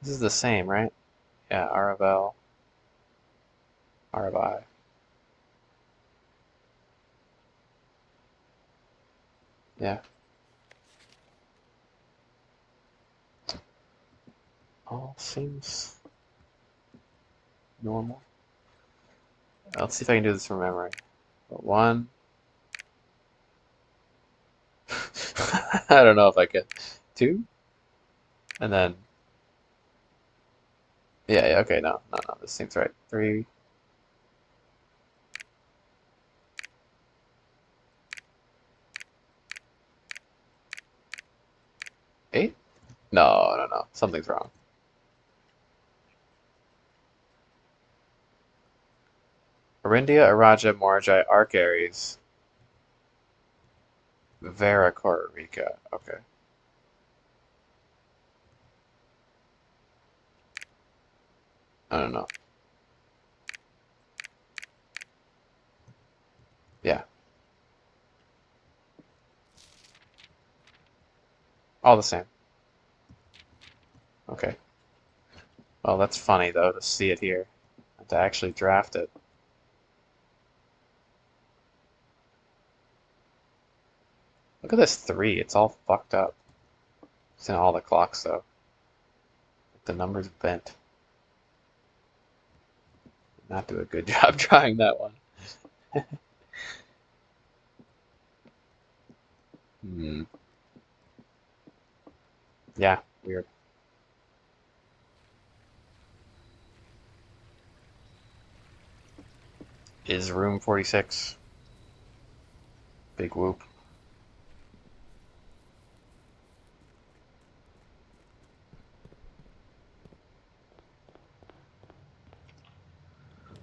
This is the same, right? Yeah, R of L, R of I. Yeah, all seems normal. Let's see if I can do this from memory. One. I don't know if I can. Two, and then yeah, okay, no, this seems right. Three, eight. No, something's wrong. Arindia, Araja, Morajai, Arc Aries, Vera, Rica. Okay. I don't know. Yeah, all the same. Okay. Well, that's funny though to see it here and to actually draft it. Look at this three. It's all fucked up. It's in all the clocks though. The number's bent. not do a good job drawing that one. Hmm. Yeah, weird. Is room 46? Big whoop.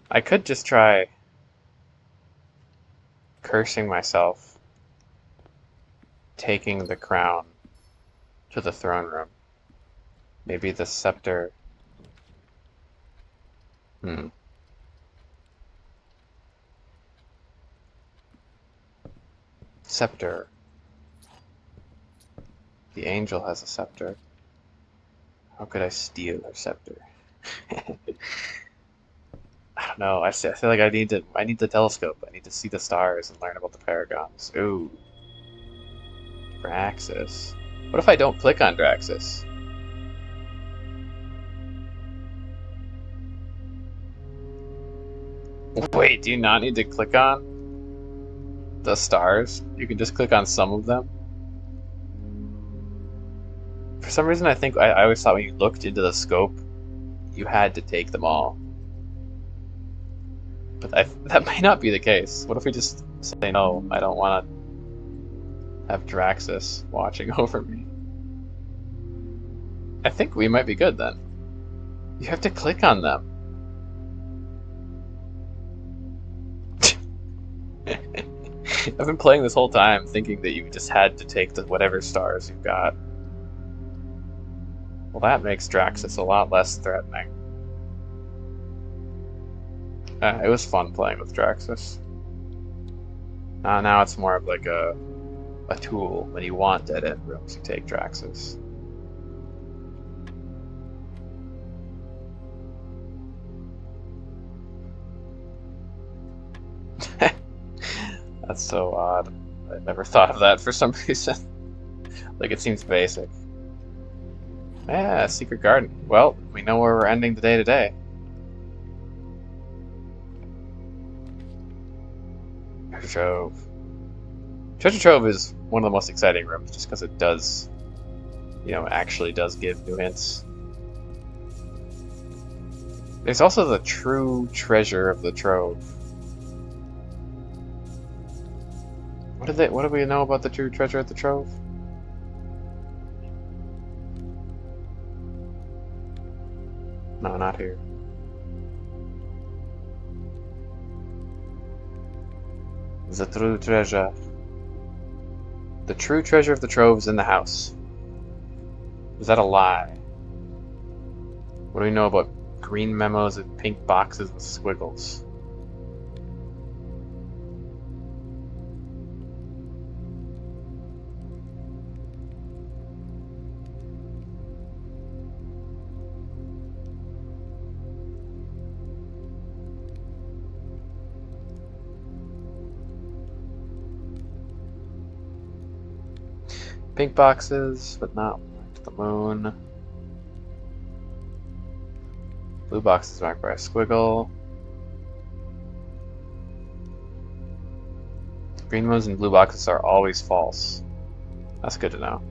I could just try cursing myself, taking the crown to the throne room. Maybe the scepter. Hmm. Scepter. The angel has a scepter. How could I steal her scepter? I don't know. I feel like I need the telescope. I need to see the stars and learn about the paragons. Ooh, Draxus. What if I don't click on Draxus? Wait, do you not need to click on the stars? You can just click on some of them? For some reason, I always thought when you looked into the scope, you had to take them all. But that might not be the case. What if we just say, no, I don't want to have Draxus watching over me? I think we might be good then. You have to click on them. I've been playing this whole time thinking that you just had to take the whatever stars you've got. Well, that makes Draxus a lot less threatening. It was fun playing with Draxus. Now it's more of like a tool. When you want dead end rooms, you take Draxus. That's so odd. I never thought of that for some reason. Like it seems basic. Yeah, Secret Garden. Well, we know where we're ending the day today. Treasure Trove. Treasure Trove is one of the most exciting rooms just because it does, actually does give new hints. There's also the true treasure of the Trove. What do we know about the true treasure of the Trove? No, not here. The true treasure. The true treasure of the Trove is in the house. Is that a lie? What do we know about green memos and pink boxes with squiggles? Pink boxes, but not marked to the moon. Blue boxes marked by a squiggle. Green ones and blue boxes are always false. That's good to know.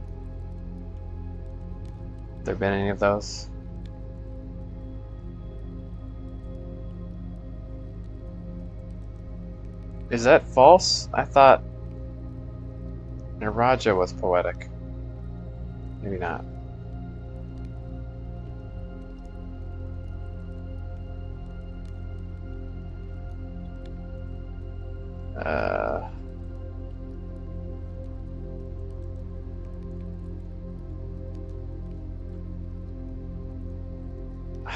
Have there been any of those? Is that false? I thought Naraja was poetic. Maybe not. I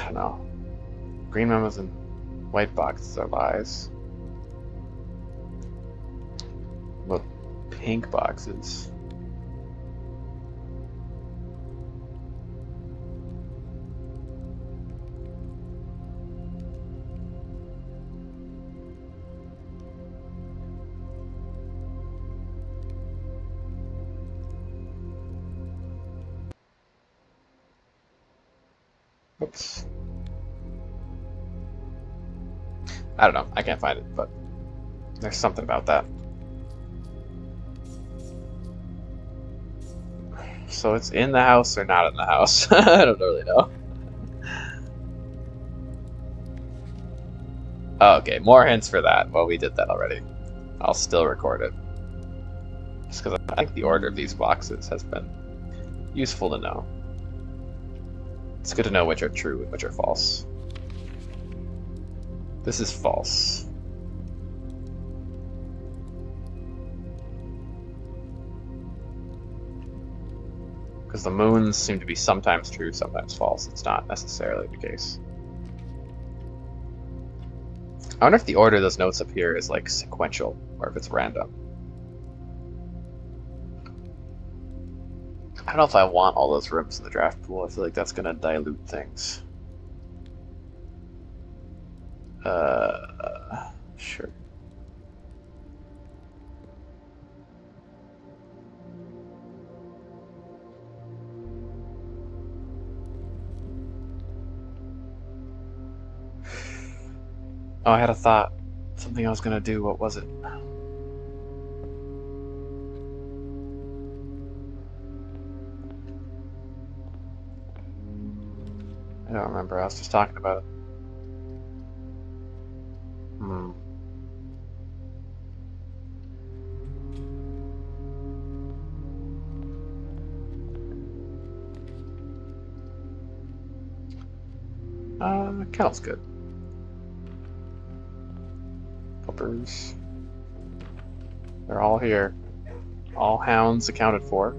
don't know. Green memos and white boxes are lies. But pink boxes. Oops. I don't know. I can't find it, but there's something about that. So it's in the house or not in the house? I don't really know. Oh, okay, more hints for that. Well, we did that already. I'll still record it. Just because I think the order of these boxes has been useful to know. It's good to know which are true and which are false. This is false. Because the moons seem to be sometimes true, sometimes false. It's not necessarily the case. I wonder if the order of those notes up here is like sequential, or if it's random. I don't know if I want all those rooms in the draft pool. I feel like that's gonna dilute things. Sure. Oh, I had a thought. Something I was gonna do. What was it? I don't remember. I was just talking about it. Kennel's good. Puppers. They're all here. All hounds accounted for.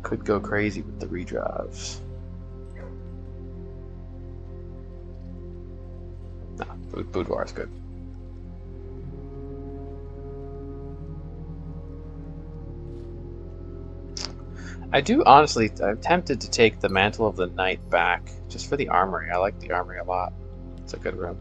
Could go crazy with the redrives. Nah, boudoir is good. I do honestly, I'm tempted to take the Mantle of the Night back, just for the armory. I like the armory a lot. It's a good room.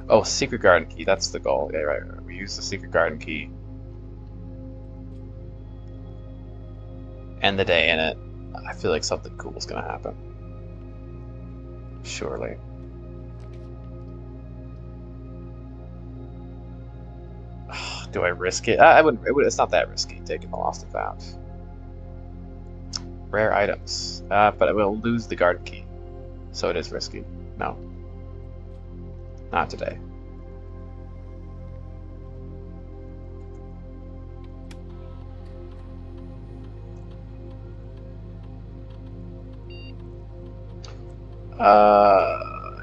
Oh, Secret Garden Key, that's the goal. Yeah, right. We use the Secret Garden Key. End the day in it. I feel like something cool is gonna happen. Surely. Do I risk it? I wouldn't. It's not that risky taking the Lost and Found. Rare items, but I will lose the Garden Key, so it is risky. No, not today.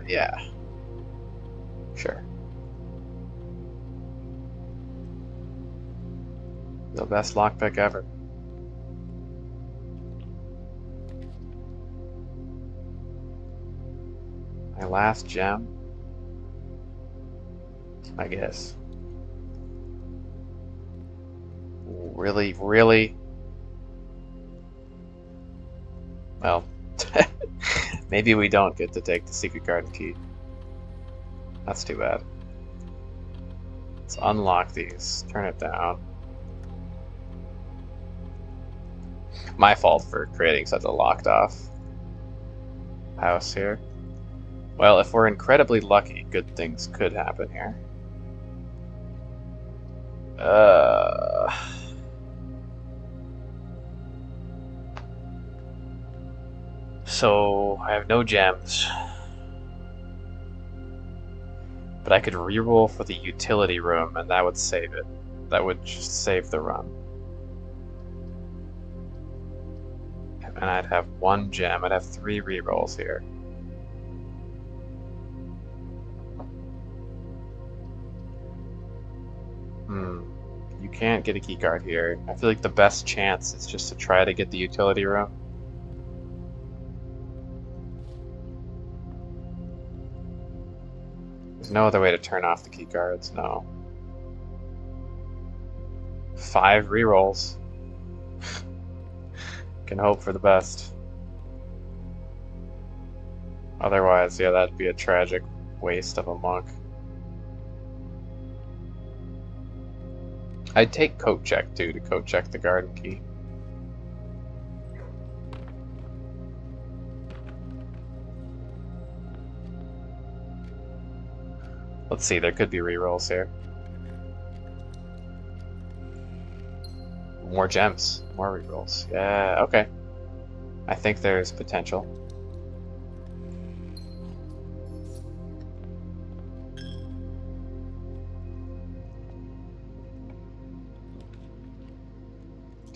Yeah. Sure. The best lockpick ever. My last gem? I guess. Really, really? Well, maybe we don't get to take the Secret Garden Key. That's too bad. Let's unlock these. Turn it down. My fault for creating such a locked off house here. Well, if we're incredibly lucky, good things could happen here. So I have no gems, but I could reroll for the utility room, and that would save it. That would just save the run. And I'd have one gem. I'd have 3 rerolls here. You can't get a keycard here. I feel like the best chance is just to try to get the utility room. There's no other way to turn off the keycards, no. 5 rerolls. Can hope for the best. Otherwise, yeah, that'd be a tragic waste of a monk. I'd take coat check too to coat check the garden key. Let's see, there could be rerolls here. More gems, more rerolls. Yeah, okay. I think there's potential.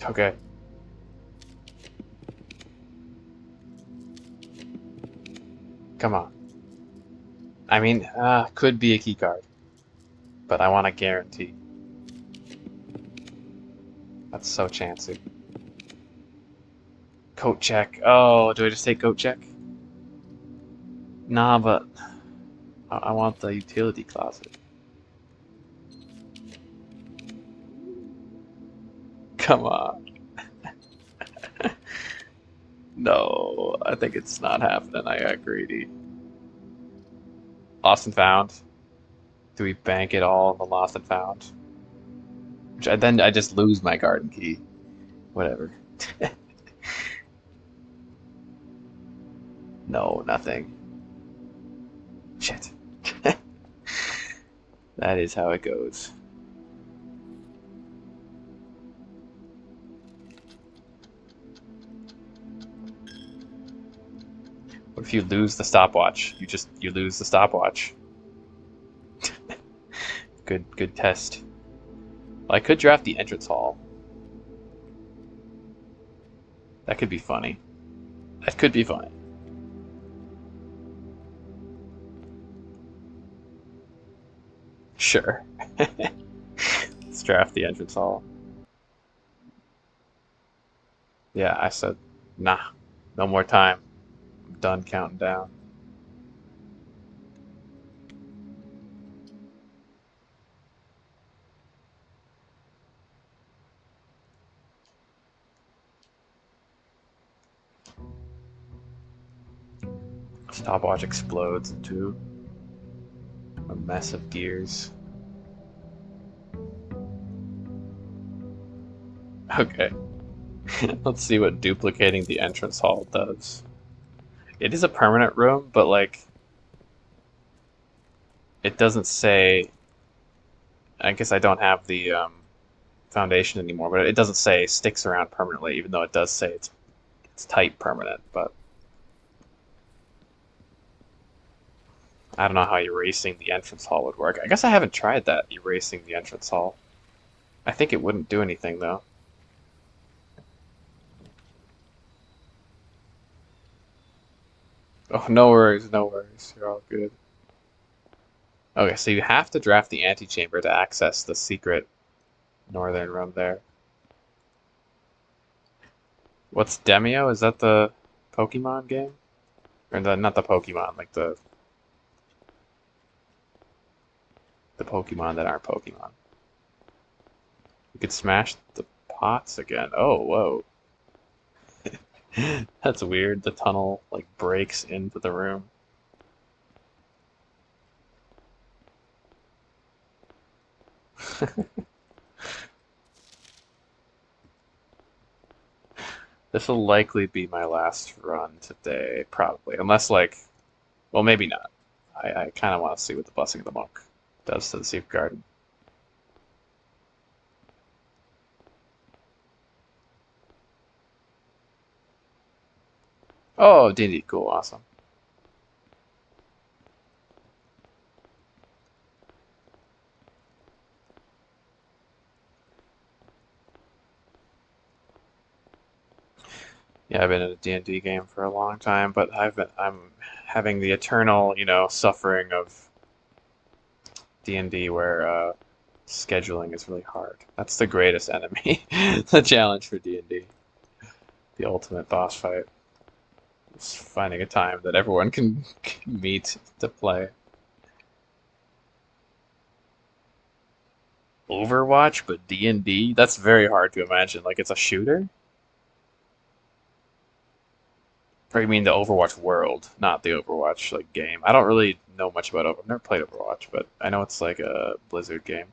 Okay. Come on. I mean, could be a key card, but I want a guarantee. That's so chancy. Coat check. Oh, do I just take coat check? Nah, but I want the utility closet. Come on. No, I think it's not happening. I got greedy. Lost and found. Do we bank it all on the lost and found? Then I just lose my garden key. Whatever. No, nothing. Shit. That is how it goes. What if you lose the stopwatch? You lose the stopwatch. Good test. Well, I could draft the entrance hall. That could be funny. That could be funny. Sure. Let's draft the entrance hall. Yeah, I said, nah, no more time. I'm done counting down. Stopwatch explodes into a mess of gears. Okay. Let's see what duplicating the entrance hall does. It is a permanent room, but like it doesn't say. I guess I don't have the foundation anymore, but it doesn't say sticks around permanently, even though it does say it's type permanent. But I don't know how erasing the entrance hall would work. I guess I haven't tried that, erasing the entrance hall. I think it wouldn't do anything though. Oh, no worries, no worries. You're all good. Okay, so you have to draft the antechamber to access the secret northern room there. What's Demio? Is that the Pokemon game? Or not the Pokemon, like the Pokemon that aren't Pokemon. You could smash the pots again. Oh, whoa. That's weird. The tunnel like breaks into the room. This will likely be my last run today, probably. Unless, like, well, maybe not. I kind of want to see what the Blessing of the Monk does to the Secret Garden. Oh, D&D, cool, awesome. Yeah, I've been in a D&D game for a long time, but I'm having the eternal, suffering of D&D where scheduling is really hard. That's the greatest enemy. The challenge for D&D. The ultimate boss fight. Just finding a time that everyone can meet to play. Overwatch, but D&D? That's very hard to imagine. Like it's a shooter? Or you mean the Overwatch world, not the Overwatch like game? I don't really know much about Overwatch. I've never played Overwatch, but I know it's like a Blizzard game.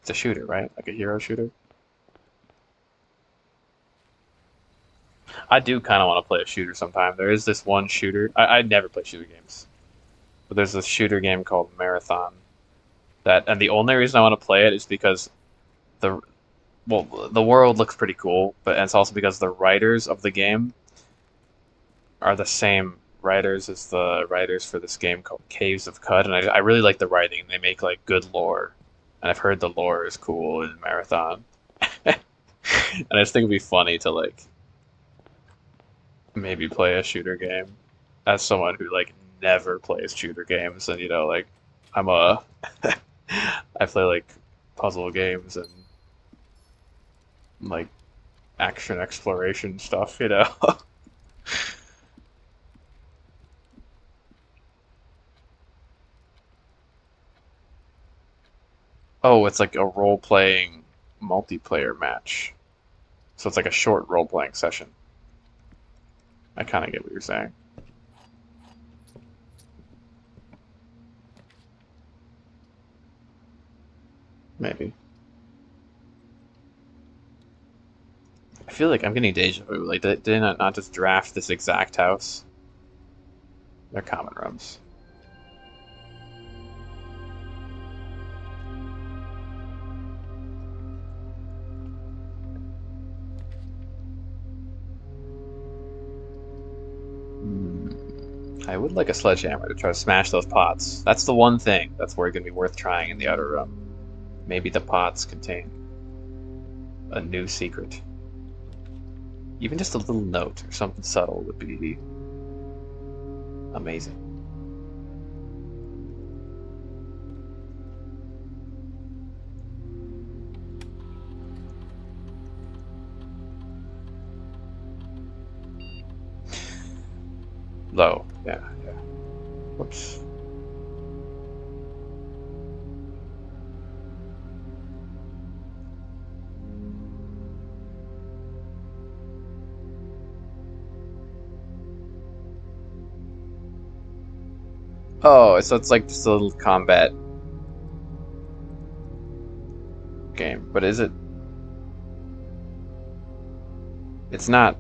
It's a shooter, right? Like a hero shooter. I do kind of want to play a shooter sometime. There is this one shooter. I never play shooter games, but there's this shooter game called Marathon that, and the only reason I want to play it is because the well, the world looks pretty cool, but it's also because the writers of the game are the same writers as the writers for this game called Caves of Cud, and I really like the writing. They make like good lore, and I've heard the lore is cool in Marathon, and I just think it'd be funny to like maybe play a shooter game as someone who like never plays shooter games, and like I'm a I play like puzzle games and like action exploration stuff. Oh, it's like a role-playing multiplayer match. So it's like a short role-playing session. I kind of get what you're saying. Maybe. I feel like I'm getting deja vu. Like, did they not just draft this exact house? They're common rooms. I would like a sledgehammer to try to smash those pots. That's the one thing that's where it's going to be worth trying in the outer room. Maybe the pots contain a new secret. Even just a little note or something subtle would be amazing. Low. Yeah. Whoops. Oh, so it's like just a little combat game, but is it? It's not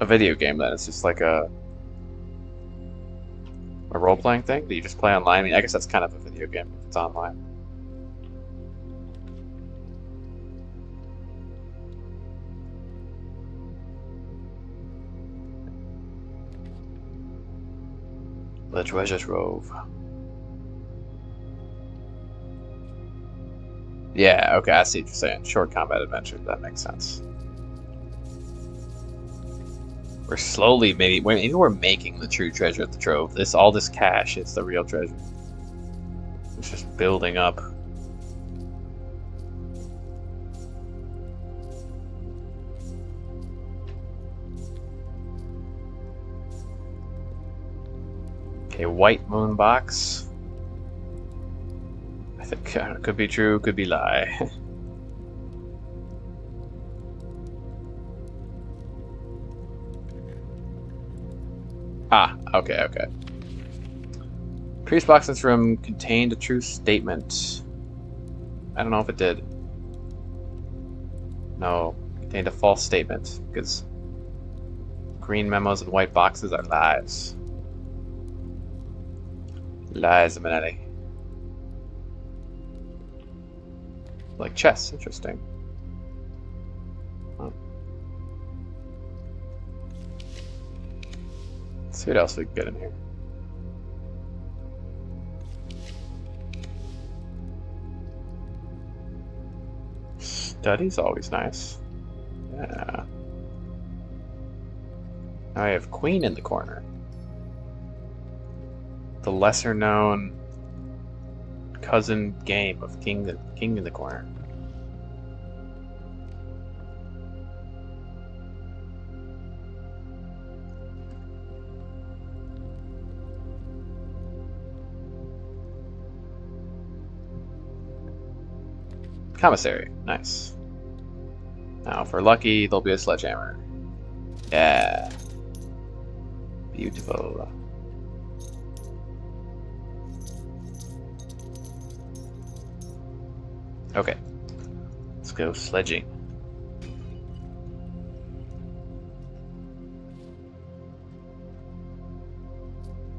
a video game then. It's just like a role-playing thing that you just play online. I mean, I guess that's kind of a video game if it's online. The treasure trove. Yeah, okay, I see what you're saying. Short combat adventure. That makes sense. We're slowly maybe we're making the true treasure of the trove. All this cash is the real treasure. It's just building up. Okay, white moon box. I think could be true, could be lie. Ah, okay. Priest box in this room contained a true statement. I don't know if it did. No, contained a false statement, because green memos and white boxes are lies. Lies, Minetti. Like chess, interesting. Huh. Let's see what else we can get in here. Study's always nice. Yeah. Now I have Queen in the corner. The lesser known cousin game of King in the corner. Commissary, nice. Now, if we're lucky, there'll be a sledgehammer. Yeah. Beautiful. Okay. Let's go sledging.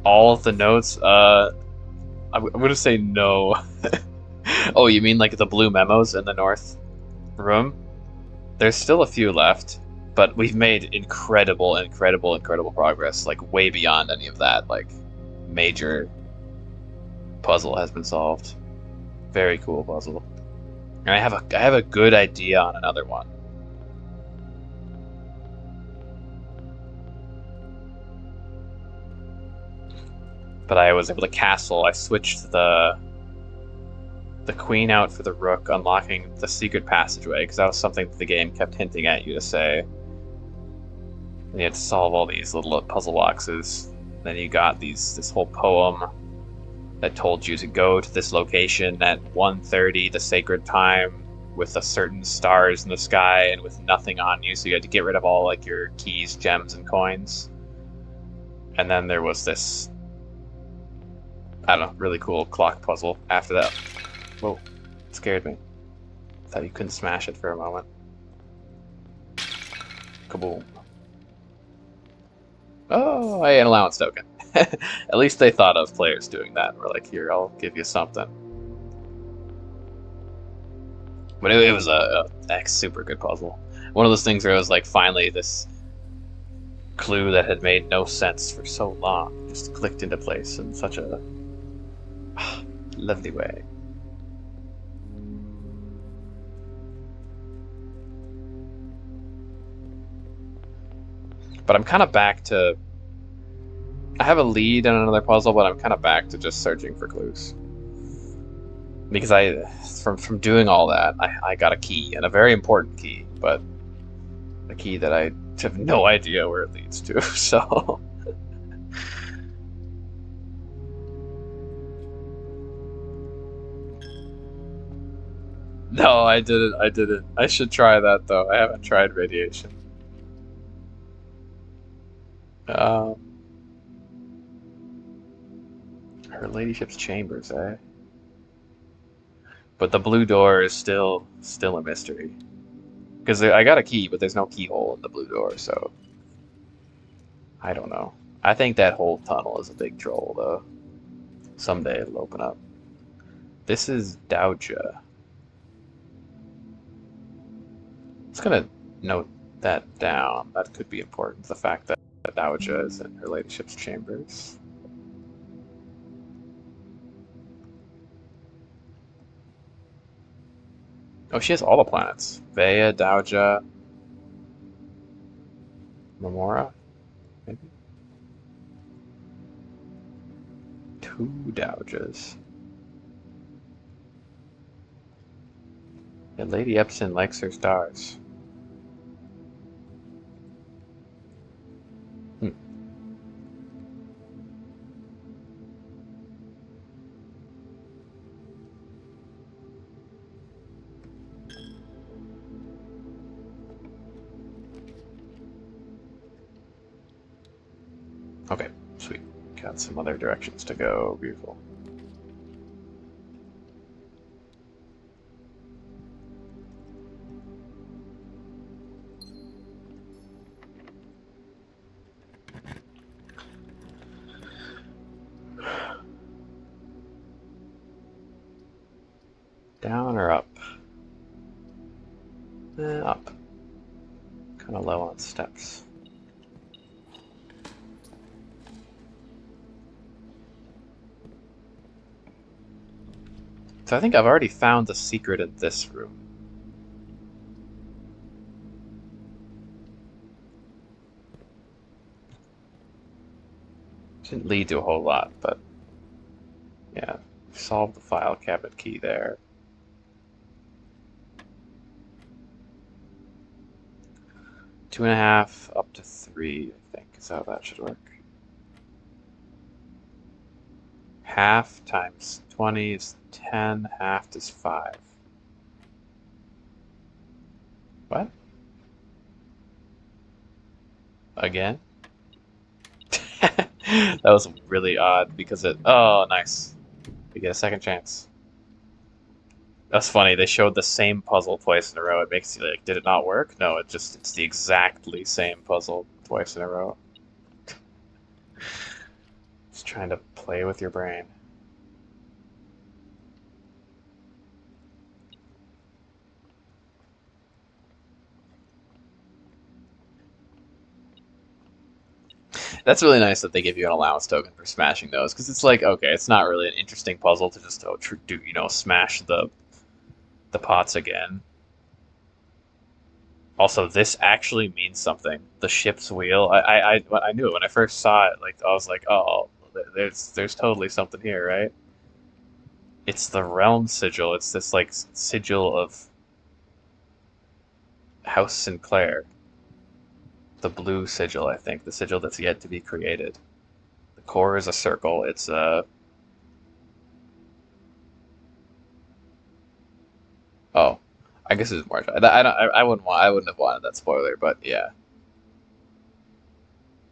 All of the notes, I'm gonna say no. Oh, you mean like the blue memos in the north room? There's still a few left, but we've made incredible progress, like way beyond any of that. Like, major puzzle has been solved. Very cool puzzle. And I have a good idea on another one. But I was able to castle. I switched the queen out for the rook, unlocking the secret passageway, because that was something that the game kept hinting at you to say. And you had to solve all these little puzzle boxes. Then you got this whole poem that told you to go to this location at 1:30, the sacred time, with a certain stars in the sky and with nothing on you, so you had to get rid of all like your keys, gems, and coins. And then there was this, I don't know, really cool clock puzzle after that. Whoa, it scared me. Thought you couldn't smash it for a moment. Kaboom. Oh, hey, an allowance token. At least they thought of players doing that. We're like, here, I'll give you something. But it was a super good puzzle. One of those things where it was like finally this clue that had made no sense for so long just clicked into place in such a lovely way. But I'm kind of back to... I have a lead in another puzzle, but I'm kind of back to just searching for clues. Because from doing all that, I got a key, and a very important key, but a key that I have no idea where it leads to, so... No, I didn't. I should try that, though. I haven't tried radiation. Her ladyship's chambers, eh? But the blue door is still a mystery. Because I got a key, but there's no keyhole in the blue door, so... I don't know. I think that whole tunnel is a big troll, though. Someday it'll open up. This is Dowager. Just gonna note that down. That could be important. The fact that Dowager is in her ladyship's chambers. Oh, she has all the planets. Vea, Dowager, Memora, maybe? 2 Dowagers. And Lady Epson likes her stars. Okay, sweet. Got some other directions to go. Beautiful. Down or up? Up. Kind of low on steps. So I think I've already found the secret in this room. Didn't lead to a whole lot, but yeah, solved the file cabinet key there. Two and a half up to 3, I think, is how that should work. Half times 20 is 10, half is 5. What? Again? That was really odd because it. Oh, nice. We get a second chance. That's funny. They showed the same puzzle twice in a row. It makes you like, did it not work? No, it's the exactly same puzzle twice in a row. Just trying to play with your brain. That's really nice that they give you an allowance token for smashing those, because it's like, okay, it's not really an interesting puzzle to just do, smash the pots again. Also, this actually means something. The ship's wheel. I knew it when I first saw it. Like I was like, oh, there's totally something here, right? It's the realm sigil. It's this like sigil of House Sinclair. The blue sigil, I think, the sigil that's yet to be created. The core is a circle. It's a oh, I guess it's more. I wouldn't have wanted that spoiler, but yeah,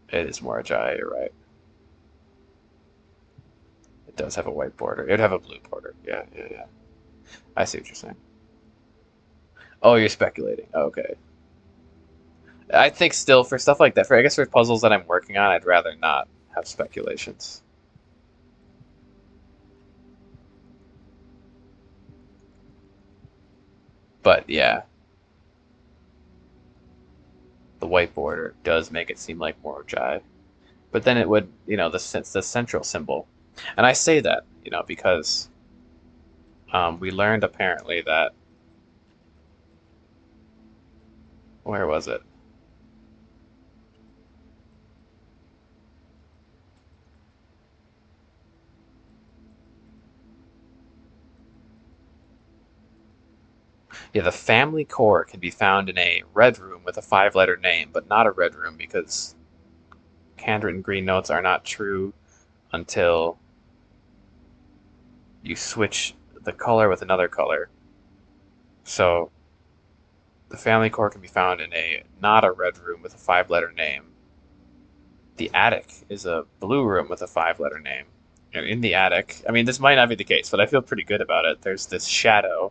it is more Jai. You're right. It does have a white border. It'd have a blue border. Yeah, yeah, yeah. I see what you're saying. Oh, you're speculating. Okay. I think still for stuff like that, for I guess for puzzles that I'm working on, I'd rather not have speculations. But yeah, the white border does make it seem like more Jai. But then it would, the central symbol. And I say that, because we learned apparently that where was it? Yeah, the family core can be found in a red room with a five-letter name, but not a red room because handwritten green notes are not true until you switch the color with another color. So the family core can be found in a not a red room with a five-letter name. The attic is a blue room with a five-letter name. And in the attic, I mean, this might not be the case, but I feel pretty good about it. There's this shadow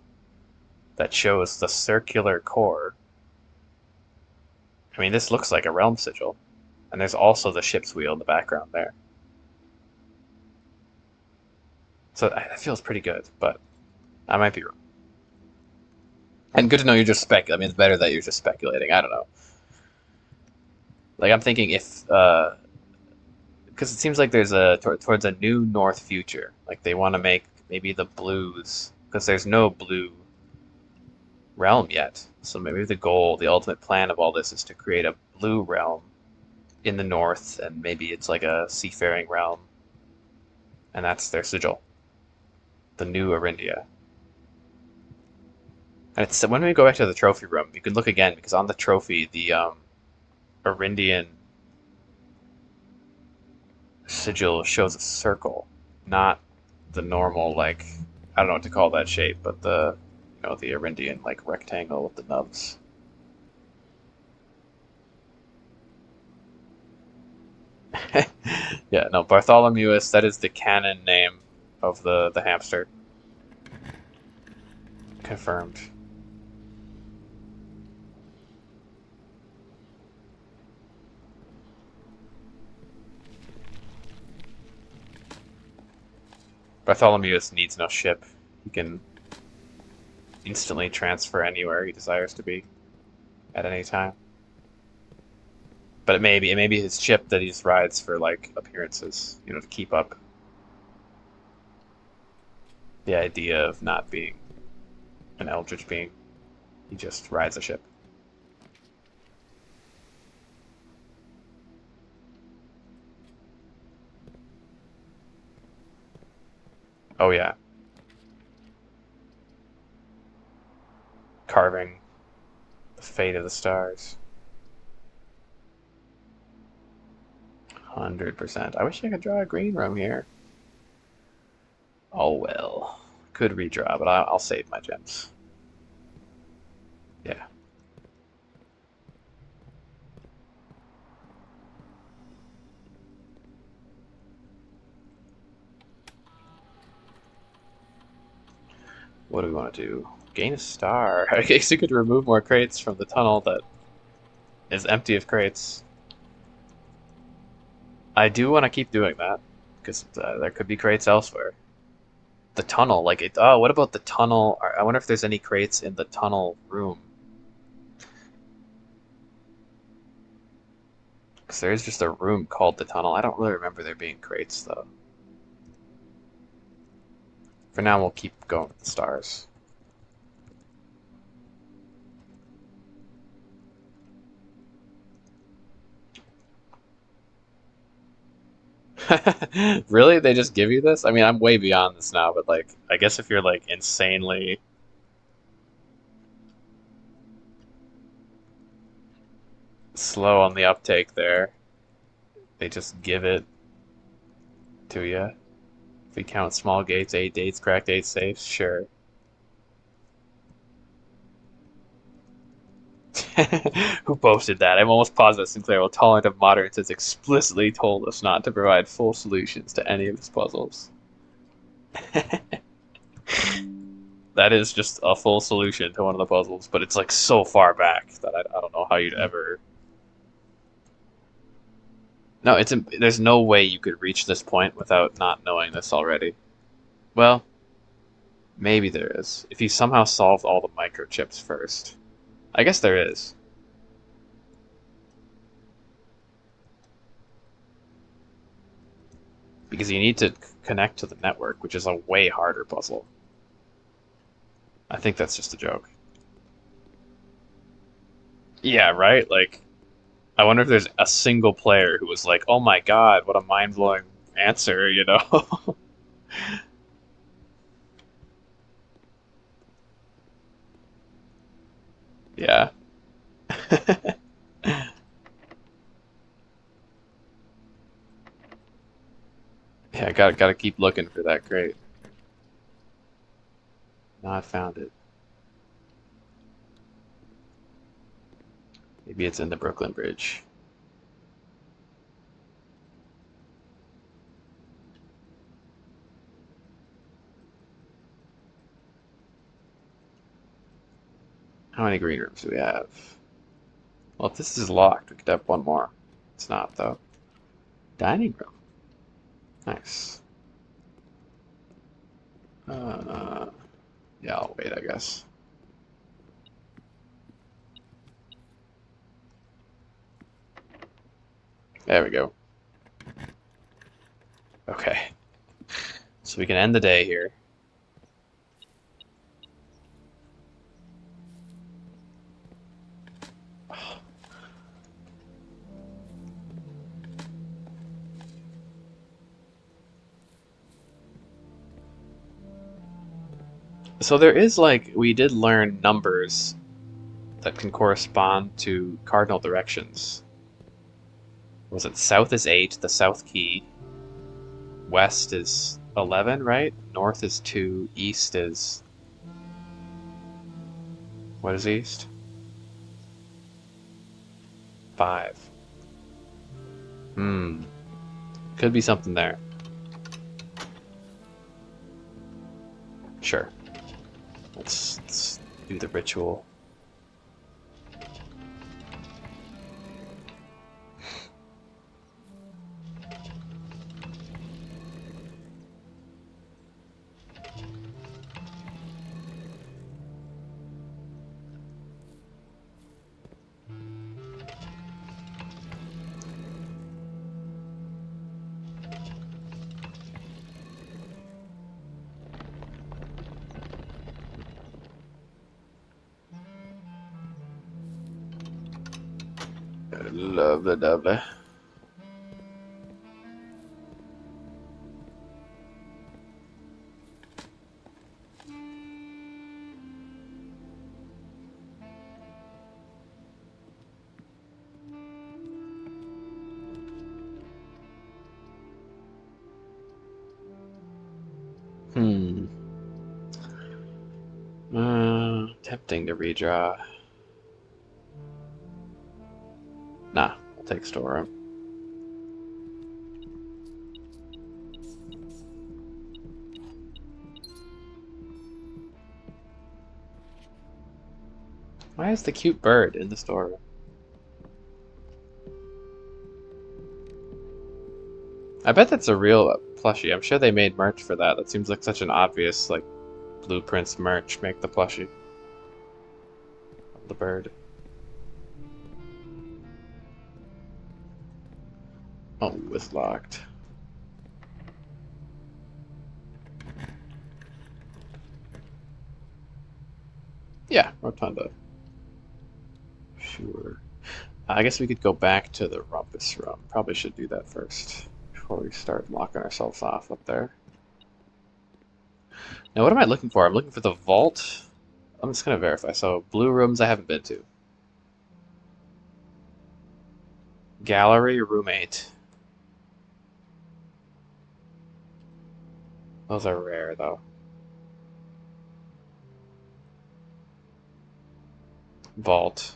that shows the circular core. I mean, this looks like a realm sigil. And there's also the ship's wheel in the background there. So that feels pretty good, but I might be wrong. And good to know you're just speculating. I mean, it's better that you're just speculating. I don't know. Like, I'm thinking if, because it seems like there's towards a new North future. Like, they want to make maybe the blues, because there's no blue realm yet. So maybe the goal, the ultimate plan of all this is to create a blue realm in the north, and maybe it's like a seafaring realm, and that's their sigil, the new Arindia. And it's when we go back to the trophy room, you can look again because on the trophy, the Arindian sigil shows a circle, not the normal like I don't know what to call that shape, but the Arindian like rectangle with the nubs. Yeah, no, Bartholomeus, that is the canon name of the hamster. Confirmed. Bartholomeus needs no ship. He can instantly transfer anywhere he desires to be at any time. But it may be his ship that he just rides for like appearances, to keep up the idea of not being an eldritch being. He just rides a ship. Oh yeah, carving the fate of the stars. 100%. I wish I could draw a green room here. Oh well. Could redraw, but I'll save my gems. Yeah. What do we want to do? Gain a star. I guess you could remove more crates from the tunnel that is empty of crates. I do want to keep doing that because there could be crates elsewhere. The tunnel, like it. Oh, what about the tunnel? I wonder if there's any crates in the tunnel room. Because there is just a room called the tunnel. I don't really remember there being crates though. For now, we'll keep going with the stars. Really? They just give you this? I mean, I'm way beyond this now, but like, I guess if you're like insanely slow on the uptake there, they just give it to you. If we count small gates, 8 dates, cracked 8 safes, sure. Who posted that? I'm almost positive Sinclair will tolerant of moderates has explicitly told us not to provide full solutions to any of his puzzles. That is just a full solution to one of the puzzles, but it's like so far back that I don't know how you'd ever. No, there's no way you could reach this point without not knowing this already. Well, maybe there is. If you somehow solved all the microchips first. I guess there is. Because you need to connect to the network, which is a way harder puzzle. I think that's just a joke. Yeah, right? Like, I wonder if there's a single player who was like, oh my god, what a mind-blowing answer, you know? Yeah. Yeah, gotta keep looking for that crate. Not found it. Maybe it's in the Brooklyn Bridge. How many green rooms do we have? Well, if this is locked, we could have one more. It's not, though. Dining room. Nice. Uh, yeah, I'll wait, I guess. There we go. Okay. So we can end the day here. So there is like, we did learn numbers that can correspond to cardinal directions. Was it south is 8, the south key. West is 11, right? North is 2, east is... What is east? 5. Could be something there. Sure. Let's do the ritual. Lovely, lovely. Tempting to redraw. Nah, I'll take storeroom. Why is the cute bird in the storeroom? I bet that's a real plushie. I'm sure they made merch for that. That seems like such an obvious, like, Blueprints merch. Make the plushie. The bird. Oh, it's locked. Yeah, rotunda. Sure. I guess we could go back to the rumpus room. Probably should do that first before we start locking ourselves off up there. Now, what am I looking for? I'm looking for the vault. I'm just going to verify. So, blue rooms I haven't been to. Gallery, room 8. Those are rare, though. Vault.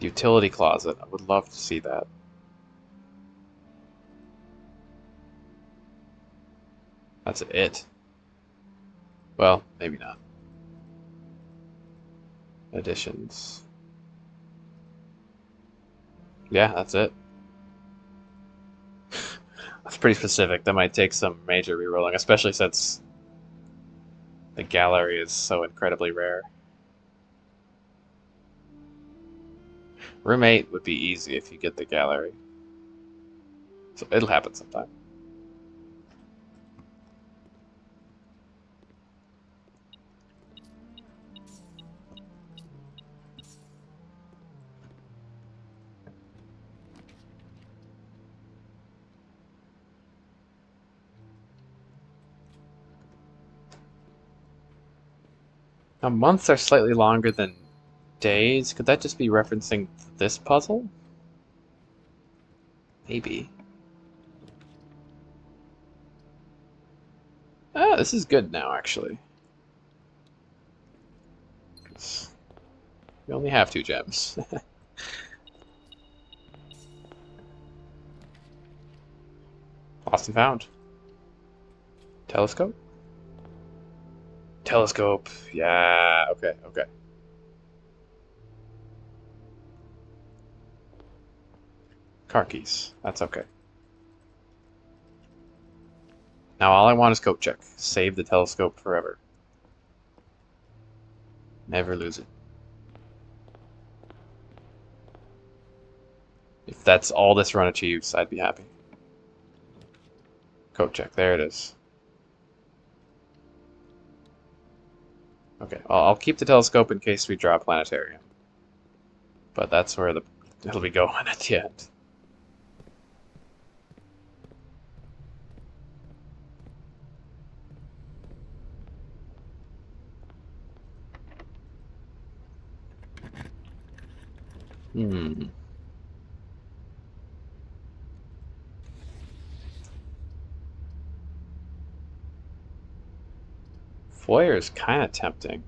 Utility closet. I would love to see that. That's it. Well, maybe not. Additions. Yeah, that's it. That's pretty specific. That might take some major rerolling, especially since the gallery is so incredibly rare. Room 8 would be easy if you get the gallery. So it'll happen sometime. Now, months are slightly longer than days. Could that just be referencing this puzzle? Maybe. Oh, this is good now, actually. We only have 2 gems. Lost and found. Telescope? Telescope. Yeah, okay, okay. Car keys. That's okay. Now all I want is coat check. Save the telescope forever. Never lose it. If that's all this run achieves, I'd be happy. Coat check. There it is. Okay, well, I'll keep the telescope in case we draw a planetarium. But that's where it'll be going at the end. Hmm. Foyer is kind of tempting.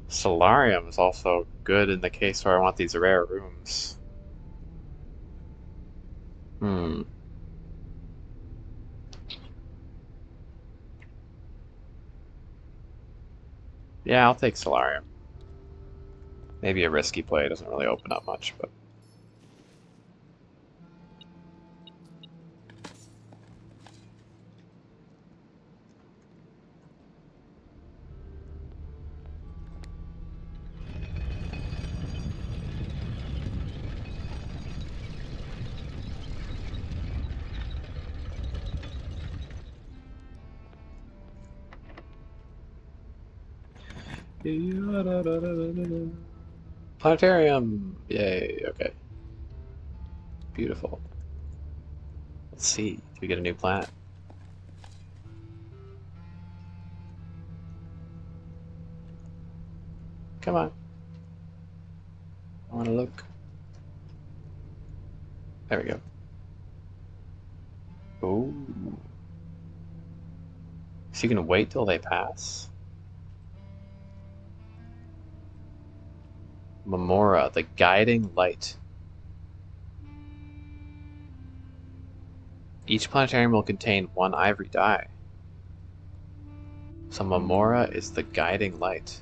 Solarium is also good in the case where I want these rare rooms. Hmm. Yeah, I'll take Solarium. Maybe a risky play, doesn't really open up much, but... Planetarium! Yay, okay. Beautiful. Let's see, do we get a new planet? Come on. I want to look. There we go. Ooh. So you can wait till they pass? Memora, the guiding light. Each planetarium will contain one ivory die. So Mamora is the guiding light.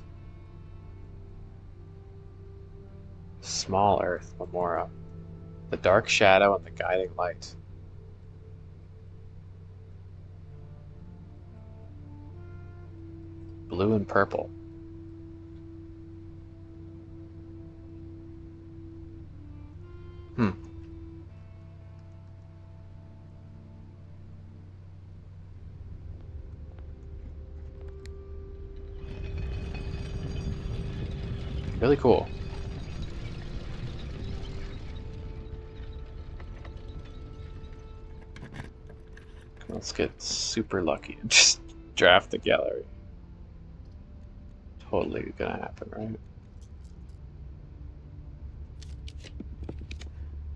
Small Earth, Mamora. The dark shadow and the guiding light. Blue and purple. Really cool. Let's get super lucky and just draft the gallery. Totally gonna happen, right?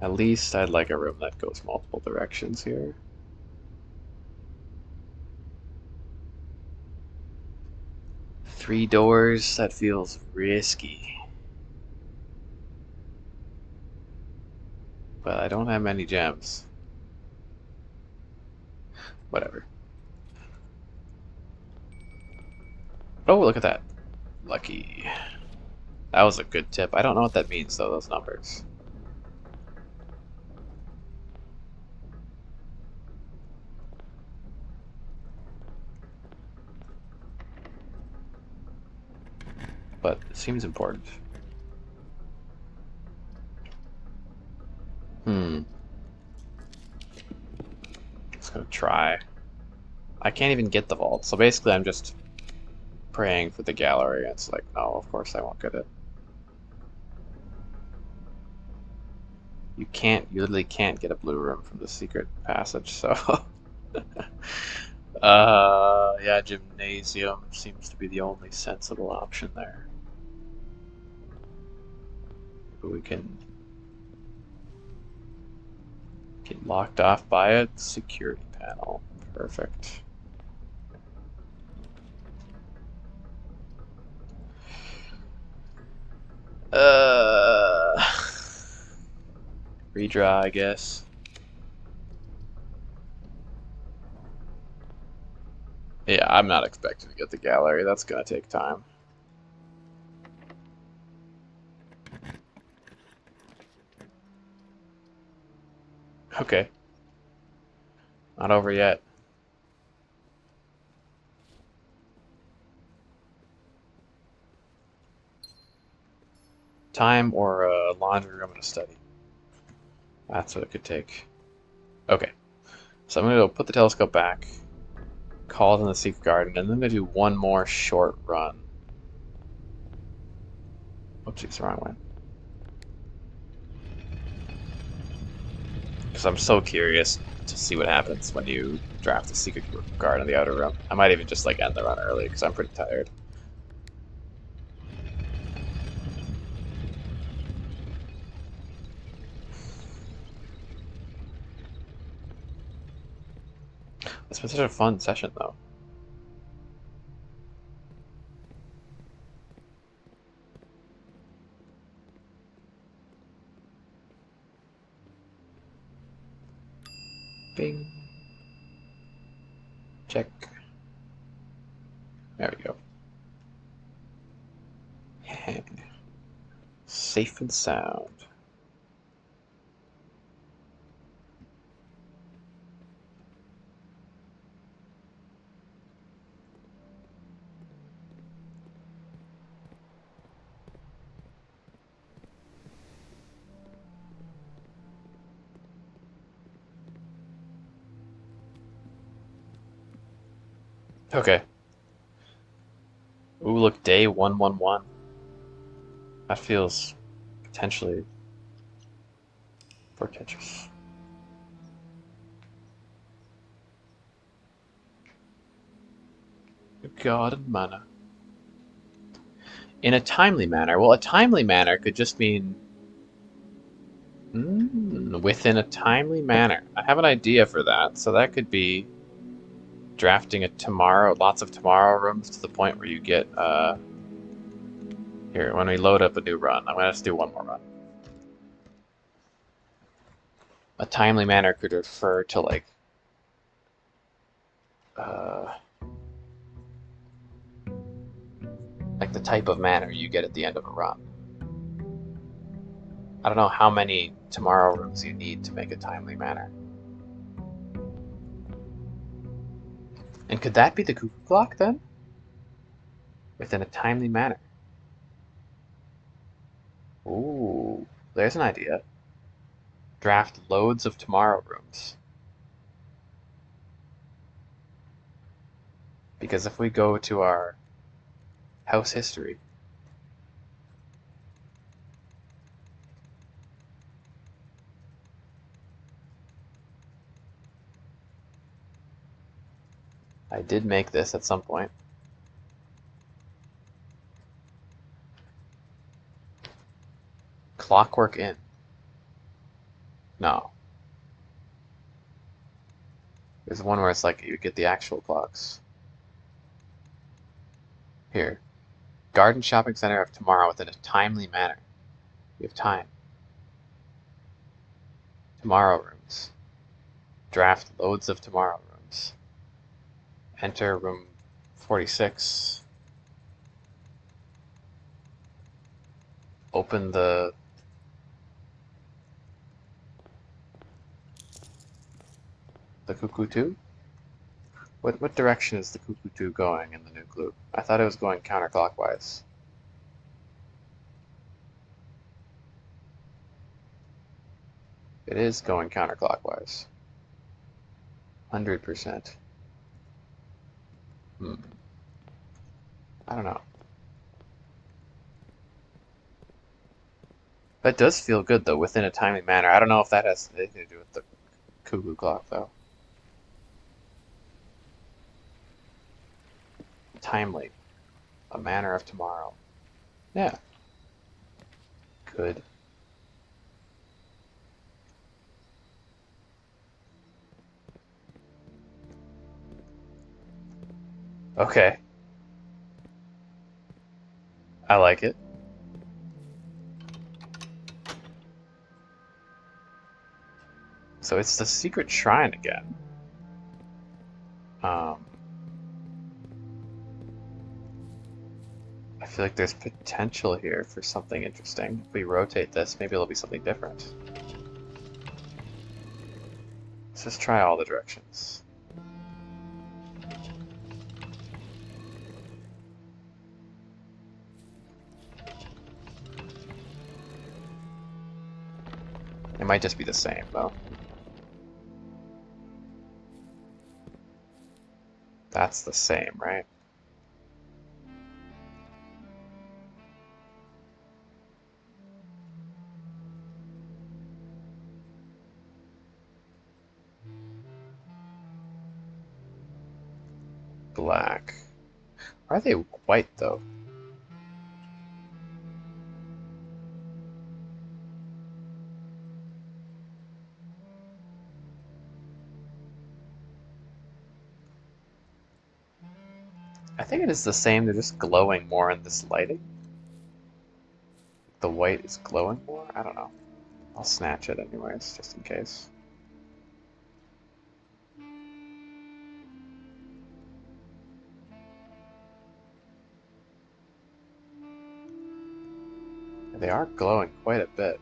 At least I'd like a room that goes multiple directions here. Three doors, that feels risky. But I don't have many gems. Whatever. Oh, look at that. Lucky. That was a good tip. I don't know what that means, though, those numbers. But it seems important. Just gonna try. I can't even get the vault, so basically I'm just praying for the gallery. It's like, no, of course I won't get it. You literally can't get a blue room from the secret passage, so... yeah, gymnasium seems to be the only sensible option there. But we can get locked off by a security panel. Perfect. Redraw, I guess. Yeah, I'm not expecting to get the gallery. That's gonna take time. Okay. Not over yet. Time or a laundry room and a study. That's what it could take. Okay. So I'm gonna go put the telescope back, call it in the secret garden, and then I'm gonna do one more short run. Oopsies, wrong one. Because I'm so curious to see what happens when you draft the secret garden in the outer room. I might even just like end the run early because I'm pretty tired. It's been such a fun session, though. Bing. Check. There we go. Safe and sound. Okay. Ooh, look, day 111. That feels potentially portentous. God and mana. In a timely manner. Well, a timely manner could just mean within a timely manner. I have an idea for that, so that could be drafting lots of tomorrow rooms to the point where you get, here, when we load up a new run, I'm gonna just do one more run. A timely manner could refer to, like, like the type of manor you get at the end of a run. I don't know how many tomorrow rooms you need to make a timely manor. And could that be the cuckoo clock then? Within a timely manner. Ooh, there's an idea. Draft loads of tomorrow rooms. Because if we go to our house history, I did make this at some point. Clockwork Inn. No. There's one where it's like you get the actual clocks. Here. Garden Shopping Center of tomorrow within a timely manner. We have time. Tomorrow rooms. Draft loads of tomorrow rooms. Enter room 46. Open the Cuckoo 2? What direction is the Cuckoo 2 going in the nuke loop? I thought it was going counterclockwise. It is going counterclockwise. 100%. I don't know. That does feel good though, within a timely manner. I don't know if that has anything to do with the cuckoo clock though. Timely. A manner of tomorrow. Yeah. Good. Okay. I like it. So it's the secret shrine again. I feel like there's potential here for something interesting. If we rotate this, maybe it'll be something different. Let's just try all the directions. It might just be the same, though. That's the same, right? Black. Are they white, though? I think it is the same, they're just glowing more in this lighting. The white is glowing more? I don't know. I'll snatch it anyways, just in case. They are glowing quite a bit.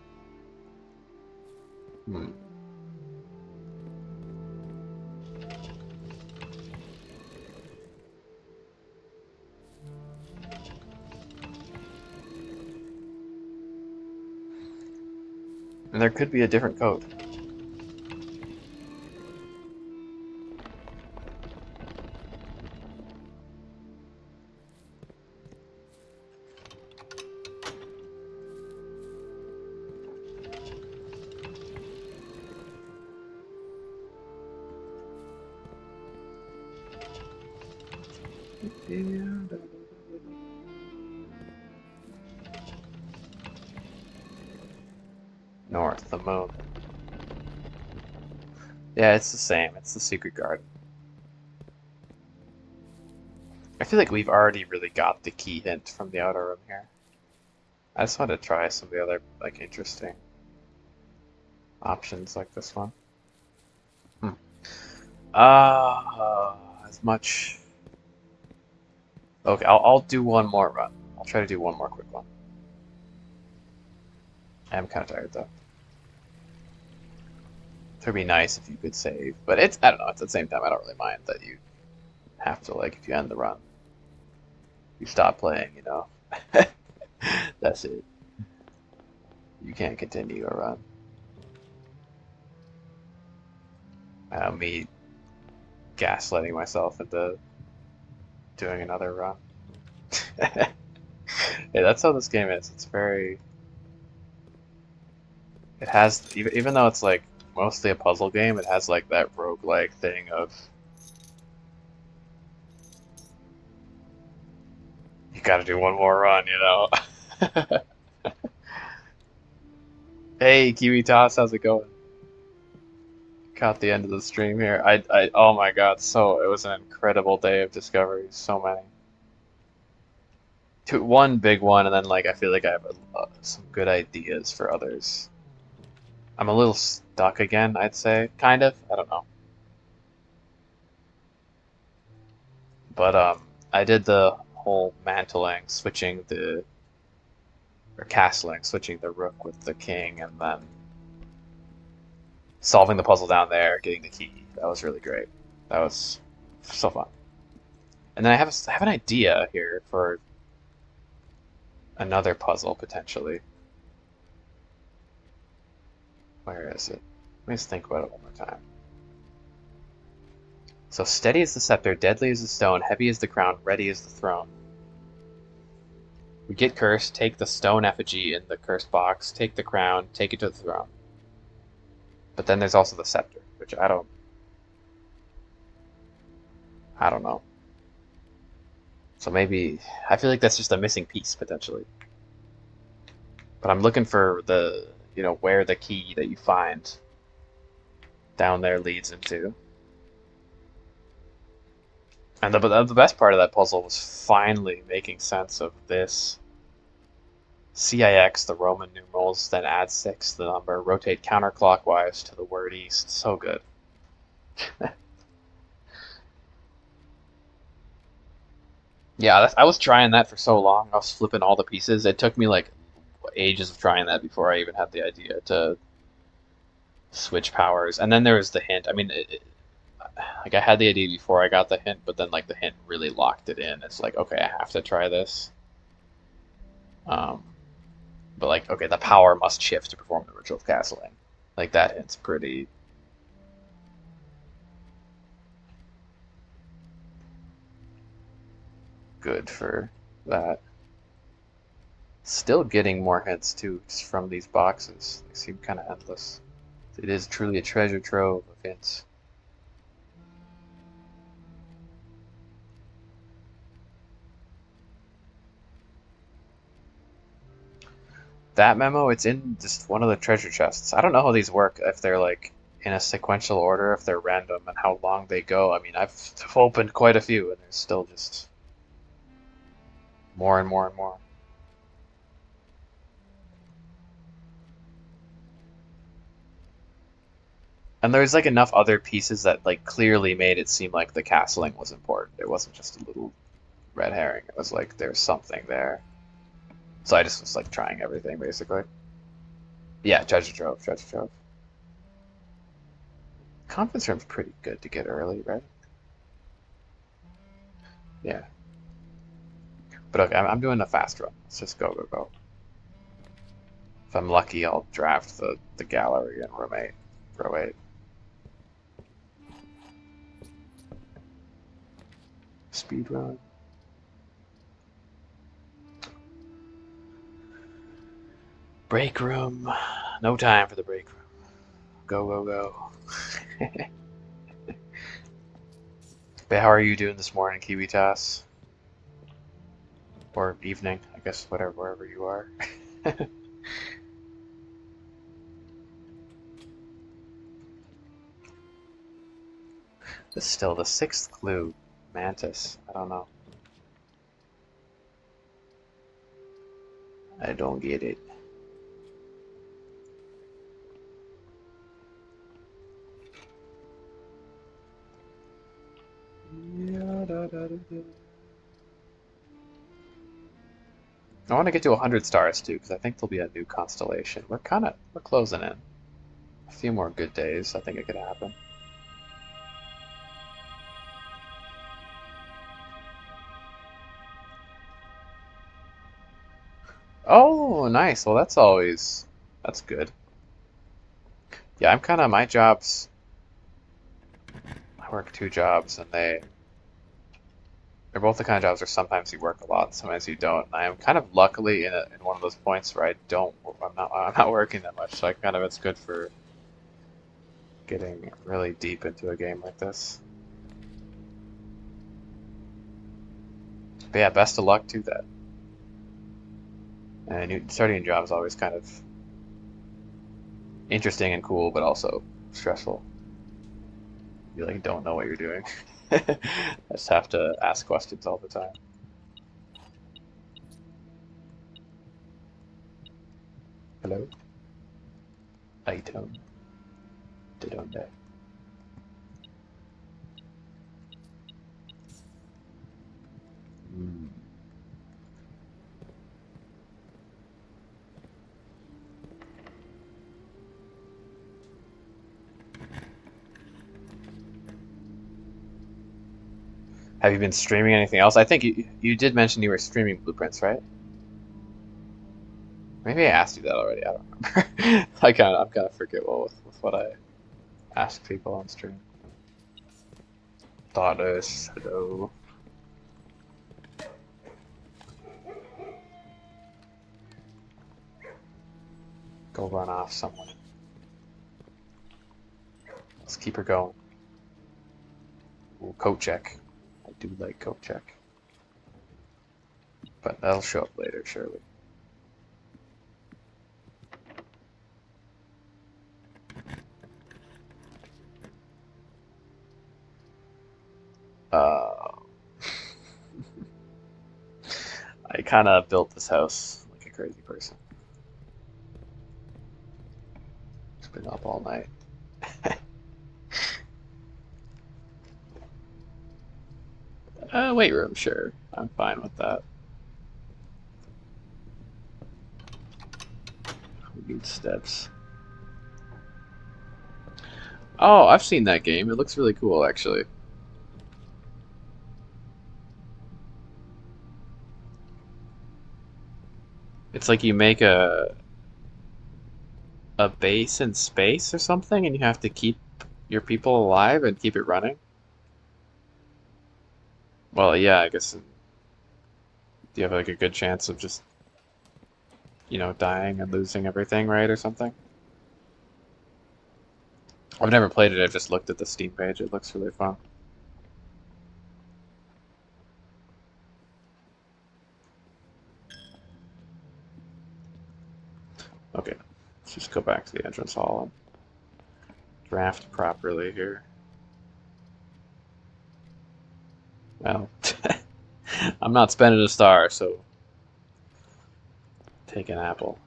And there could be a different code. North, the moon. Yeah, it's the same. It's the secret garden. I feel like we've already really got the key hint from the outer room here. I just want to try some of the other, like, interesting options like this one. as much. Okay, I'll do one more run. I'll try to do one more quick one. I am kind of tired though. It would be nice if you could save, but it's, I don't know. It's at the same time I don't really mind that you have to, like, if you end the run, you stop playing. You know, that's it. You can't continue a run. Me gaslighting myself into doing another run. Yeah, that's how this game is. It's very. It has, even though it's like mostly a puzzle game, it has like that roguelike thing of you gotta do one more run, you know? Hey, Kiwi Toss, how's it going? Caught the end of the stream here. Oh my god, it was an incredible day of discoveries. So many. One big one, and then like I feel like I have some good ideas for others. I'm a little stuck again, I'd say, kind of. I don't know, but I did the whole mantling, castling, switching the rook with the king, and then solving the puzzle down there, getting the key. That was really great. That was so fun. And then I have an idea here for another puzzle potentially. Where is it? Let me just think about it one more time. So steady is the scepter, deadly is the stone, heavy is the crown, ready is the throne. We get cursed, take the stone effigy in the cursed box, take the crown, take it to the throne. But then there's also the scepter, which I don't know. So maybe I feel like that's just a missing piece potentially. But I'm looking for the, where the key that you find down there leads into. And the best part of that puzzle was finally making sense of this. CIX, the Roman numerals, then add 6 to the number, rotate counterclockwise to the word east. So good. Yeah, I was trying that for so long. I was flipping all the pieces. It took me like ages of trying that before I even had the idea to switch powers. And then there was the hint. I mean, like I had the idea before I got the hint, but then like the hint really locked it in. It's like, okay, I have to try this. But like, okay, the power must shift to perform the ritual of castling. Like that hint's pretty. Good for that. Still getting more hints too, just from these boxes. They seem kind of endless. It is truly a treasure trove of hints. That memo, it's in just one of the treasure chests. I don't know how these work, if they're like in a sequential order, if they're random, and how long they go. I mean, I've opened quite a few, and there's still just more and more and more. And there's like enough other pieces that like clearly made it seem like the castling was important. It wasn't just a little red herring. It was like there's something there. So I just was like trying everything basically. Yeah, treasure trove, treasure trove. Conference room's pretty good to get early, right? Yeah. But okay, I'm doing a fast run. Let's just go, go, go. If I'm lucky, I'll draft the gallery in row 8. Speed run. Break room. No time for the break room. Go, go, go. But how are you doing this morning, Kiwi Toss? Or evening, I guess, wherever you are. This is still the 6th clue. Mantis. I don't know. I don't get it. I want to get to 100 stars too, because I think there'll be a new constellation. We're closing in. A few more good days, I think it could happen. Oh, nice. Well, that's good. Yeah, I'm kind of, my jobs, I work 2 jobs and they're both the kind of jobs where sometimes you work a lot, sometimes you don't. And I am kind of luckily in one of those points where I'm not working that much, so it's good for getting really deep into a game like this. But yeah, best of luck to that. And starting a job is always kind of interesting and cool, but also stressful. You like don't know what you're doing. I just have to ask questions all the time. Hello? Item. De donde? Hmm. Have you been streaming anything else? I think you did mention you were streaming Blueprints, right? Maybe I asked you that already. I don't remember. I'm kind of forget with what I ask people on stream. Daughters, hello. Go run off somewhere. Let's keep her going. Ooh, coat check. I do like coat check. But that'll show up later, surely. Uh, I kind of built this house like a crazy person. It's been up all night. Weight room, sure. I'm fine with that. We need steps. Oh, I've seen that game. It looks really cool, actually. It's like you make a base in space or something, and you have to keep your people alive and keep it running. Well, yeah, I guess you have like a good chance of just, dying and losing everything, right, or something. I've never played it. I've just looked at the Steam page. It looks really fun. Okay, let's just go back to the entrance hall and draft properly here. Well, I'm not spending a star, so take an apple.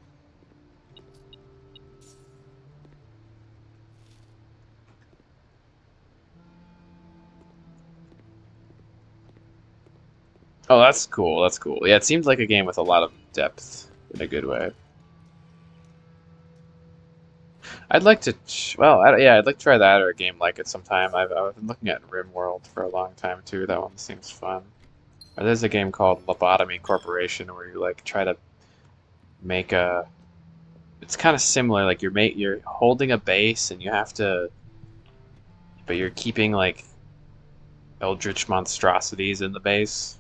Oh, that's cool. That's cool. Yeah, it seems like a game with a lot of depth in a good way. I'd like to, yeah, I'd like to try that or a game like it sometime. I've been looking at RimWorld for a long time too. That one seems fun. Or there's a game called Lobotomy Corporation where you like try to make a. It's kind of similar. Like you're holding a base and you have to, but you're keeping like eldritch monstrosities in the base.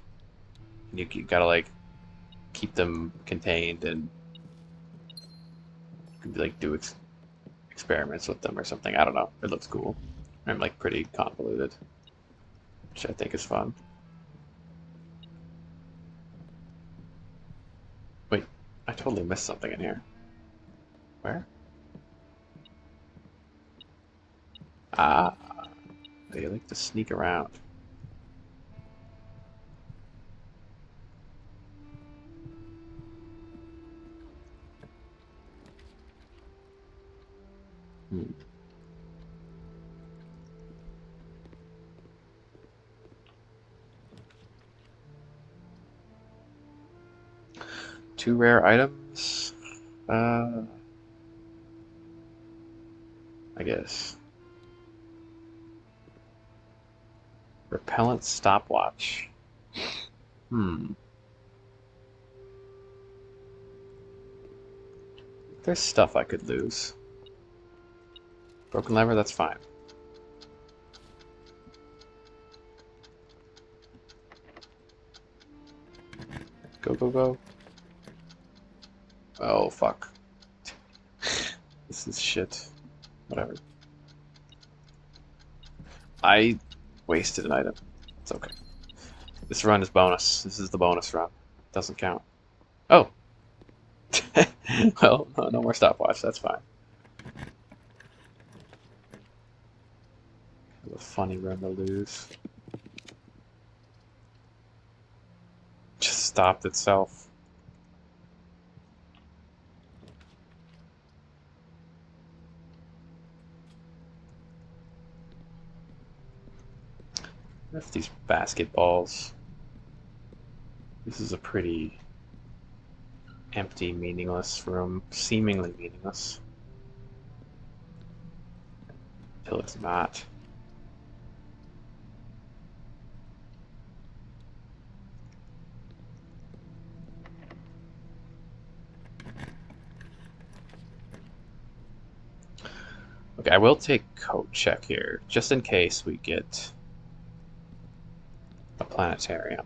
And you gotta like keep them contained and like do experiments with them or something. I don't know. It looks cool. And like pretty convoluted, which I think is fun. Wait, I totally missed something in here. Where? Ah, they like to sneak around. Hmm. 2 rare items? I guess. Repellent stopwatch. There's stuff I could lose. Broken lever, that's fine. Go, go, go. Oh, fuck. This is shit. Whatever. I wasted an item. It's okay. This run is bonus. This is the bonus run. Doesn't count. Oh! Well, no more stopwatch. That's fine. A funny run to lose. Just stopped itself. That's these basketballs. This is a pretty empty, meaningless room. Seemingly meaningless. Until it's not. Okay, I will take code check here, just in case we get a planetarium.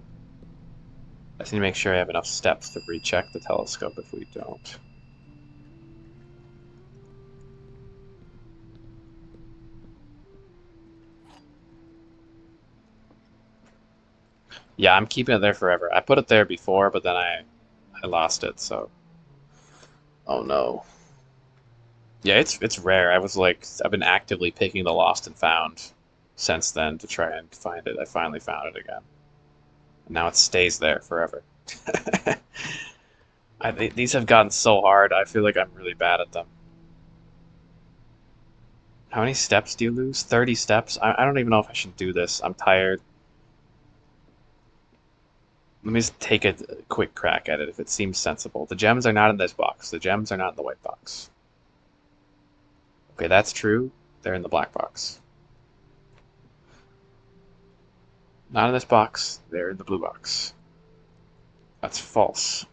I just need to make sure I have enough steps to recheck the telescope if we don't. Yeah, I'm keeping it there forever. I put it there before, but then I lost it, so. Oh no. Yeah, it's rare. I've been actively picking the lost and found since then to try and find it. I finally found it again. And now it stays there forever. These have gotten so hard, I feel like I'm really bad at them. How many steps do you lose? 30 steps? I don't even know if I should do this. I'm tired. Let me just take a quick crack at it if it seems sensible. The gems are not in this box. The gems are not in the white box. Okay, that's true. They're in the black box. Not in this box. They're in the blue box. That's false.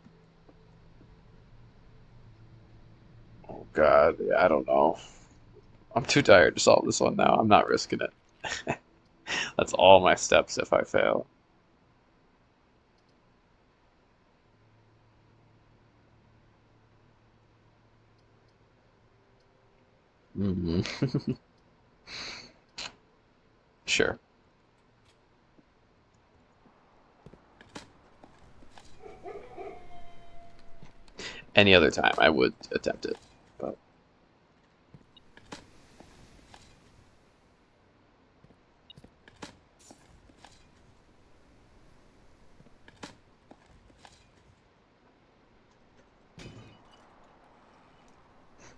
Oh god, yeah, I don't know. I'm too tired to solve this one now. I'm not risking it. That's all my steps if I fail. Sure. Any other time I would attempt it, but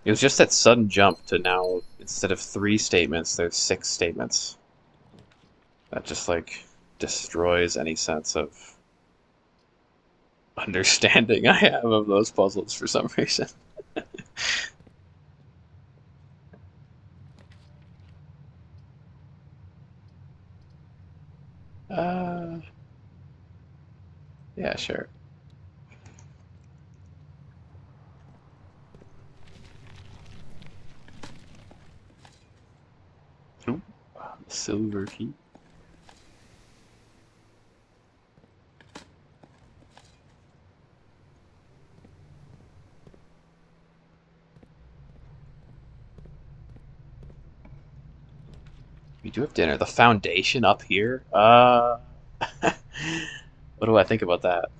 it was just that sudden jump to now, instead of 3 statements, there's 6 statements. That just, like, destroys any sense of understanding I have of those puzzles for some reason. Uh, yeah, sure. Ooh, silver key. We do have dinner. The foundation up here? What do I think about that?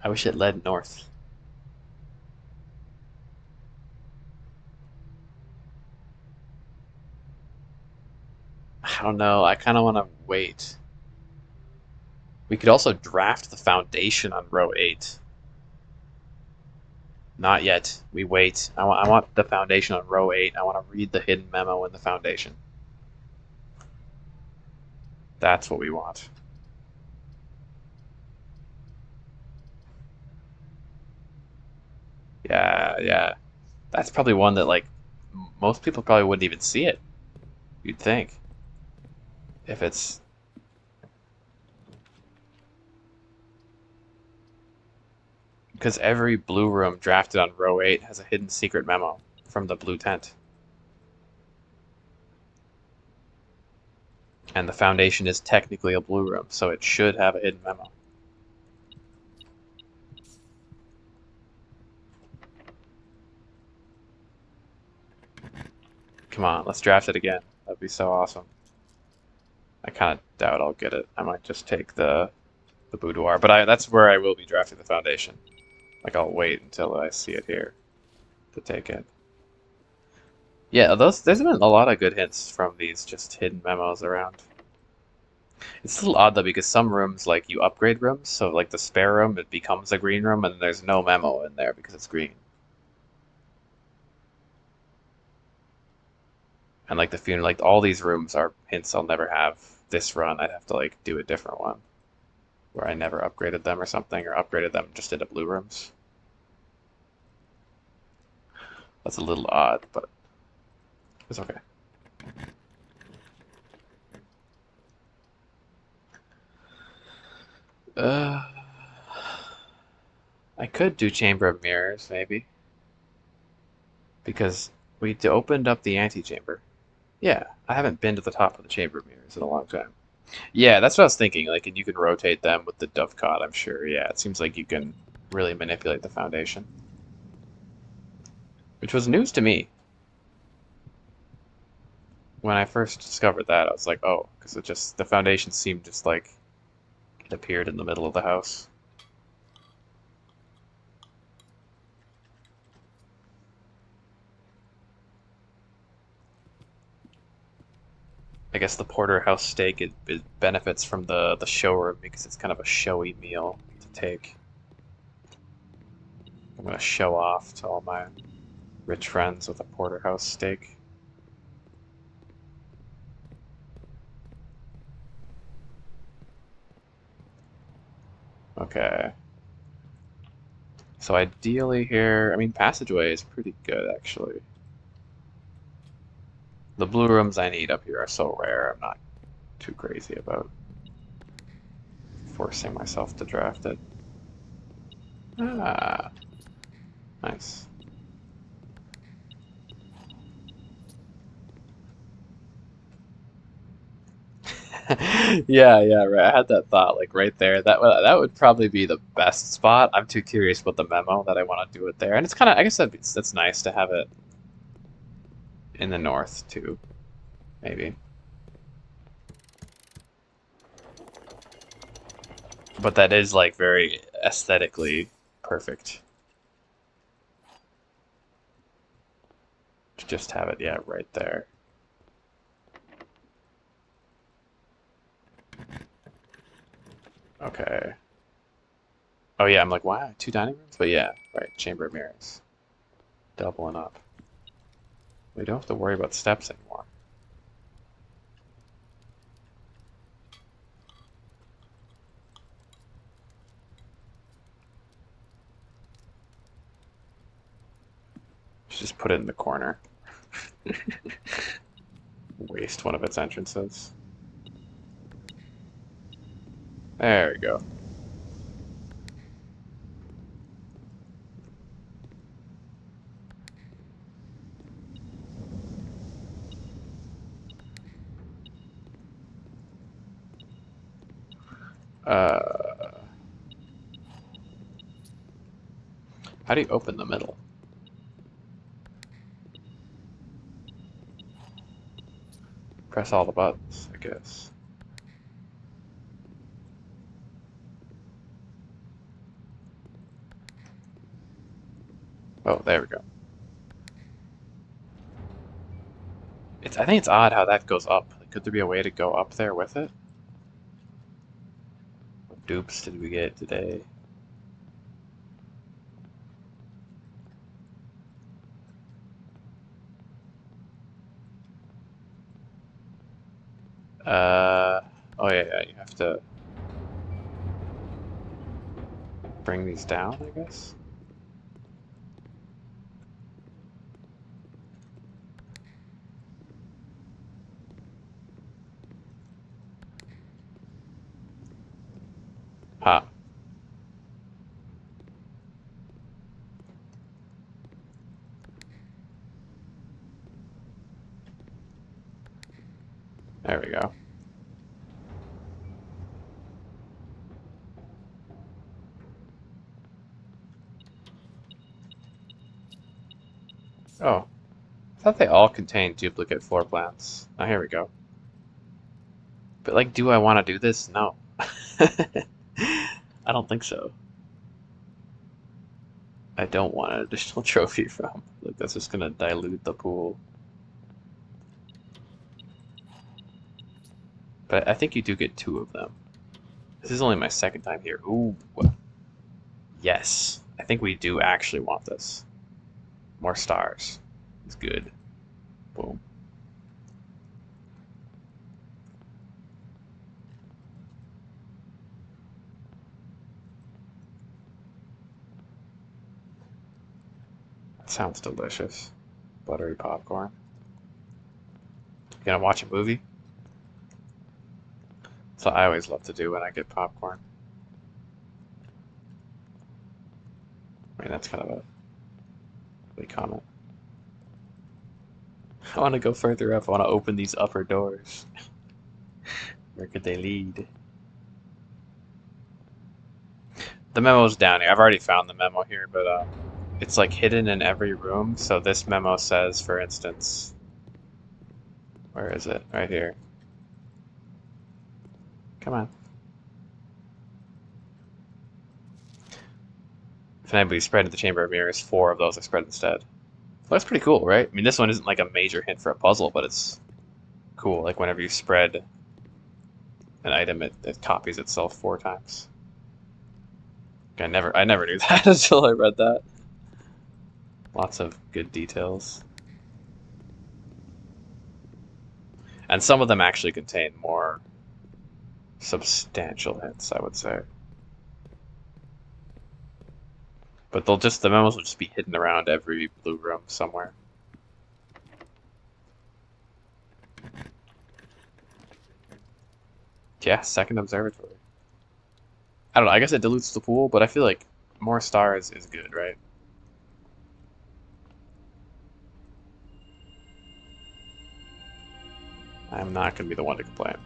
I wish it led north. I don't know. I kind of want to wait. We could also draft the foundation on row 8. Not yet. We wait. I want the foundation on row 8. I want to read the hidden memo in the foundation. That's what we want. Yeah. That's probably one that, like, most people probably wouldn't even see it, you'd think. If it's... Because every blue room drafted on row 8 has a hidden secret memo from the blue tent. And the Foundation is technically a blue room, so it should have a hidden memo. Come on, let's draft it again. That'd be so awesome. I kind of doubt I'll get it. I might just take the boudoir, but that's where I will be drafting the Foundation. Like, I'll wait until I see it here to take it. Yeah, there's been a lot of good hints from these just hidden memos around. It's a little odd though because some rooms, like, you upgrade rooms, so like the spare room it becomes a green room and there's no memo in there because it's green. And like the funeral, like all these rooms are hints I'll never have this run. I'd have to like do a different one where I never upgraded them or something, or upgraded them just into blue rooms. That's a little odd, but it's okay. Uh, I could do Chamber of Mirrors, maybe. Because we opened up the antechamber. Yeah, I haven't been to the top of the Chamber of Mirrors in a long time. Yeah, that's what I was thinking. Like, and you can rotate them with the dovecot, I'm sure. Yeah, it seems like you can really manipulate the Foundation. Which was news to me. When I first discovered that, I was like, oh, because the Foundation seemed just like it appeared in the middle of the house. I guess the porterhouse steak it benefits from the showroom because it's kind of a showy meal to take. I'm gonna show off to all my rich friends with a porterhouse steak. Okay. So ideally here, I mean, passageway is pretty good actually. The blue rooms I need up here are so rare, I'm not too crazy about forcing myself to draft it. Ah, nice. Yeah, right. I had that thought like right there. That would probably be the best spot. I'm too curious about the memo that I want to do it there, and it's kind of I guess that's nice to have it in the north too, maybe. But that is like very aesthetically perfect to just have it, yeah, right there. Okay. Oh yeah, I'm like, wow, two dining rooms? But yeah, right, Chamber of Mirrors. Doubling up. We don't have to worry about steps anymore. Just put it in the corner. Waste one of its entrances. There we go. Uh, how do you open the middle? Press all the buttons, I guess. Oh, there we go. I think it's odd how that goes up. Like, could there be a way to go up there with it? What dupes did we get today? Uh, oh yeah, you have to bring these down, I guess. There we go. Oh, I thought they all contained duplicate floor plans. Oh, here we go. But like, do I want to do this? No. I don't think so. I don't want an additional trophy from. Like, that's just gonna dilute the pool. But I think you do get 2 of them. This is only my 2nd time here. Ooh. Yes. I think we do actually want this. More stars. It's good. Boom. That sounds delicious. Buttery popcorn. You gonna watch a movie? That's what I always love to do when I get popcorn. I mean, that's kind of a big comment. I want to go further up. I want to open these upper doors. Where could they lead? The memo's down here. I've already found the memo here, but it's like hidden in every room. So this memo says, for instance, where is it? Right here. Come on. If anybody spread in the Chamber of Mirrors, 4 of those are spread instead. Well, that's pretty cool, right? I mean, this one isn't like a major hint for a puzzle, but it's cool. Like whenever you spread an item, it copies itself 4 times. I never knew that until I read that. Lots of good details. And some of them actually contain more substantial hints, I would say. But the memos will just be hidden around every blue room somewhere. Yeah, 2nd observatory. I don't know, I guess it dilutes the pool, but I feel like more stars is good, right? I'm not gonna be the one to complain.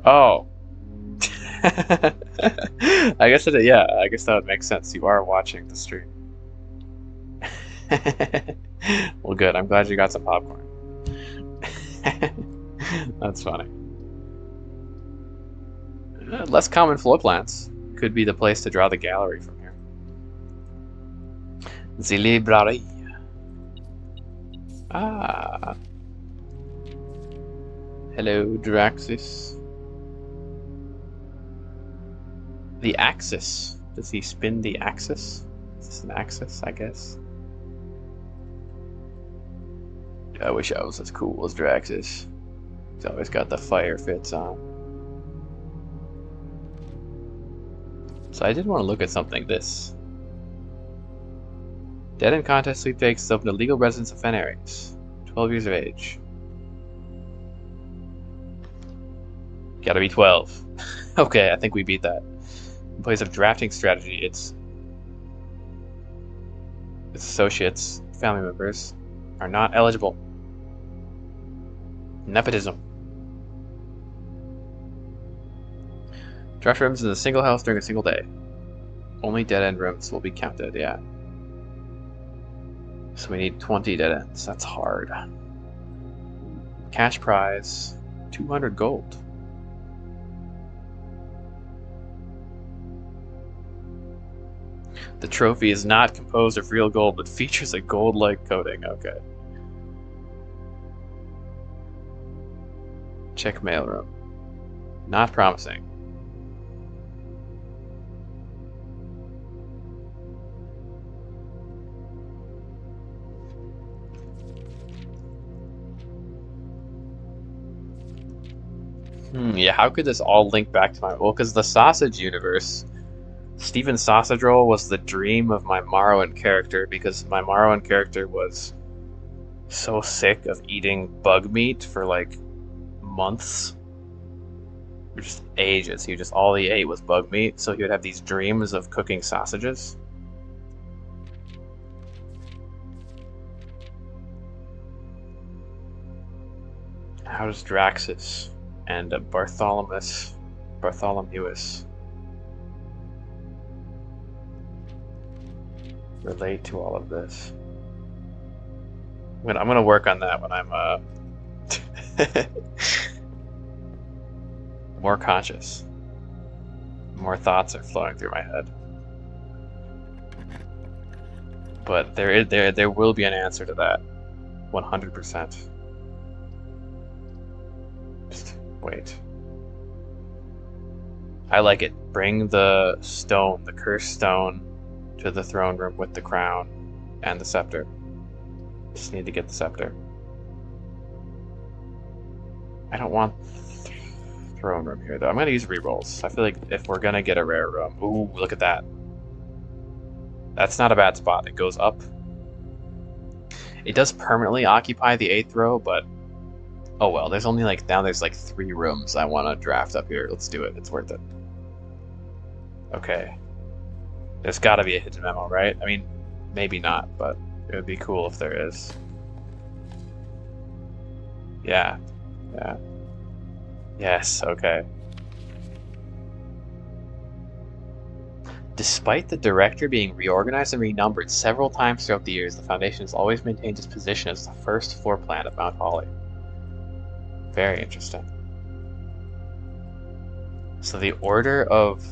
Oh. I guess yeah, I guess that would make sense. You are watching the stream. Well, good. I'm glad you got some popcorn. That's funny. Less common floor plans could be the place to draw the gallery from here. The library. Ah. Hello, Draxis. The axis. Does he spin the axis? Is this an axis, I guess? I wish I was as cool as Draxis. He's always got the fire fits on. So I did want to look at something. This. Dead in contest sweepstakes is open to legal residents of Fenarius. 12 years of age. Gotta be 12. Okay, I think we beat that. In place of drafting strategy, its associates, family members, are not eligible. Nepotism. Draft rooms in a single house during a single day. Only dead-end rooms will be counted, yeah. So we need 20 dead ends. That's hard. Cash prize, 200 gold. The trophy is not composed of real gold, but features a gold-like coating. Okay. Check mailroom. Not promising. Yeah, how could this all link back to my... Well, because the Sausage Universe, Steven Sausage Roll was the dream of my Morrowind character, because my Morrowind character was so sick of eating bug meat for like months. For just ages. He just all he ate was bug meat, so he would have these dreams of cooking sausages. How does Draxus and Bartholomeus relate to all of this? I'm gonna work on that when I'm more conscious. More thoughts are flowing through my head. But there will be an answer to that. 100%. Just wait. I like it. Bring the stone, the cursed stone, to the throne room with the crown and the scepter. Just need to get the scepter. I don't want throne room here, though. I'm going to use rerolls. I feel like if we're going to get a rare room... Ooh, look at that. That's not a bad spot. It goes up. It does permanently occupy the 8th row, but... Oh well, there's only like... Now there's like 3 rooms I want to draft up here. Let's do it. It's worth it. Okay. There's got to be a hidden memo, right? I mean, maybe not, but it would be cool if there is. Yeah. Yeah. Yes, okay. Despite the director being reorganized and renumbered several times throughout the years, the Foundation has always maintained its position as the first floor plan of Mount Holly. Very interesting. So the order of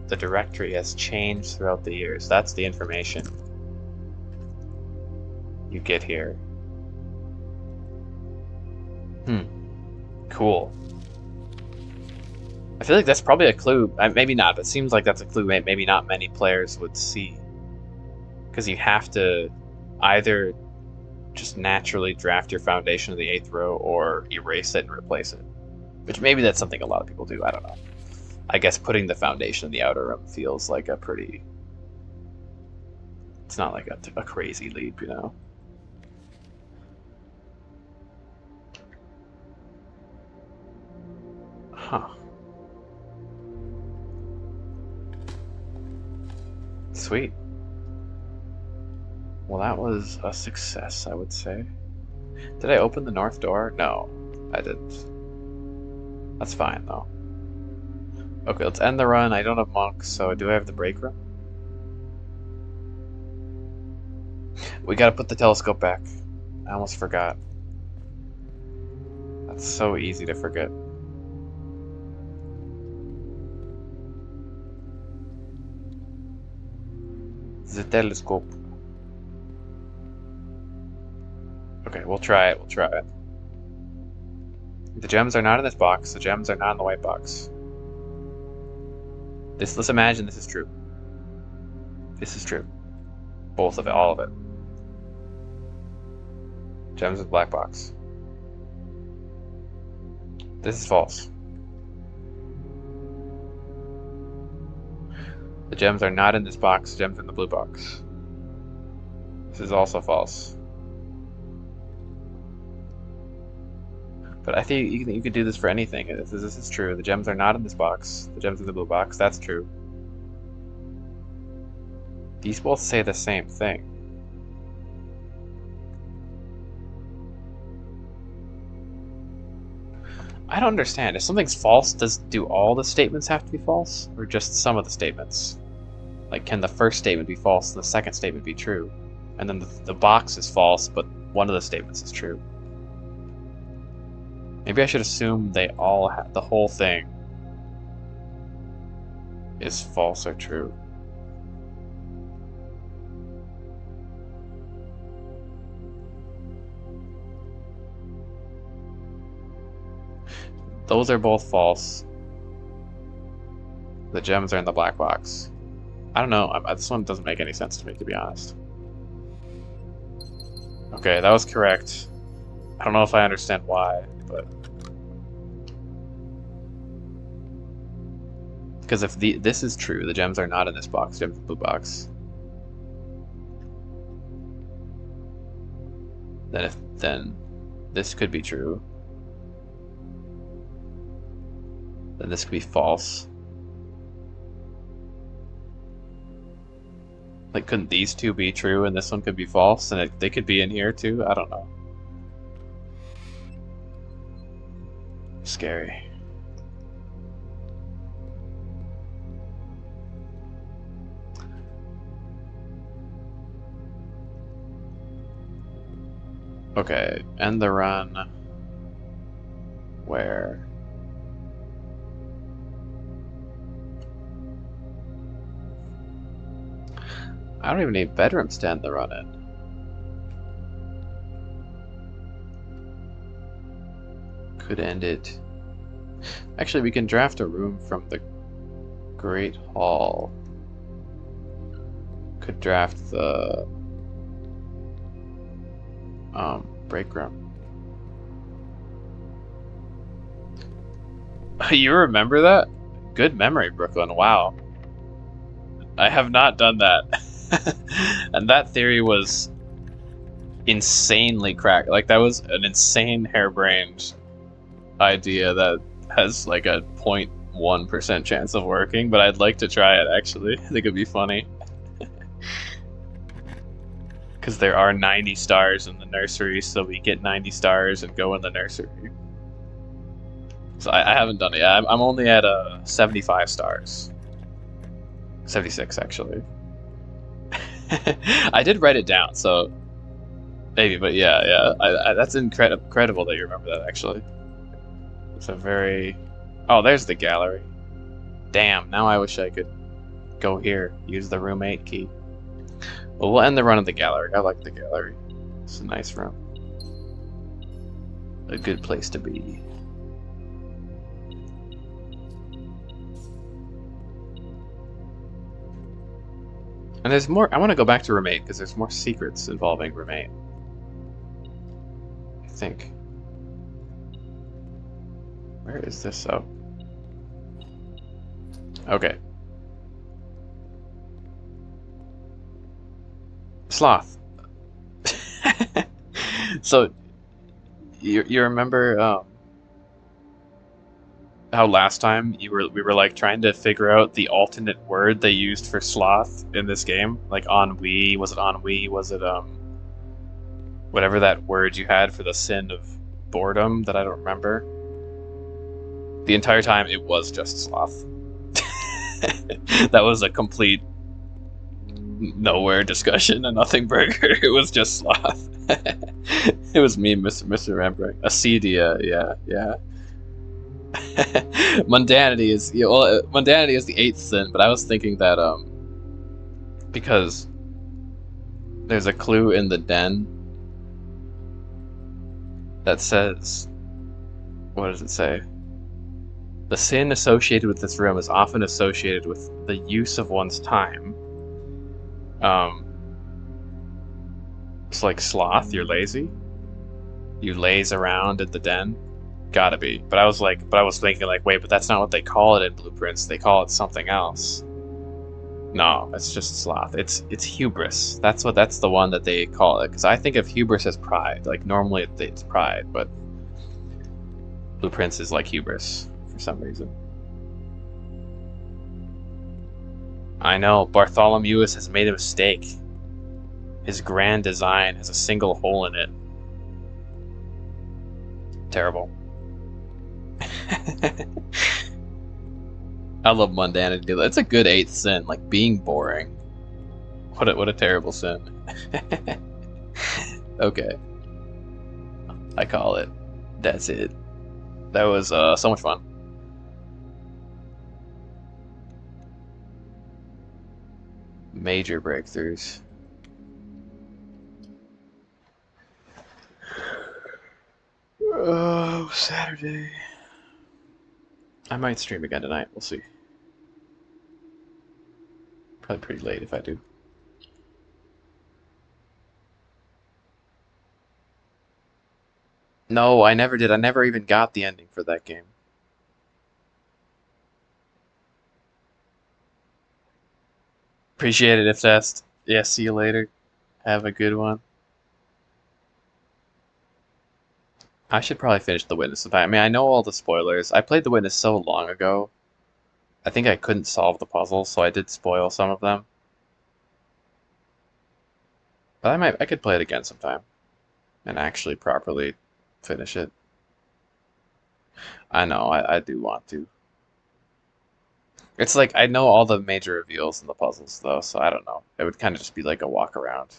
the directory has changed throughout the years. That's the information you get here. Cool. I feel like that's probably a clue. Maybe not, but it seems like that's a clue maybe not many players would see. Because you have to either just naturally draft your foundation of the 8th row or erase it and replace it. Which maybe that's something a lot of people do, I don't know. I guess putting the foundation in the outer room feels like a pretty... It's not like a crazy leap, you know? Huh. Sweet. Well, that was a success, I would say. Did I open the north door? No, I didn't. That's fine, though. Okay, let's end the run. I don't have monks, so do I have the break room? We gotta put the telescope back. I almost forgot. That's so easy to forget. The telescope. Okay, we'll try it. We'll try it. The gems are not in this box. The gems are not in the white box. Let's imagine this is true. This is true. Both of it, all of it. Gems in the black box. This is false. The gems are not in this box. The gems are in the blue box. This is also false. But I think you could do this for anything. This is true. The gems are not in this box. The gems are in the blue box. That's true. These both say the same thing. I don't understand. If something's false, do all the statements have to be false? Or just some of the statements? Like, can the first statement be false and the second statement be true? And then the box is false, but one of the statements is true. Maybe I should assume they all have, the whole thing is false or true. Those are both false. The gems are in the black box. I don't know. This one doesn't make any sense to me, to be honest. Okay, that was correct. I don't know if I understand why, but... Because if this is true, the gems are not in this box, gems in the blue box. then this could be true. Then this could be false. Like, couldn't these two be true and this one could be false? And they could be in here too? I don't know. Scary. Okay, end the run. Where? I don't even need bedrooms to end the run in. Could end it. Actually, we can draft a room from the Great Hall. Could draft the break room. You remember that? Good memory, Brooklyn. Wow. I have not done that. And that theory was insanely cracked. Like, that was an insane harebrained idea that has like a 0.1% chance of working, but I'd like to try it actually. I think it'd be funny. Because there are 90 stars in the nursery, so we get 90 stars and go in the nursery. So I haven't done it yet. I'm only at 75 stars. 76, actually. I did write it down, so maybe, but yeah. That's incredible that you remember that, actually. It's a very... Oh, there's the gallery. Damn, now I wish I could go here, use the room 8 key. Well, we'll end the run of the gallery. I like the gallery. It's a nice room. A good place to be. And there's more. I want to go back to room 8 because there's more secrets involving room 8. I think. Where is this? Oh. Okay. Sloth. So, you remember how last time we were like trying to figure out the alternate word they used for sloth in this game? Like ennui, was it ennui? Was it whatever that word you had for the sin of boredom that I don't remember? The entire time it was just sloth. That was a complete nowhere discussion, a nothing burger. It was just sloth. It was me misremembering. Acedia, yeah. Mundanity is mundanity is the 8th sin, but I was thinking that because there's a clue in the den that says, what does it say? The sin associated with this room is often associated with the use of one's time. It's like sloth, you're lazy. You laze around in the den. Gotta be. But I was thinking like, wait, but that's not what they call it in Blueprints. They call it something else. No, it's just sloth. It's hubris. That's the one that they call it. Because I think of hubris as pride. Like normally it's pride, but Blueprints is like hubris for some reason. I know, Bartholomeus has made a mistake. His grand design has a single hole in it. Terrible. I love mundanity. It's a good 8th sin, like being boring. What a terrible sin. Okay. I call it. That's it. That was so much fun. Major breakthroughs. Oh, Saturday. I might stream again tonight. We'll see. Probably pretty late if I do. No, I never did. I never even got the ending for that game. Appreciate it, if that's. Yeah, see you later. Have a good one. I should probably finish The Witness sometime. I mean, I know all the spoilers. I played The Witness so long ago. I think I couldn't solve the puzzles, so I did spoil some of them. But I could play it again sometime and actually properly finish it. I know, I do want to. It's like I know all the major reveals in the puzzles though, so I don't know. It would kind of just be like a walk around.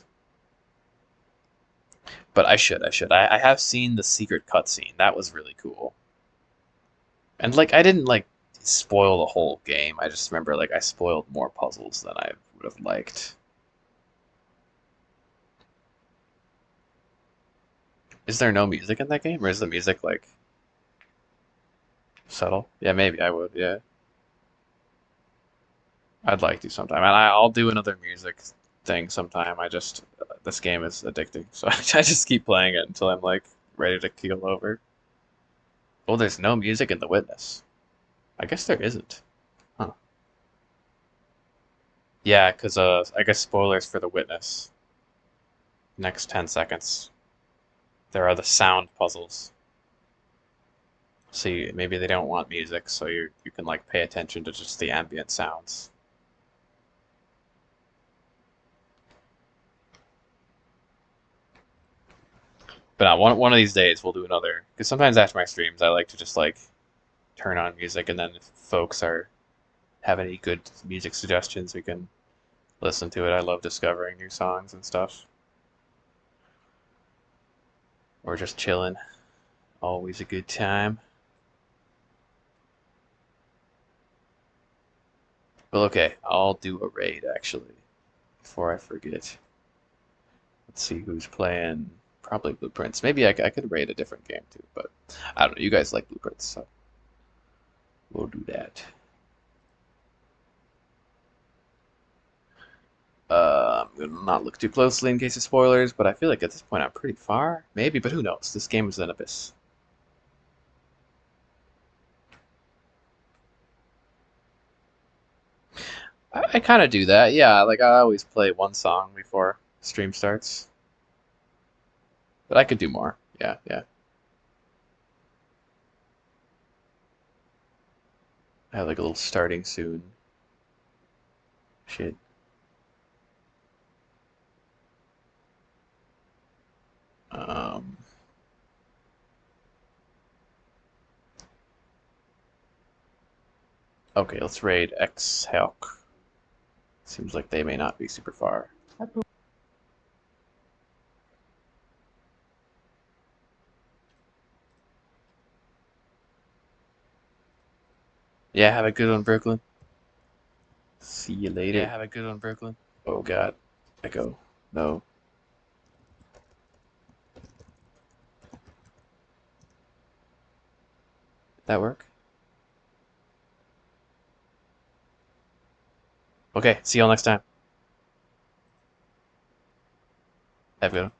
But I have seen the secret cutscene. That was really cool. And like I didn't like spoil the whole game. I just remember like I spoiled more puzzles than I would have liked. Is there no music in that game, or is the music like subtle? Yeah, maybe I would. Yeah, I'd like to sometime, and I'll do another music thing sometime. I just this game is addicting, so I just keep playing it until I'm like ready to keel over. Oh, there's no music in The Witness. I guess there isn't. Huh. Yeah, because I guess spoilers for The Witness. Next 10 seconds. There are the sound puzzles. See, maybe they don't want music, so you can like pay attention to just the ambient sounds. But one of these days we'll do another. Because sometimes after my streams, I like to just like turn on music, and then if folks are have any good music suggestions, we can listen to it. I love discovering new songs and stuff. Or just chilling. Always a good time. Well, okay, I'll do a raid actually before I forget. Let's see who's playing. Probably Blueprints. Maybe I could raid a different game too, but I don't know. You guys like Blueprints, so we'll do that. I'm gonna not look too closely in case of spoilers, but I feel like at this point I'm pretty far. Maybe, but who knows? This game is an abyss. I kind of do that, yeah. Like I always play one song before stream starts, but I could do more. Yeah, yeah. I have like a little starting soon. Shit. Um, okay, let's raid X Helk. Seems like they may not be super far. Yeah, have a good one, Brooklyn. See you later. Yeah, have a good one, Brooklyn. Oh God, echo. No. That work? Okay, see y'all next time. Have a good one.